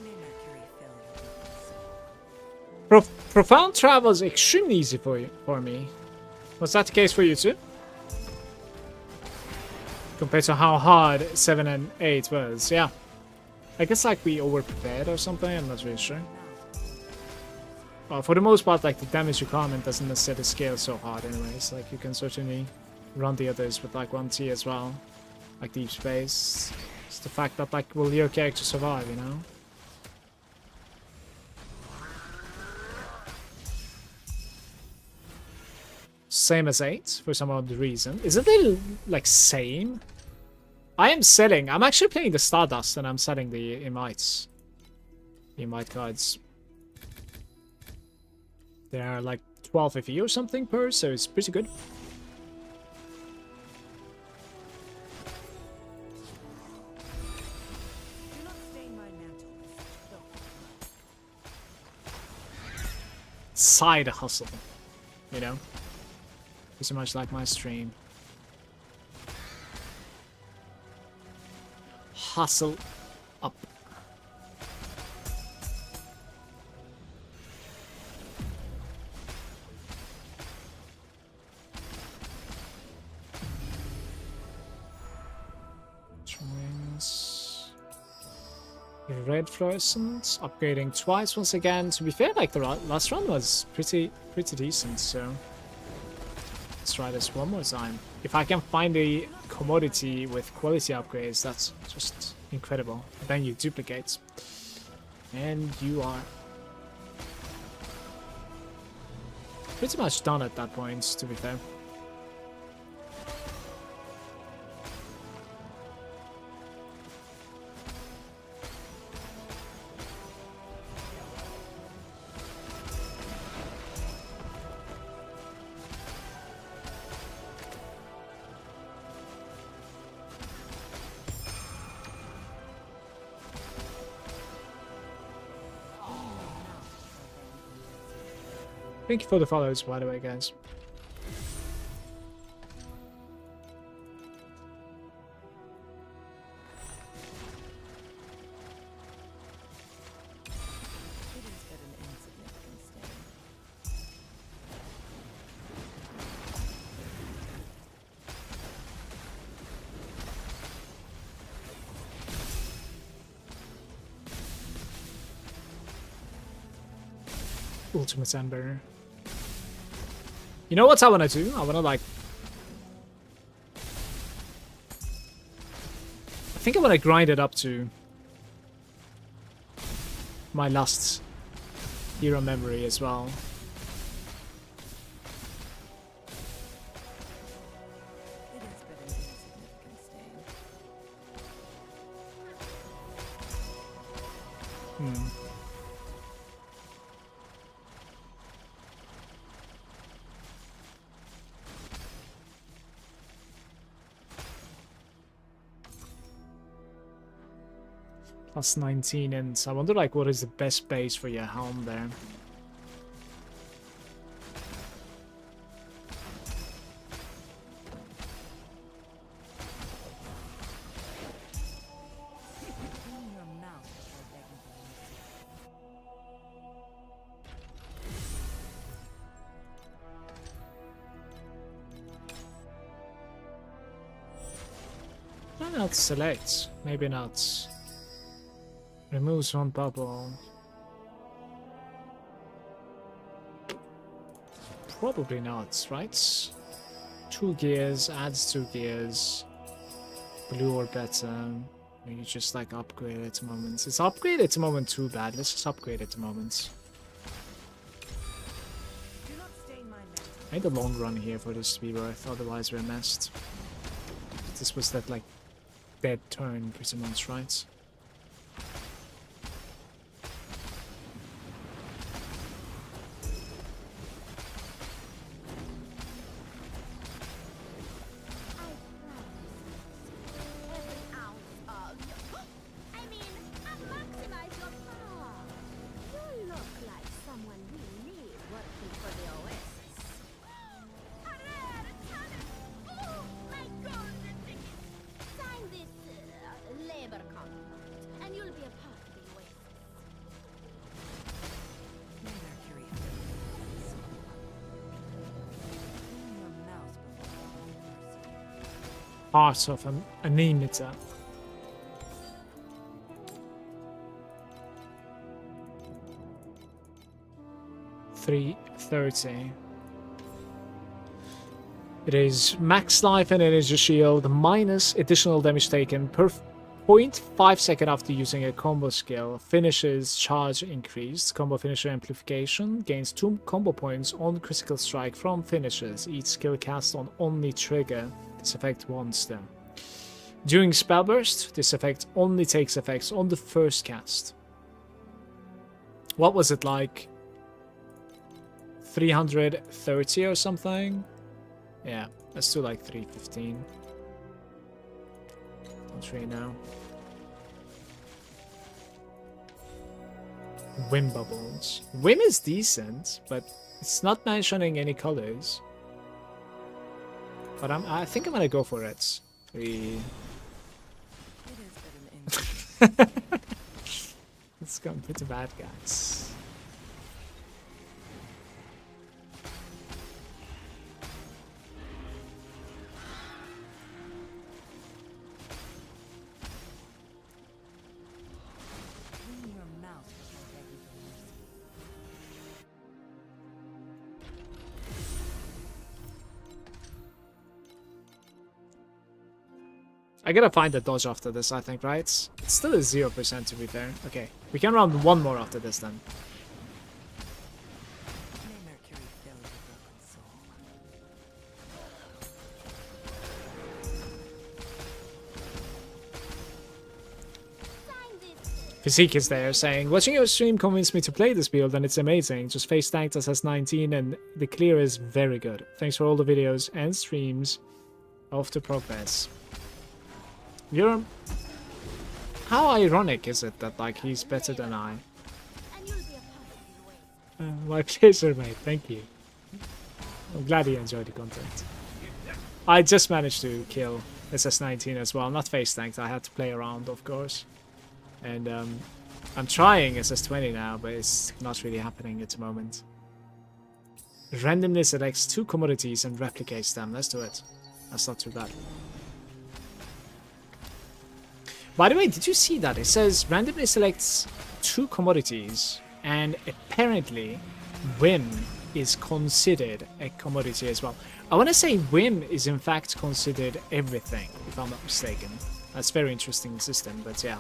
May Mercury fill your weakness. Profound travel is extremely easy for me. Was that the case for you too? Compared to how hard 7 and 8 was, yeah. I guess like we over-prepared or something, I'm not really sure. For the most part, like the damage requirement doesn't necessarily scale so hard anyways. Like you can certainly run the others with like 1T as well. Like Deep Space. It's the fact that like will your character survive, you know? Same as 8 for some odd reason. Isn't it like same? I am selling. I'm actually playing the Stardust and I'm selling the Emites. The Emite cards. They are like 12 FE or something per, so it's pretty good. Do not stain my mantle with such filthy blood. Side hustle. You know? Pretty much like my stream. Hustle up. Wings. Red fluorescent, upgrading twice once again. To be fair, like the last run was pretty decent, so let's try this one more time. If I can find a commodity with quality upgrades, that's just incredible. Then you duplicate, and you are pretty much done at that point, to be fair. Thank you for the follows, by the way, guys. It is but an insignificant stain. Ultimate Ember. You know what I want to do? I want to like... I think I want to grind it up to my last hero memory as well. It is but an insignificant stain. Plus 19, and so I wonder like what is the best base for your helm there. Clean your mouth before begging for mercy. Why not select? Maybe not. Removes one bubble. Probably not, right? 2 gears, adds 2 gears. Blue or better. You just like upgrade at the moment. It's upgrade at the moment too bad. Let's just upgrade at the moment. Do not stain my metal. I need a long run here for this to be worth, otherwise we're messed. This was that like dead turn pretty much, right? May Mercury fill you with soul. Clean your mouth before begging for mercy. Part of an emitter. $330. It is max life and energy shield minus additional damage taken per 0.5 second after using a combo skill. Finishes charge increased. Combo finisher amplification gains 2 combo points on critical strike from finishes. Each skill cast on only trigger this effect once though. During spell burst, this effect only takes effects on the first cast. What was it like? 330 or something? Yeah, let's do like 315. Don't really know. Whim bubbles. Whim is decent, but it's not mentioning any colors. But I think I'm gonna go for it. It is but an insignificant. It's gone pretty bad, guys. I gotta find the dodge after this, I think, right? It's still a 0% to be fair. Okay, we can run one more after this then. May Mercury fill your broken soul. Physique is there saying, watching your stream convinced me to play this build and it's amazing. Just face tanked us as 19 and the clear is very good. Thanks for all the videos and streams. Off to progress. You're... How ironic is it that like he's better than I? And you'll be a part of the way. My pleasure, mate. Thank you. I'm glad you enjoyed the content. I just managed to kill SS19 as well. Not face tanked. I had to play around, of course. And I'm trying SS20 now, but it's not really happening at the moment. Randomly selects 2 commodities and replicates them. Let's do it. That's not too bad. By the way, did you see that? It says randomly selects 2 commodities, and apparently whim is considered a commodity as well. I want to say whim is in fact considered everything, if I'm not mistaken. That's a very interesting system, but yeah.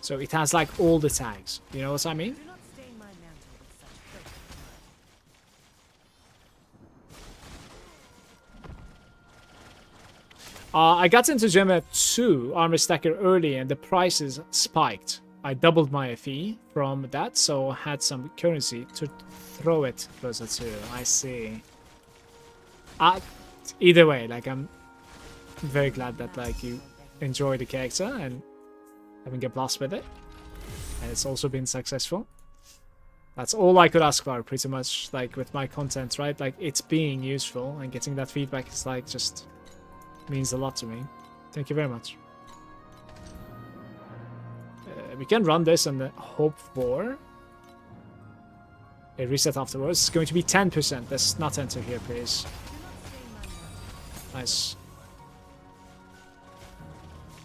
So it has like all the tags. You know what I mean? Do not stain my mantle with such precious blood. I got into Gemma 2 Armor Stacker early and the prices spiked. I doubled my fee from that, so I had some currency to throw it closer to. I see. Either way, like I'm very glad that like you enjoy the character and having a blast with it. And it's also been successful. That's all I could ask for, pretty much, like with my content, right? Like it's being useful and getting that feedback is like just means a lot to me. Thank you very much. We can run this and hope for a reset afterwards. It's going to be 10%. Let's not enter here, please. Nice.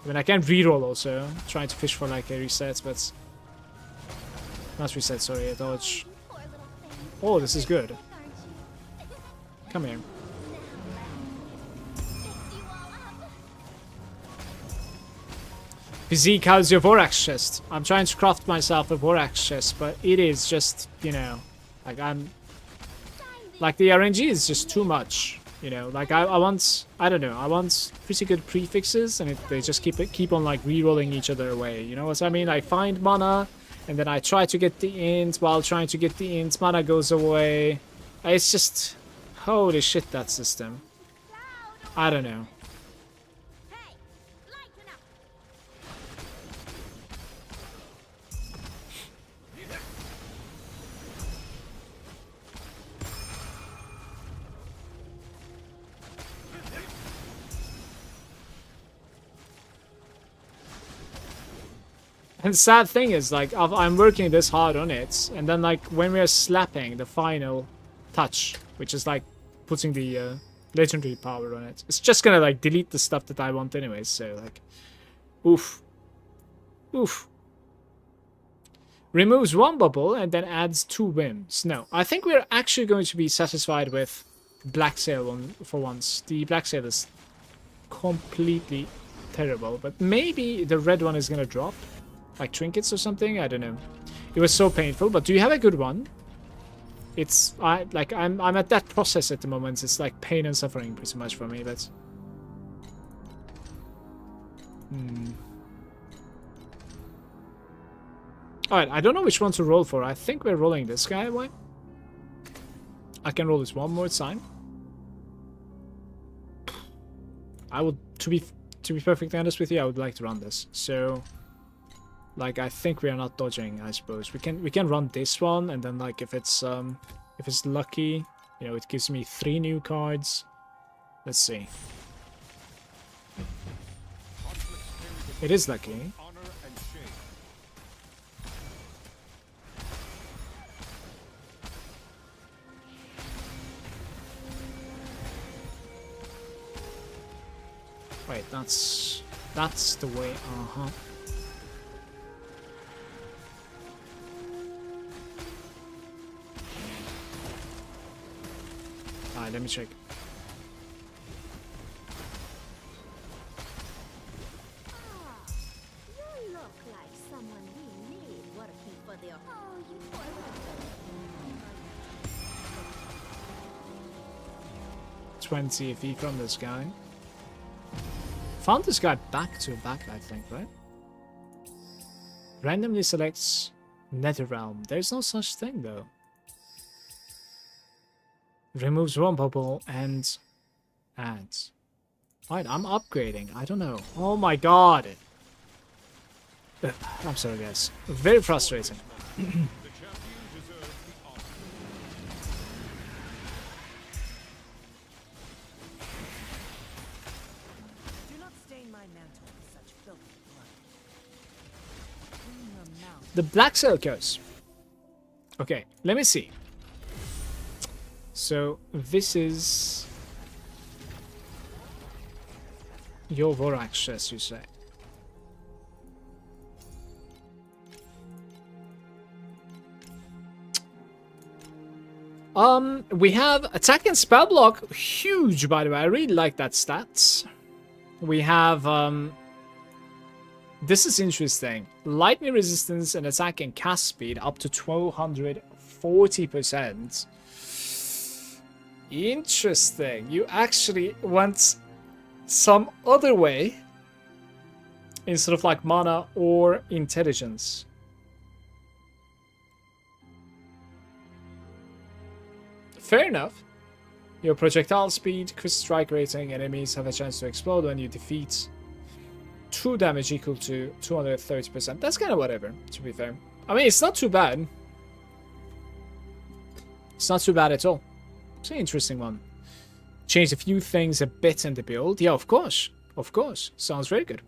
I mean, I can reroll also, trying to fish for like a reset, but not reset. Sorry, a dodge. Poor little thing. Oh, this is good. Aren't you? Come here. Fix you all up. Physique, how's your Vorax chest? I'm trying to craft myself a Vorax chest, but it is just, you know, like I'm... Like the RNG is just too much, you know, like I want, I don't know, I want pretty good prefixes and they just keep on like re-rolling each other away, you know what I mean? I find mana and then I try to get the int, while trying to get the int, mana goes away. It's just, holy shit, that system. I don't know. Hey, lighten up. And the sad thing is, like, I'm working this hard on it, and then, like, when we are slapping the final touch, which is, like, putting the legendary power on it, it's just gonna, like, delete the stuff that I want anyways, so, like, oof. Oof. Removes 1 bubble and then adds 2 whims. No, I think we're actually going to be satisfied with Black Sail for once. The Black Sail is completely terrible, but maybe the red one is gonna drop. Like trinkets or something, I don't know. It was so painful, but do you have a good one? It's I'm at that process at the moment. It's like pain and suffering pretty much for me, but Alright, I don't know which one to roll for. I think we're rolling this guy away. I can roll this one more time. I would to be perfectly honest with you, I would like to run this. So like, I think we are not dodging, I suppose. We can run this one, and then, like, if it's lucky, you know, it gives me 3 new cards. Let's see. It is lucky. Honor and shame. Wait, that's the way. Uh-huh. Alright, let me check. you. Oh, you poor 20 FE from this guy. Found this guy back to back, I think, right? Randomly selects Netherrealm. There's no such thing, though. Removes one bubble and adds. Right, I'm upgrading. I don't know. Oh my god. I'm sorry, guys. Very frustrating. The champion deserves the honor. Do not stain my mantle with such filthy blood. Clean your mouth. The Black Silkos. Okay, let me see. So, this is your Vorax, as you say. We have attack and spell block, huge by the way. I really like that stats. We have this is interesting. Lightning resistance and attack and cast speed up to 1240%. Interesting. You actually went some other way instead of like mana or intelligence. Fair enough. Your projectile speed, crit strike rating, enemies have a chance to explode when you defeat 2 damage equal to 230%. That's kind of whatever, to be fair. I mean, it's not too bad. It's not too bad at all. It's an interesting one. Changed a few things a bit in the build. Yeah, of course. Of course. Sounds very good.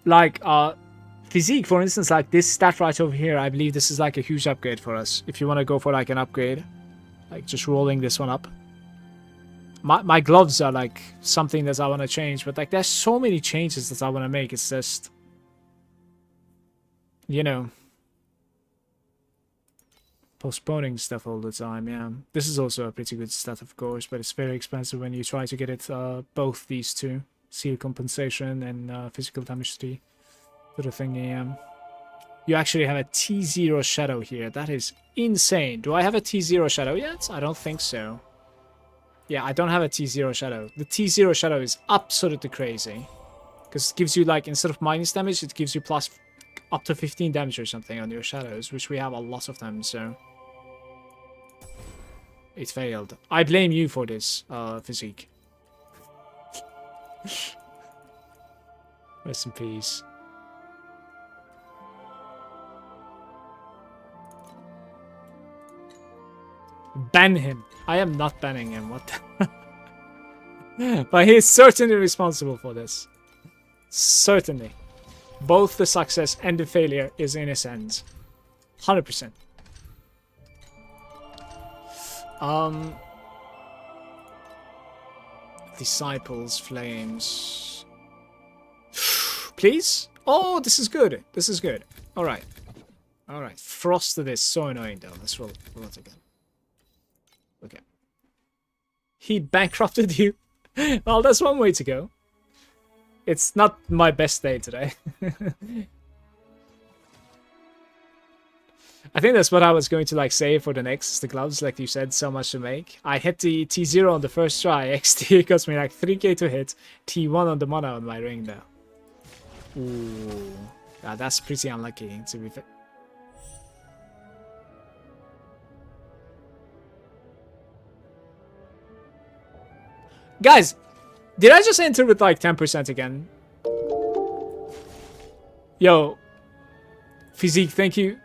Like, physique, for instance, like this stat right over here, I believe this is like a huge upgrade for us. If you want to go for like an upgrade, like just rolling this one up. My gloves are like something that I want to change, but like there's so many changes that I want to make. It's just, you know, postponing stuff all the time. Yeah, this is also a pretty good stat, of course, but it's very expensive when you try to get it both these two, seal compensation and physical damage 3. Sort of thing. You actually have a T0 shadow here. That is insane. Do I have a T0 shadow yet? I don't think so. Yeah, I don't have a T0 shadow. The T0 shadow is absolutely crazy. Because it gives you, like, instead of minus damage, it gives you plus up to 15 damage or something on your shadows, which we have a lot of them, so... It failed. I blame you for this, physique. Rest in peace. Ban him. I am not banning him. What the... But he is certainly responsible for this. Certainly. Both the success and the failure is in his hands. 100%. Disciples, flames. Please? Oh, this is good. This is good. Alright. Alright. Frosted is so annoying though. Let's roll it again. Okay. He bankrupted you. Well, that's one way to go. It's not my best day today. I think that's what I was going to like say for the next, the gloves, like you said, so much to make. I hit the T0 on the first try. XT cost me like 3k to hit. T1 on the mana on my ring though. Ooh. Yeah, that's pretty unlucky to be fair. Guys, did I just enter with like 10% again? Yo, Physique, thank you.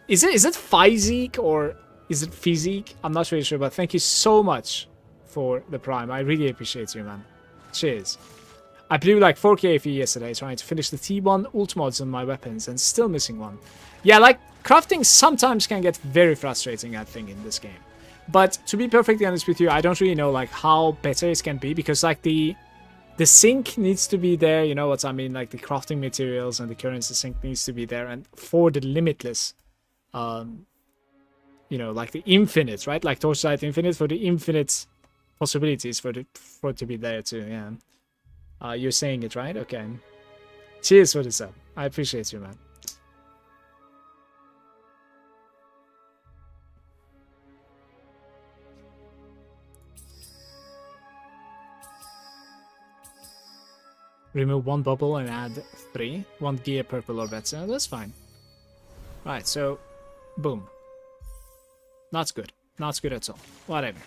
Is it Physique or is it Physique? I'm not really sure, but thank you so much for the Prime. I really appreciate you, man. Cheers. I blew like 4k FE yesterday trying to finish the T1 ult mods on my weapons and still missing one. Yeah, like crafting sometimes can get very frustrating, I think, in this game. But to be perfectly honest with you, I don't really know like how better it can be, because like the sync needs to be there, you know what I mean, like the crafting materials and the currency sync needs to be there, and for the limitless, you know, like the infinite, right? Like Torchlight Infinite, for the infinite possibilities for it to be there too, yeah. You're saying it right? Okay. Cheers for the sub. I appreciate you, man. Remove one bubble and add 3. One gear, purple or better. That's fine. Right, so boom. Not good. Not good at all. Whatever.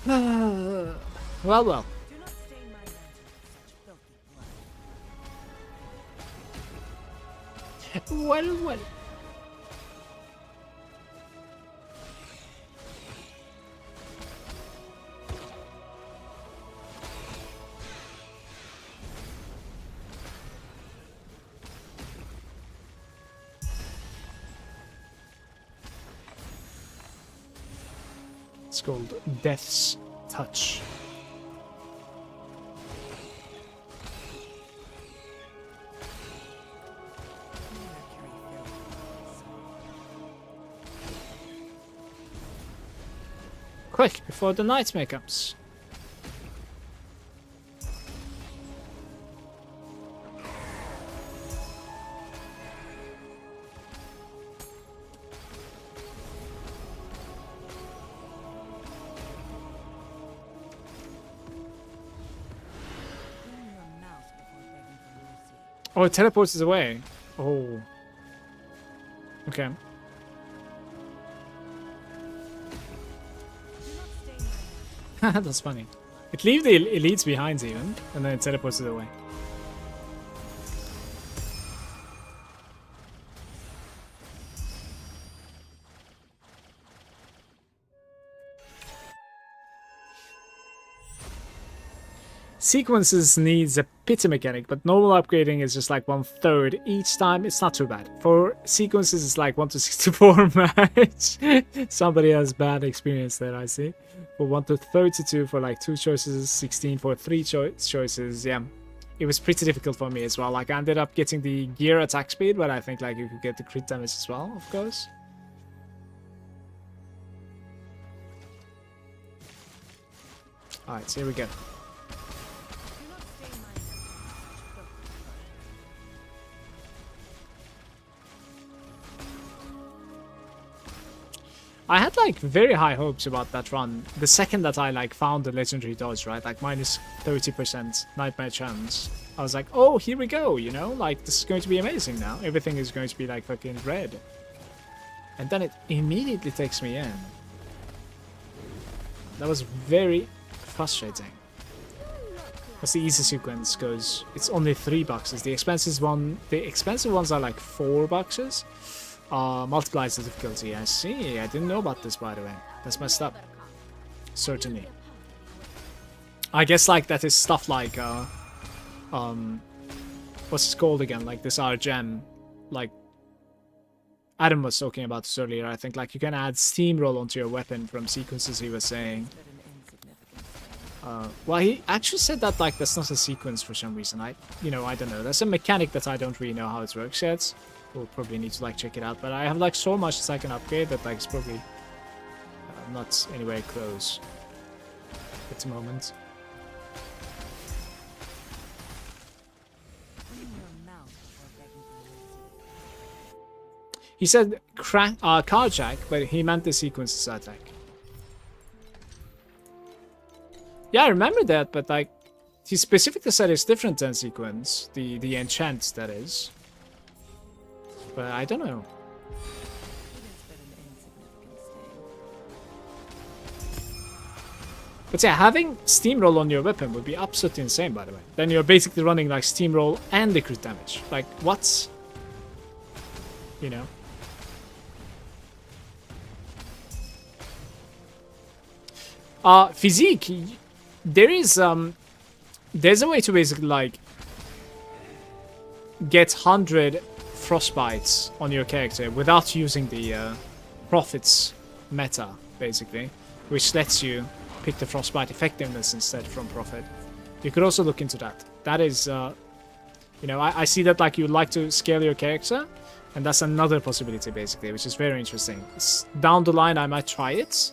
Well, well. Do not stain my lantern with such filthy blood. Well, well. It's called Death's Touch. Quick, before the nightmare comes. Clean your mouth before begging for mercy. Oh, it teleports us away. Oh. Okay. Do not stain my lantern. That's funny. It leaves the elites behind even, and then it teleports it away. Sequences needs a pity mechanic, but normal upgrading is just like 1/3 each time. It's not too bad. For sequences, it's like 1/64 match. Somebody has bad experience there, I see. For 1/32 for like 2 choices, 16 for 3 choices. Yeah, it was pretty difficult for me as well. Like I ended up getting the gear attack speed, but I think like you could get the crit damage as well, of course. Alright, so here we go. Do not stain my lantern with such filthy blood. I had like very high hopes about that run. The second that I like found the legendary dodge, right? Like minus 30% nightmare chance. I was like, oh, here we go, you know? Like this is going to be amazing now. Everything is going to be like fucking red. And then it immediately takes me in. That was very frustrating. That's the easy sequence because it's only 3 boxes. The expensive ones are like 4 boxes. Multiplies the difficulty. I see. I didn't know about this, by the way. That's messed up. Certainly. I guess like that is stuff like what's it called again? Like this R gem. Like Adam was talking about this earlier. I think like you can add steamroll onto your weapon from sequences he was saying. But an insignificant thing. Well, he actually said that like that's not a sequence for some reason. I don't know. That's a mechanic that I don't really know how it works yet. We'll probably need to like check it out. But I have like so much that I can upgrade that like it's probably not anywhere close at the moment. Clean your mouth before begging for mercy. He said carjack, but he meant the sequences attack. Yeah, I remember that, but like he specifically said it's different than sequence, the enchant that is. But I don't know. It is but an insignificant stain. But yeah, having steamroll on your weapon would be absolutely insane, by the way. Then you're basically running like steamroll and the crit damage. Like what? You know. Physique. There's a way to basically like get 100 frostbites on your character without using the profits meta, basically, which lets you pick the frostbite effectiveness instead from profit. You could also look into that. That is, you know, I see that like you would like to scale your character, and that's another possibility basically, which is very interesting. Down the line, I might try it,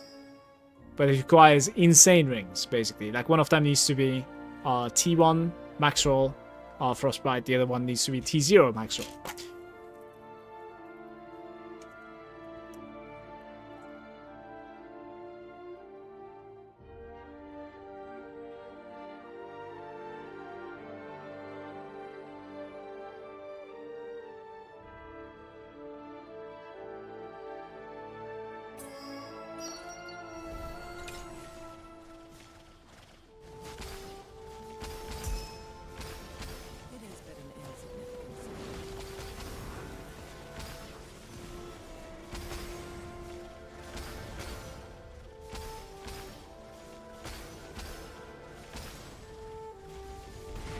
but it requires insane rings basically. Like one of them needs to be T1 max roll, Frostbite. The other one needs to be T0 maximum. It is but an insignificant sin.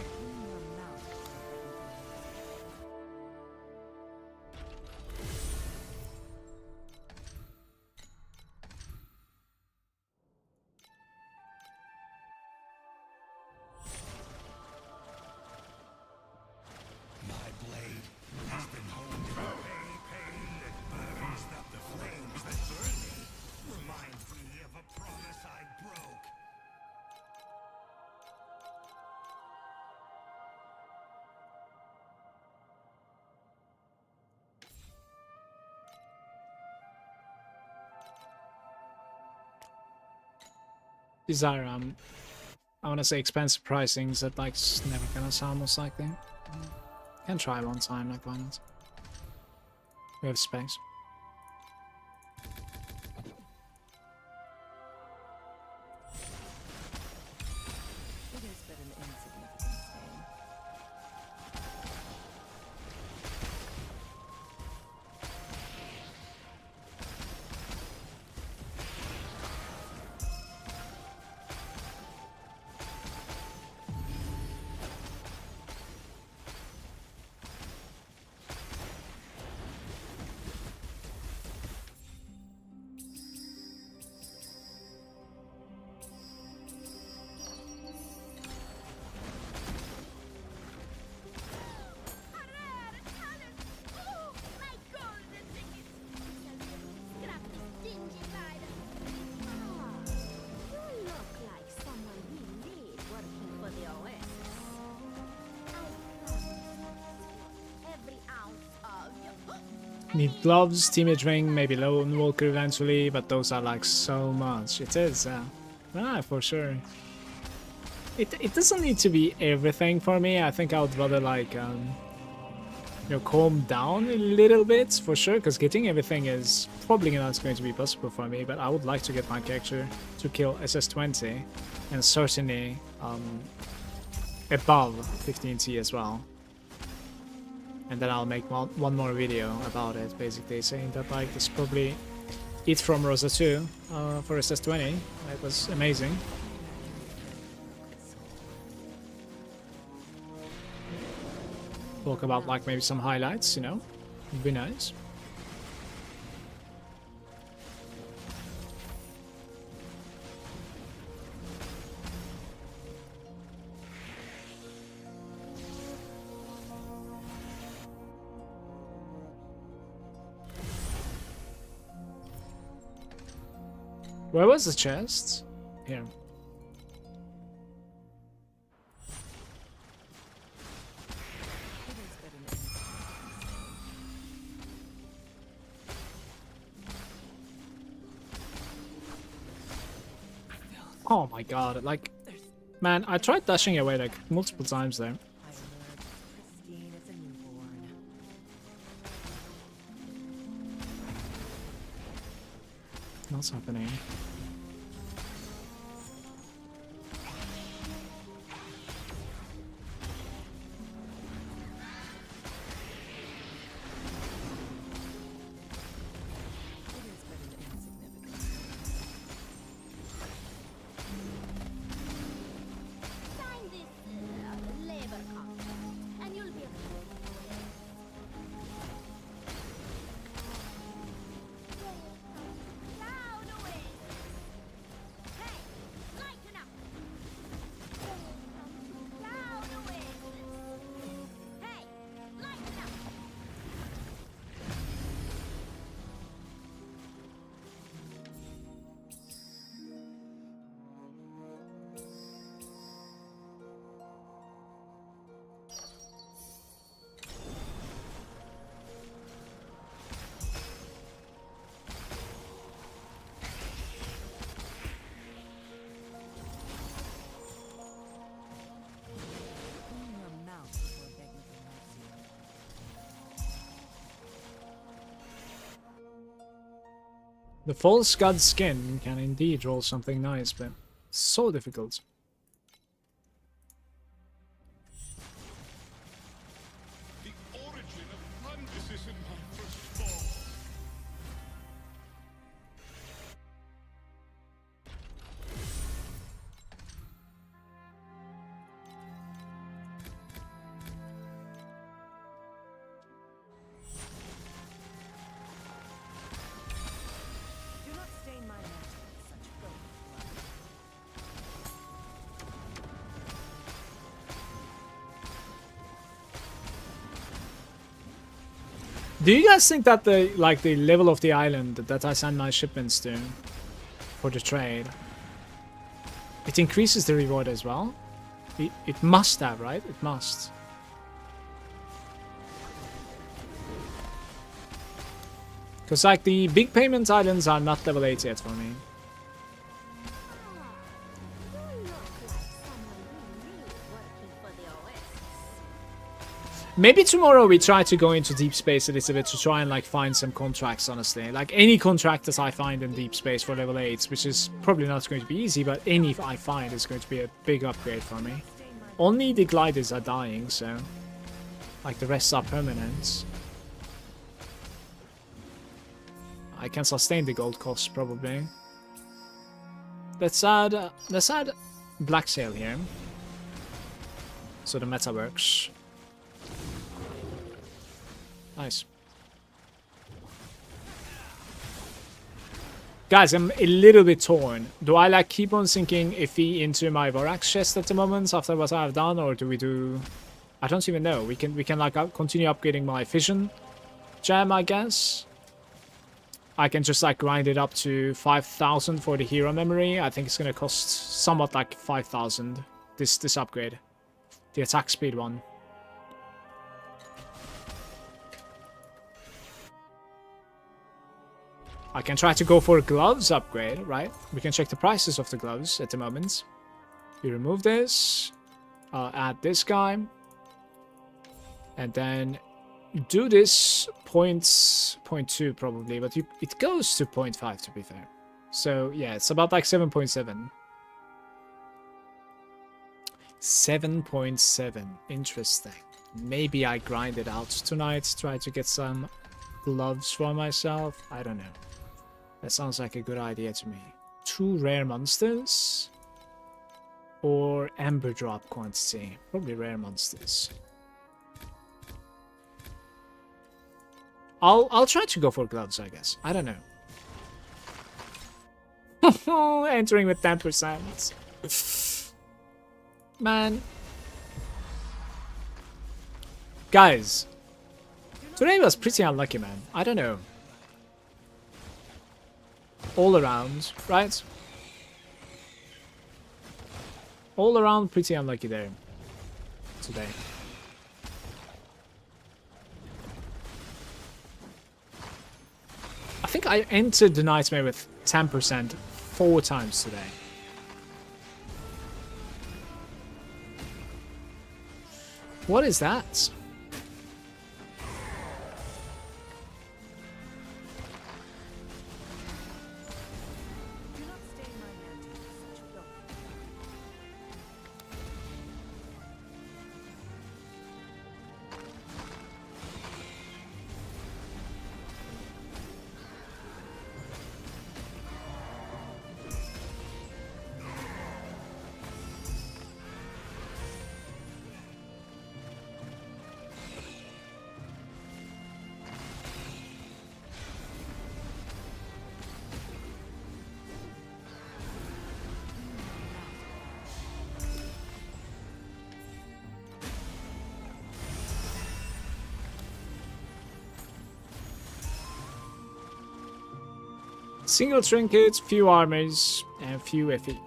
Clean your mouth before written things. My blade has been honed in pain that burns up the flames that burn me. Reminds me of a promise I broke. Desire, I want to say expensive pricings that like just never gonna sound most likely. Can try one time, like why not? We have specs. It is but an insignificant stain. Oh, my golden ticket! Scrap this dingy bite. Ah, you look like someone we need working for the Oasis. I promise every ounce of you. Need gloves, teammate ring, maybe lone walker eventually, but those are like so much. It is, for sure. It doesn't need to be everything for me. I think I would rather like calm down a little bit for sure, because getting everything is probably not going to be possible for me, but I would like to get my character to kill SS20 and certainly above 15T as well. And then I'll make one more video about it, basically saying that like it's probably it from Rosa 2 for SS20. It was amazing. Talk about like maybe some highlights, you know, would be nice. Where was the chest? Here. It is but an insignificant stain. Oh my god, like, man, I tried dashing away like multiple times there. I emerged as pristine as a newborn. What's happening? It is but an insignificant stain. Sign this labor contract, and you'll be Cloud away. The false god skin can indeed roll something nice, but so difficult. The origin of Pandis is in my first thought. Do not stain my mantle with such filthy blood. Do you guys think that the the level of the island that I send my shipments to for the trade, it increases the reward as well? It must have, right? It must. Because like the big payment islands are not level 8 yet for me. Maybe tomorrow we try to go into deep space a little bit to try and like find some contracts, honestly. Like any contract that I find in deep space for level 8, which is probably not going to be easy, but any I find is going to be a big upgrade for me. Only the gliders are dying, so like the rest are permanent. I can sustain the gold cost probably. Let's add Black Sail here, so the meta works. Nice. Guys, I'm a little bit torn. Do I like keep on sinking Iffy into my Vorax chest at the moment after what I've done, or do we do? I don't even know. We can like continue upgrading my fission gem, I guess. I can just like grind it up to 5,000 for the hero memory. I think it's gonna cost somewhat like 5,000. This upgrade, the attack speed one. I can try to go for a gloves upgrade, right? We can check the prices of the gloves at the moment. We remove this, add this guy, and then do this 0.2 probably, but it goes to 0.5 to be fair. So yeah, it's about like 7.7. 7.7, interesting. Maybe I grind it out tonight, try to get some gloves for myself. I don't know. That sounds like a good idea to me. 2 rare monsters or ember drop quantity. Probably rare monsters. I'll try to go for gloves, I guess. I don't know. Entering with 10%. Man. Guys. Today was pretty unlucky, man. I don't know. All around, right? All around pretty unlucky there. Today. I think I entered the Nightmare with 10% 4 times today. What is that? Do not stain my mantle with such filth. Single trinkets, few armors, and few FE.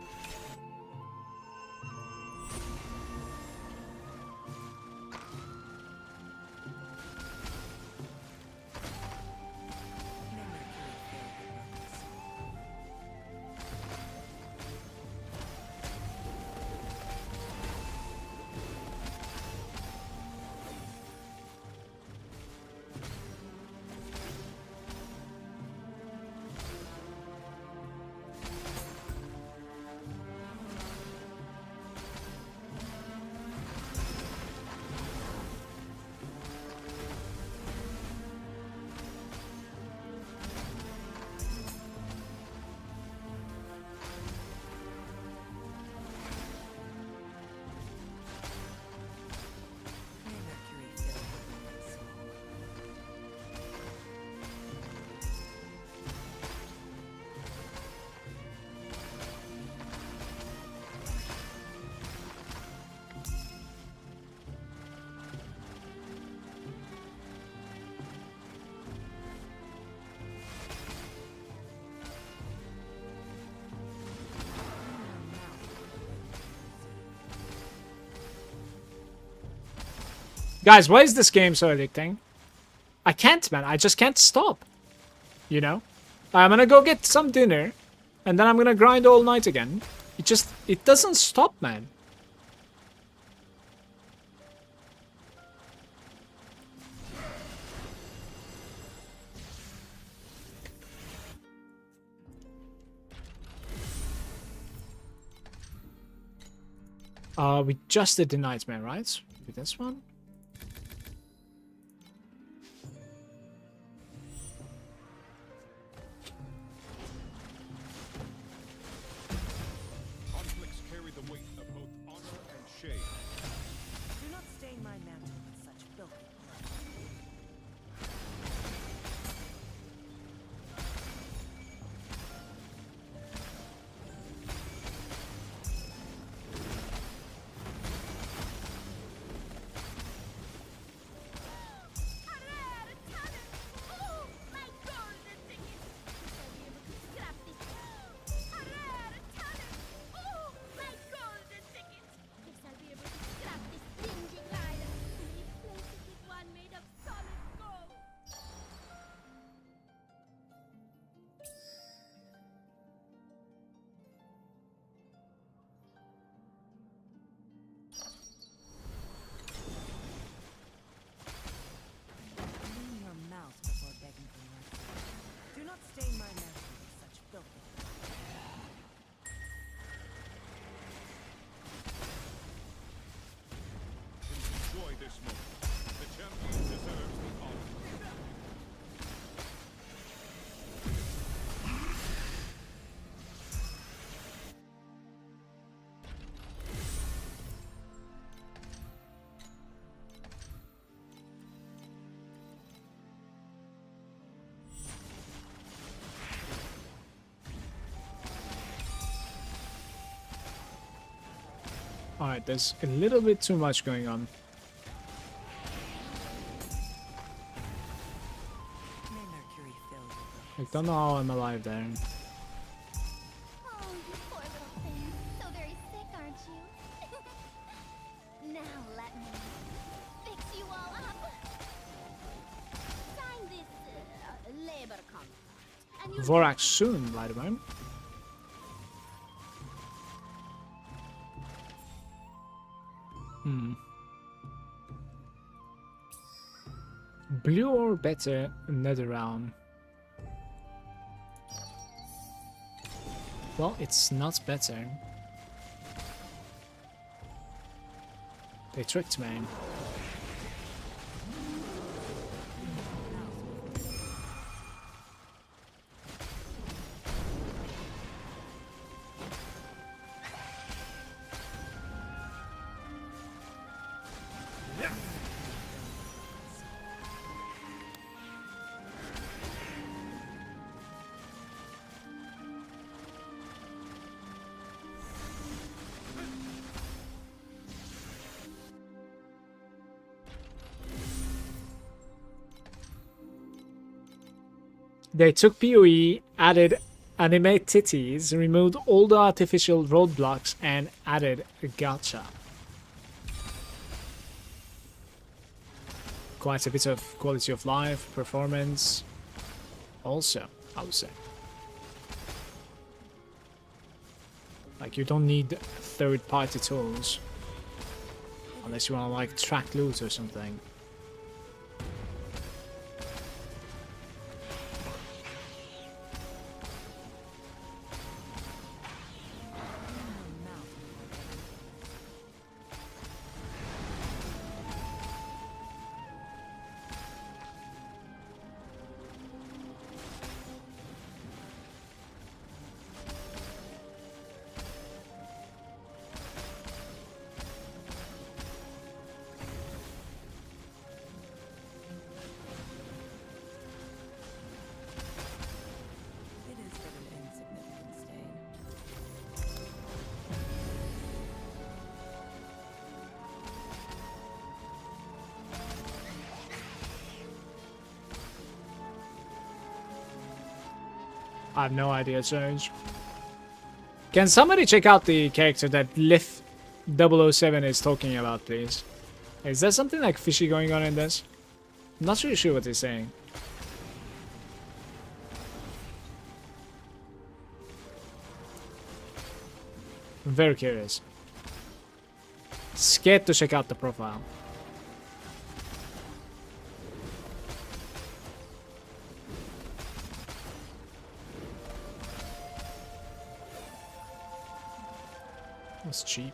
Guys, why is this game so addicting? I can't, man. I just can't stop. You know? I'm gonna go get some dinner, and then I'm gonna grind all night again. It doesn't stop, man. We just did the nightmare, right? With this one? Conflicts carry the weight of both honor and shame. Do not stain my mantle with such filthy blood. Oh, my golden ticket! Shall be able to scrap this. Oh, my golden ticket! Guess I'll be able to scrap this dingy hide and replace it with one made of solid gold. Clean your mouth before begging for mercy. Do not stain my mantle with such filthy blood. Enjoy this moment. The champion deserves the honor. Alright, there's a little bit too much going on. May Mercury fill you. I don't know how I'm alive there. Oh, you poor little thing. So very sick, aren't you? Now let me fix you all up. Sign this labor contract. And you Vorak soon, Vladimir. Blue or better, another round. Well, it's not better. They tricked me. They took PoE, added animate titties, removed all the artificial roadblocks, and added a gacha. Quite a bit of quality of life, performance, also, I would say. Like, you don't need third-party tools. Unless you want to, like, track loot or something. It is but an insignificant stain. I have no idea, Serge. Can somebody check out the character that Lif 007 is talking about, please? Is there something like fishy going on in this? I'm not really sure what they're saying. I'm very curious. Scared to check out the profile. That's cheap.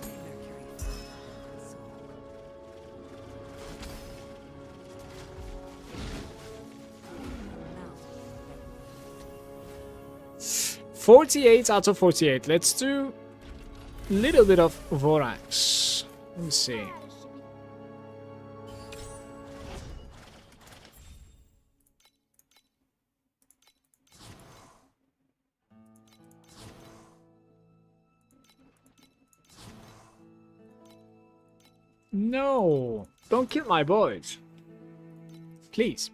Mercury soul. 48 out of 48. Let's do a little bit of Vorax. Let me see. No, don't kill my boys. Please.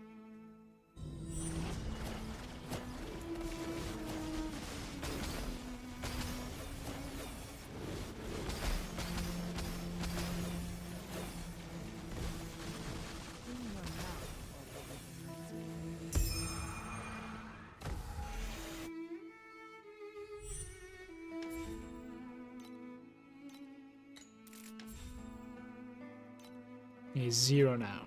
He's 0 now.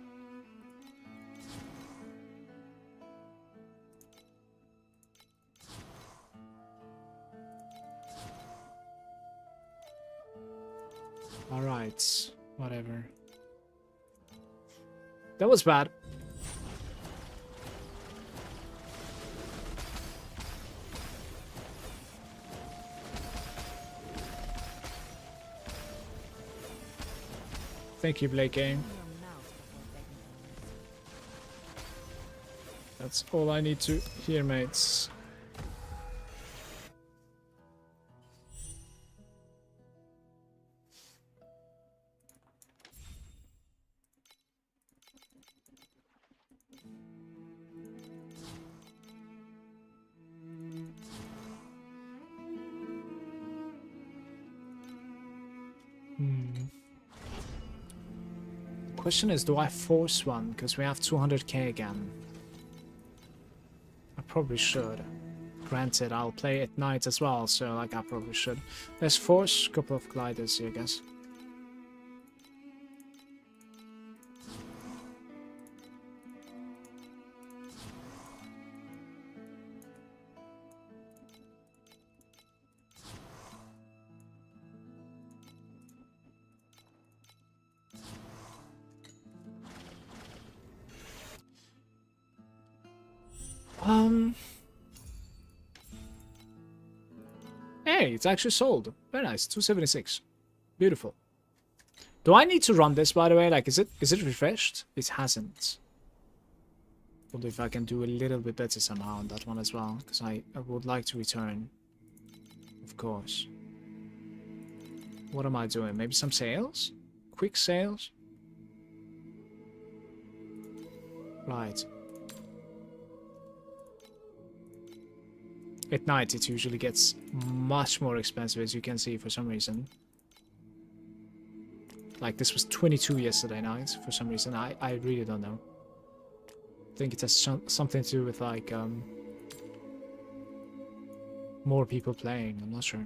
Alright, whatever. That was bad. Thank you, Blake Game. That's all I need to hear, mates. Question is, do I force one? Because we have 200k again. I probably should. Granted, I'll play at night as well, so like I probably should. Let's force a couple of gliders here, I guess. Hey, it's actually sold. Very nice. 276. Beautiful. Do I need to run this, by the way? Like, is it refreshed? It hasn't. Wonder if I can do a little bit better somehow on that one as well, because I would like to return. Of course. What am I doing? Maybe some sales? Quick sales? Right. At night, it usually gets much more expensive, as you can see, for some reason. Like, this was 22 yesterday night, for some reason. I really don't know. I think it has something to do with, like, more people playing. I'm not sure.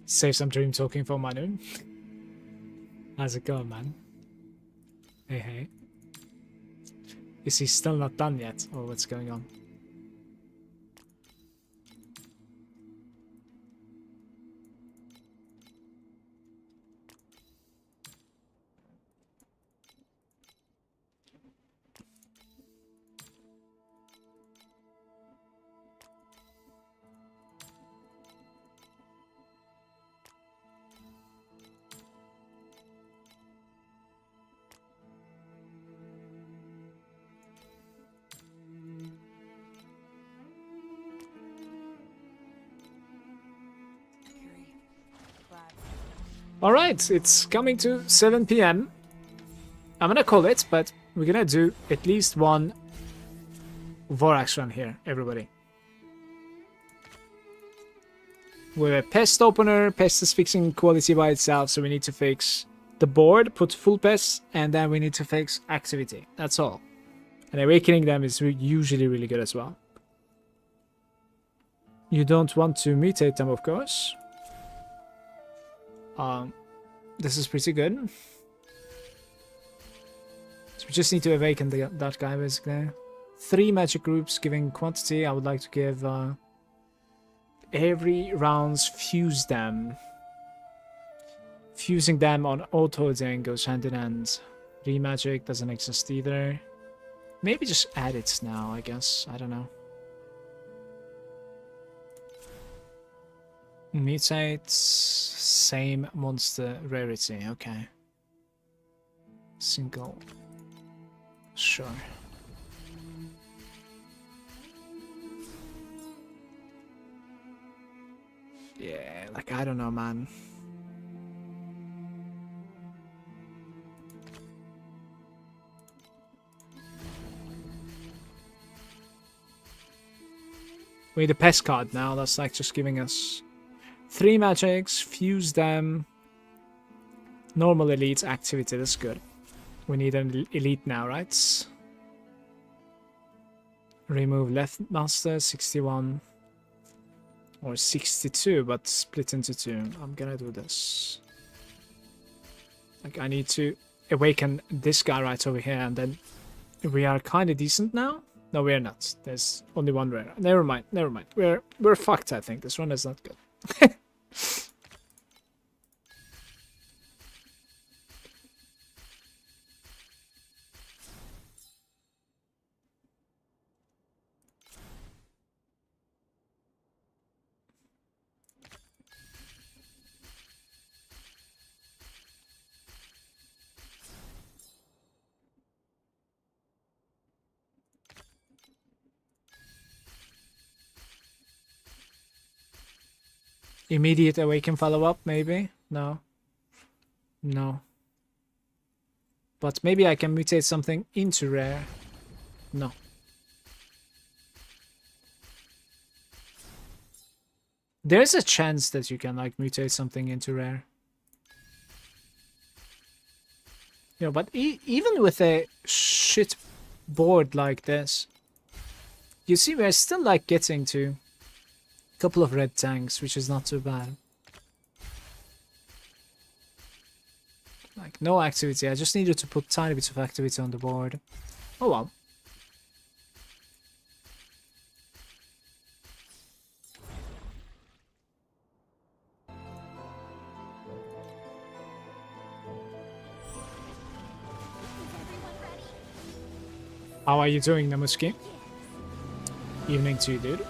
Save some dream talking for Manu. How's it going, man? Hey, hey. Is he still not done yet? Or what's going on? Alright, it's coming to 7 p.m. I'm gonna call it, but we're gonna do at least one Vorax run here, everybody. With a pest opener, pest is fixing quality by itself, so we need to fix the board, put full pest, and then we need to fix activity. That's all. And awakening them is usually really good as well. You don't want to mutate them, of course. This is pretty good. So we just need to awaken that guy, basically. 3 magic groups giving quantity. I would like to give every rounds fuse them. Fusing them on auto then goes hand in hand. 3 magic doesn't exist either. Maybe just add it now, I guess. I don't know. Mutates, same monster rarity. Okay. Single. Sure. Yeah, like, I don't know, man. We need a pest card now. That's like just giving us 3 magics, fuse them. Normal elite activity, that's good. We need an elite now, right? Remove left master, 61. Or 62, but split into 2. I'm gonna do this. Like, I need to awaken this guy right over here, and then we are kind of decent now. No, we're not. There's only 1 rare. Never mind. Never mind. We're fucked. I think this run is not good. Immediate awaken follow-up, maybe? No. No. But maybe I can mutate something into rare. No. There's a chance that you can, like, mutate something into rare. You know, but even with a shit board like this, you see we're still, like, getting to couple of red tanks, which is not too bad. Like, no activity. I just needed to put tiny bits of activity on the board. Oh well. How are you doing, Namuski? Evening to you, dude.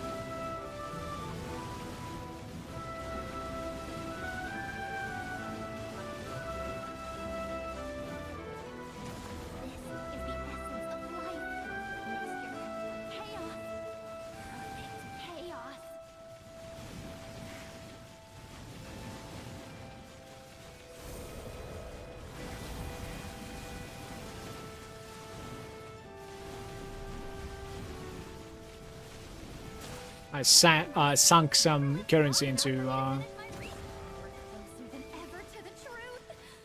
I sunk some currency into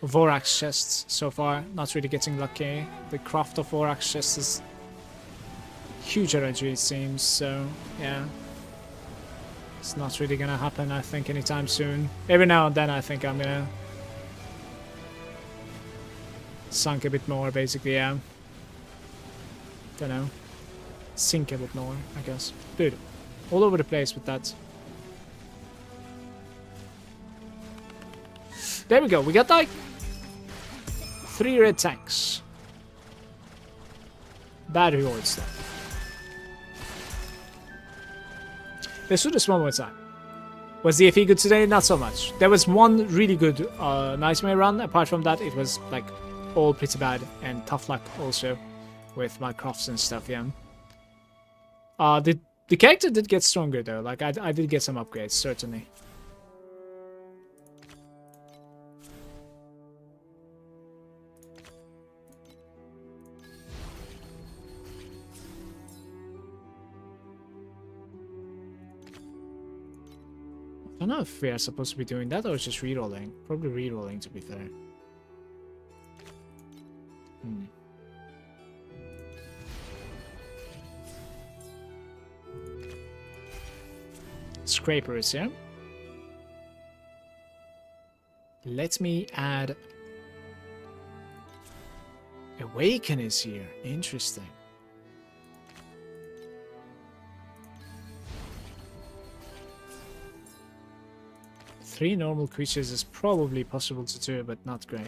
Vorax chests so far. Not really getting lucky. The craft of Vorax chests is huge energy, it seems. So yeah, it's not really gonna happen, I think, anytime soon. Every now and then, I think I'm gonna sunk a bit more, basically. Yeah. Don't know. Sink a bit more, I guess. Dude. All over the place with that. There we go. We got like 3 red tanks. Bad reward stuff. Let's do this one more time. Was the FE good today? Not so much. There was one really good Nightmare run. Apart from that, it was like all pretty bad and tough luck also with my crafts and stuff. Yeah. The character did get stronger though, like I did get some upgrades, certainly. don't know if we are supposed to be doing that or just rerolling. Probably rerolling, to be fair. Scraper is here. Let me add... Awaken is here. Interesting. Three normal creatures is probably possible to do, but not great.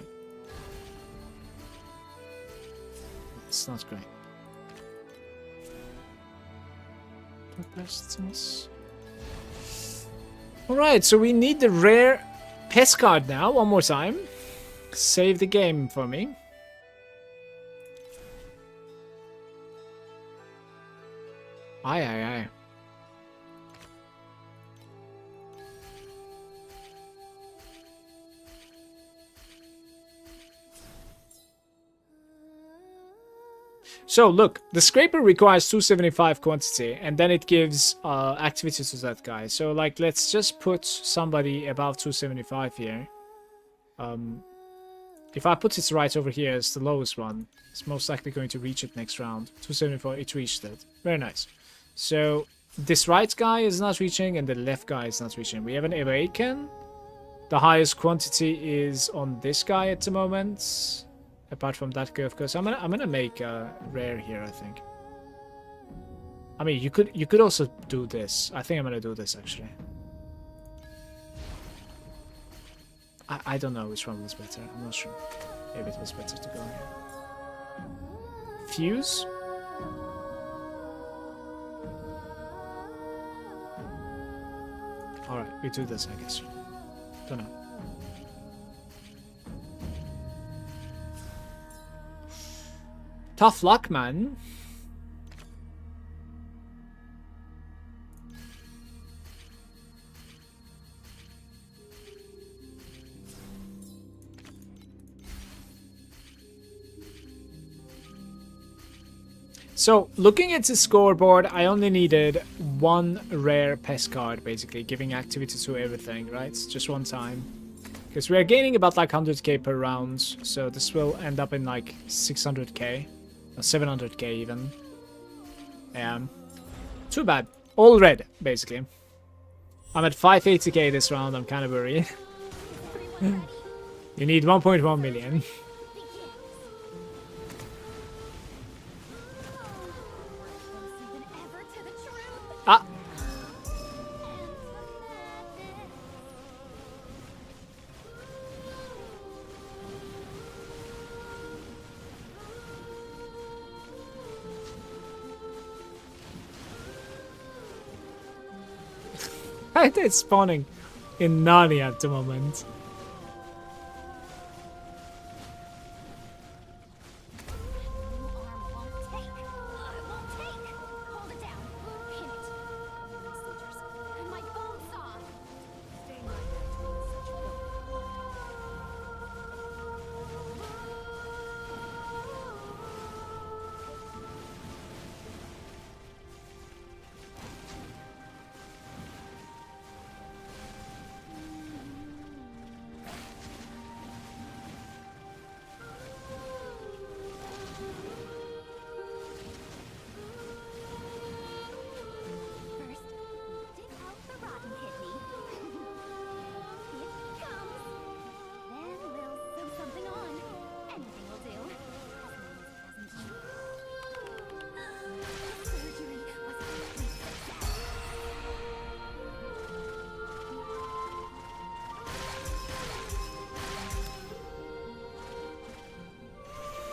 It's not great. Alright, so we need the rare pest card now, one more time. Save the game for me. Aye, aye, aye. So look, the scraper requires 275 quantity, and then it gives activity to that guy. So like, let's just put somebody above 275 here. If I put it right over here as the lowest one, it's most likely going to reach it next round. 274, it reached it. Very nice. So this right guy is not reaching, and the left guy is not reaching. We have an Awaken. The highest quantity is on this guy at the moment. Apart from that guy, of course. I'm gonna make a rare here, I think. I mean, you could also do this. I think I'm gonna do this actually. I don't know which one was better. I'm not sure. Maybe it was better to go here. Fuse. Alright, we do this, I guess. Don't know. Tough luck, man. So, looking at the scoreboard, I only needed one rare pest card, basically, giving activity to everything, right? Just one time. Because we are gaining about like 100k per round, so this will end up in like 600k. Or 700k even. Too bad. All red, basically. I'm at 580k this round, I'm kind of worried. You need 1.1 million. Ah! It's spawning in Narnia at the moment.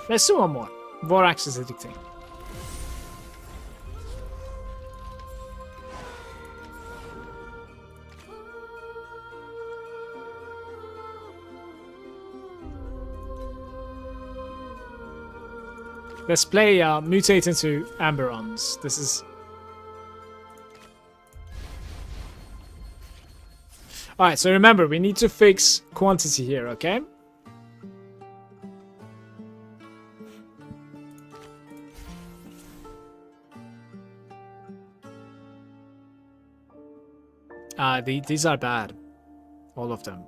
Let's do one more. Vorax is addicting. Let's play Mutate into Amberons. This is... Alright, so remember, we need to fix quantity here, okay? These are bad. All of them.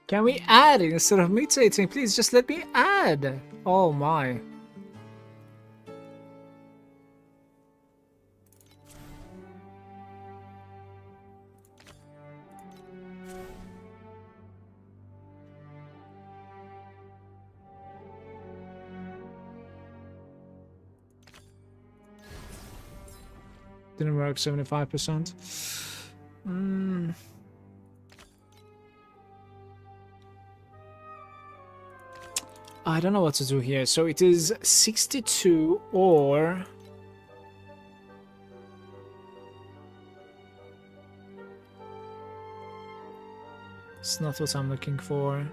Can we add instead of mutating? Please just let me add. Oh my. Didn't work 75%. I don't know what to do here. So it is 62 or... It's not what I'm looking for.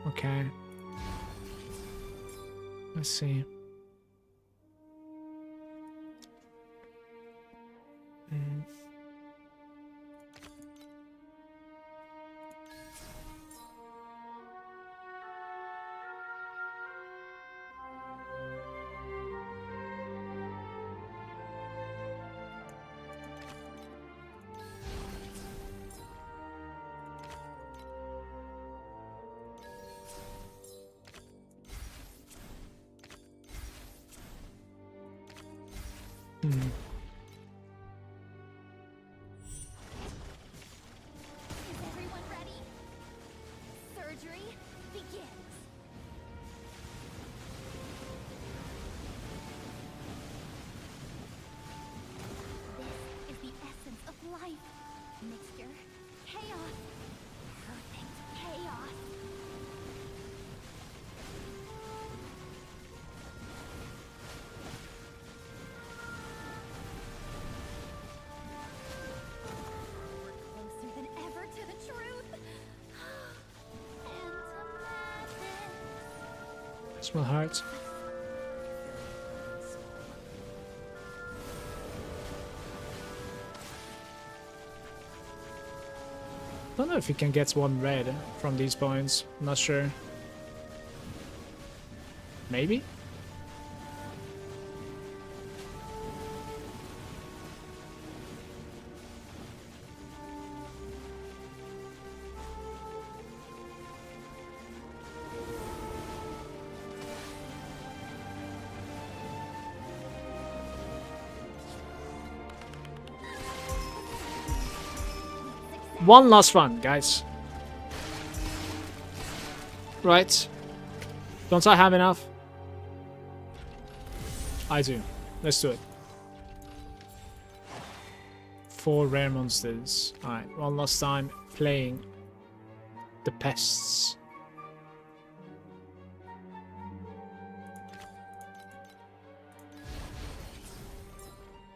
Okay. Let's see. Is everyone ready? Surgery begins. This is the essence of life. Mixture, chaos, perfect chaos. Closer than ever to the truth. And to madness. This will hurt. Don't know if you can get one red from these points. I'm not sure. Maybe? One last one, guys. Right. Don't I have enough? I do. Let's do it. 4 rare monsters. Alright, one last time playing the pests.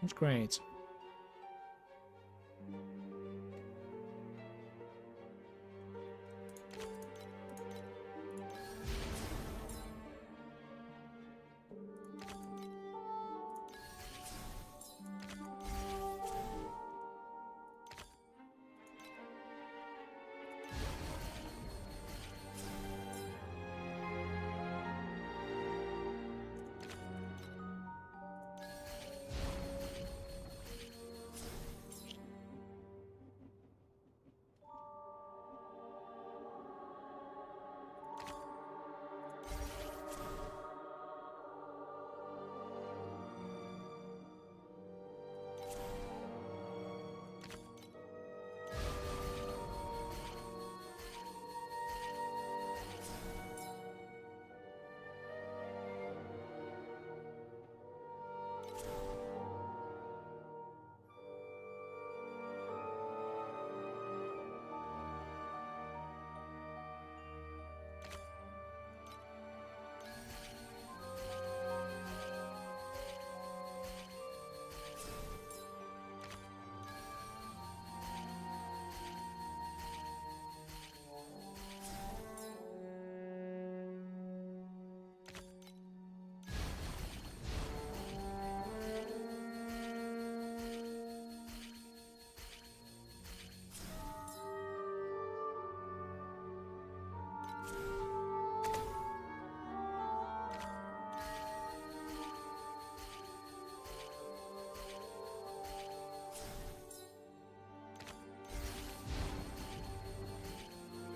That's great.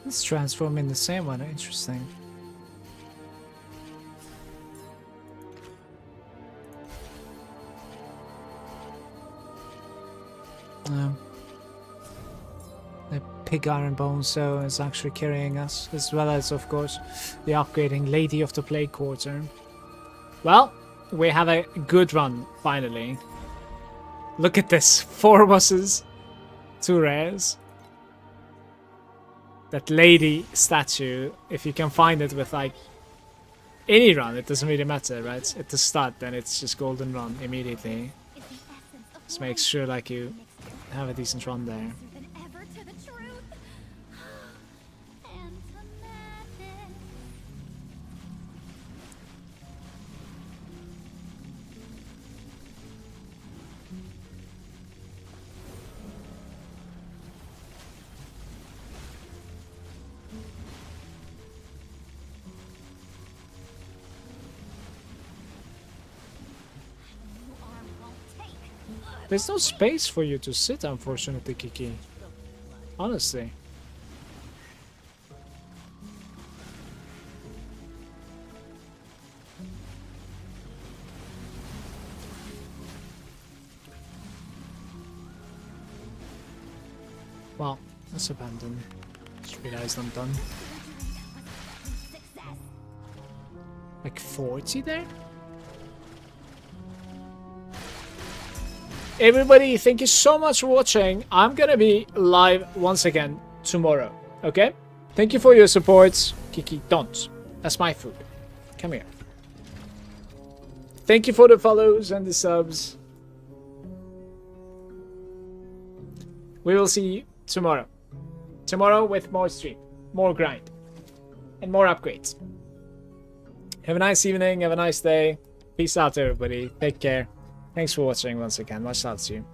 Let's transform in the same one. Interesting. The pig iron bone so is actually carrying us, as well as, of course, the upgrading Lady of the Plague Quarter. Well, we have a good run, finally. Look at this. 4 bosses, 2 rares. That lady statue, if you can find it with like any run, it doesn't really matter, right? At the start, then it's just golden run immediately. Is the essence of Just make life. sure like you Mixture. have a decent run there. Closer than ever to the truth. And to madness. New arm won't take. There's no space for you to sit, unfortunately, Kiki. Honestly. Well, let's abandon. Just realized I'm done. Success. Like 40 there? Everybody, thank you so much for watching. I'm gonna be live once again tomorrow, okay? Thank you for your support. Kiki, don't. That's my food. Come here. Thank you for the follows and the subs. We will see you tomorrow. Tomorrow with more stream, more grind, and more upgrades. Have a nice evening, have a nice day. Peace out, everybody. Take care. Thanks for watching once again. Much love to you.